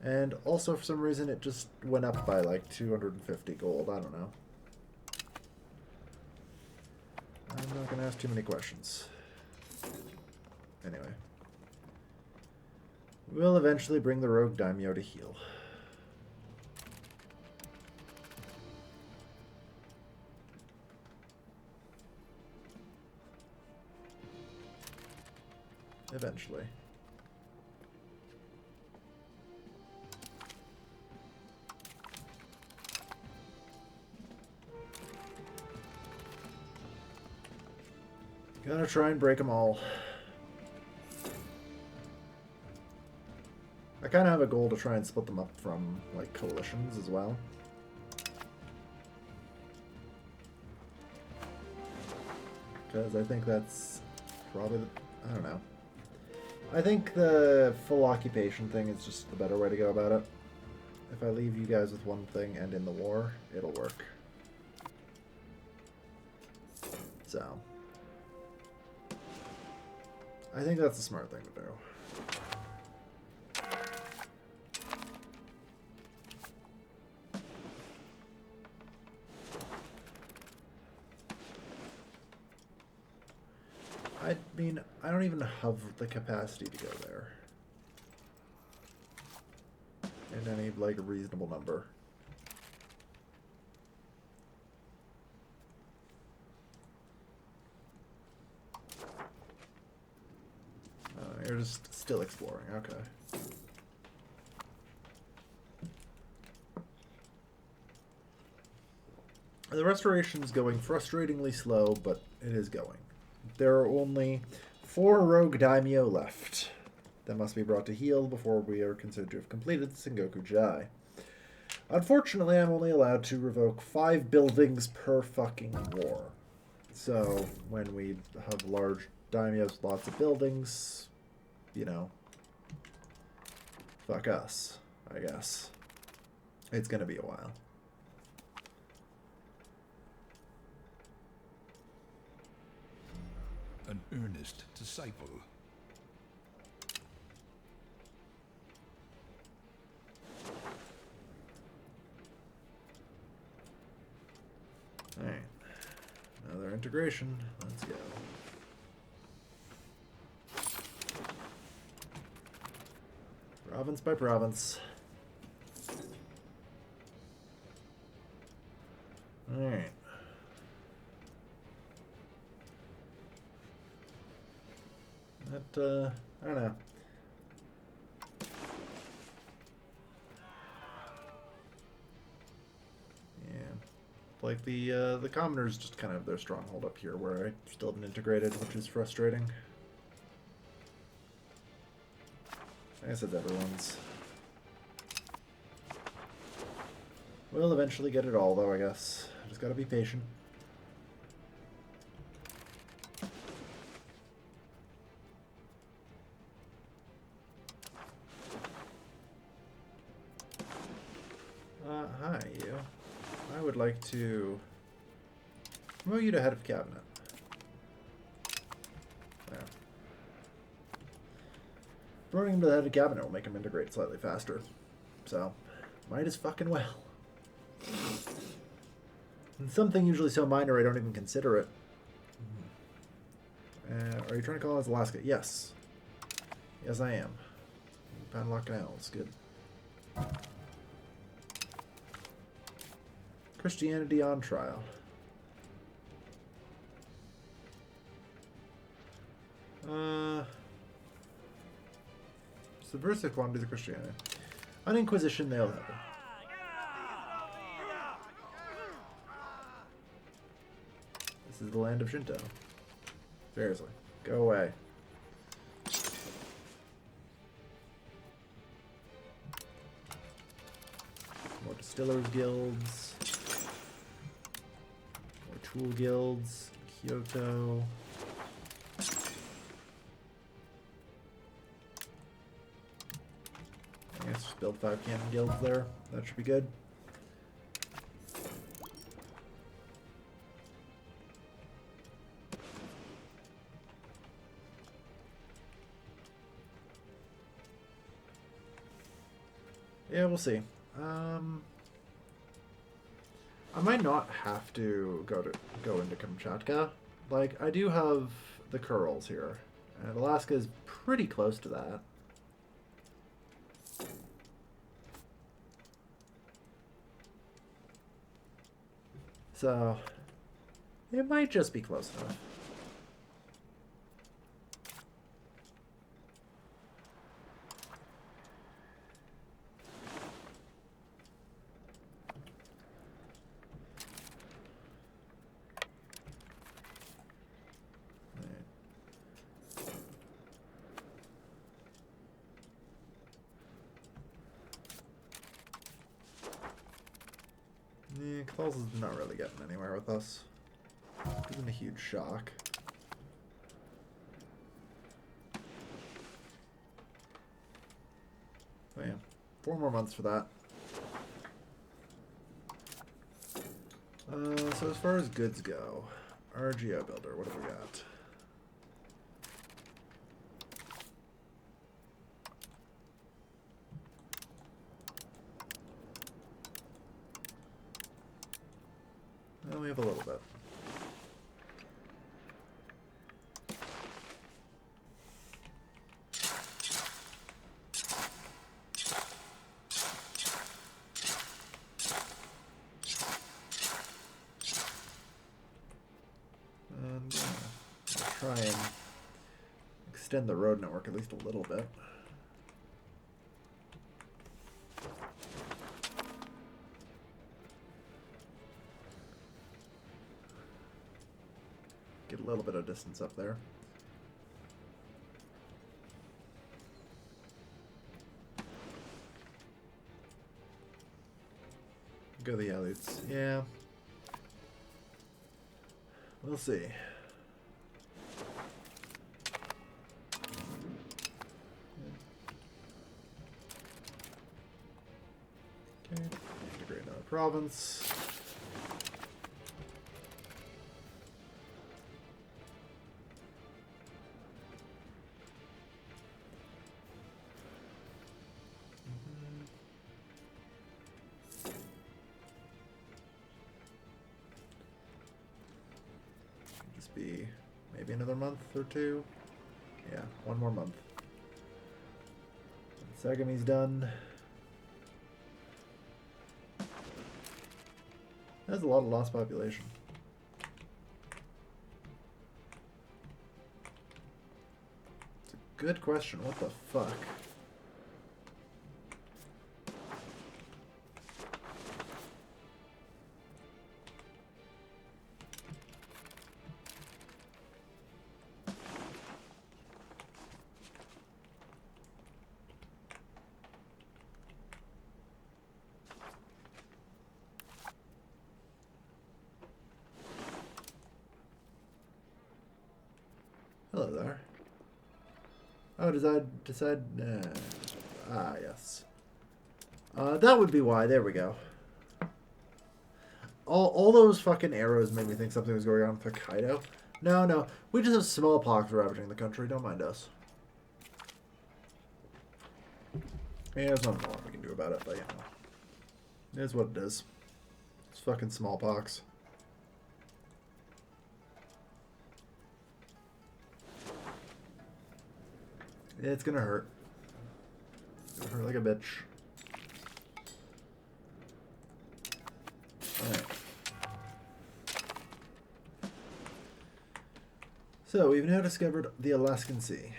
And also, for some reason, it just went up by like 250 gold. I don't know. I'm not going to ask too many questions. Anyway. We'll eventually bring the rogue daimyo to heal. Eventually. Gonna try and break them all. I kind of have a goal to try and split them up from, like, coalitions as well. Because I think that's probably the... I don't know. I think the full occupation thing is just the better way to go about it. If I leave you guys with one thing and in the war, it'll work. So... I think that's a smart thing to do. I mean, I don't even have the capacity to go there. In any, like, reasonable number. You're just still exploring, okay. The restoration's going frustratingly slow, but it is going. There are only 4 rogue daimyo left that must be brought to heal before we are considered to have completed the Sengoku Jai. Unfortunately, I'm only allowed to revoke 5 buildings per fucking war. So, when we have large daimyos with lots of buildings, you know, fuck us, I guess. It's gonna be a while. An earnest disciple. Alright. Another integration. Let's go. Province by province. Alright. That, I don't know. Yeah. Like, the commoners just kind of have their stronghold up here, where I still haven't integrated, which is frustrating. I guess it's everyone's. We'll eventually get it all, though, I guess. Just gotta be patient. Hi, you. I would like to promote you to head of cabinet. There. Promoting him to the head of cabinet will make him integrate slightly faster. So, Might as fucking well. And something usually so minor I don't even consider it. Are you trying to colonize Alaska? Yes. Yes, I am. Panama Canals. Good. Christianity on trial. Subversive quantities of Christianity. On Inquisition, they'll have it. This is the land of Shinto. Seriously. Go away. More distillers guilds. More tool guilds. Kyoto. I guess just build 5 cannon guilds there. That should be good. Yeah, we'll see. I might not have to go into Kamchatka. Like, I do have the Kurils here, and Alaska is pretty close to that. So, it might just be close enough. Yeah, Claus is not really getting anywhere with us. Isn't a huge shock. Oh yeah, 4 more months for that. So as far as goods go, RGO builder, what have we got? Well, we have a little bit. And we'll try and extend the road network at least a little bit. Get a little bit of distance up there. Go the Aleuts. Yeah. We'll see. Okay. Integrate another province. Be maybe another month or 2. Yeah, 1 more month. Sagame's done. That's a lot of lost population. It's a good question. What the fuck? Hello there. Oh, does I decide? Yes. That would be why. There we go. All those fucking arrows made me think something was going on with Hokkaido. No. We just have smallpox ravaging the country. Don't mind us. Yeah, there's not a lot we can do about it, but you know. It is what it is. It's fucking smallpox. It's gonna hurt. It's gonna hurt like a bitch. Alright. So, we've now discovered the Alaskan Sea.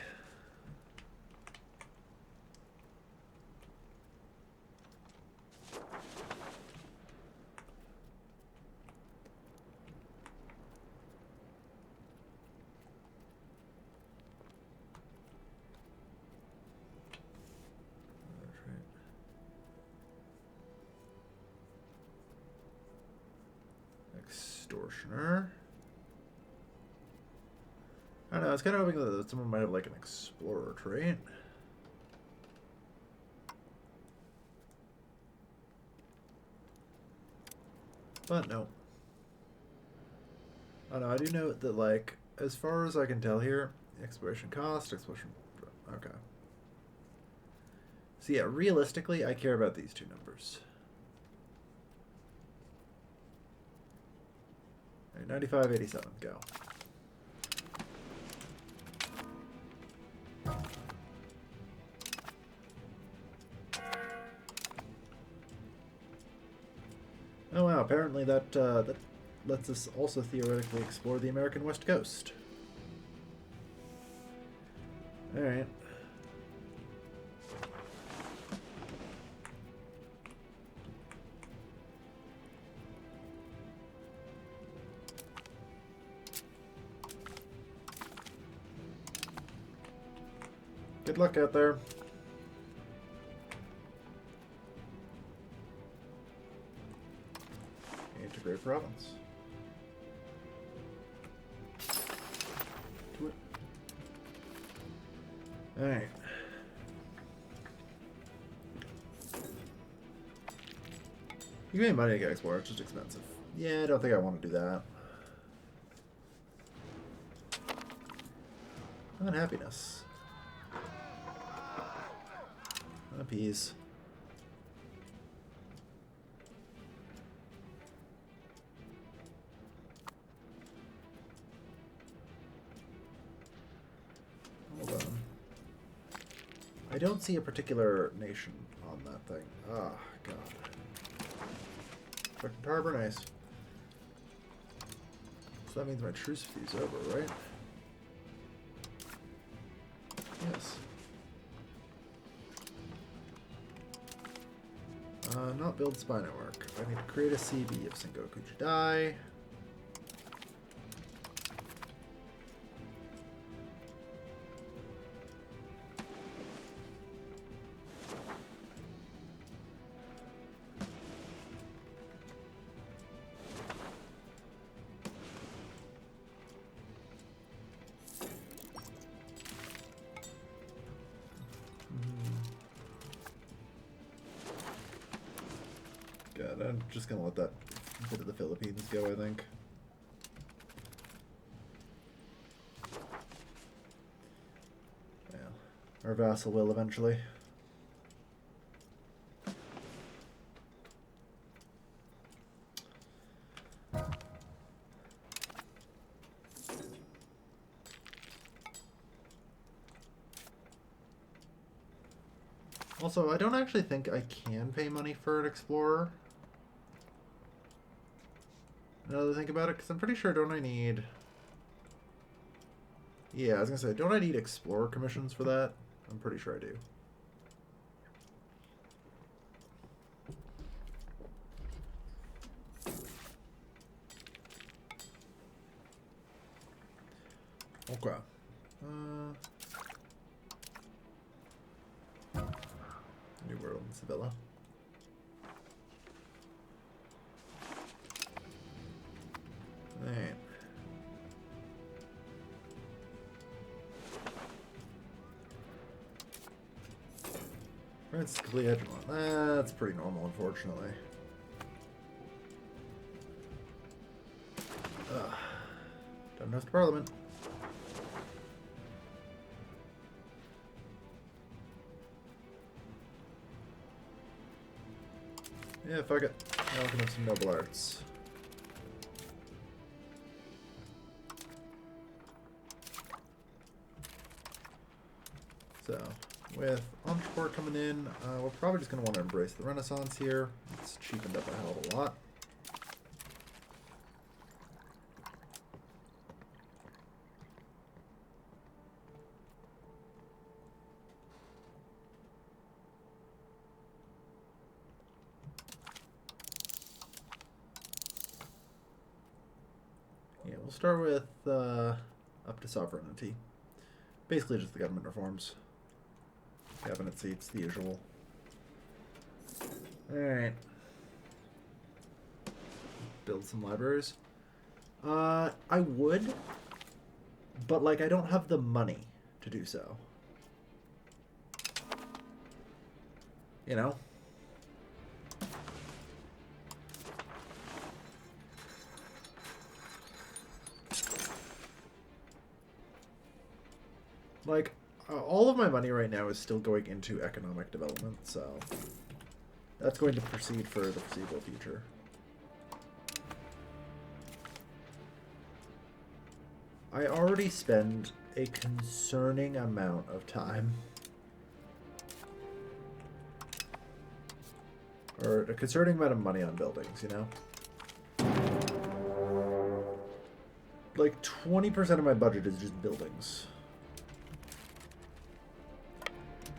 Extortioner. I don't know, I was kind of hoping that someone might have like an explorer trait. But no. I know, I do note that, like, as far as I can tell here, exploration cost, exploration... Okay. So yeah, realistically, I care about these two numbers. Alright, 9587, go. Oh wow, apparently that lets us also theoretically explore the American West Coast. Alright. Good luck out there. Integrate province. Alright. You can make money to get explorer, it's just expensive. Yeah, I don't think I want to do that. Unhappiness. Appease. Hold on. I don't see a particular nation on that thing. Ah, God. Fucking harbor, nice. So that means my truce fee's over, right? Yes. Not build spy network. I need to create a CB of Sengoku Jidai. God, I'm just gonna let that bit of the Philippines go, I think. Yeah. Our vassal will eventually. Also, I don't actually think I can pay money for an explorer. Now that I think about it, because I'm pretty sure, don't I need... Yeah, I was going to say, don't I need explorer commissions for that? I'm pretty sure I do. Okay. New World in Sevilla. Alright. That's complete hegemon. That's pretty normal, unfortunately. Don't have the parliament. Yeah, fuck it. I'll open up some noble arts. So, with Entreport coming in, we're probably just going to want to embrace the Renaissance here. It's cheapened up a hell of a lot. Yeah, we'll start with up to sovereignty. Basically just the government reforms. Cabinet seats, the usual. Alright. Build some libraries. I would, but like I don't have the money to do so. You know? Like, all of my money right now is still going into economic development, so that's going to proceed for the foreseeable future. I already spend a concerning amount of time, or a concerning amount of money on buildings, you know? Like 20% of my budget is just buildings.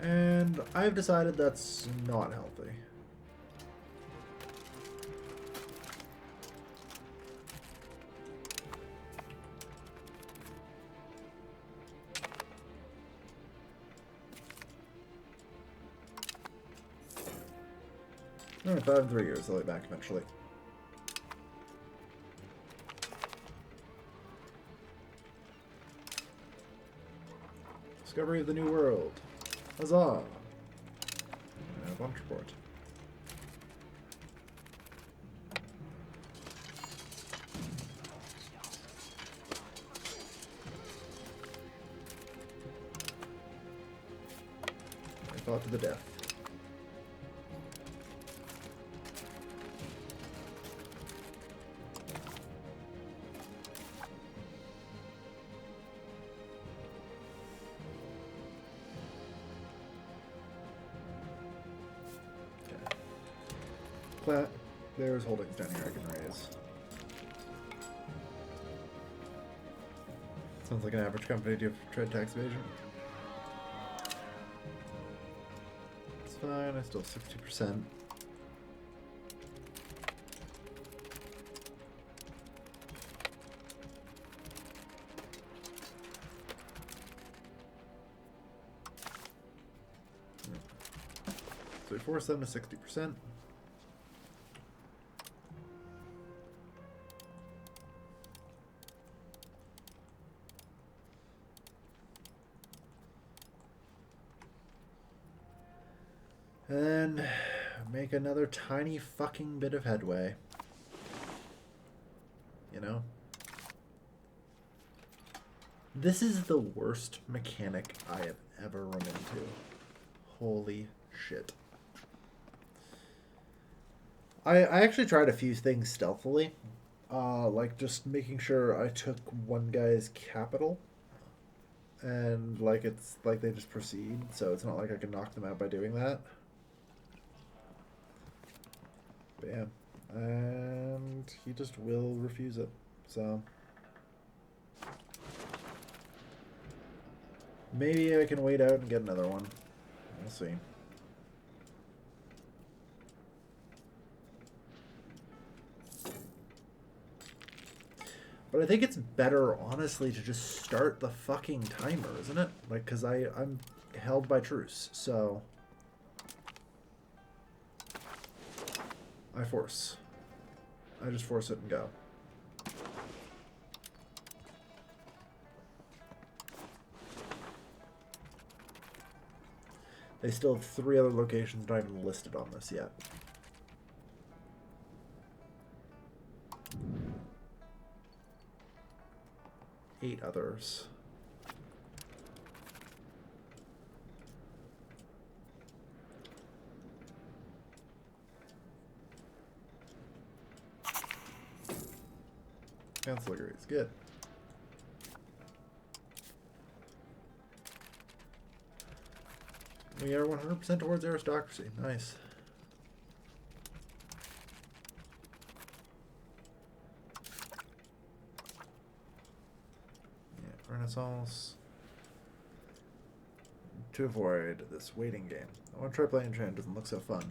And I've decided that's not healthy. Alright, 5 and 3 years, I'll be back eventually. Discovery of the New World. Huzzah! And a bunch report. I fought to the death. There's holdings down here I can raise. Sounds like an average company. Do you have trade tax evasion? It's fine, I still have 60%. So we force them to 60%. And make another tiny fucking bit of headway. You know? This is the worst mechanic I have ever run into. Holy shit. I actually tried a few things stealthily. Like just making sure I took one guy's capital. And like it's like they just proceed, so it's not like I can knock them out by doing that. But yeah, and he just will refuse it, so maybe I can wait out and get another one. We'll see. But I think it's better, honestly, to just start the fucking timer, isn't it? Like, because I'm held by truce, so I force. I just force it and go. They still have 3 other locations not even listed on this yet. Eight others. Ancillaries, good. We are 100% towards aristocracy. Nice. Yeah, Renaissance. To avoid this waiting game. I want to try playing Japan. Doesn't look so fun.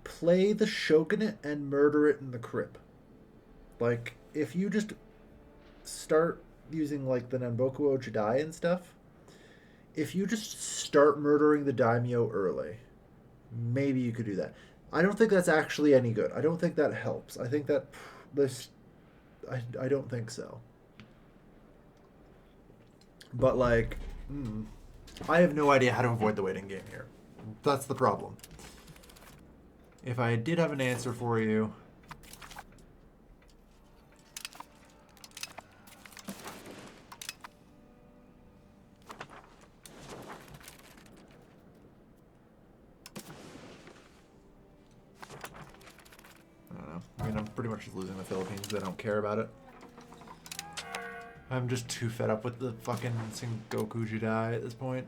Play the shogunate and murder it in the crib. Like, if you just start using, like, the Nanboku Ojidai and stuff, if you just start murdering the daimyo early, maybe you could do that. I don't think that's actually any good. I don't think that helps. I think that this... I don't think so. But, like, I have no idea how to avoid the waiting game here. That's the problem. If I did have an answer for you... I mean, I'm pretty much just losing the Philippines because I don't care about it. I'm just too fed up with the fucking Sengoku Jidai at this point.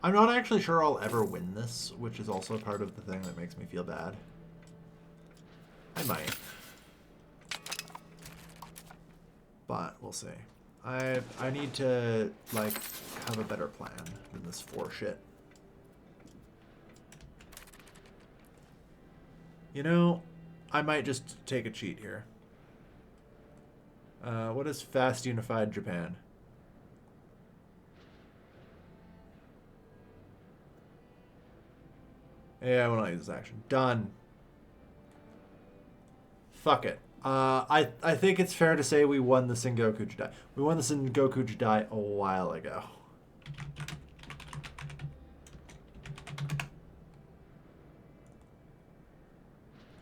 I'm not actually sure I'll ever win this, which is also part of the thing that makes me feel bad. I might. But we'll see. I need to, like, have a better plan than this 4 shit. You know, I might just take a cheat here. What is fast unified Japan? Yeah, I will not use this action. Done. Fuck it. I think it's fair to say we won the Sengoku Jidai. We won the Sengoku Jidai a while ago.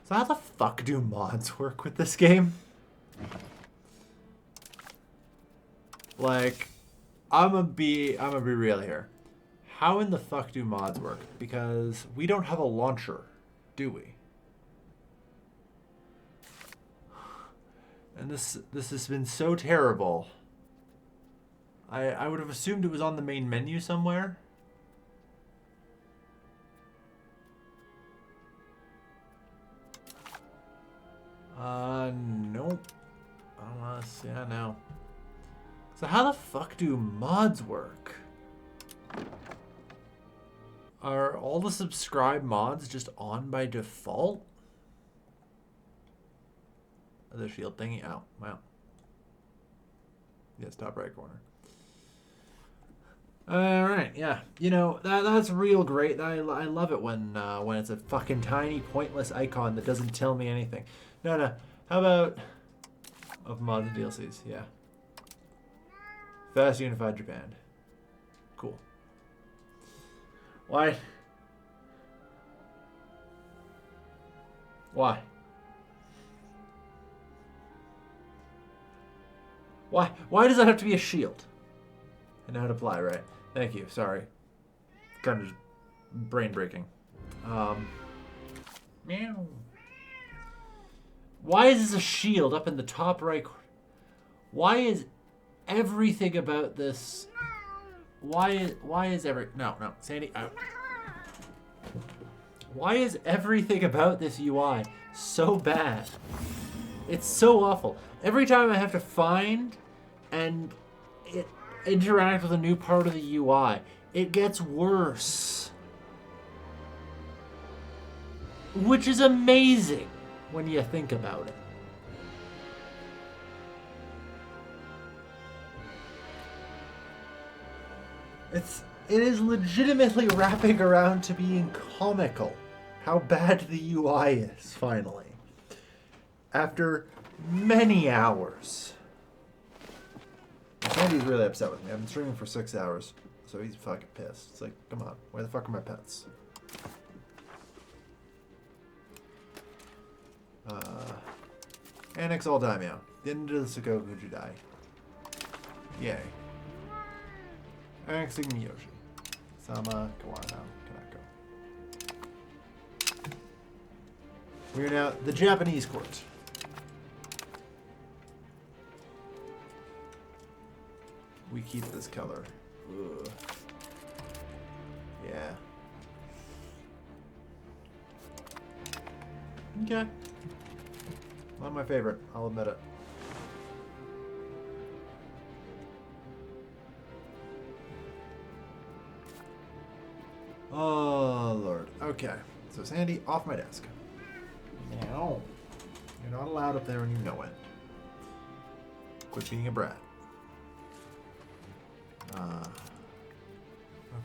So how the fuck do mods work with this game? Like, I'm gonna be real here. How in the fuck do mods work? Because we don't have a launcher, do we? And this has been so terrible. I would have assumed it was on the main menu somewhere. Nope. Unless, yeah, no. So how the fuck do mods work? Are all the subscribe mods just on by default? The shield thingy out. Wow. Yes, top right corner. All right, yeah. You know, that's real great. I love it when it's a fucking tiny pointless icon that doesn't tell me anything. No. How about of mods and DLCs? Yeah. Fast unified Japan. Cool. Why? Why? Why does that have to be a shield? I know how to apply, right? Thank you. Sorry. Kind of brain breaking. Meow. Why is this a shield up in the top right corner? Why is everything about this? Why is no, Sandy out. Why is everything about this UI so bad? It's so awful. Every time I have to find and interact with a new part of the UI, it gets worse. Which is amazing when you think about it. It is legitimately wrapping around to being comical how bad the UI is, finally. After many hours. Sandy's really upset with me. I've been streaming for 6 hours, so he's fucking pissed. It's like, come on, where the fuck are my pets? Annex all daimyo. The end of the Sakoku Judai. Yay. Annexing Miyoshi. Sama, Kawano, Kanako. We are now the Japanese court. We keep this color. Ugh. Yeah. Okay. Not my favorite, I'll admit it. Oh, Lord. Okay. So, Sandy, off my desk. Now. You're not allowed up there and you know it. Quit being a brat.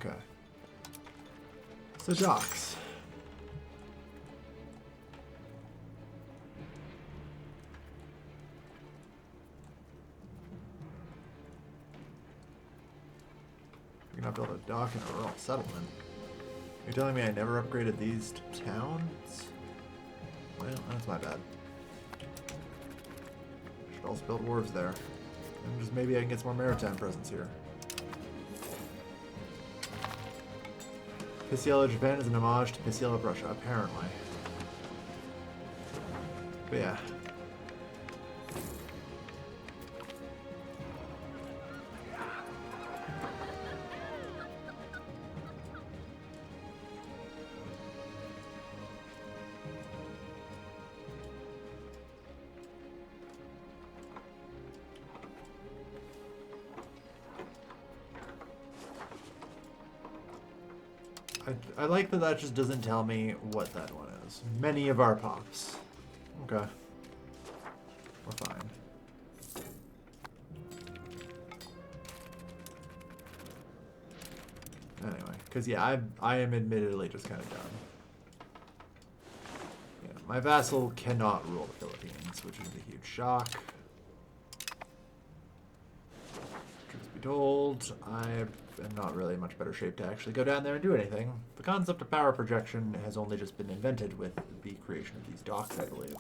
Okay. So, docks. We're gonna build a dock in a rural settlement. You're telling me I never upgraded these to towns? Well, that's my bad. Should also build wharves there. And just maybe I can get some more maritime presence here. Imperial Japan is an homage to Imperial Russia, apparently. But yeah. I like that that just doesn't tell me what that one is. Many of our pops. Okay. We're fine. Anyway, because yeah, I am admittedly just kind of done. Yeah, my vassal cannot rule the Philippines, which is a huge shock. Truth be told, I am not really in much better shape to actually go down there and do anything. The concept of power projection has only just been invented with the creation of these docks, I believe.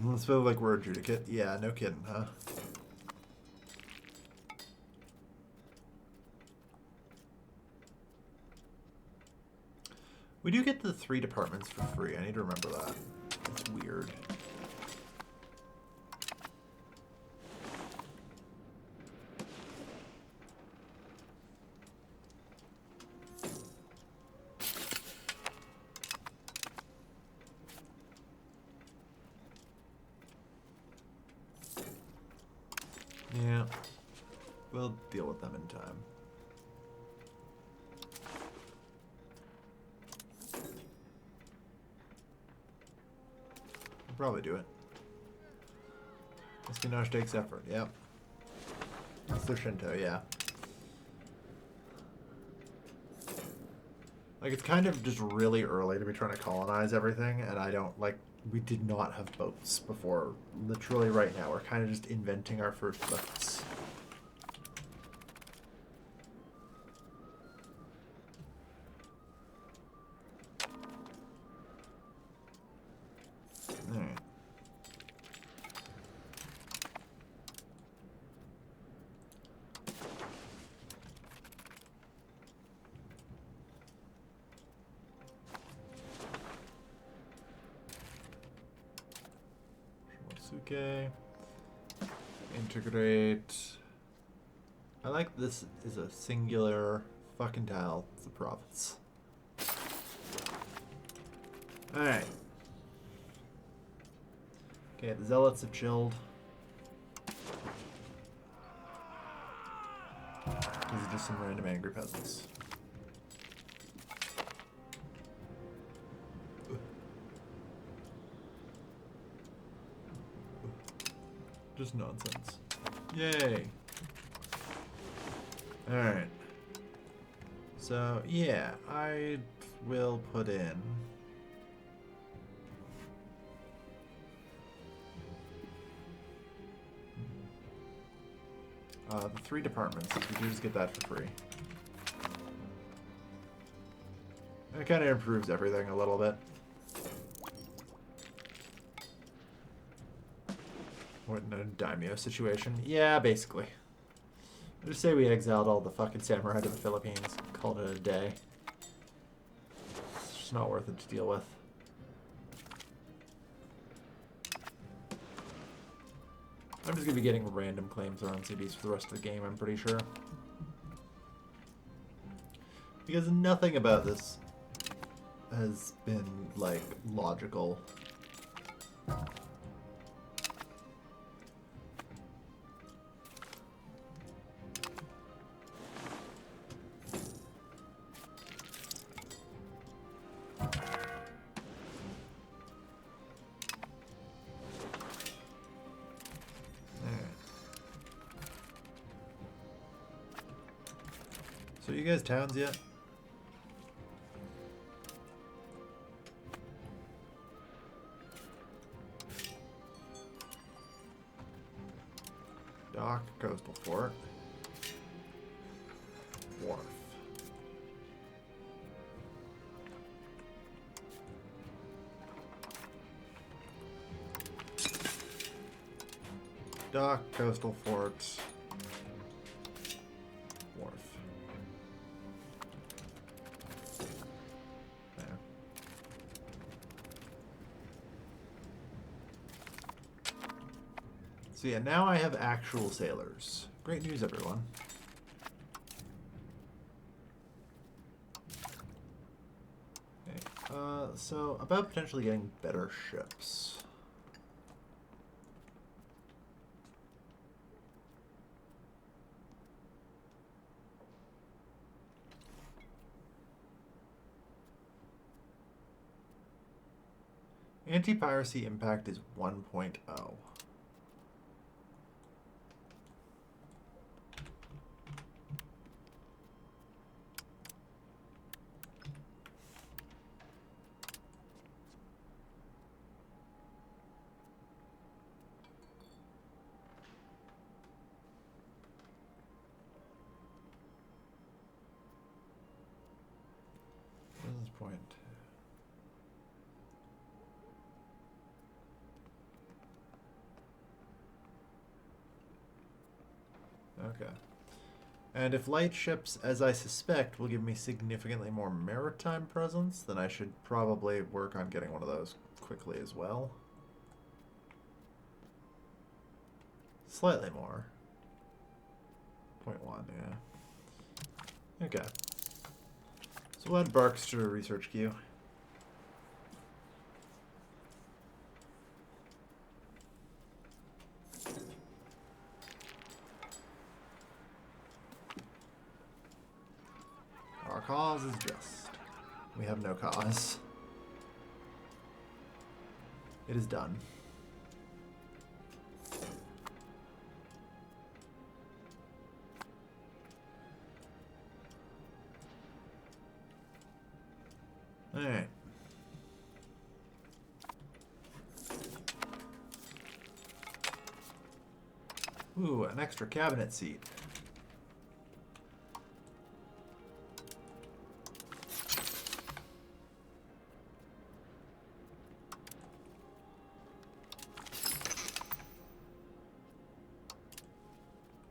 Let's feel like we're adjudicate. Yeah, no kidding, huh? We do get the 3 departments for free. I need to remember that. It's weird. Yeah. We'll deal with them in time. We'll probably do it. Espionage takes effort, yep. That's their Shinto, yeah. Like, it's kind of just really early to be trying to colonize everything, and I don't, like, we did not have boats before. Literally right now, we're kind of just inventing our first boats. Alright. Shimosuke. Integrate. I like this is a singular fucking tile. It's a province. Alright. Okay, the zealots have chilled. These are just some random angry peasants. Just nonsense. Yay. Alright. So, yeah, I will put in... the 3 departments, we do just get that for free. And it kind of improves everything a little bit. What, in a daimyo situation? Yeah, basically. I just say we exiled all the fucking samurai to the Philippines. Called it a day. It's just not worth it to deal with. I'm just going to be getting random claims on cities for the rest of the game, I'm pretty sure. Because nothing about this has been, like, logical. So you guys towns yet? Dock, coastal fort. Wharf. Dock, coastal fort. Wharf. There. So yeah, now I have actual sailors. Great news, everyone. Okay, so about potentially getting better ships. Anti-piracy impact is 1.0. Business point. Okay. And if light ships, as I suspect, will give me significantly more maritime presence, then I should probably work on getting one of those quickly as well. Slightly more. 0.1, yeah. Okay. So we'll add Barks to a research queue. Our cause is just. We have no cause. It is done. Alright. Ooh, an extra cabinet seat.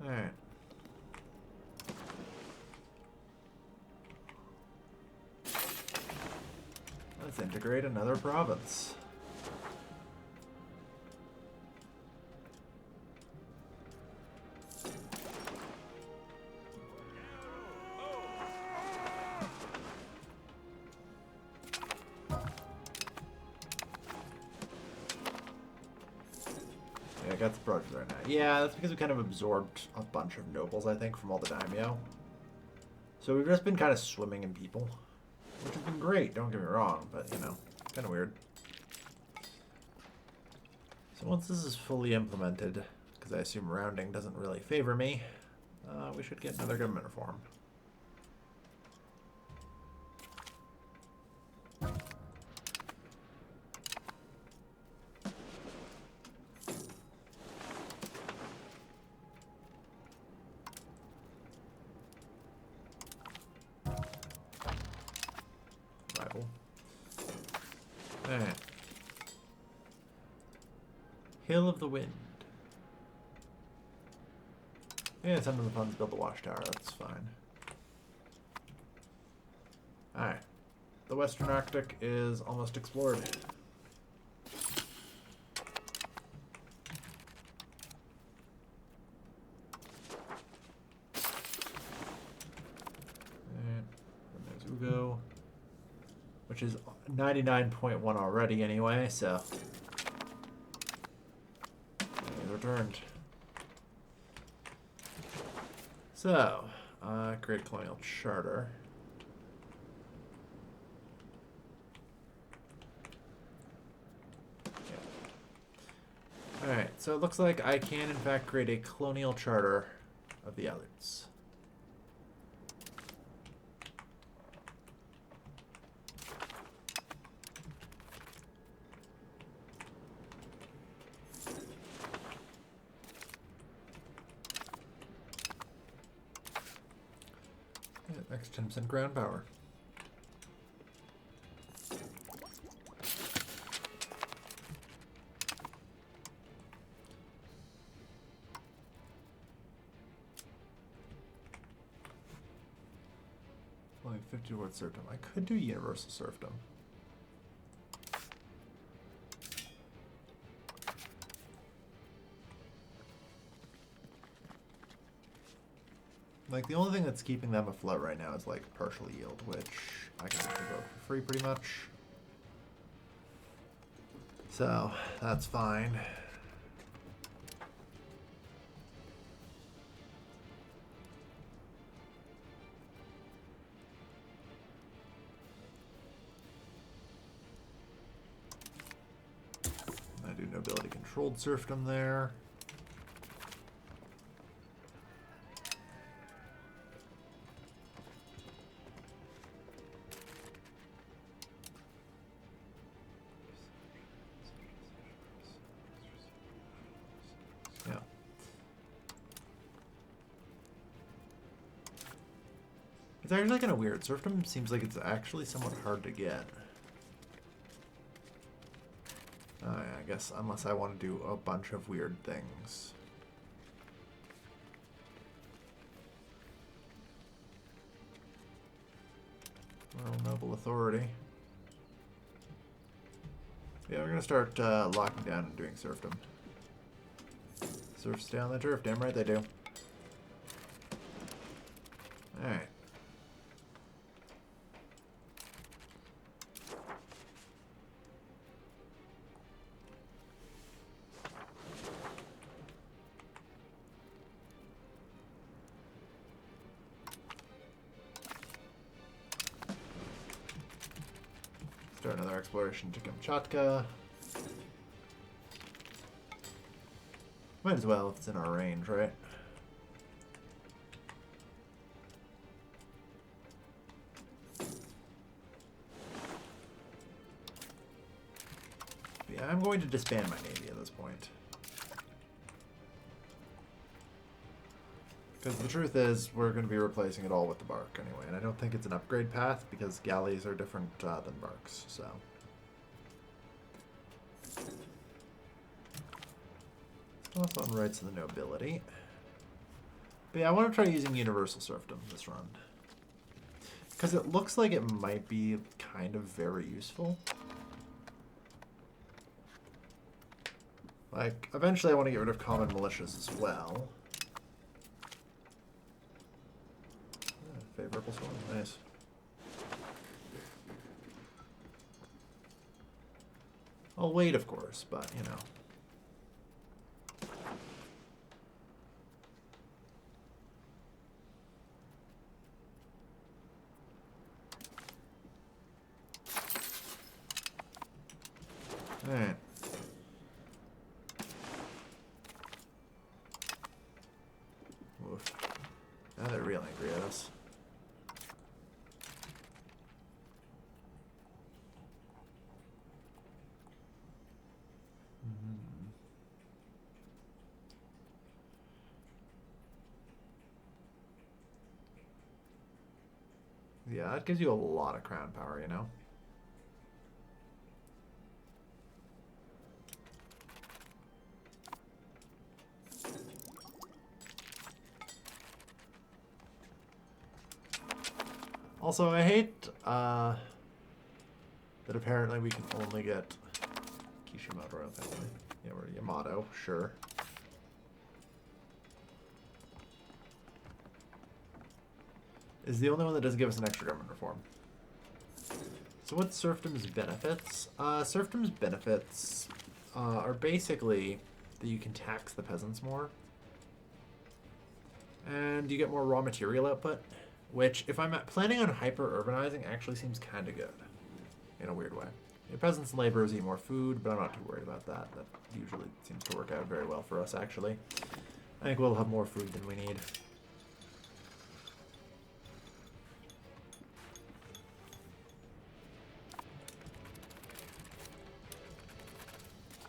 Alright. Let's integrate another province. Yeah, I got the project right now. Yeah, that's because we kind of absorbed a bunch of nobles, I think, from all the daimyo. So we've just been kind of swimming in people, which has been great, don't get me wrong, but, you know, kind of weird. So once this is fully implemented, because I assume rounding doesn't really favor me, we should get another government reform. Alright. Hill of the Wind. Yeah, some of the funds build the watchtower. That's fine. Alright. The Western Arctic is almost explored. And there's Ugo, which is 99.1 already anyway, so he's returned. So, Great Colonial Charter. Alright, so it looks like I can in fact create a colonial charter of the Aleutes. Yeah, next 10% ground power. Only 50 towards serfdom. I could do universal serfdom. Like, the only thing that's keeping them afloat right now is, like, partial yield, which I can revoke for free pretty much. So, that's fine. I do nobility controlled serfdom there. Yeah. It's actually kind of weird. Serfdom seems like it's actually somewhat hard to get. Oh yeah, I guess unless I want to do a bunch of weird things. Royal Noble Authority. Yeah, we're gonna start locking down and doing serfdom. Serfs stay on the turf, damn right they do. Alright. Start another exploration to Kamchatka. Might as well if it's in our range, right? Yeah, I'm going to disband my navy at this point. Because the truth is, we're going to be replacing it all with the bark anyway, and I don't think it's an upgrade path because galleys are different than barks, so. Also on rights of the nobility. But yeah, I want to try using universal serfdom this run. Because it looks like it might be kind of very useful. Like, eventually I want to get rid of common militias as well. Favorable storm, nice. I'll wait, of course, but, you know. Alright. Oof. Now they're real angry at us. Yeah, that gives you a lot of crown power, you know? Also, I hate that apparently we can only get Kishimoto family. Yeah, we're Yamato, sure. Is the only one that doesn't give us an extra government reform. So what's serfdom's benefits? Serfdom's benefits are basically that you can tax the peasants more. And you get more raw material output, which if I'm planning on hyper-urbanizing actually seems kind of good. In a weird way. The peasants and laborers eat more food, but I'm not too worried about that. That usually seems to work out very well for us, actually. I think we'll have more food than we need.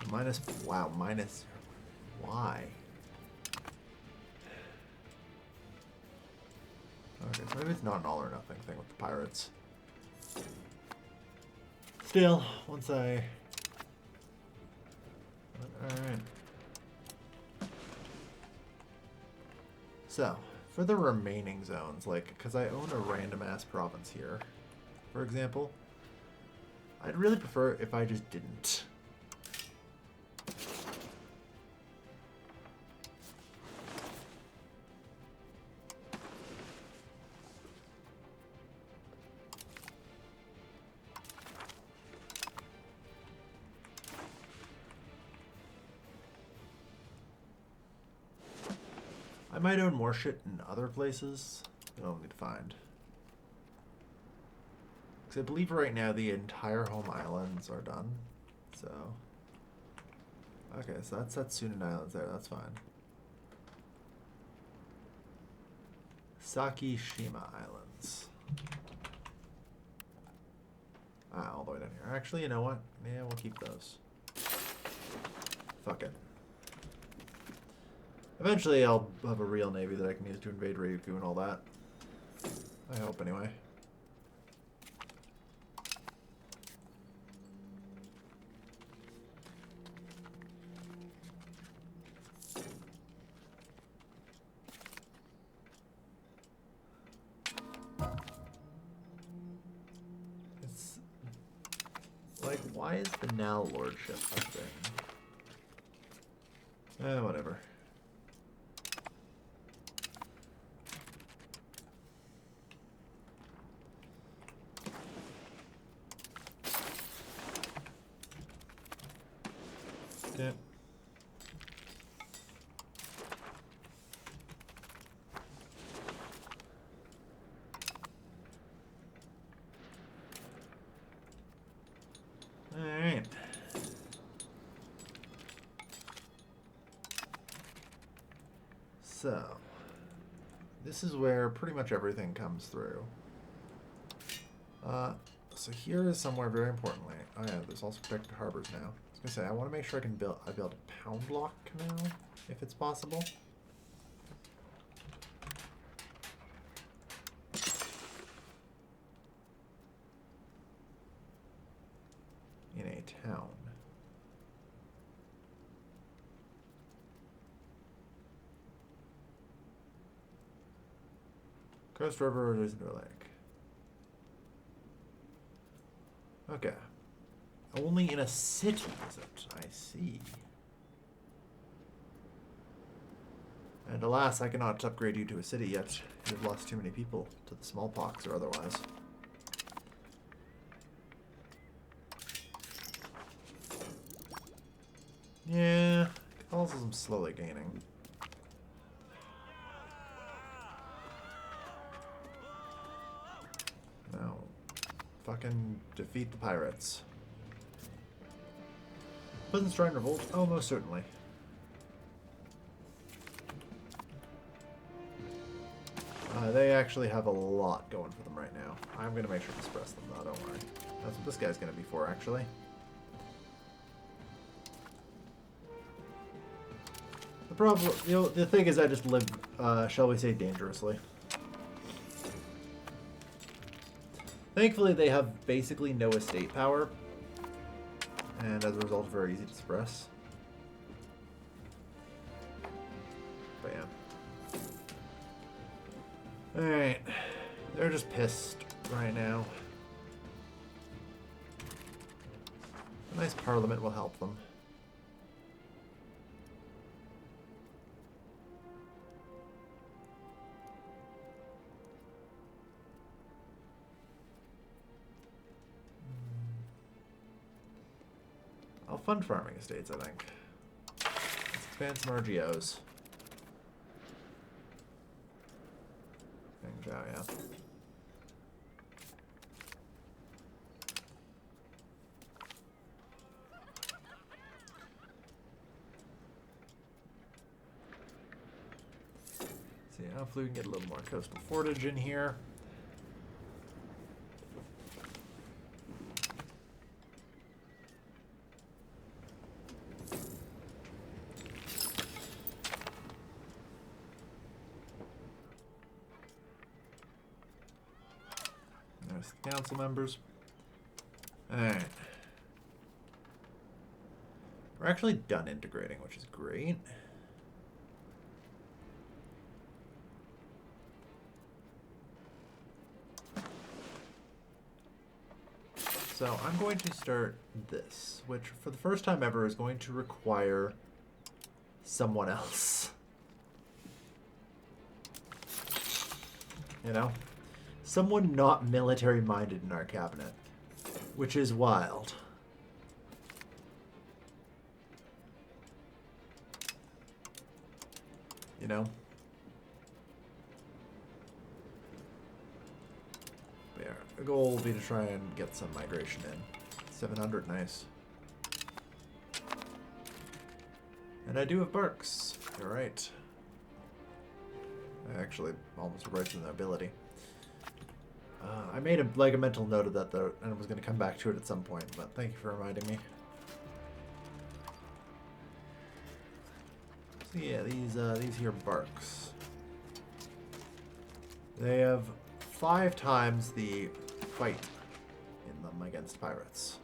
Minus, wow, minus, why? Okay, so maybe it's not an all or nothing thing with the pirates. Still, once I... Alright. So, for the remaining zones, like, because I own a random-ass province here, for example, I'd really prefer if I just didn't. I might own more shit in other places that I'll need to find. Because I believe right now the entire home islands are done. So. Okay, so that's Satsunan Islands there. That's fine. Sakishima Islands. Ah, all the way down here. Actually, you know what? Yeah, we'll keep those. Fuck it. Eventually, I'll have a real navy that I can use to invade Ryukyu and all that. I hope, anyway. It's... like, why is the now lordship a thing? Whatever. Yeah. All right. So, this is where pretty much everything comes through. So here is somewhere very importantly. Oh yeah, there's also protected harbors now. I was gonna say I want to make sure I build a pound lock canal if it's possible. In a town. Coast River leads into a lake. Okay. Only in a city, is it? I see. And alas, I cannot upgrade you to a city yet. You've lost too many people to the smallpox or otherwise. Yeah, Catholicism's slowly gaining. No. Fucking defeat the pirates. Peasants trying to revolt? Oh, most certainly. They actually have a lot going for them right now. I'm going to make sure to suppress them, though, don't worry. That's what this guy's going to be for, actually. The problem, the thing is I just live, shall we say, dangerously. Thankfully, they have basically no estate power, and as a result, very easy to suppress. But yeah. Alright. They're just pissed. right now. A nice parliament will help them. I'll fund farming estates, I think. Let's expand some RGOs. Oh, yeah. See, hopefully we can get a little more coastal fortage in here. There's the council members. Alright. We're actually done integrating, which is great. So I'm going to start this, which for the first time ever is going to require someone else. You know? Someone not military-minded in our cabinet, which is wild. You know? But yeah, the goal will be to try and get some migration in. 700, nice. And I do have barks. You're right. I actually almost regret the ability. I made a mental note of that though, and I was going to come back to it at some point. But thank you for reminding me. So yeah, these here barks. They have 5 times the fight in them against pirates.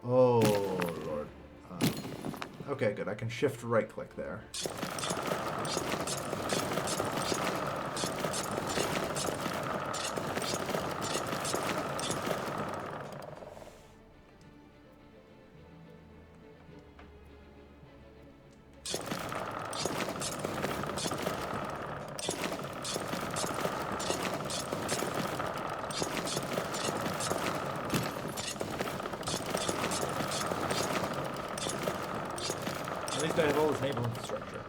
Oh lord. Okay, good. I can shift right click there. At least I have all this naval infrastructure.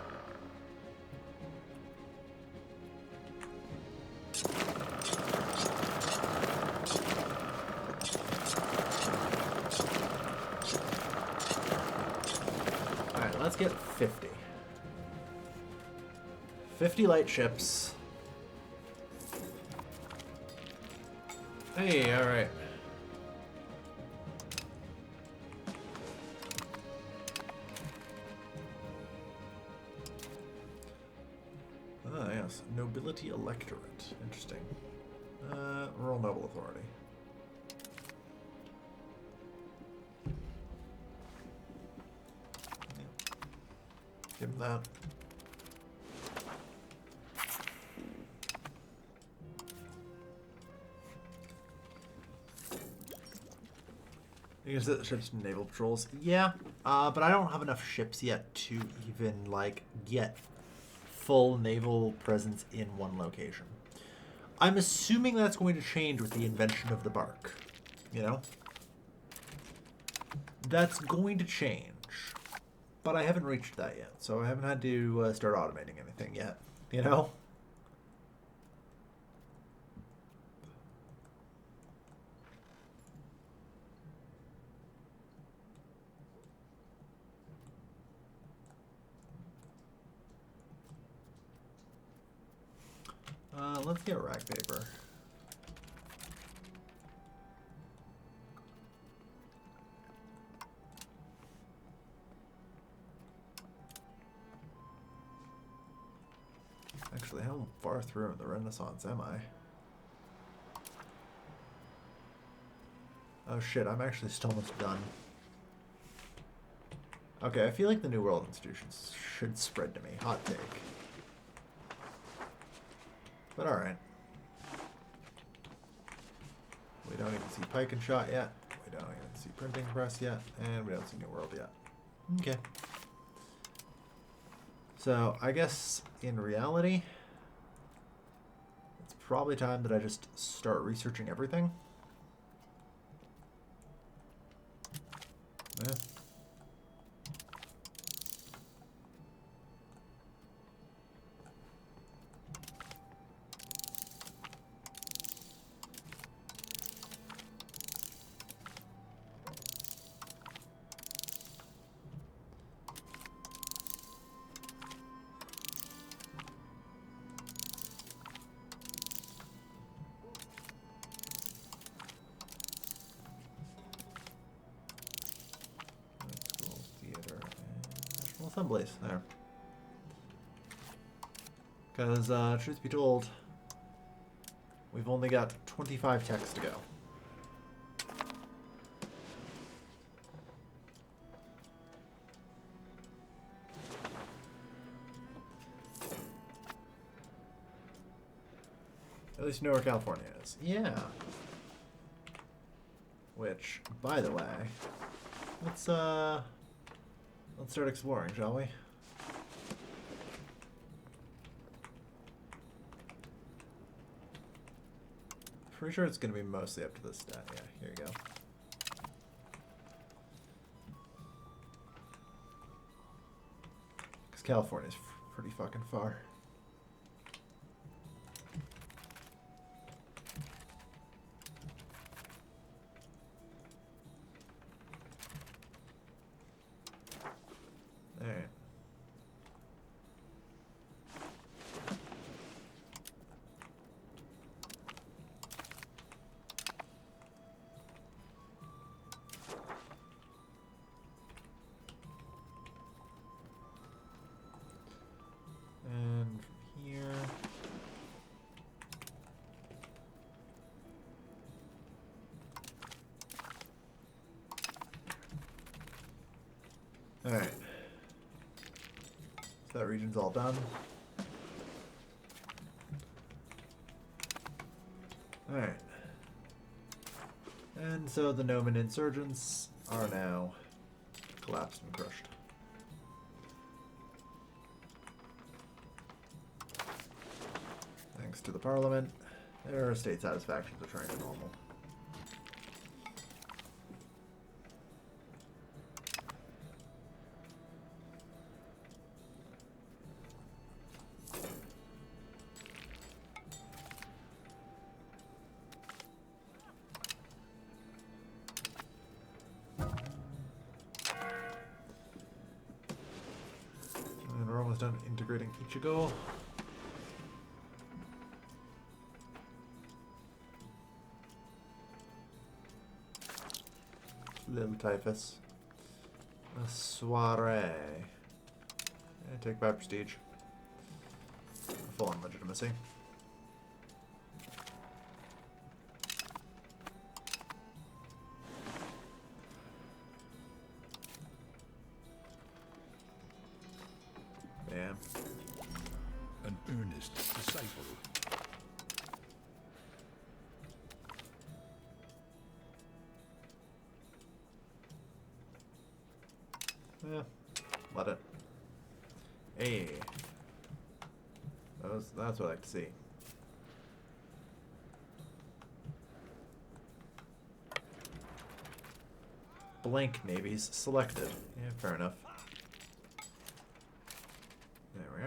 Alright, let's get 50. 50 light ships. Hey, alright. Ah, yes. Nobility electorate. Interesting. Rural noble authority. Yeah. Give him that. You can set the ships to naval patrols. Yeah, but I don't have enough ships yet to even, like, get full naval presence in one location. I'm assuming that's going to change with the invention of the bark. You know? That's going to change. But I haven't reached that yet, so I haven't had to start automating anything yet. You know? Let's get rag paper. Actually, how far through in the Renaissance am I? Oh shit, I'm actually still almost done. Okay, I feel like the New World institutions should spread to me. Hot take. But alright. We don't even see Pike and Shot yet. We don't even see Printing Press yet. And we don't see New World yet. Okay. So, I guess in reality, it's probably time that I just start researching everything. Yeah. School, theater, and National Assemblies. There. Because, truth be told, we've only got 25 texts to go. At least you know where California is. Yeah. Which, by the way, let's start exploring, shall we? Pretty sure it's going to be mostly up to this stat. Yeah, here you go. Because California's pretty fucking far. Alright. And from here. Alright. So that region's all done. Alright. And so the Noman insurgents are now collapsed and crushed. Thanks to the Parliament, their state satisfactions are turning to normal. And we're almost done integrating Ichigo. Little typhus. A soiree. Yeah, take by prestige. Full on legitimacy. Bam. An earnest disciple. Yeah, let it. Hey. That's what I like to see. Blank navies selected. Yeah, fair enough. There we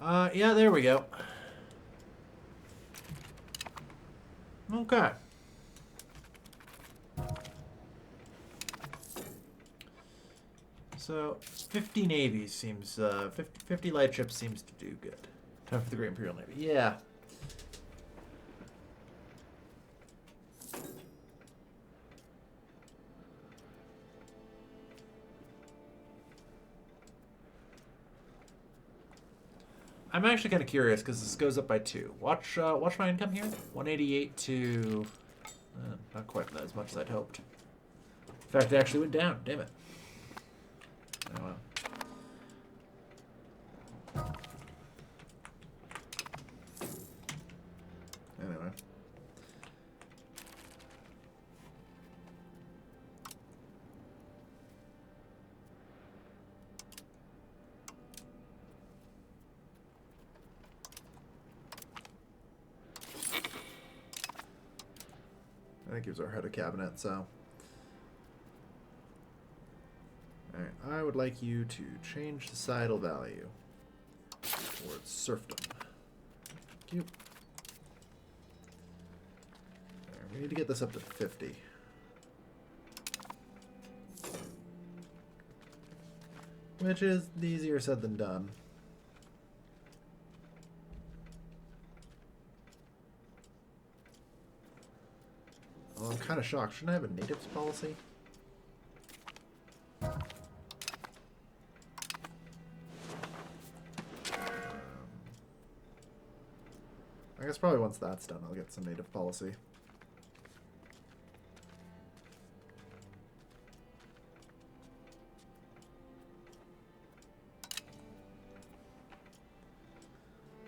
are. Yeah, there we go. Okay. So, 50 navies seems, 50 light ships seems to do good. Time for the Great Imperial Navy. Yeah. I'm actually kind of curious because this goes up by 2. Watch my income here. 188 to, not quite as much as I'd hoped. In fact, it actually went down. Damn it. Oh well. That gives our head a cabinet, so. Alright, I would like you to change societal value towards serfdom. Thank you. Right, we need to get this up to 50. Which is easier said than done. Oh, I'm kind of shocked. Shouldn't I have a natives policy? I guess probably once that's done, I'll get some native policy.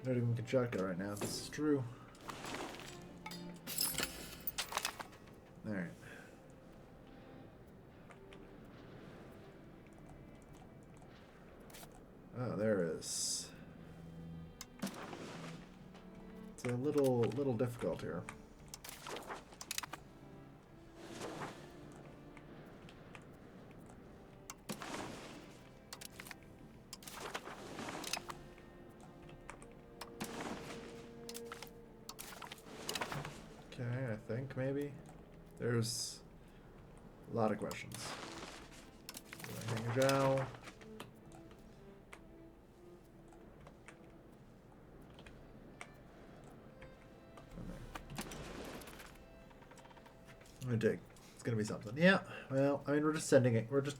Not even Kamchatka right now. This is true. Alright. Oh, there is. It's a little difficult here. Okay, I think maybe. There's a lot of questions. Zhao. I'm gonna dig. It's gonna be something. Yeah. Well, I mean, we're just sending it. We're just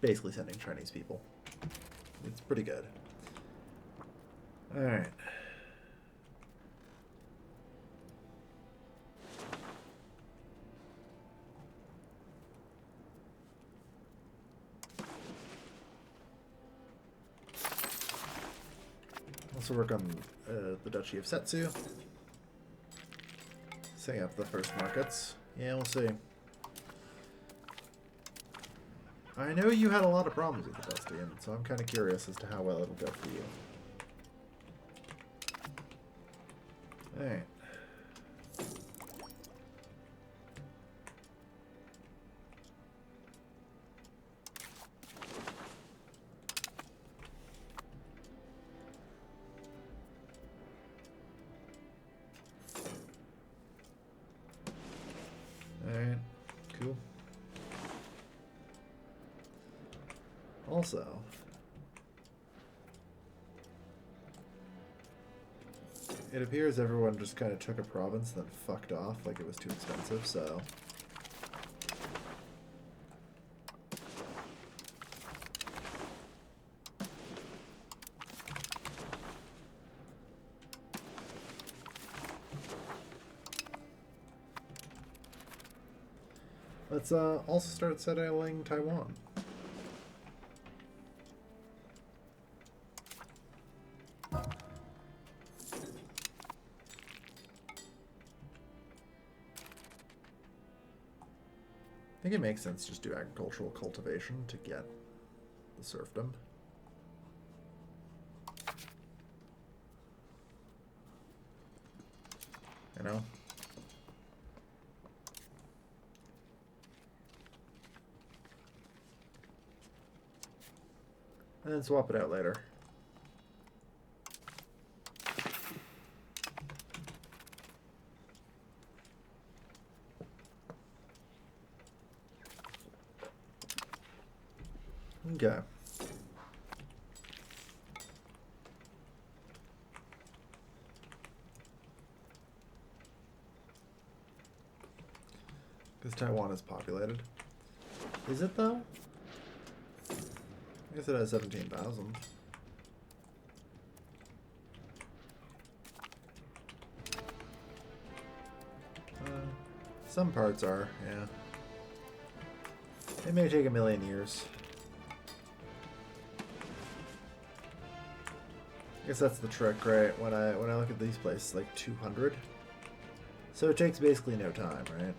basically sending Chinese people. It's pretty good. All right. Also work on the Duchy of Setsu. Setting up the first markets. Yeah, we'll see. I know you had a lot of problems with the Dusty, and so I'm kind of curious as to how well it'll go for you. Alright. Alright, cool. Also, it appears everyone just kind of took a province and then fucked off like it was too expensive, so... Let's also start settling Taiwan. I think it makes sense to just do agricultural cultivation to get the serfdom. You know? And then swap it out later. Okay. Because Taiwan is populated. Is it though? I guess it has 17,000. Some parts are, yeah. It may take a million years. I guess that's the trick, right? When I look at these places, like 200. So it takes basically no time, right?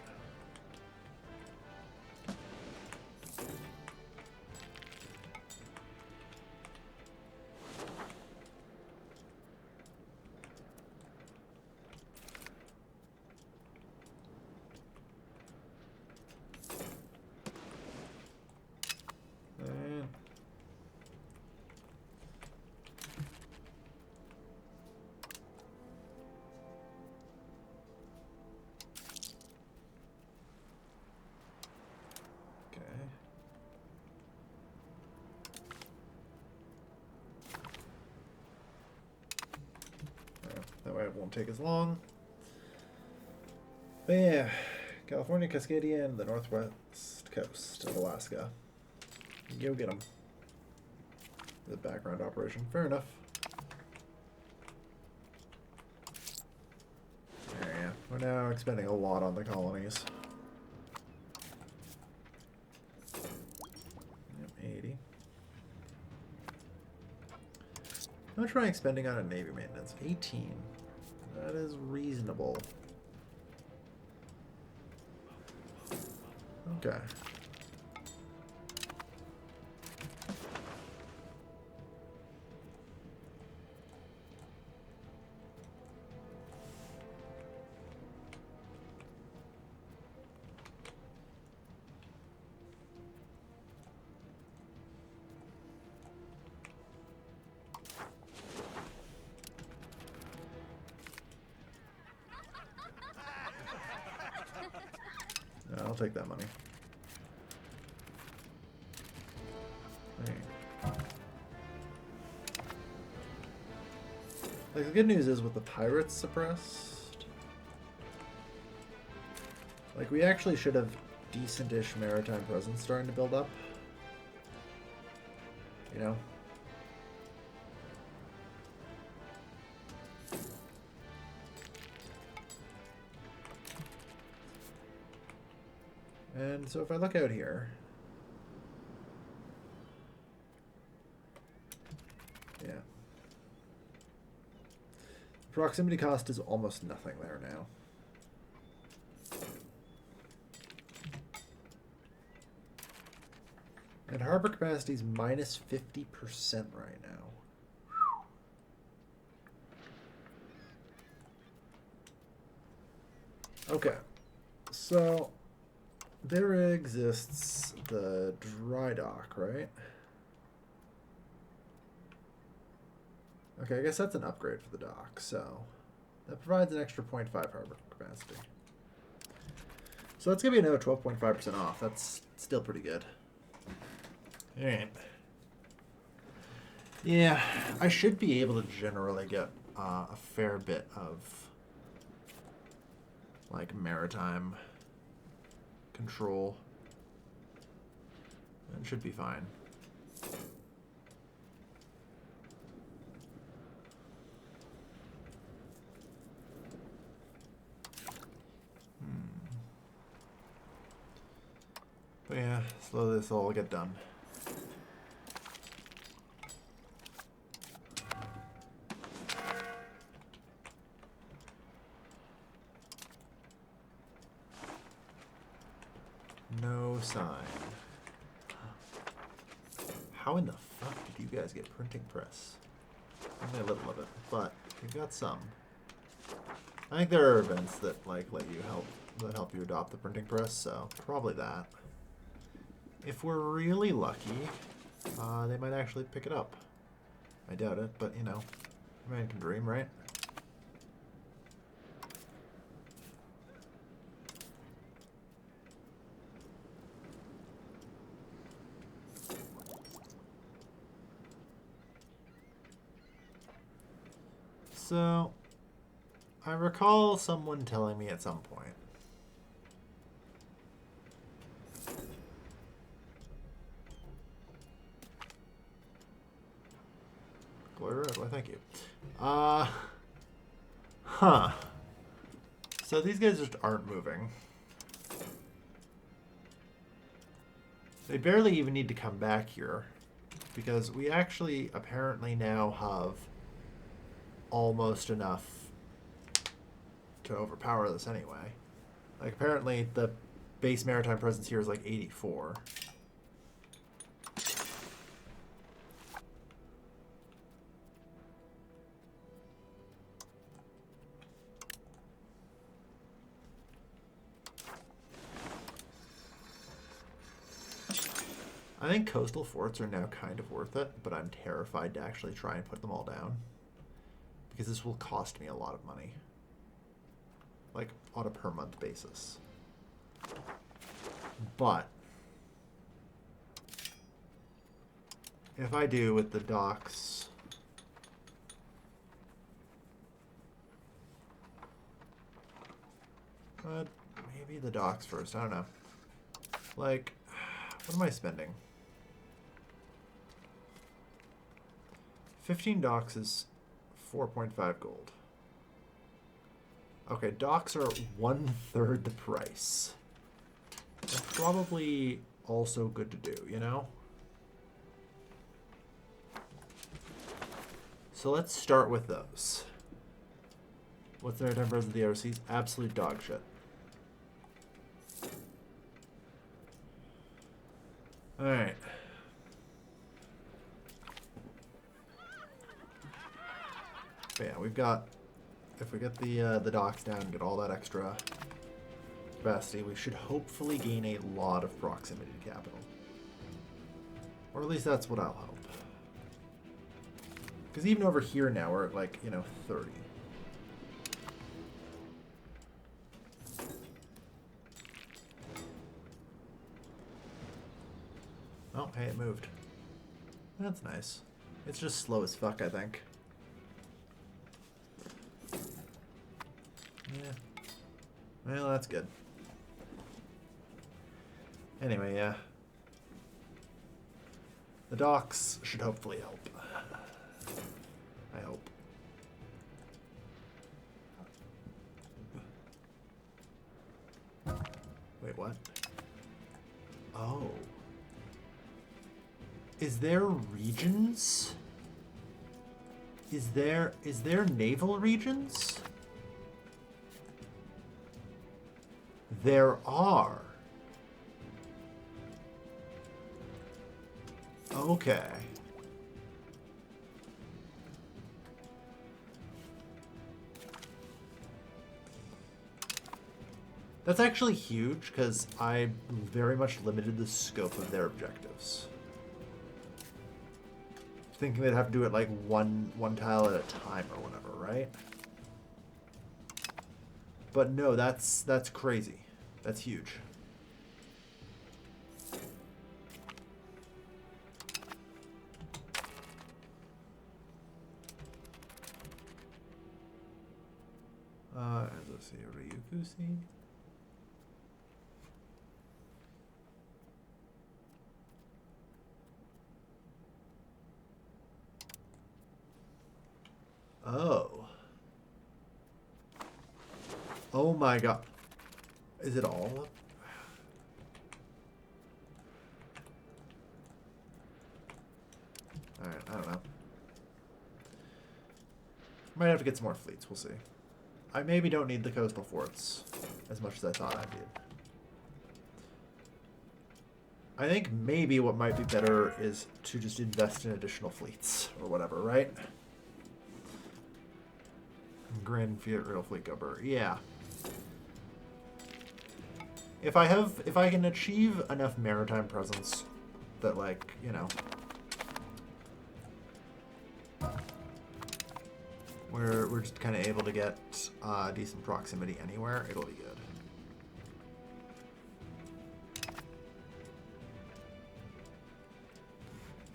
way it won't take as long. But yeah, California, Cascadia, and the northwest coast of Alaska. Go get them. The background operation. Fair enough. There, yeah. We're now expending a lot on the colonies. Yep, 80. I'm trying spending on a navy maintenance. 18. That is reasonable. Okay. I'll take that money. Like, the good news is with the pirates suppressed, like, we actually should have decent-ish maritime presence starting to build up. You know? And so if I look out here, yeah. Proximity cost is almost nothing there now. And harbor capacity is minus 50% right now. Okay. So there exists the dry dock, right? Okay, I guess that's an upgrade for the dock, so that provides an extra 0.5 harbor capacity. So that's going to be another 12.5% off. That's still pretty good. Alright. Yeah, I should be able to generally get a fair bit of, like, maritime control. It should be fine. But yeah, slowly this will all get done. No sign. How in the fuck did you guys get printing press? Only a little of it, but you've got some. I think there are events that like let you help you adopt the printing press, so probably that. If we're really lucky, they might actually pick it up. I doubt it, but you know, man can dream, right? So, I recall someone telling me at some point Glory Red, why thank you. Huh. So these guys just aren't moving. They barely even need to come back here because we actually apparently now have almost enough to overpower this anyway. Like, apparently the base maritime presence here is like 84. I think coastal forts are now kind of worth it, but I'm terrified to actually try and put them all down. Because this will cost me a lot of money. Like, on a per month basis. But if I do with the docks Maybe the docks first. I don't know. Like, what am I spending? 15 docks is 4.5 gold. Okay, docks are 1/3 the price. That's probably also good to do, you know? So let's start with those. What's the maritime presence of the OCs? Absolute dog shit. Alright. But yeah, we've got... If we get the docks down and get all that extra capacity, we should hopefully gain a lot of proximity to capital. Or at least that's what I'll hope. Because even over here now, we're at, like, you know, 30. Oh, hey, it moved. That's nice. It's just slow as fuck, I think. Yeah. Well, that's good. Anyway, yeah. The docks should hopefully help. I hope. Wait, what? Oh. Is there regions? Is there naval regions? There are. Okay. That's actually huge because I very much limited the scope of their objectives. Thinking they'd have to do it like one tile at a time or whatever, right? But no, that's crazy. That's huge. Let's see, Ryukusi. Oh. Oh my god. Is it all up? Alright, I don't know. Might have to get some more fleets, we'll see. I maybe don't need the coastal forts as much as I thought I did. I think maybe what might be better is to just invest in additional fleets or whatever, right? Grand Fiat Rail Fleet Gubber, yeah. If I can achieve enough maritime presence that, like, you know, we're just kind of able to get decent proximity anywhere, it'll be good.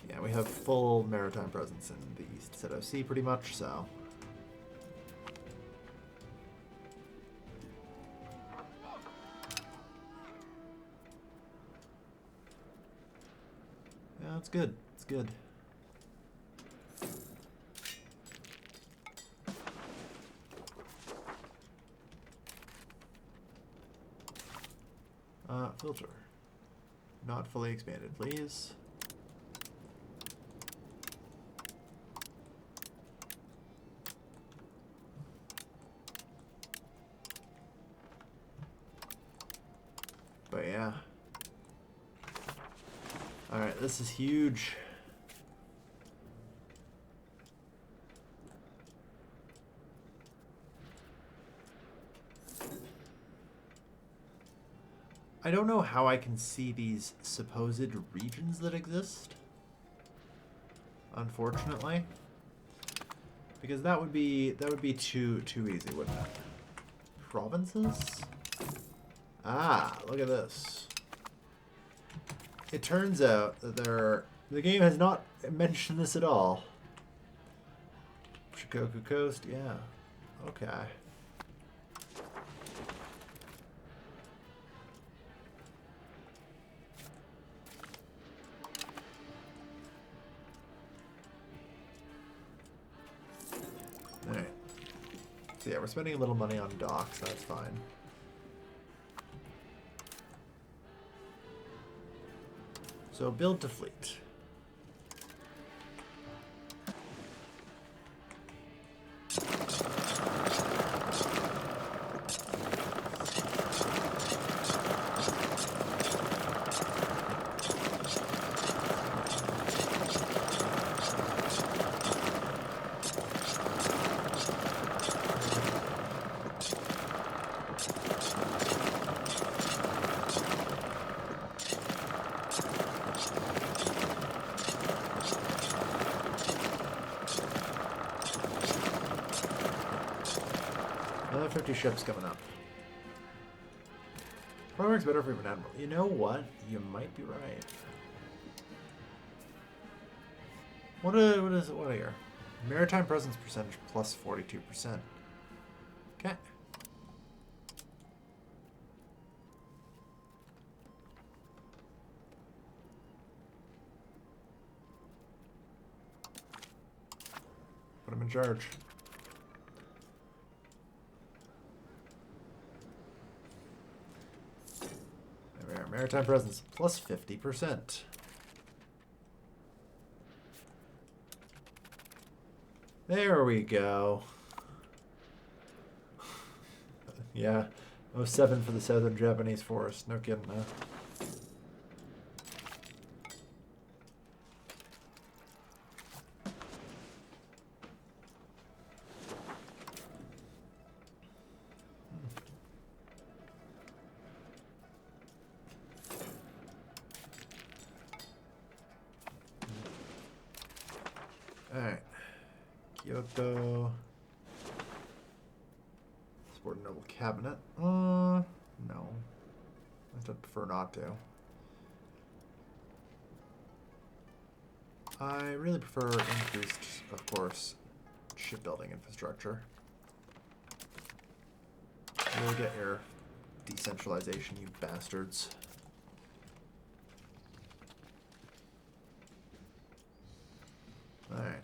Yeah, we have full maritime presence in the East Seto Sea pretty much, so. Yeah, it's good. It's good. Filter. Not fully expanded, please. But yeah. Alright, this is huge. I don't know how I can see these supposed regions that exist. Unfortunately. Because that would be too easy, wouldn't it? Provinces? Ah, look at this. It turns out that the game has not mentioned this at all. Shikoku Coast, yeah. Okay. So yeah, we're spending a little money on docks. That's fine. So build to fleet. Another 50 ships coming up. Probably works better for even admiral. You know what? You might be right. What is it? What here? Maritime presence percentage plus 42%. Okay. Put him in charge. There we are. Maritime presence plus 50%. There we go. Yeah. 07 for the Southern Japanese Forest. No kidding, huh? Alright. Kyoto. Support a noble cabinet. No. I'd prefer not to. I really prefer increased, of course, shipbuilding infrastructure. You'll get your decentralization, you bastards. Alright.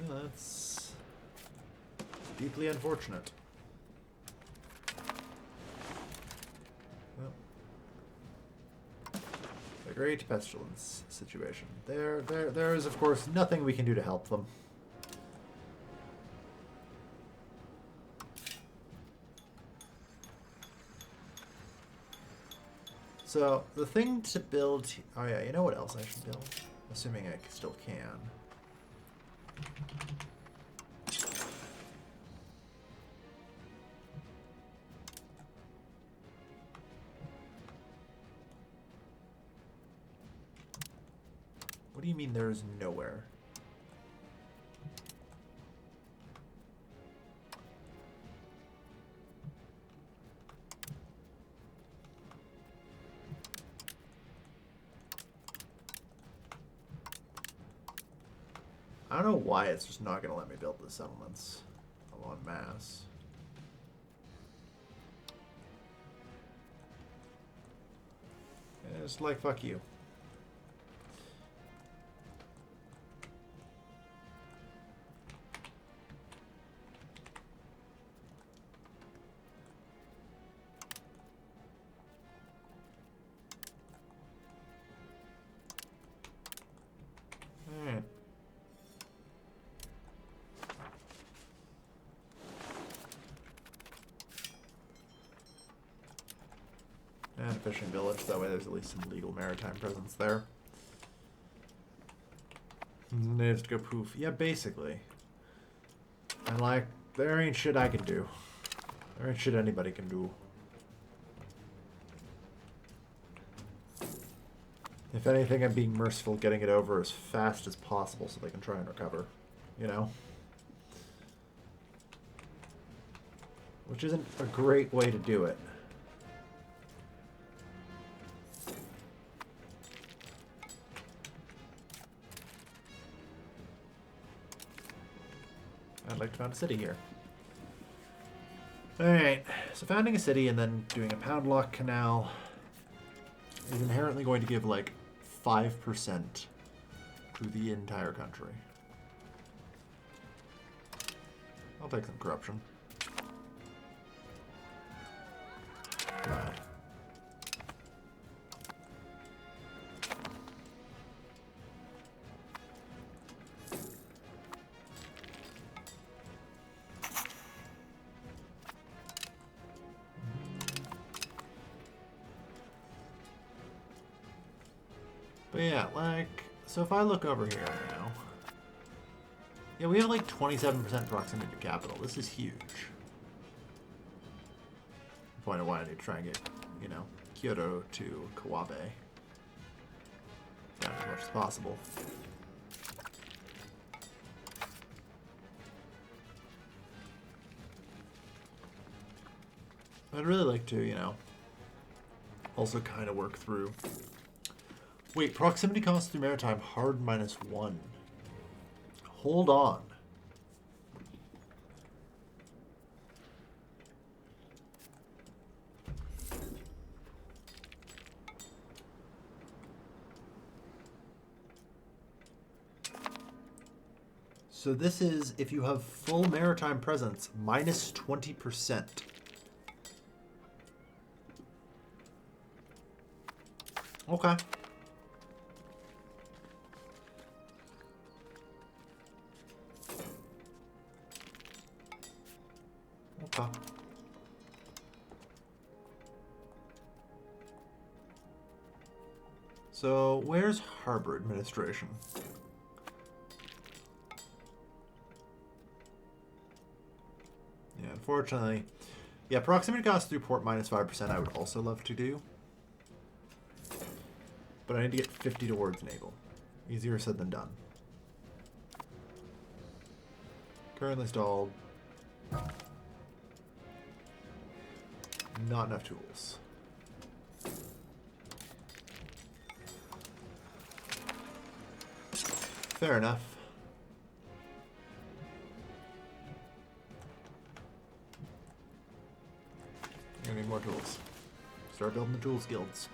Well, that's deeply unfortunate. Well, the great pestilence situation. There is, of course, nothing we can do to help them. So, the thing to build... Oh yeah, you know what else I should build? Assuming I still can. What do you mean there's nowhere? I don't know why it's just not going to let me build the settlements en masse. It's like, fuck you. Alright. And a fishing village, that way there's at least some legal maritime presence there. Natives to go poof. Yeah, basically. And like, there ain't shit I can do. There ain't shit anybody can do. If anything, I'm being merciful, getting it over as fast as possible so they can try and recover. You know? Which isn't a great way to do it. I'd like to found a city here. Alright, so founding a city and then doing a pound lock canal is inherently going to give like 5% to the entire country. I'll take some corruption. Right. But yeah, like, so if I look over here now, yeah, we have like 27% proximity to capital. This is huge. Point of why I need to try and get, you know, Kyoto to Kawabe. As much as possible. I'd really like to, you know, also kind of work through. Wait, proximity cost through maritime hard -1. Hold on. So this is if you have full maritime presence, -20%. Okay. Okay. So where's Harbor Administration? Yeah, unfortunately. Yeah, proximity cost through port -5% I would also love to do. But I need to get 50 towards naval. Easier said than done. Currently stalled. Not enough tools. Fair enough. I need more tools. Start building the tools guilds.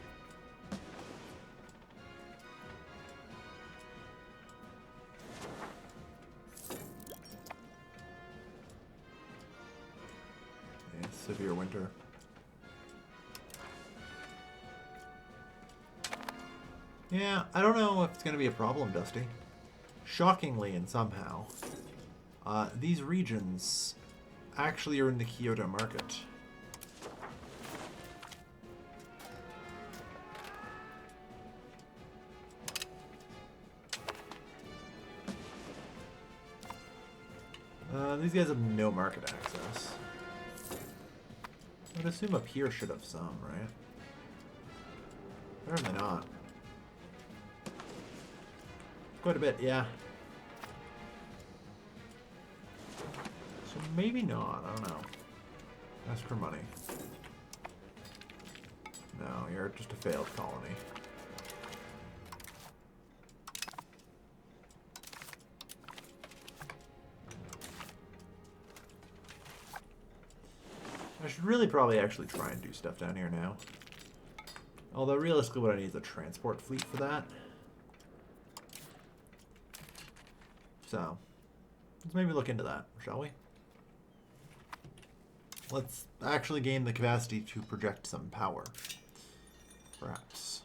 Yeah, severe winter. Yeah, I don't know if it's going to be a problem, Dusty. Shockingly and somehow, these regions actually are in the Kyoto market. These guys have no market access. I would assume up here should have some, right? Apparently not. Quite a bit, yeah. So maybe not, I don't know. Ask for money. No, you're just a failed colony. I should really probably actually try and do stuff down here now. Although realistically what I need is a transport fleet for that. So, let's maybe look into that, shall we? Let's actually gain the capacity to project some power. Perhaps.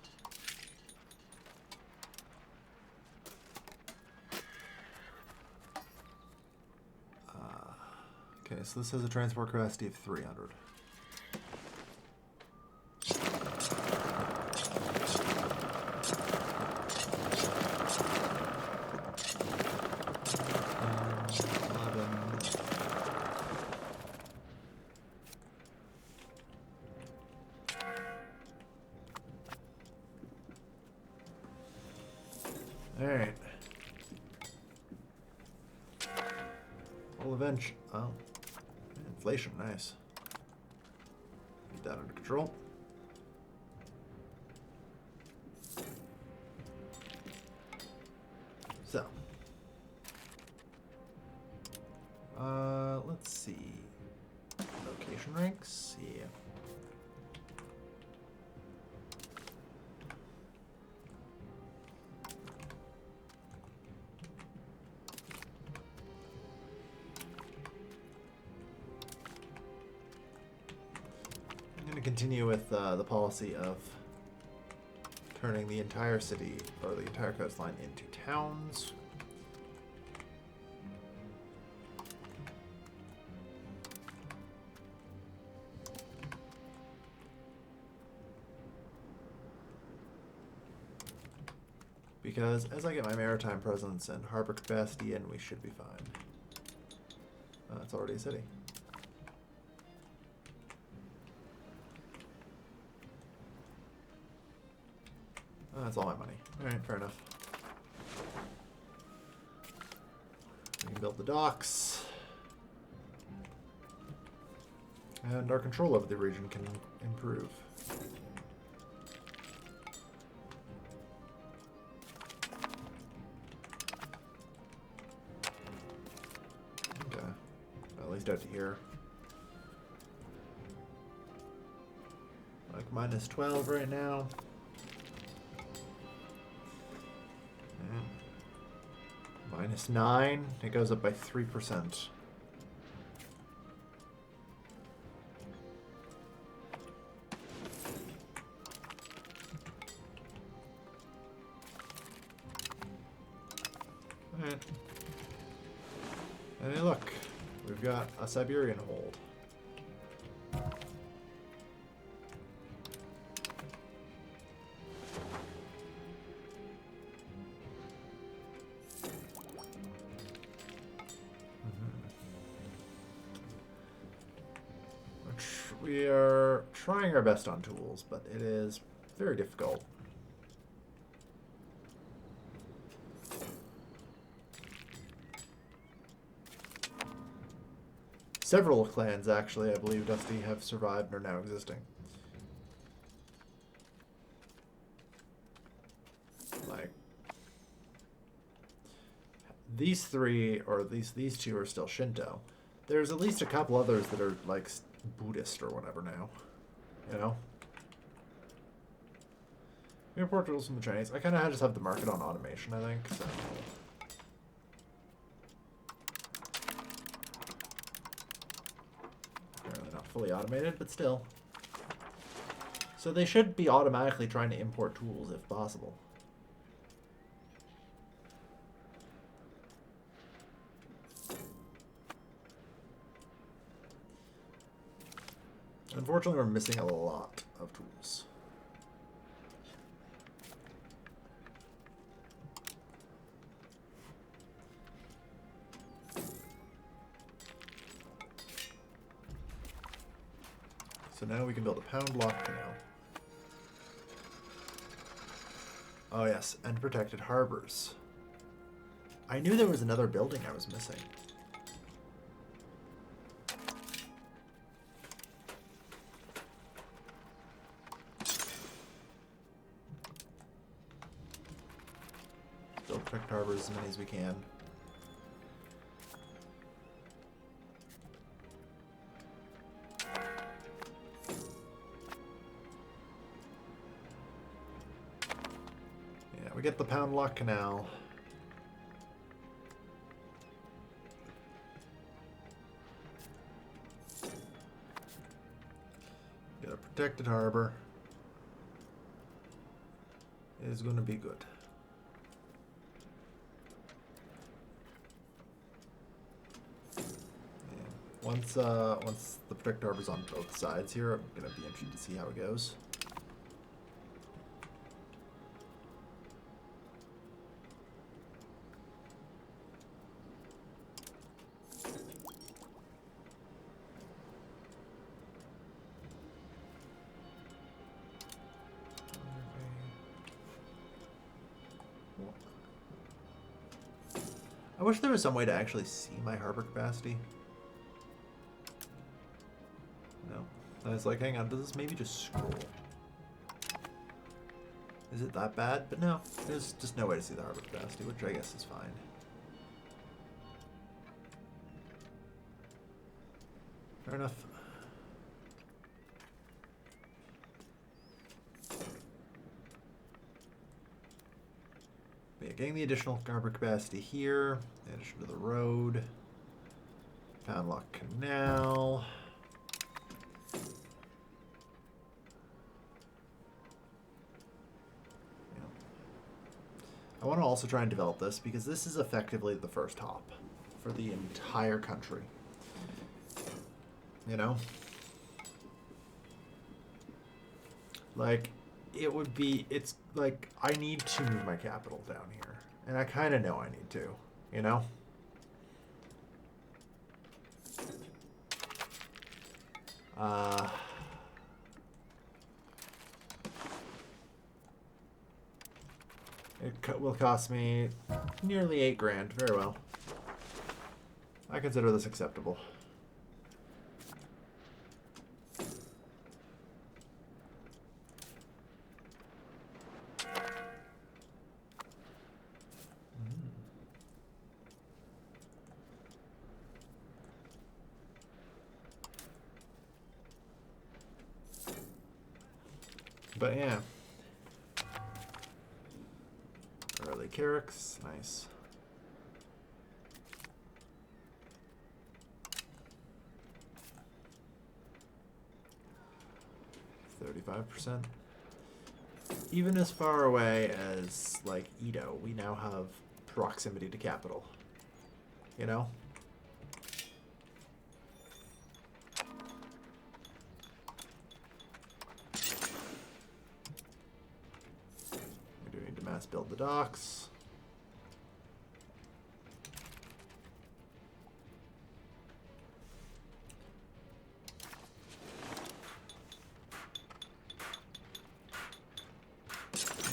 Okay, so this has a transport capacity of 300. Alright. Well, eventually. Oh. Inflation, nice. Get that under control. So. Let's see. Location ranks? Yeah. I'm going to continue with the policy of turning the entire city, or the entire coastline, into towns. Because as I get my maritime presence and harbor capacity in, we should be fine. It's already a city. That's all my money. Alright, fair enough. We can build the docks. And our control over the region can improve. Okay. Well, at least out to here. Like minus 12 right now. Minus 9. It goes up by 3%. Alright. And hey, look. We've got a Siberian hold. We are trying our best on tools, but it is very difficult. Several clans, actually, I believe, Dusty, have survived and are now existing. Like, these three, or at least these two, are still Shinto. There's at least a couple others that are, like, Buddhist or whatever now. You know? We import tools from the Chinese. I kind of just have the market on automation, I think, so... Apparently not fully automated, but still. So they should be automatically trying to import tools if possible. Unfortunately, we're missing a lot of tools. So now we can build a pound lock canal. Oh yes, and protected harbors. I knew there was another building I was missing. Still protect harbors as many as we can. We get the Pound Lock Canal. Get a protected harbor. It is going to be good. Once the protected harbor's on both sides here, I'm going to be interested to see how it goes. I wish there was some way to actually see my harbor capacity. No. I was like, hang on, does this maybe just scroll? Is it that bad? But no, there's just no way to see the harbor capacity, which I guess is fine. Fair enough. But yeah, getting the additional harbor capacity here, in addition to the road. Poundlock Canal. I want to also try and develop this because this is effectively the first hop for the entire country. You know? Like, it would be, it's like, I need to move my capital down here. And I kind of know I need to, you know? It will cost me nearly 8 grand. Very well. I consider this acceptable. But yeah. Early Carracks, nice. %. Even as far away as, like, Edo, we now have proximity to capital. You know? We do need to mass build the docks.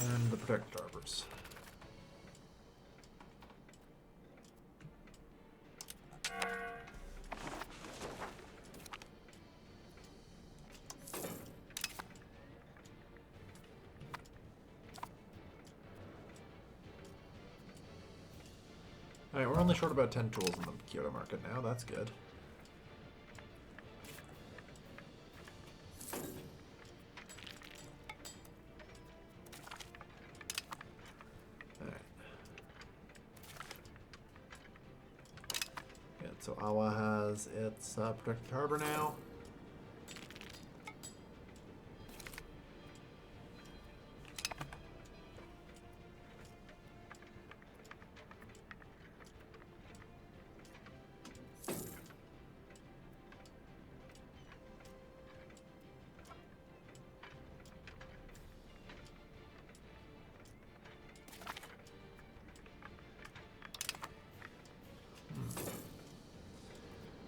And the protected harbors. Alright, we're only short about 10 tools in the Kyoto market now. That's good. Alright. Good, so Awa has its protected harbor now.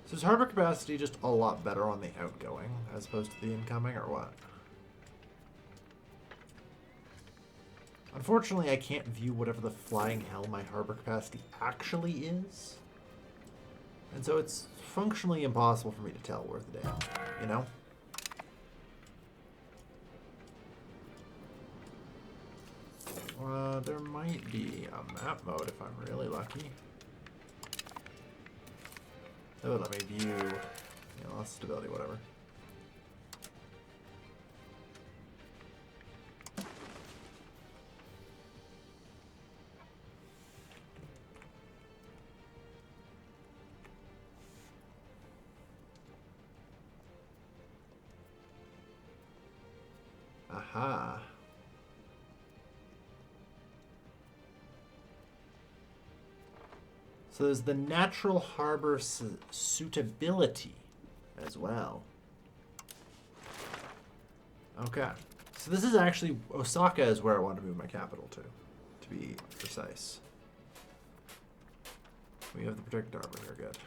So is harbor capacity just a lot better on the outgoing as opposed to the incoming, or what? Unfortunately, I can't view whatever the flying hell my harbor capacity actually is. And so it's functionally impossible for me to tell worth a damn, you know? There might be a map mode if I'm really lucky. That would let me view, you know, stability, whatever. Aha. So there's the natural harbor suitability as well. Okay. So this is actually, Osaka is where I want to move my capital to be precise. We have the protected harbor here, good.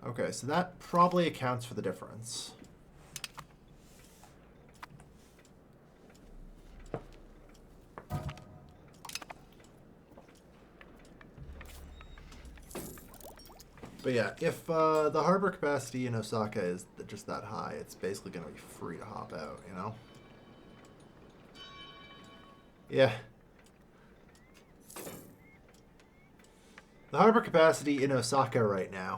Okay, so that probably accounts for the difference. But yeah, if the harbor capacity in Osaka is just that high, it's basically going to be free to hop out, you know? Yeah. The harbor capacity in Osaka right now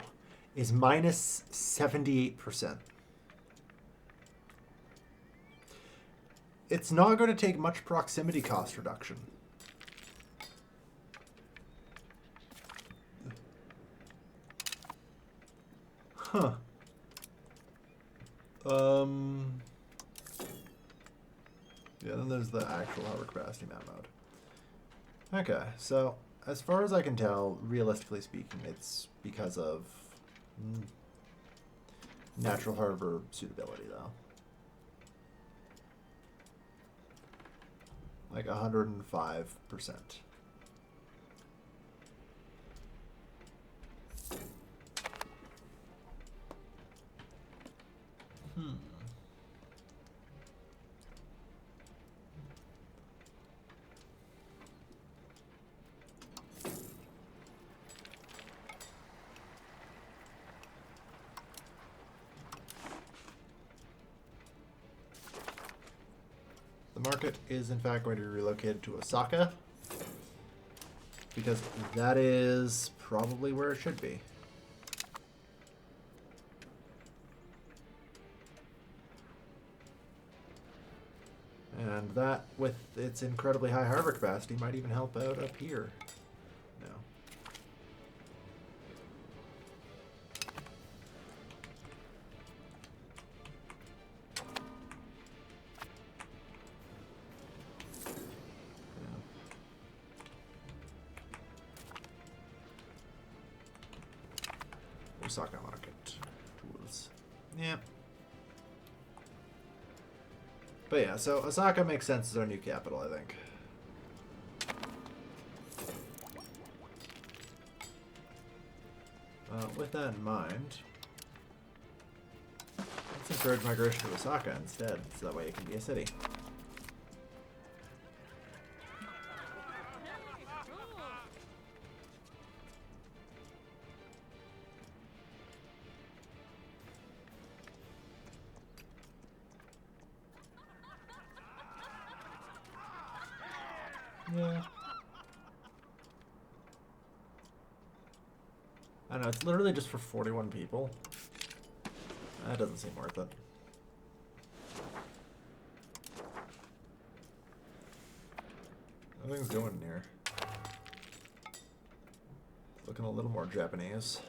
is minus 78%. It's not going to take much proximity cost reduction. Huh. Yeah, then there's the actual harbor capacity map mode. Okay, so as far as I can tell, realistically speaking, it's because of natural harbor suitability, though. Like 105%. The market is in fact going to be relocated to Osaka because that is probably where it should be. And that, with its incredibly high harbor capacity, might even help out up here. No. Osaka market tools. Yeah. But yeah, so Osaka makes sense as our new capital, I think. With that in mind, let's encourage migration to Osaka instead, so that way it can be a city. Yeah. I don't know, it's literally just for 41 people. That doesn't seem worth it. Nothing's going in here. Looking a little more Japanese.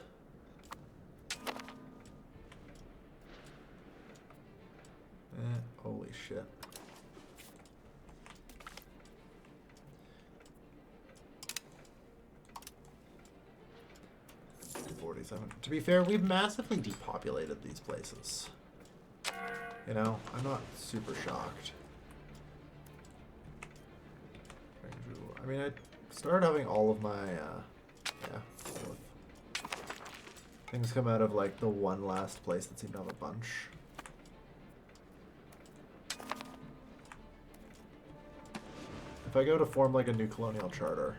Holy shit. To be fair, we've massively depopulated these places. You know, I'm not super shocked. I mean, I started having all of my, things come out of, like, the one last place that seemed to have a bunch. If I go to form, like, a new colonial charter...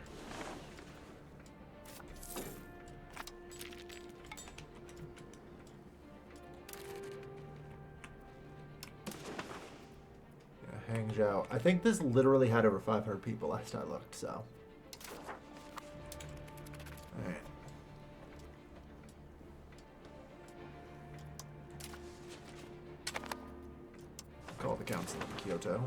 Hangzhou. I think this literally had over 500 people last I looked, so. Alright. Call the council in Kyoto.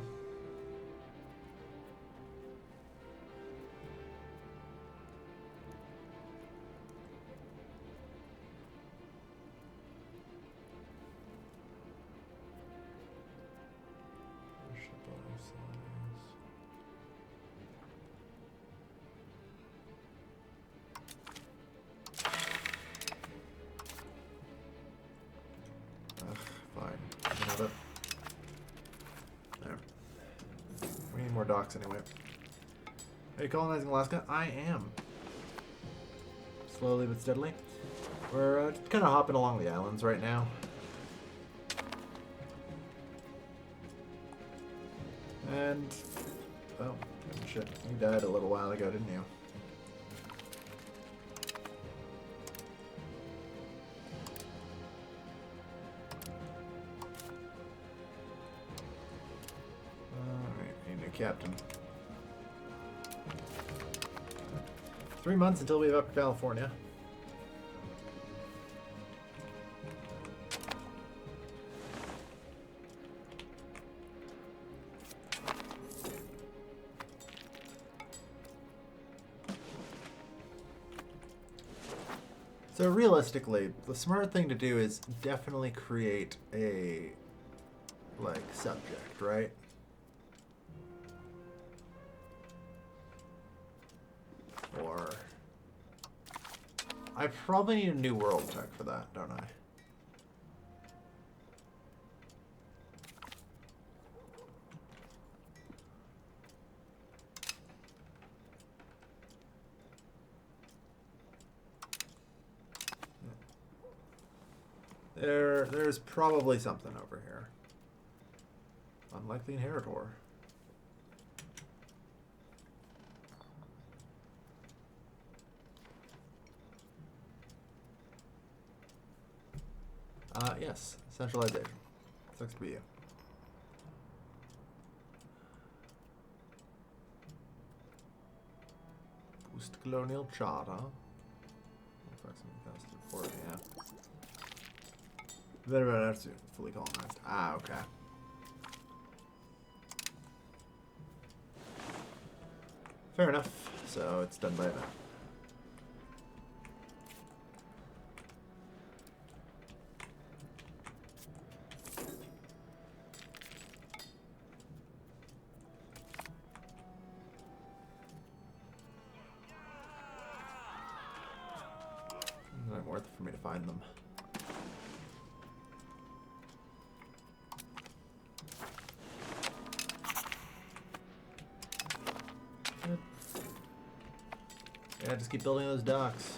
Docks anyway. Are you colonizing Alaska? I am. Slowly but steadily. We're kind of hopping along the islands right now. And... oh, shit. You died a little while ago, didn't you? Captain. 3 months until we have up to California. So realistically, the smart thing to do is definitely create a, like, subject, right? Or... I probably need a new world tech for that, don't I? There's probably something over here. Unlikely inheritor. Yes, centralization. Sucks to be you. Post-colonial charter. Yeah. Veteran fully colonized. Ah, okay. Fair enough. So it's done by that. It's not worth it for me to find them. Yeah, just keep building those docks.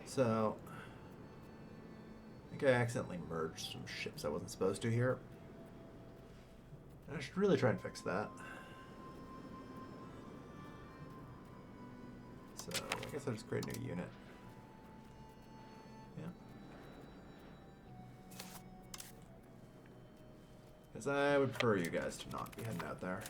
So, I think I accidentally merged some ships I wasn't supposed to here. I should really try and fix that. So, I guess I'll just create a new unit. Yeah. Because I would prefer you guys to not be heading out there.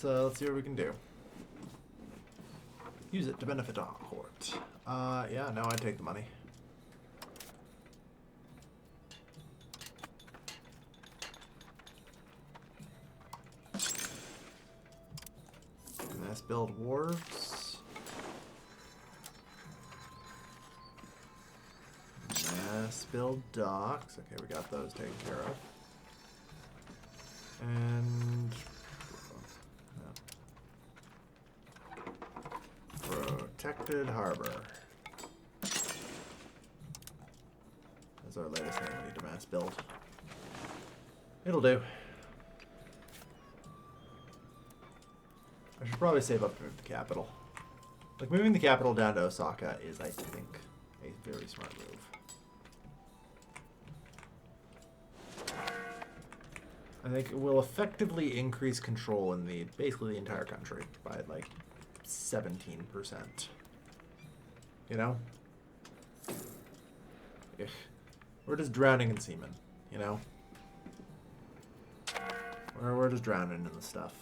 Let's see what we can do. Use it to benefit our court. Yeah, no, I take the money. Mass build wharves. Mass build docks. Okay, we got those taken care of. And protected harbor. That's our latest thing we need to mass build. It'll do. I should probably save up to move the capital. Like, moving the capital down to Osaka is, I think, a very smart move. I think it will effectively increase control in basically the entire country by, like, 17%. You know? Ugh. We're just drowning in semen, you know? We're just drowning in the stuff.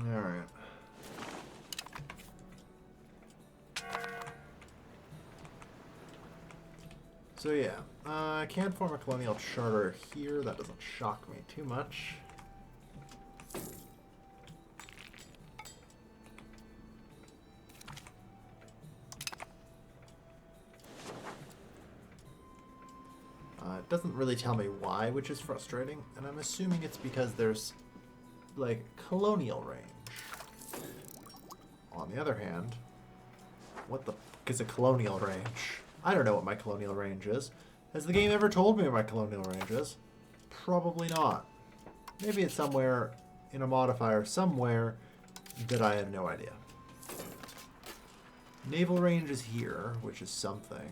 Alright. So yeah, I can't form a colonial charter here. That doesn't shock me too much. It doesn't really tell me why, which is frustrating, and I'm assuming it's because there's, like, colonial range. On the other hand, what the fuck is a colonial range? I don't know what my colonial range is. Has the game ever told me what my colonial range is? Probably not. Maybe it's somewhere in a modifier somewhere that I have no idea. Naval range is here, which is something.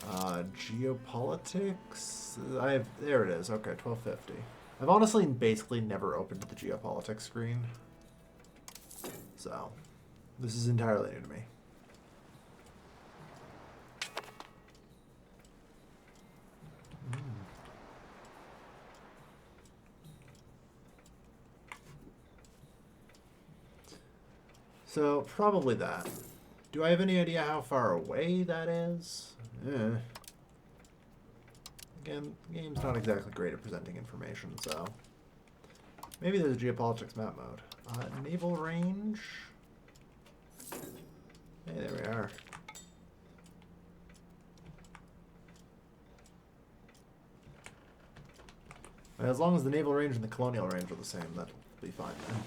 Geopolitics? There it is. Okay, 1250. I've honestly basically never opened the geopolitics screen. So, this is entirely new to me. So, probably that. Do I have any idea how far away that is? Again, the game's not exactly great at presenting information, so... Maybe there's a geopolitics map mode. Naval range? Hey, there we are. As long as the naval range and the colonial range are the same, that'll be fine then.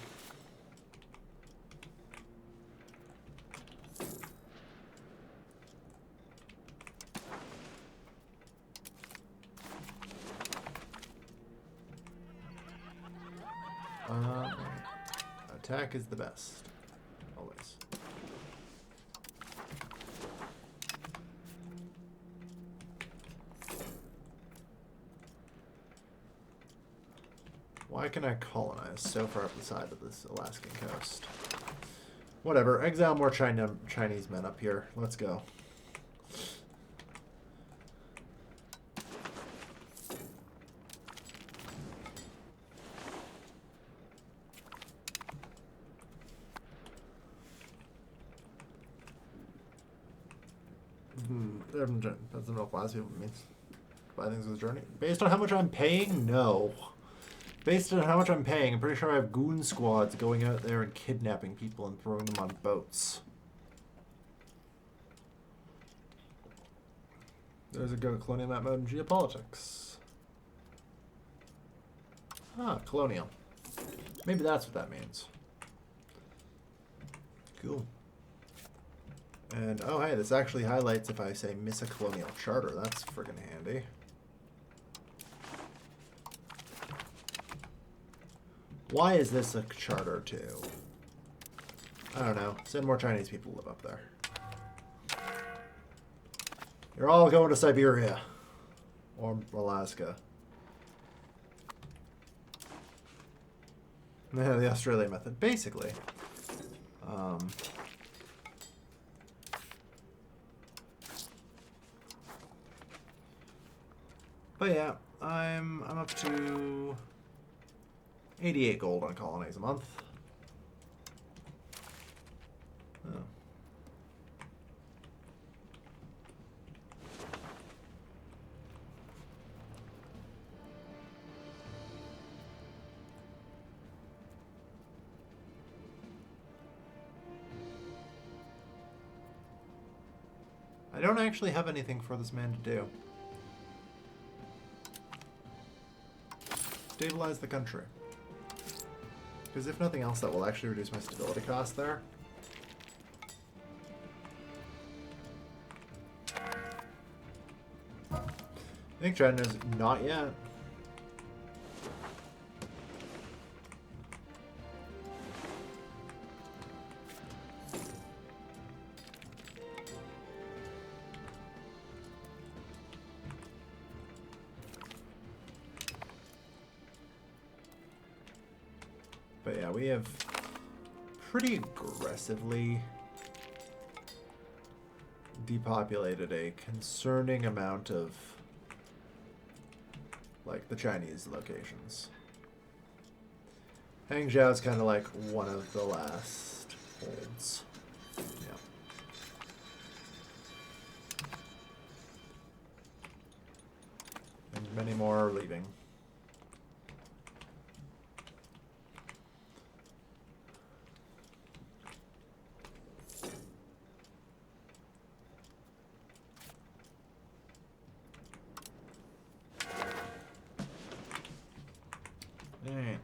Attack is the best. Always. Why can I colonize so far up the side of this Alaskan coast? Whatever. Exile more Chinese men up here. Let's go. That's the middle class people means buy things with journey. Based on how much I'm paying? No. Based on how much I'm paying, I'm pretty sure I have goon squads going out there and kidnapping people and throwing them on boats. There's a go colonial map mode in geopolitics. Ah, colonial. Maybe that's what that means. Cool. And, oh hey, this actually highlights if I say miss a colonial charter. That's friggin' handy. Why is this a charter too? I don't know. Send more Chinese people to live up there. You're all going to Siberia. Or Alaska. Yeah, the Australia method. Basically. But yeah, I'm up to 88 gold on colonies a month. Oh. I don't actually have anything for this man to do. Stabilize the country. Because if nothing else, that will actually reduce my stability cost there. I think China's not yet. But yeah, we have pretty aggressively depopulated a concerning amount of, like, the Chinese locations. Hangzhou is kind of like one of the last holds. Yeah. And many more are leaving. Alright.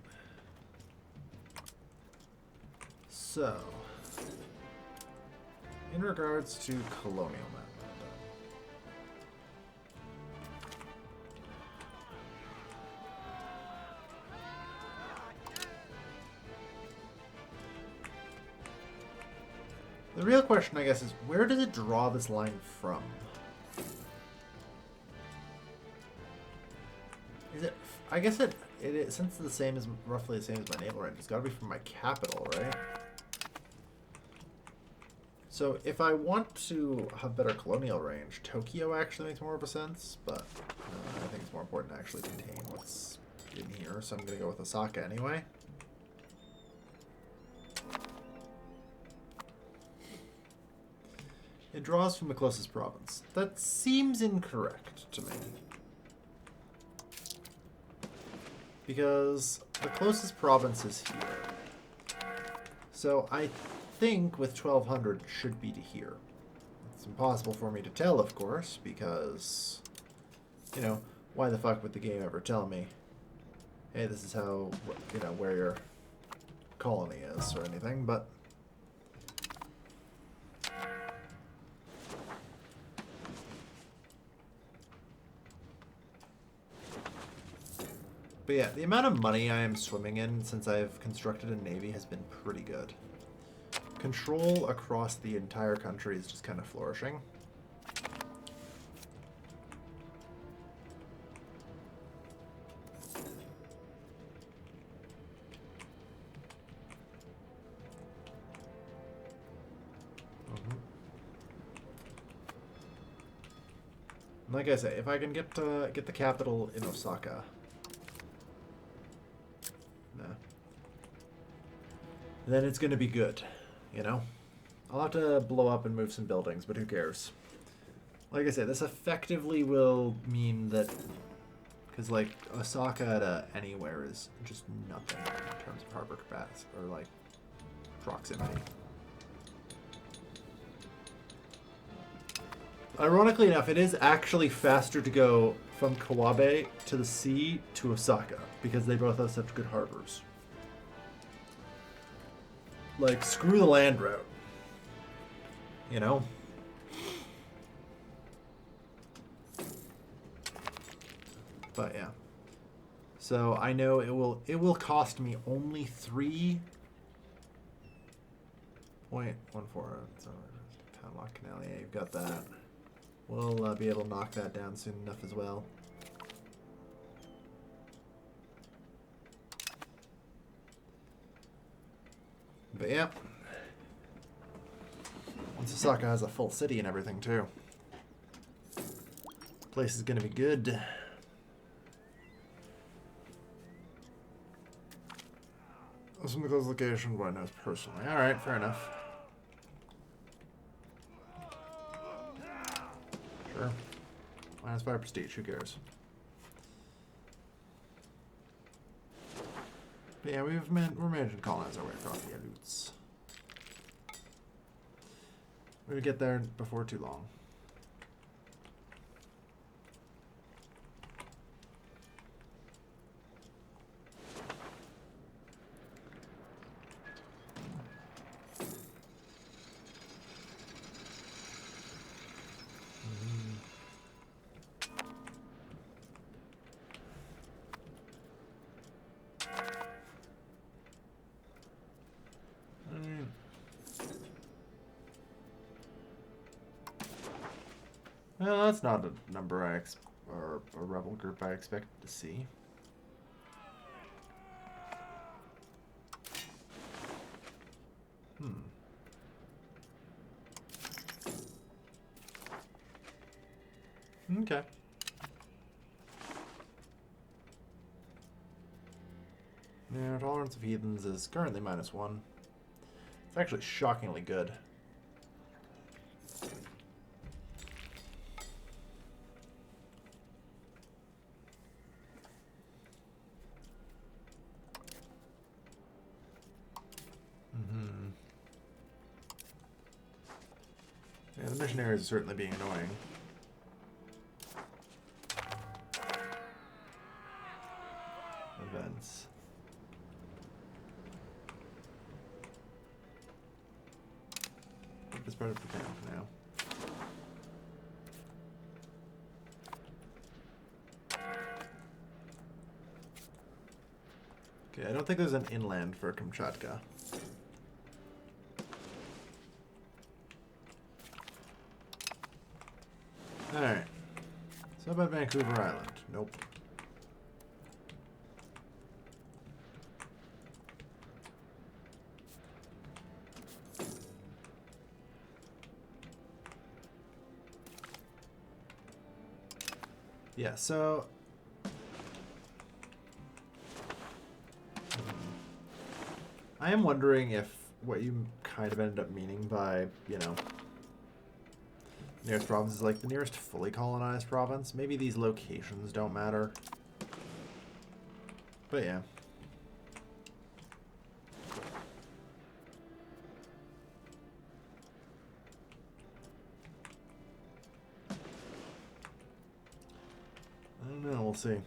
So, in regards to colonial map, the real question, I guess, is where does it draw this line from? Is it? I guess it is, since it's the same as roughly the same as my naval range. It's got to be from my capital, right? So if I want to have better colonial range, Tokyo actually makes more of a sense, but I think it's more important to actually contain what's in here. So I'm gonna go with Osaka anyway. It draws from the closest province. That seems incorrect to me. Because the closest province is here. So I think with 1200 should be to here. It's impossible for me to tell, of course, because, you know, why the fuck would the game ever tell me, hey, this is how, you know, where your colony is or anything, but yeah, the amount of money I am swimming in since I've constructed a navy has been pretty good. Control across the entire country is just kind of flourishing. Like I say, if I can get the capital in Osaka. Then it's going to be good, you know? I'll have to blow up and move some buildings, but who cares? Like I said, this effectively will mean that... Because, like, Osaka to anywhere is just nothing in terms of harbor capacity, or, like, proximity. Ironically enough, it is actually faster to go from Kawabe to the sea to Osaka, because they both have such good harbors. Like, screw the land route. You know? But yeah. So I know it will cost me only 3.14. So Town Lock Canal, yeah, you've got that. We'll be able to knock that down soon enough as well. But yeah. Once Osaka has a full city and everything too. Place is gonna be good. From the close location, what I know personally. Alright, fair enough. Sure. -5 prestige, who cares? But yeah, we're managing to colonize our way across the Aleuts. We'll get there before too long. Well, that's not a number or a rebel group I expected to see. Okay. Yeah, tolerance of heathens is currently -1. It's actually shockingly good. Yeah, the missionaries are certainly being annoying. Events. part of Japan for now. Okay, I don't think there's an inland for Kamchatka. Alright. So how about Vancouver Island? Nope. Yeah, so I am wondering if what you kind of ended up meaning by, you know, nearest province is like the nearest fully colonized province. Maybe these locations don't matter. But yeah. I don't know, we'll see.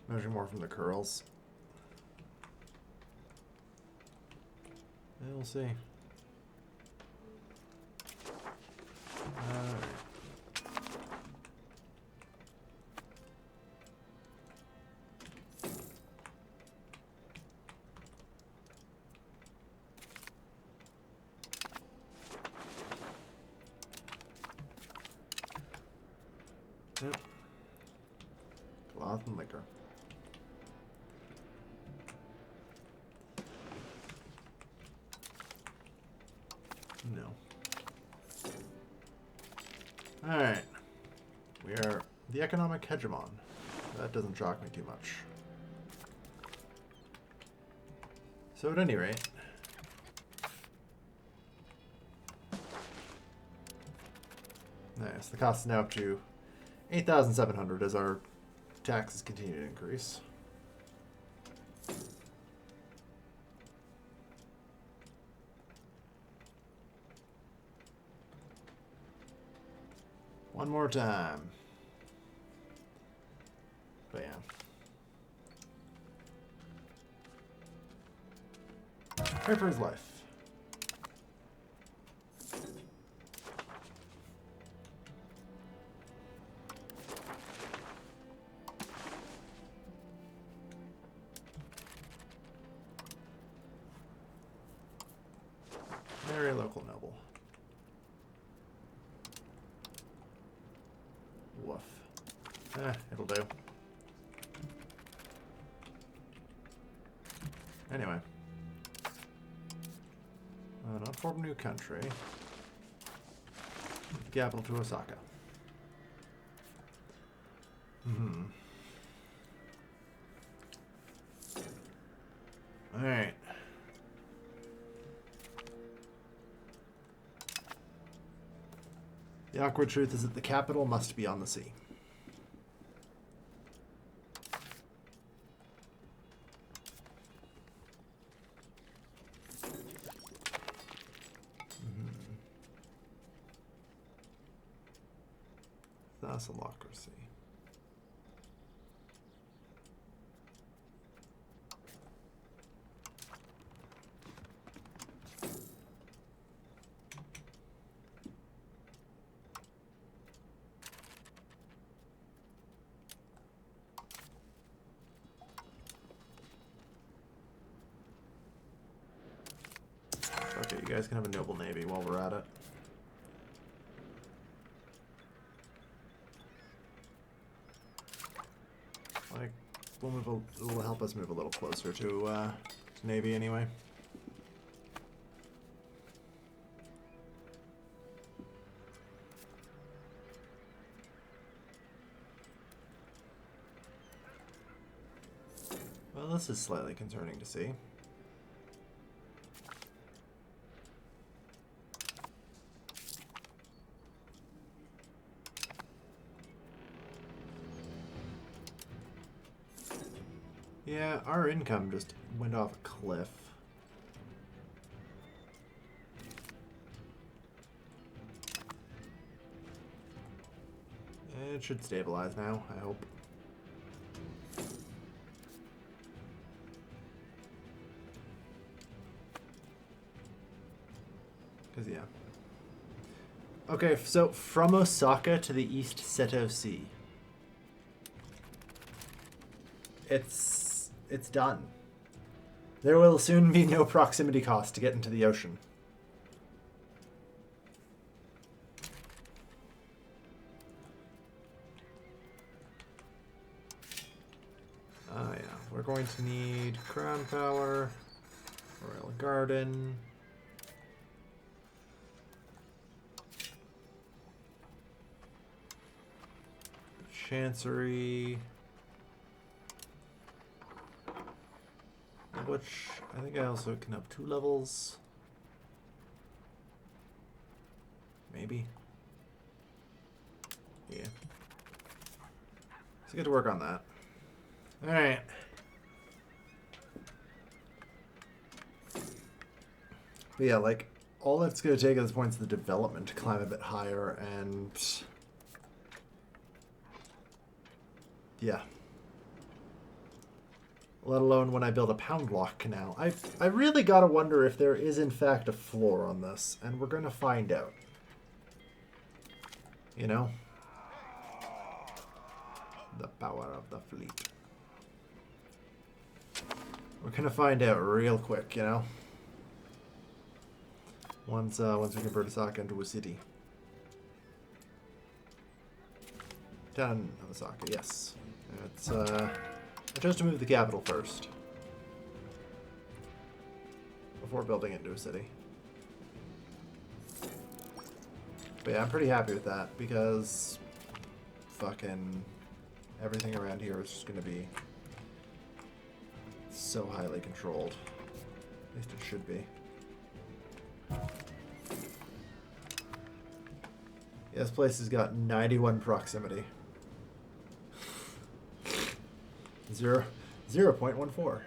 Measure more from the curls. Yeah, we'll see. Alright. Yep. Cloth and liquor. No. Alright. We are the economic hegemon. That doesn't shock me too much. So at any rate, nice. The cost is now up to 8,700 as our taxes continue to increase. One more time. But yeah. Pray for his life. Very local noble. Woof. It'll do. Anyway. Not form new country. Capital to Osaka. Alright. The awkward truth is that the capital must be on the sea. Thassalocracy. Okay, you guys can have a noble navy while we're at it. Like, it'll help us move a little closer to navy anyway. Well, this is slightly concerning to see. Yeah, our income just went off a cliff. It should stabilize now, I hope. Okay, so from Osaka to the East Seto Sea. It's done. There will soon be no proximity cost to get into the ocean. Oh yeah, we're going to need crown power, royal garden. Chancery, which I think I also can up 2 levels. Maybe. Yeah. So get to work on that. All right. But yeah, like all that's going to take at this point is the development to climb a bit higher, and yeah. Let alone when I build a pound lock canal. I really gotta wonder if there is in fact a floor on this, and we're gonna find out. You know? The power of the fleet. We're gonna find out real quick, you know? Once we convert Osaka into a city. Town of Osaka, yes. It's I chose to move the capital first. Before building it into a city. But yeah, I'm pretty happy with that because fucking everything around here is just gonna be so highly controlled. At least it should be. Yeah, this place has got 91 proximity. 0.14.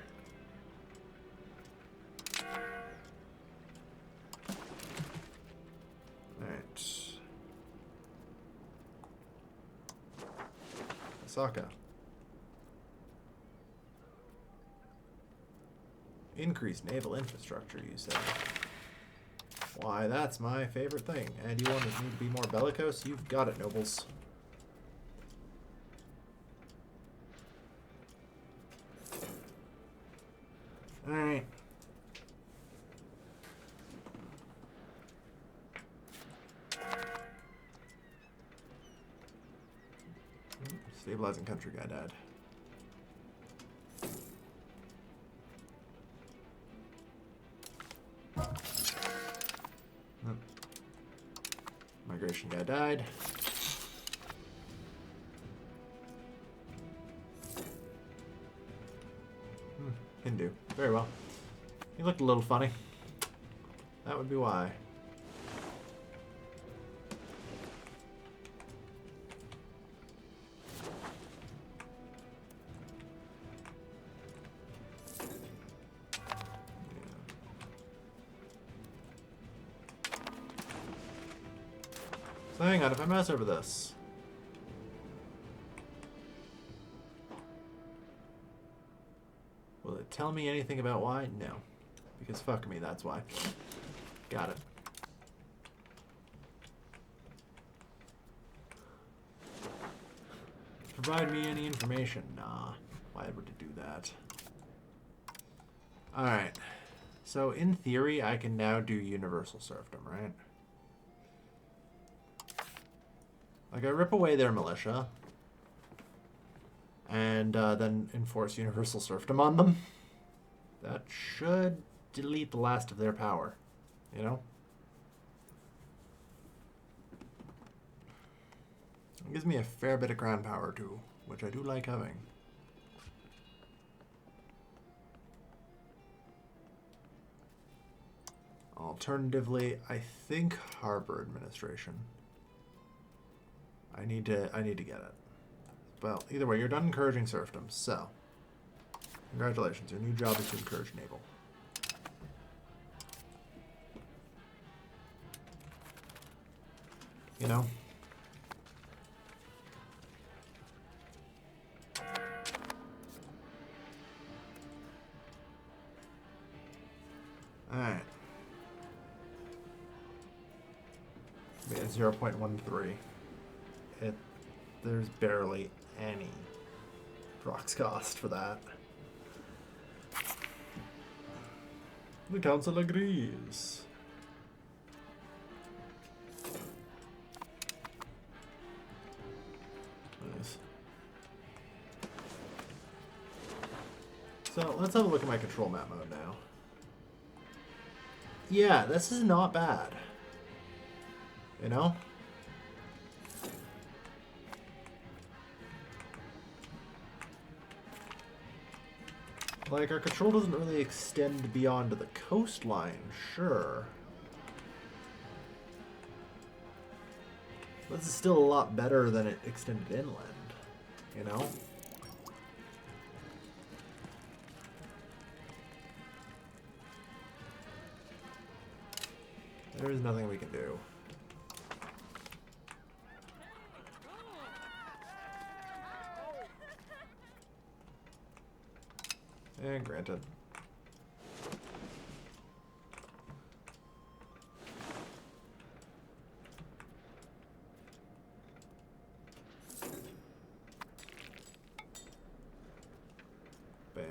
Alright. Osaka. Increased naval infrastructure, you say? Why, that's my favorite thing. And you want me to be more bellicose? You've got it, nobles. Alright. Stabilizing country guy died. Migration guy died. Hindu. Very well. He looked a little funny. That would be why. So hang on, if I mouse over this. Will it tell me anything about why? No. Because fuck me, that's why. Got it. Provide me any information. Nah. Why would it do that? Alright. So in theory, I can now do universal serfdom, right? Like, I rip away their militia, and then enforce universal serfdom on them. That should delete the last of their power, you know? It gives me a fair bit of crown power, too, which I do like having. Alternatively, I think harbor administration. I need to get it. Well, either way, you're done encouraging serfdom, so congratulations. Your new job is to encourage naval. You know? Alright. 0.13. There's barely any prox cost for that. The council agrees. Nice. So let's have a look at my control map mode now. Yeah, this is not bad. You know? Like, our control doesn't really extend beyond the coastline, sure. But this is still a lot better than it extended inland, you know? There is nothing we can do. And granted. Bam.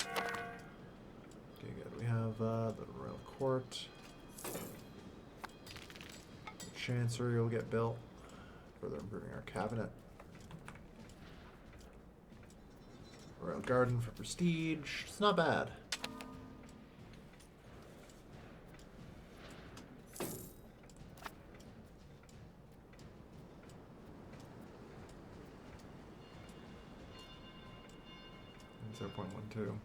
Okay, good. We have the Royal Court. The Chancery will get built. Further improving our cabinet. Royal Garden for prestige. It's not bad. And 0.12.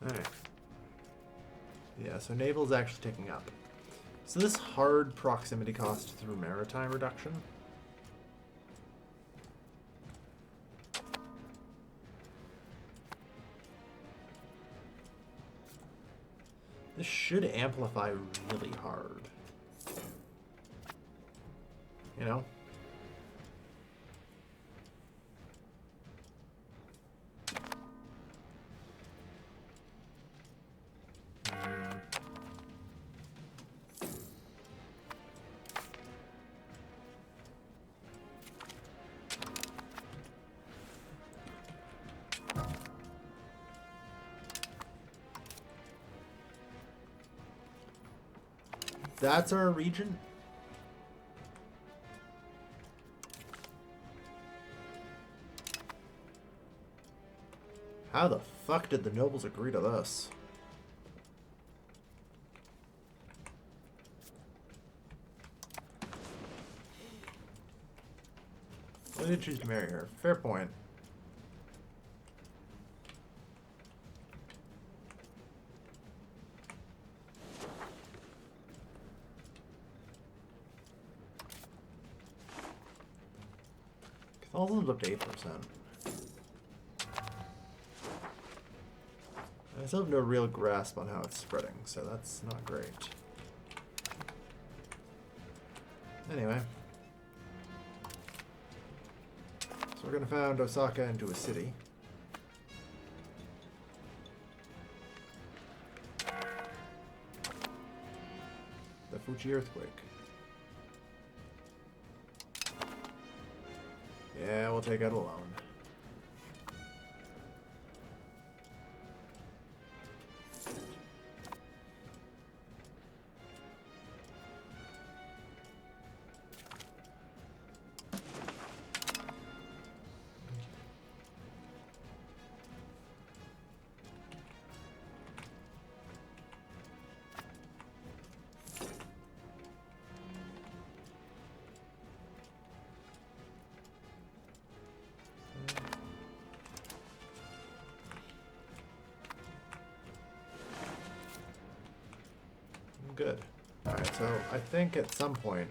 Alright. Yeah, so naval's actually ticking up. So this hard proximity cost through maritime reduction. This should amplify really hard. You know? That's our region? How the fuck did the nobles agree to this? Well, they did choose to marry her. Fair point. Catholicism's up to 8%. I still have no real grasp on how it's spreading, so that's not great. Anyway. So we're gonna found Osaka into a city. The Fuji earthquake. Yeah, we'll take out a loan. Good. All Alright, so I think at some point,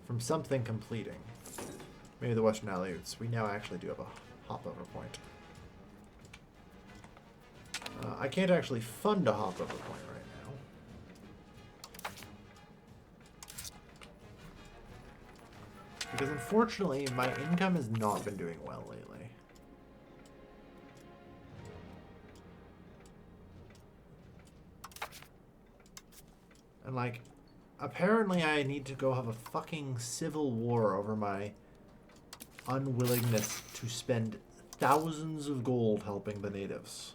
from something completing, maybe the Western Aleuts, we now actually do have a hop-over point. I can't actually fund a hop-over point right now. Because unfortunately, my income has not been doing well lately. And like, apparently I need to go have a fucking civil war over my unwillingness to spend thousands of gold helping the natives.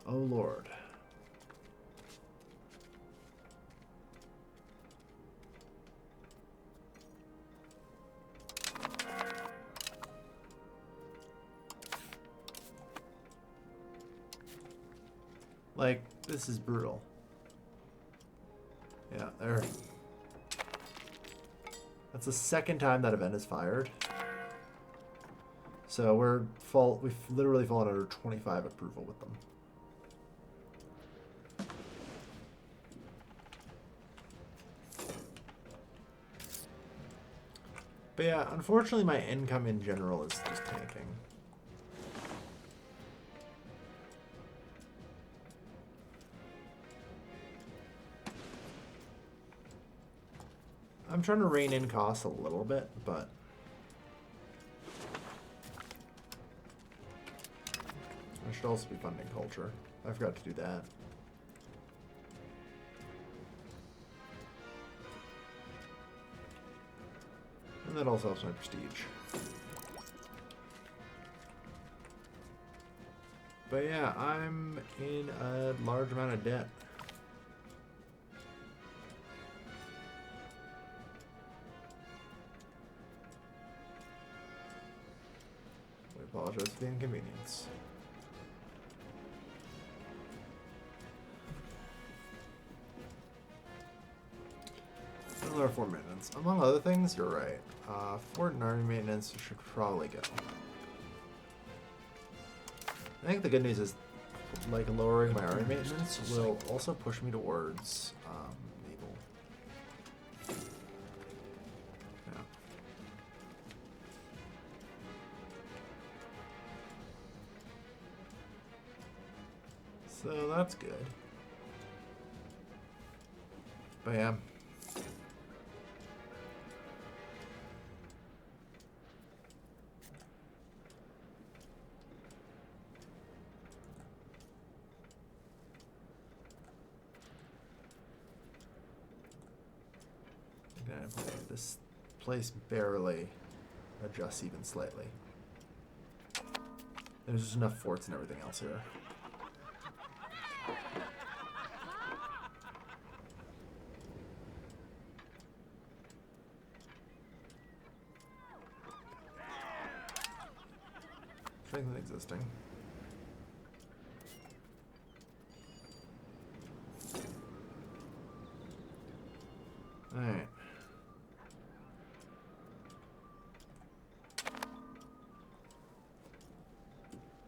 Oh Lord. Like, this is brutal. Yeah, there. That's the second time that event is fired. So we've literally fallen under 25 approval with them. But yeah, unfortunately my income in general is just tanking. I'm trying to rein in costs a little bit, but I should also be funding culture. I forgot to do that. And that also helps my prestige. But yeah, I'm in a large amount of debt. I apologize for the inconvenience. Another fort maintenance. Among other things, you're right. Fort and army maintenance should probably go. I think the good news is, like, lowering my army maintenance will also push me towards naval. Yeah. So that's good. But yeah. This place barely adjusts even slightly. There's just enough forts and everything else here. Strengthen existing. Alright.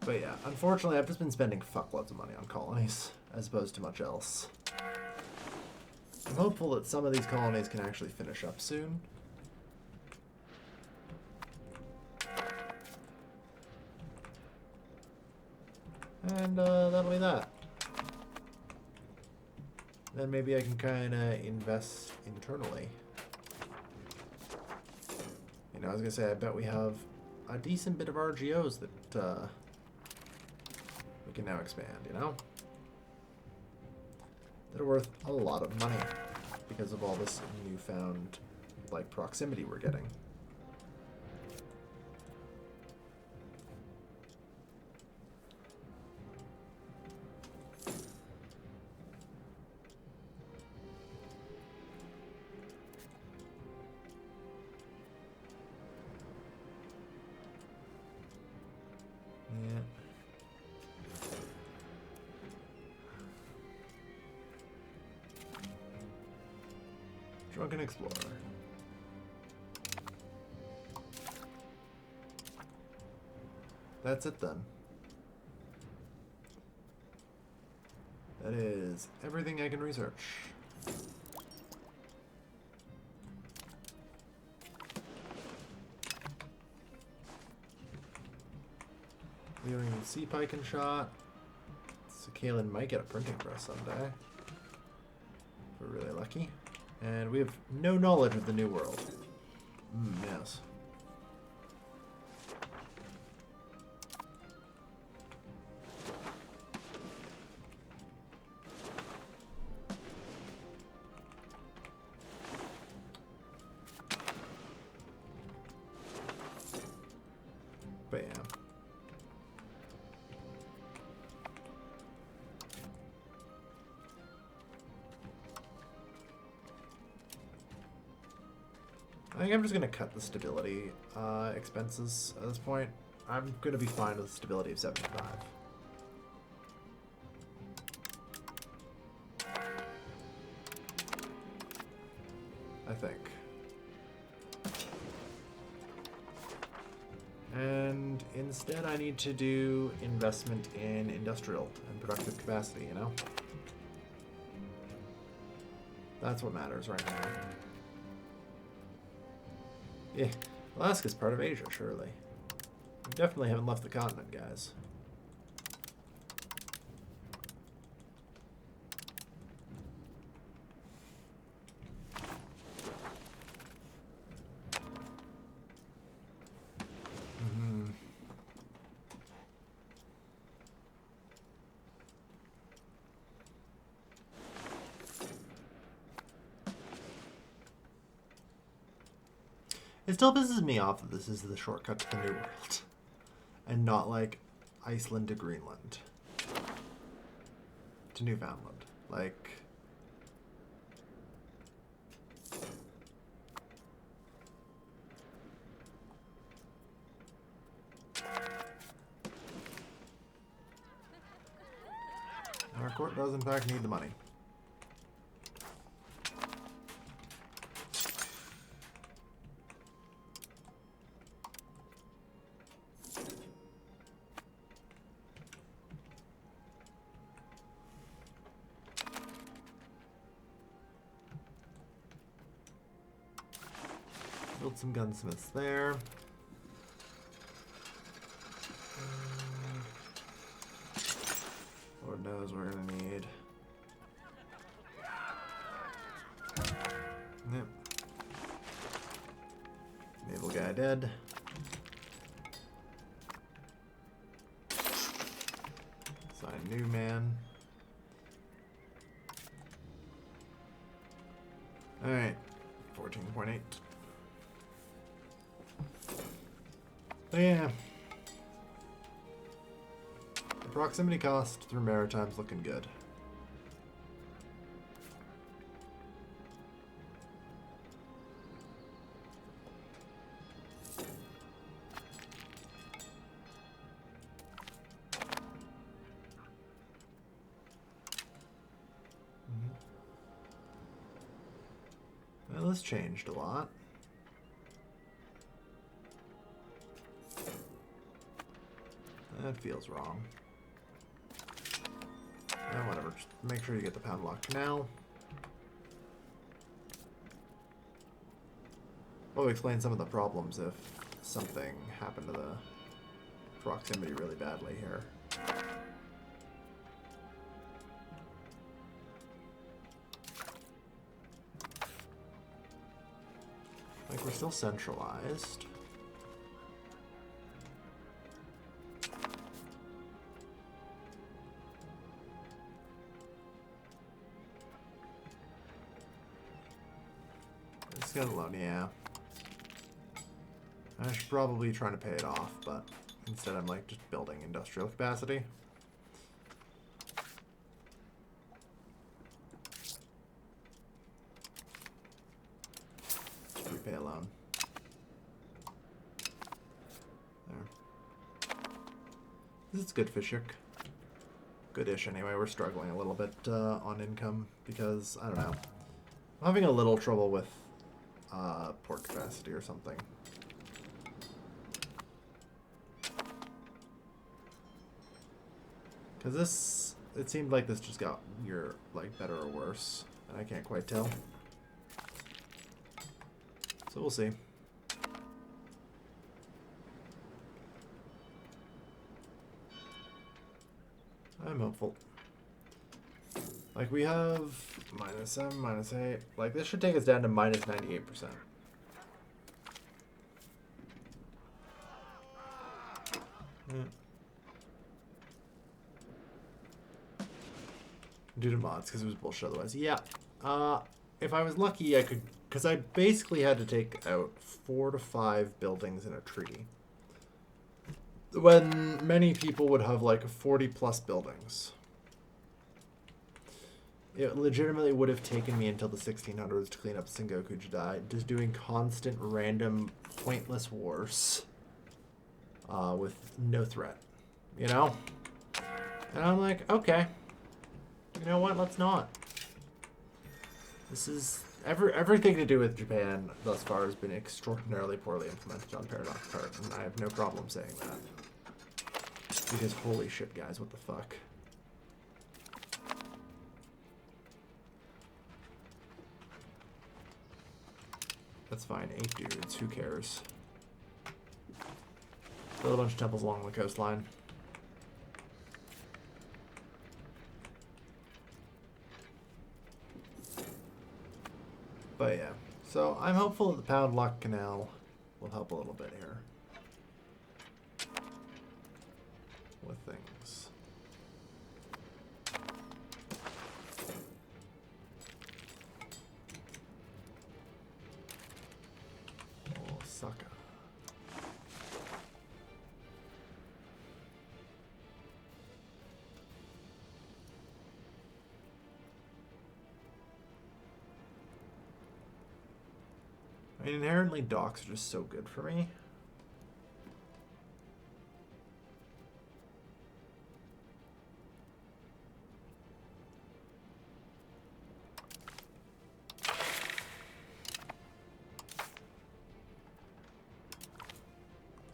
But yeah, unfortunately I've just been spending fuckloads of money on colonies, as opposed to much else. I'm hopeful that some of these colonies can actually finish up soon. And that'll be that. Then maybe I can kind of invest internally. You know, I was going to say, I bet we have a decent bit of RGOs that we can now expand, you know? That are worth a lot of money because of all this newfound, like, proximity we're getting. Yeah. Drunken Explorer. That's it then. That is everything I can research. Clearing sea pike and shot. So Kalen might get a printing press someday. If we're really lucky. And we have no knowledge of the New World. Yes. But yeah. I think I'm just going to cut the stability expenses at this point. I'm going to be fine with stability of 75. I think. And instead I need to do investment in industrial and productive capacity, you know? That's what matters right now. Yeah, Alaska's part of Asia, surely. We definitely haven't left the continent, guys. It still pisses me off that this is the shortcut to the New World. And not like Iceland to Greenland. To Newfoundland. Like... Our court does in fact need the money. Build some gunsmiths there. Lord knows we're gonna need. Yep. Naval guy dead. Sign new man. Alright. 14.8. Yeah. The proximity cost through Maritime's looking good. Well, this changed a lot. That feels wrong. Yeah, whatever. Just make sure you get the padlock now. Well, explain some of the problems if something happened to the proximity really badly here. Like, we're still centralized. Let's get a loan, yeah. I should probably try to pay it off, but instead I'm like just building industrial capacity. Just repay a loan. There. This is good fishhook. Good-ish anyway. We're struggling a little bit on income because, I don't know. I'm having a little trouble with port capacity or something. Because this it seemed like this just got your like better or worse, and I can't quite tell. So we'll see. I'm hopeful. Like we have -7, -8. Like this should take us down to -98%. Due to mods, because it was bullshit otherwise. Yeah. If I was lucky, I could... Because I basically had to take out 4 to 5 buildings in a treaty. When many people would have like 40 plus buildings. It legitimately would have taken me until the 1600s to clean up Sengoku Jidai, just doing constant, random, pointless wars with no threat, you know? And I'm like, okay, you know what, let's not. This is, everything to do with Japan thus far has been extraordinarily poorly implemented on Paradox part, and I have no problem saying that. Because holy shit, guys, what the fuck? That's fine. 8 dudes. Who cares? Build a bunch of temples along the coastline. But yeah. So I'm hopeful that the Pound Lock Canal will help a little bit here. With things. Osaka. I mean, inherently docks are just so good for me.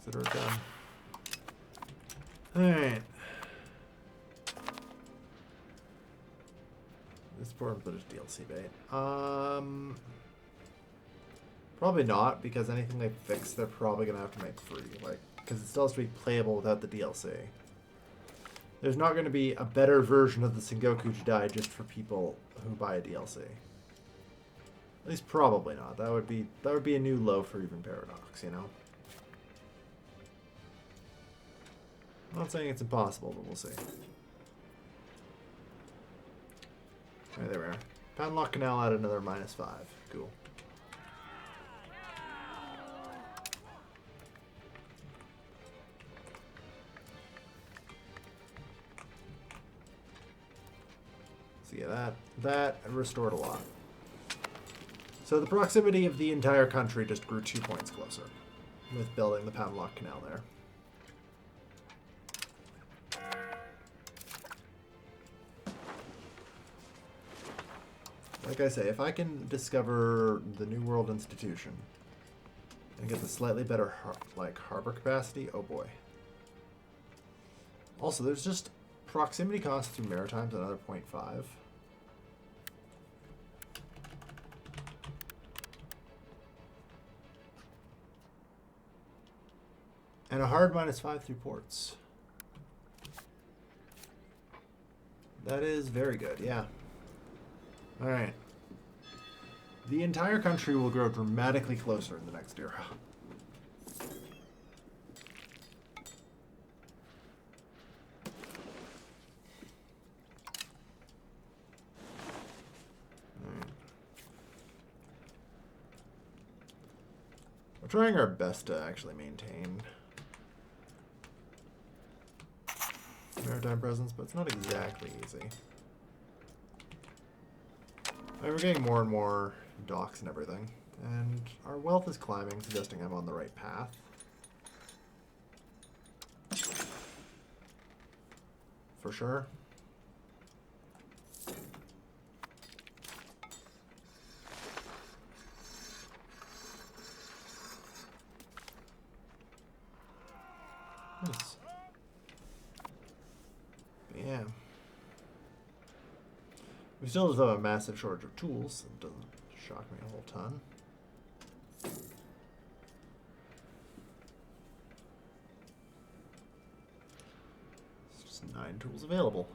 Consider it done. Alright. This poor British DLC bait. Probably not, because anything they fix, they're probably gonna have to make free. Like, because it still has to be playable without the DLC. There's not going to be a better version of the Sengoku Jidai just for people who buy a DLC. At least probably not. That would be a new low for even Paradox, you know? I'm not saying it's impossible, but we'll see. Alright, there we are. Pound Lock Canal at another -5. Cool. So yeah, that restored a lot. So the proximity of the entire country just grew 2 points closer with building the Pound Lock Canal there. Like I say, if I can discover the New World Institution and get the slightly better harbor capacity, oh boy. Also, there's just proximity cost through Maritimes, another 0.5. And a hard -5 through ports. That is very good, yeah. Alright. The entire country will grow dramatically closer in the next era. We're trying our best to actually maintain maritime presence, but it's not exactly easy. We're getting more and more docks and everything, and our wealth is climbing, suggesting I'm on the right path. For sure. Nice. But yeah. We still just have a massive shortage of tools. It doesn't shock me a whole ton. It's just 9 tools available.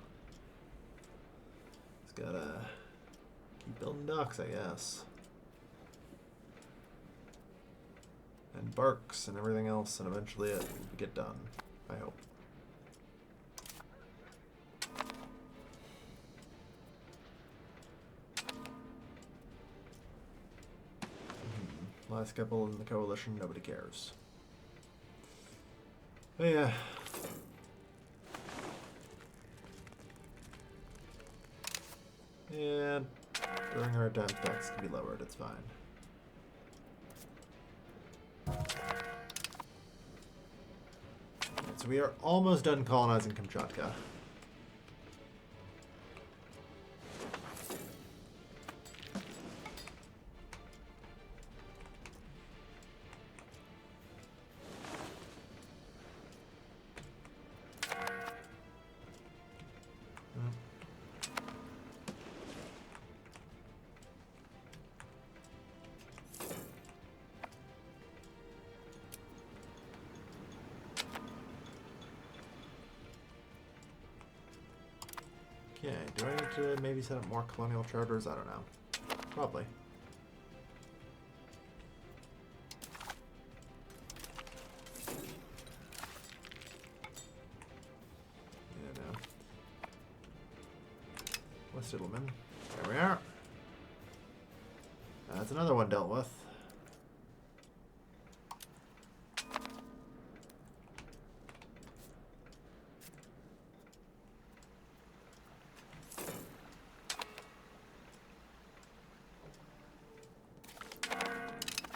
Just gotta keep building docks, I guess. And barks and everything else, and eventually it will get done. I hope. Last couple in the coalition, nobody cares. Oh yeah. Yeah, during hard times, tax can be lowered, it's fine. Right, so we are almost done colonizing Kamchatka. Okay, do I need to maybe set up more colonial charters? I don't know. Probably. Yeah, no. West Idelman. There we are. That's another one dealt with.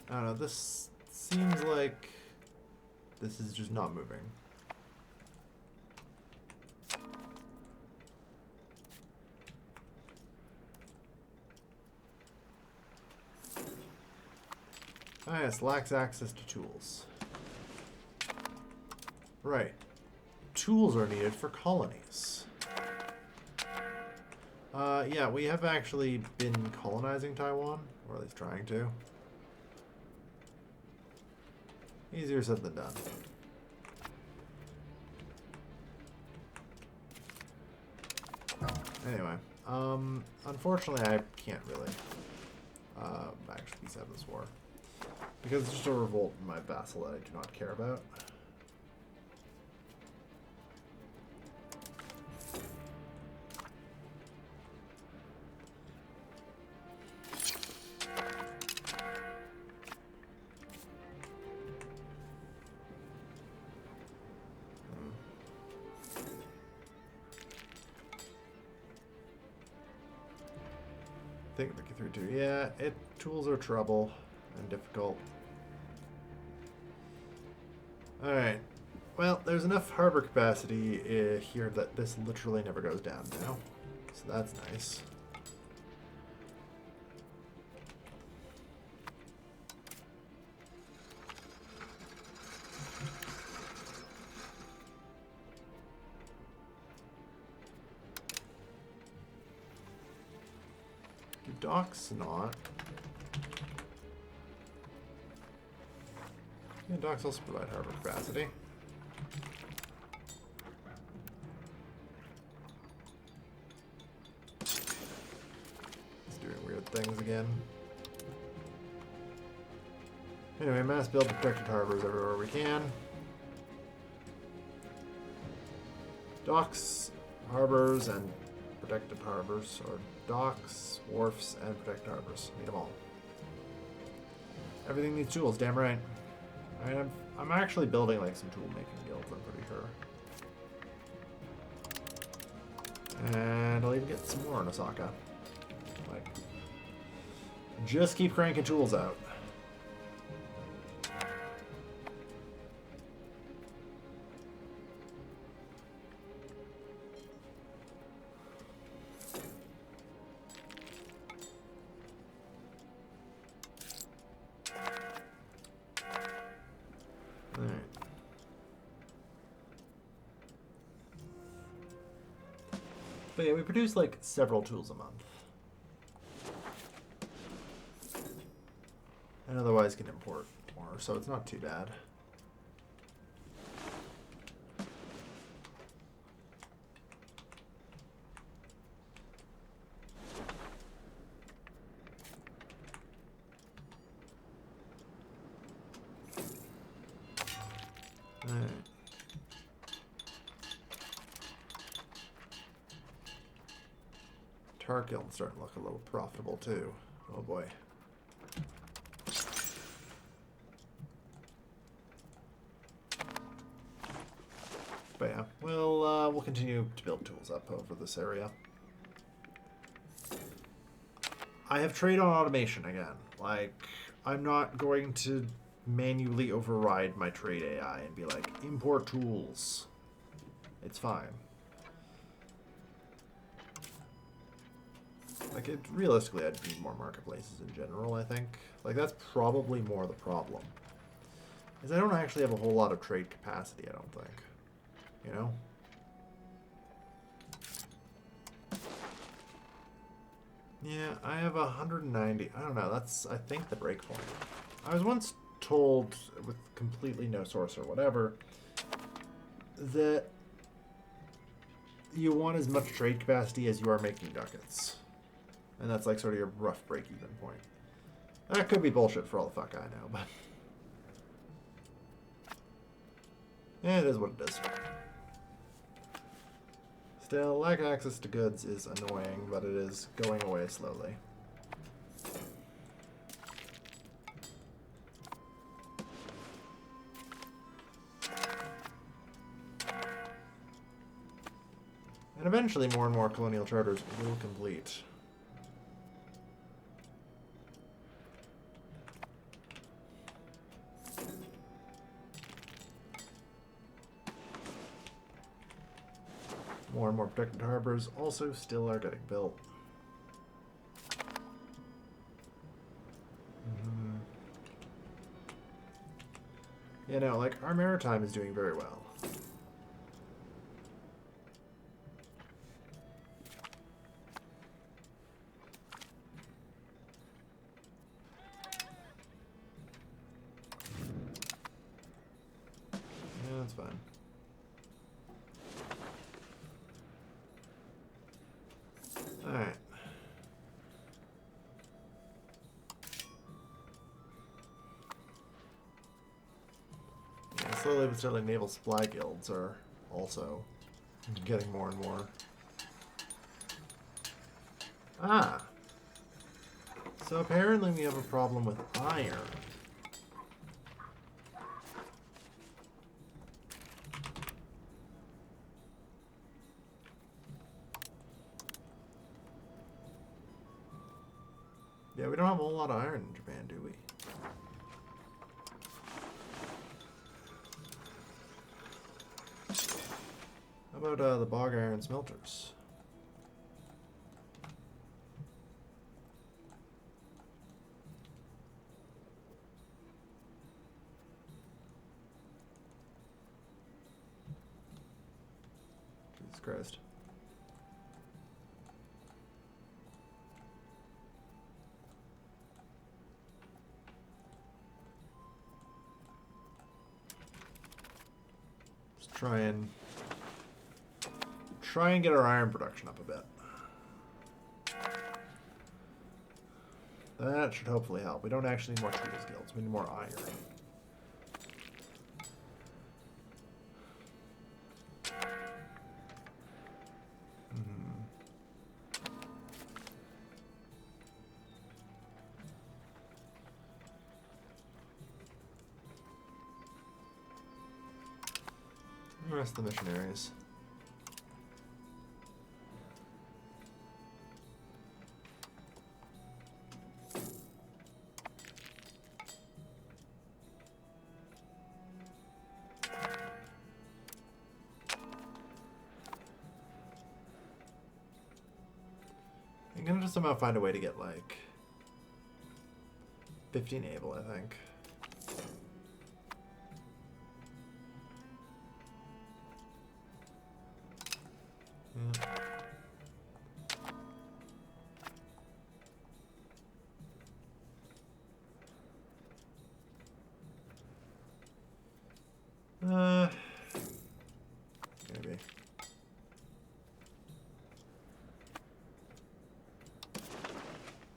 I don't know, this seems like this is just not moving. Ah yes, lacks access to tools. Right. Tools are needed for colonies. Yeah, we have actually been colonizing Taiwan, or at least trying to. Easier said than done. Anyway, unfortunately I can't really actually peace out this war. Because it's just a revolt in my vassal that I do not care about. Think we get through too. Yeah, tools are trouble and difficult. Alright. Well, there's enough harbor capacity here that this literally never goes down now. So that's nice. Do docks not? Yeah, docks also provide harbor capacity. It's doing weird things again. Anyway, mass build protected harbors everywhere we can. Docks, harbors, and protected harbors, or docks, wharfs, and protected harbors. Need them all. Everything needs tools, damn right. I mean, I'm actually building like some tool making guilds, I'm pretty sure. And I'll even get some more in Osaka. Like, just keep cranking tools out. But yeah, we produce like several tools a month. and otherwise can import more, so it's not too bad. Alright. Tarkil's starting to look a little profitable too. Oh boy. But yeah, we'll continue to build tools up over this area. I have trade on automation again. Like, I'm not going to manually override my trade AI and be like, import tools. It's fine. Like, realistically, I'd need more marketplaces in general, I think. Like, that's probably more the problem. Is I don't actually have a whole lot of trade capacity, I don't think. You know? Yeah, I have 190. I don't know, that's, I think, the break point. I was once told, with completely no source or whatever, that you want as much trade capacity as you are making ducats. And that's like sort of your rough break-even point. That could be bullshit for all the fuck I know, but... yeah, it is what it is. Still, lack of access to goods is annoying, but it is going away slowly. And eventually more and more colonial charters will complete. More and more protected harbors also still are getting built. You know, like, our maritime is doing very well. Yeah, that's fine. Alright. Yeah, slowly but steadily, naval supply guilds are also getting more and more. Ah! So apparently we have a problem with iron. Yeah, we don't have a whole lot of iron in Japan, do we? How about the bog iron smelters? Jesus Christ. Let's try and get our iron production up a bit. That should hopefully help. We don't actually need more tools guilds. We need more iron. The rest of the missionaries. I'm gonna just somehow find a way to get like 15 able, I think. Yeah.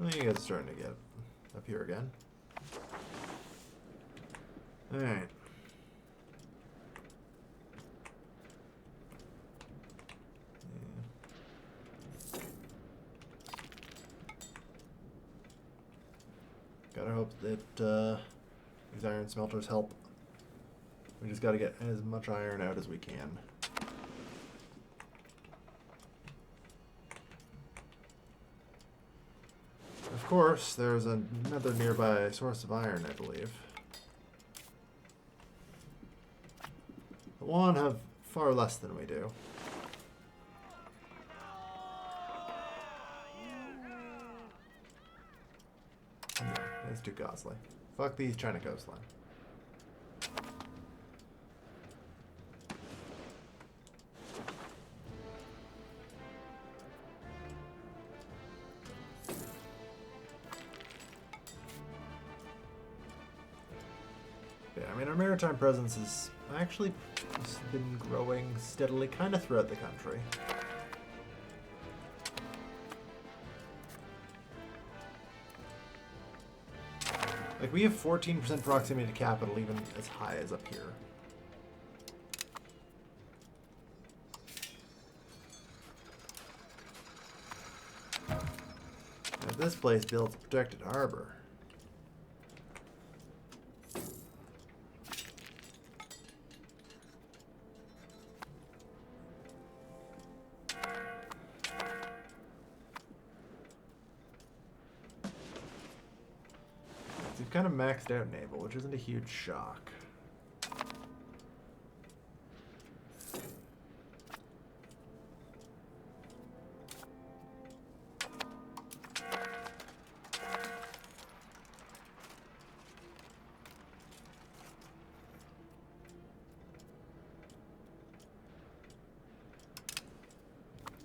Well, you guys are starting to get up here again. Alright. Gotta hope that these iron smelters help. We just gotta get as much iron out as we can. Of course, there's another nearby source of iron, I believe. The Yuan have far less than we do. Yeah, that's too costly. Fuck these China coastline. Yeah, I mean, our maritime presence has actually been growing steadily kind of throughout the country. Like, we have 14% proximity to capital, even as high as up here. Now, this place builds a protected harbor. We've kind of maxed out naval, which isn't a huge shock.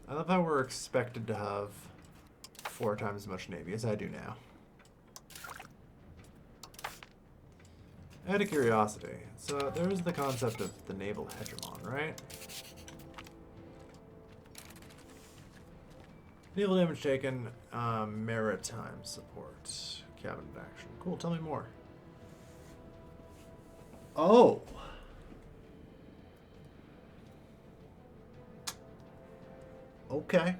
I love how we're expected to have 4 times as much navy as I do now. Out of curiosity, so there's the concept of the naval hegemon, right? Naval damage taken, maritime support, cabinet action. Cool, tell me more. Oh! Okay.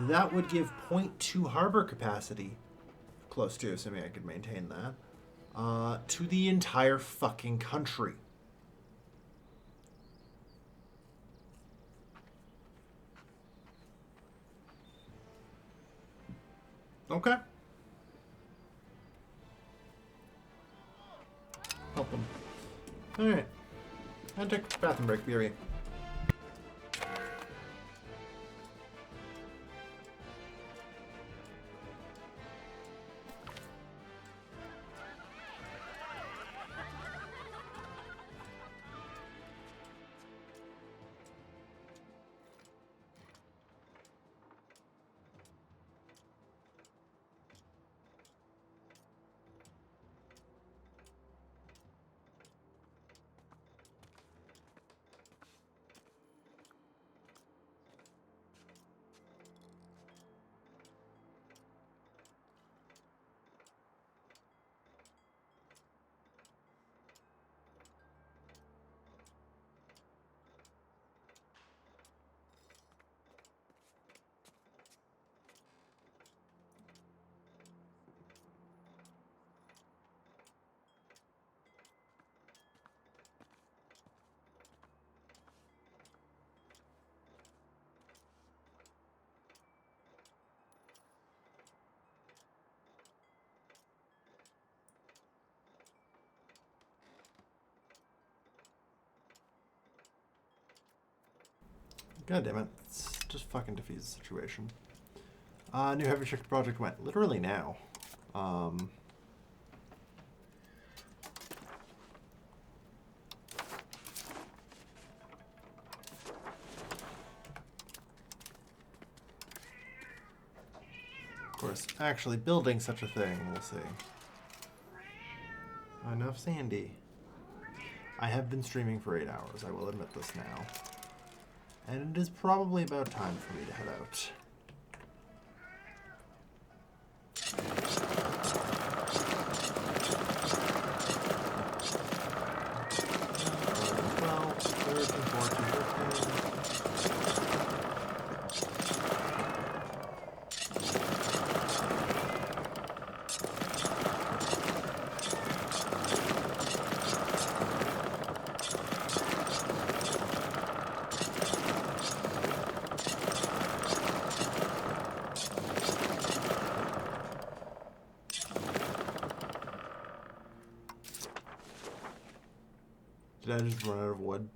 That would give 0.2 harbor capacity, close to, assuming I could maintain that, to the entire fucking country. Okay. Help them. Alright. I'll take a bathroom break, BRE. God damn it. It's just fucking defeats the situation. New heavy shift project went literally now. Of course, actually building such a thing, we'll see. Enough Sandy. I have been streaming for 8 hours, I will admit this now. And it is probably about time for me to head out. Did I just run out of wood?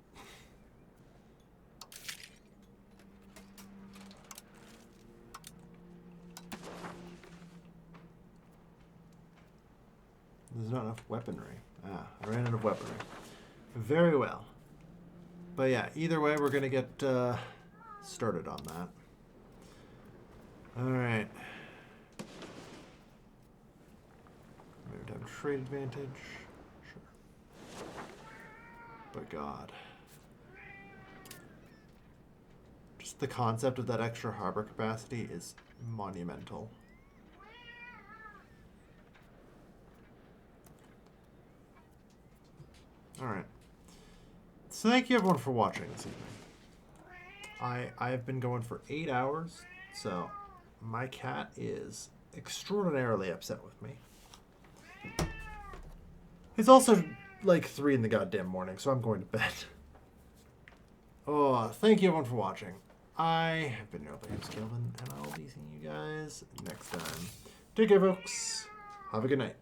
There's not enough weaponry. Ah, I ran out of weaponry. Very well. But yeah, either way, we're going to get started on that. Alright. Maritime trade advantage. Sure. But God. Just the concept of that extra harbor capacity is monumental. Alright. So thank you everyone for watching this evening. I've been going for 8 hours, so my cat is extraordinarily upset with me. It's also like 3 in the goddamn morning, so I'm going to bed. Oh, thank you everyone for watching. I have been Europa Universalis V, and I'll be seeing you guys next time. Take care, folks. Have a good night.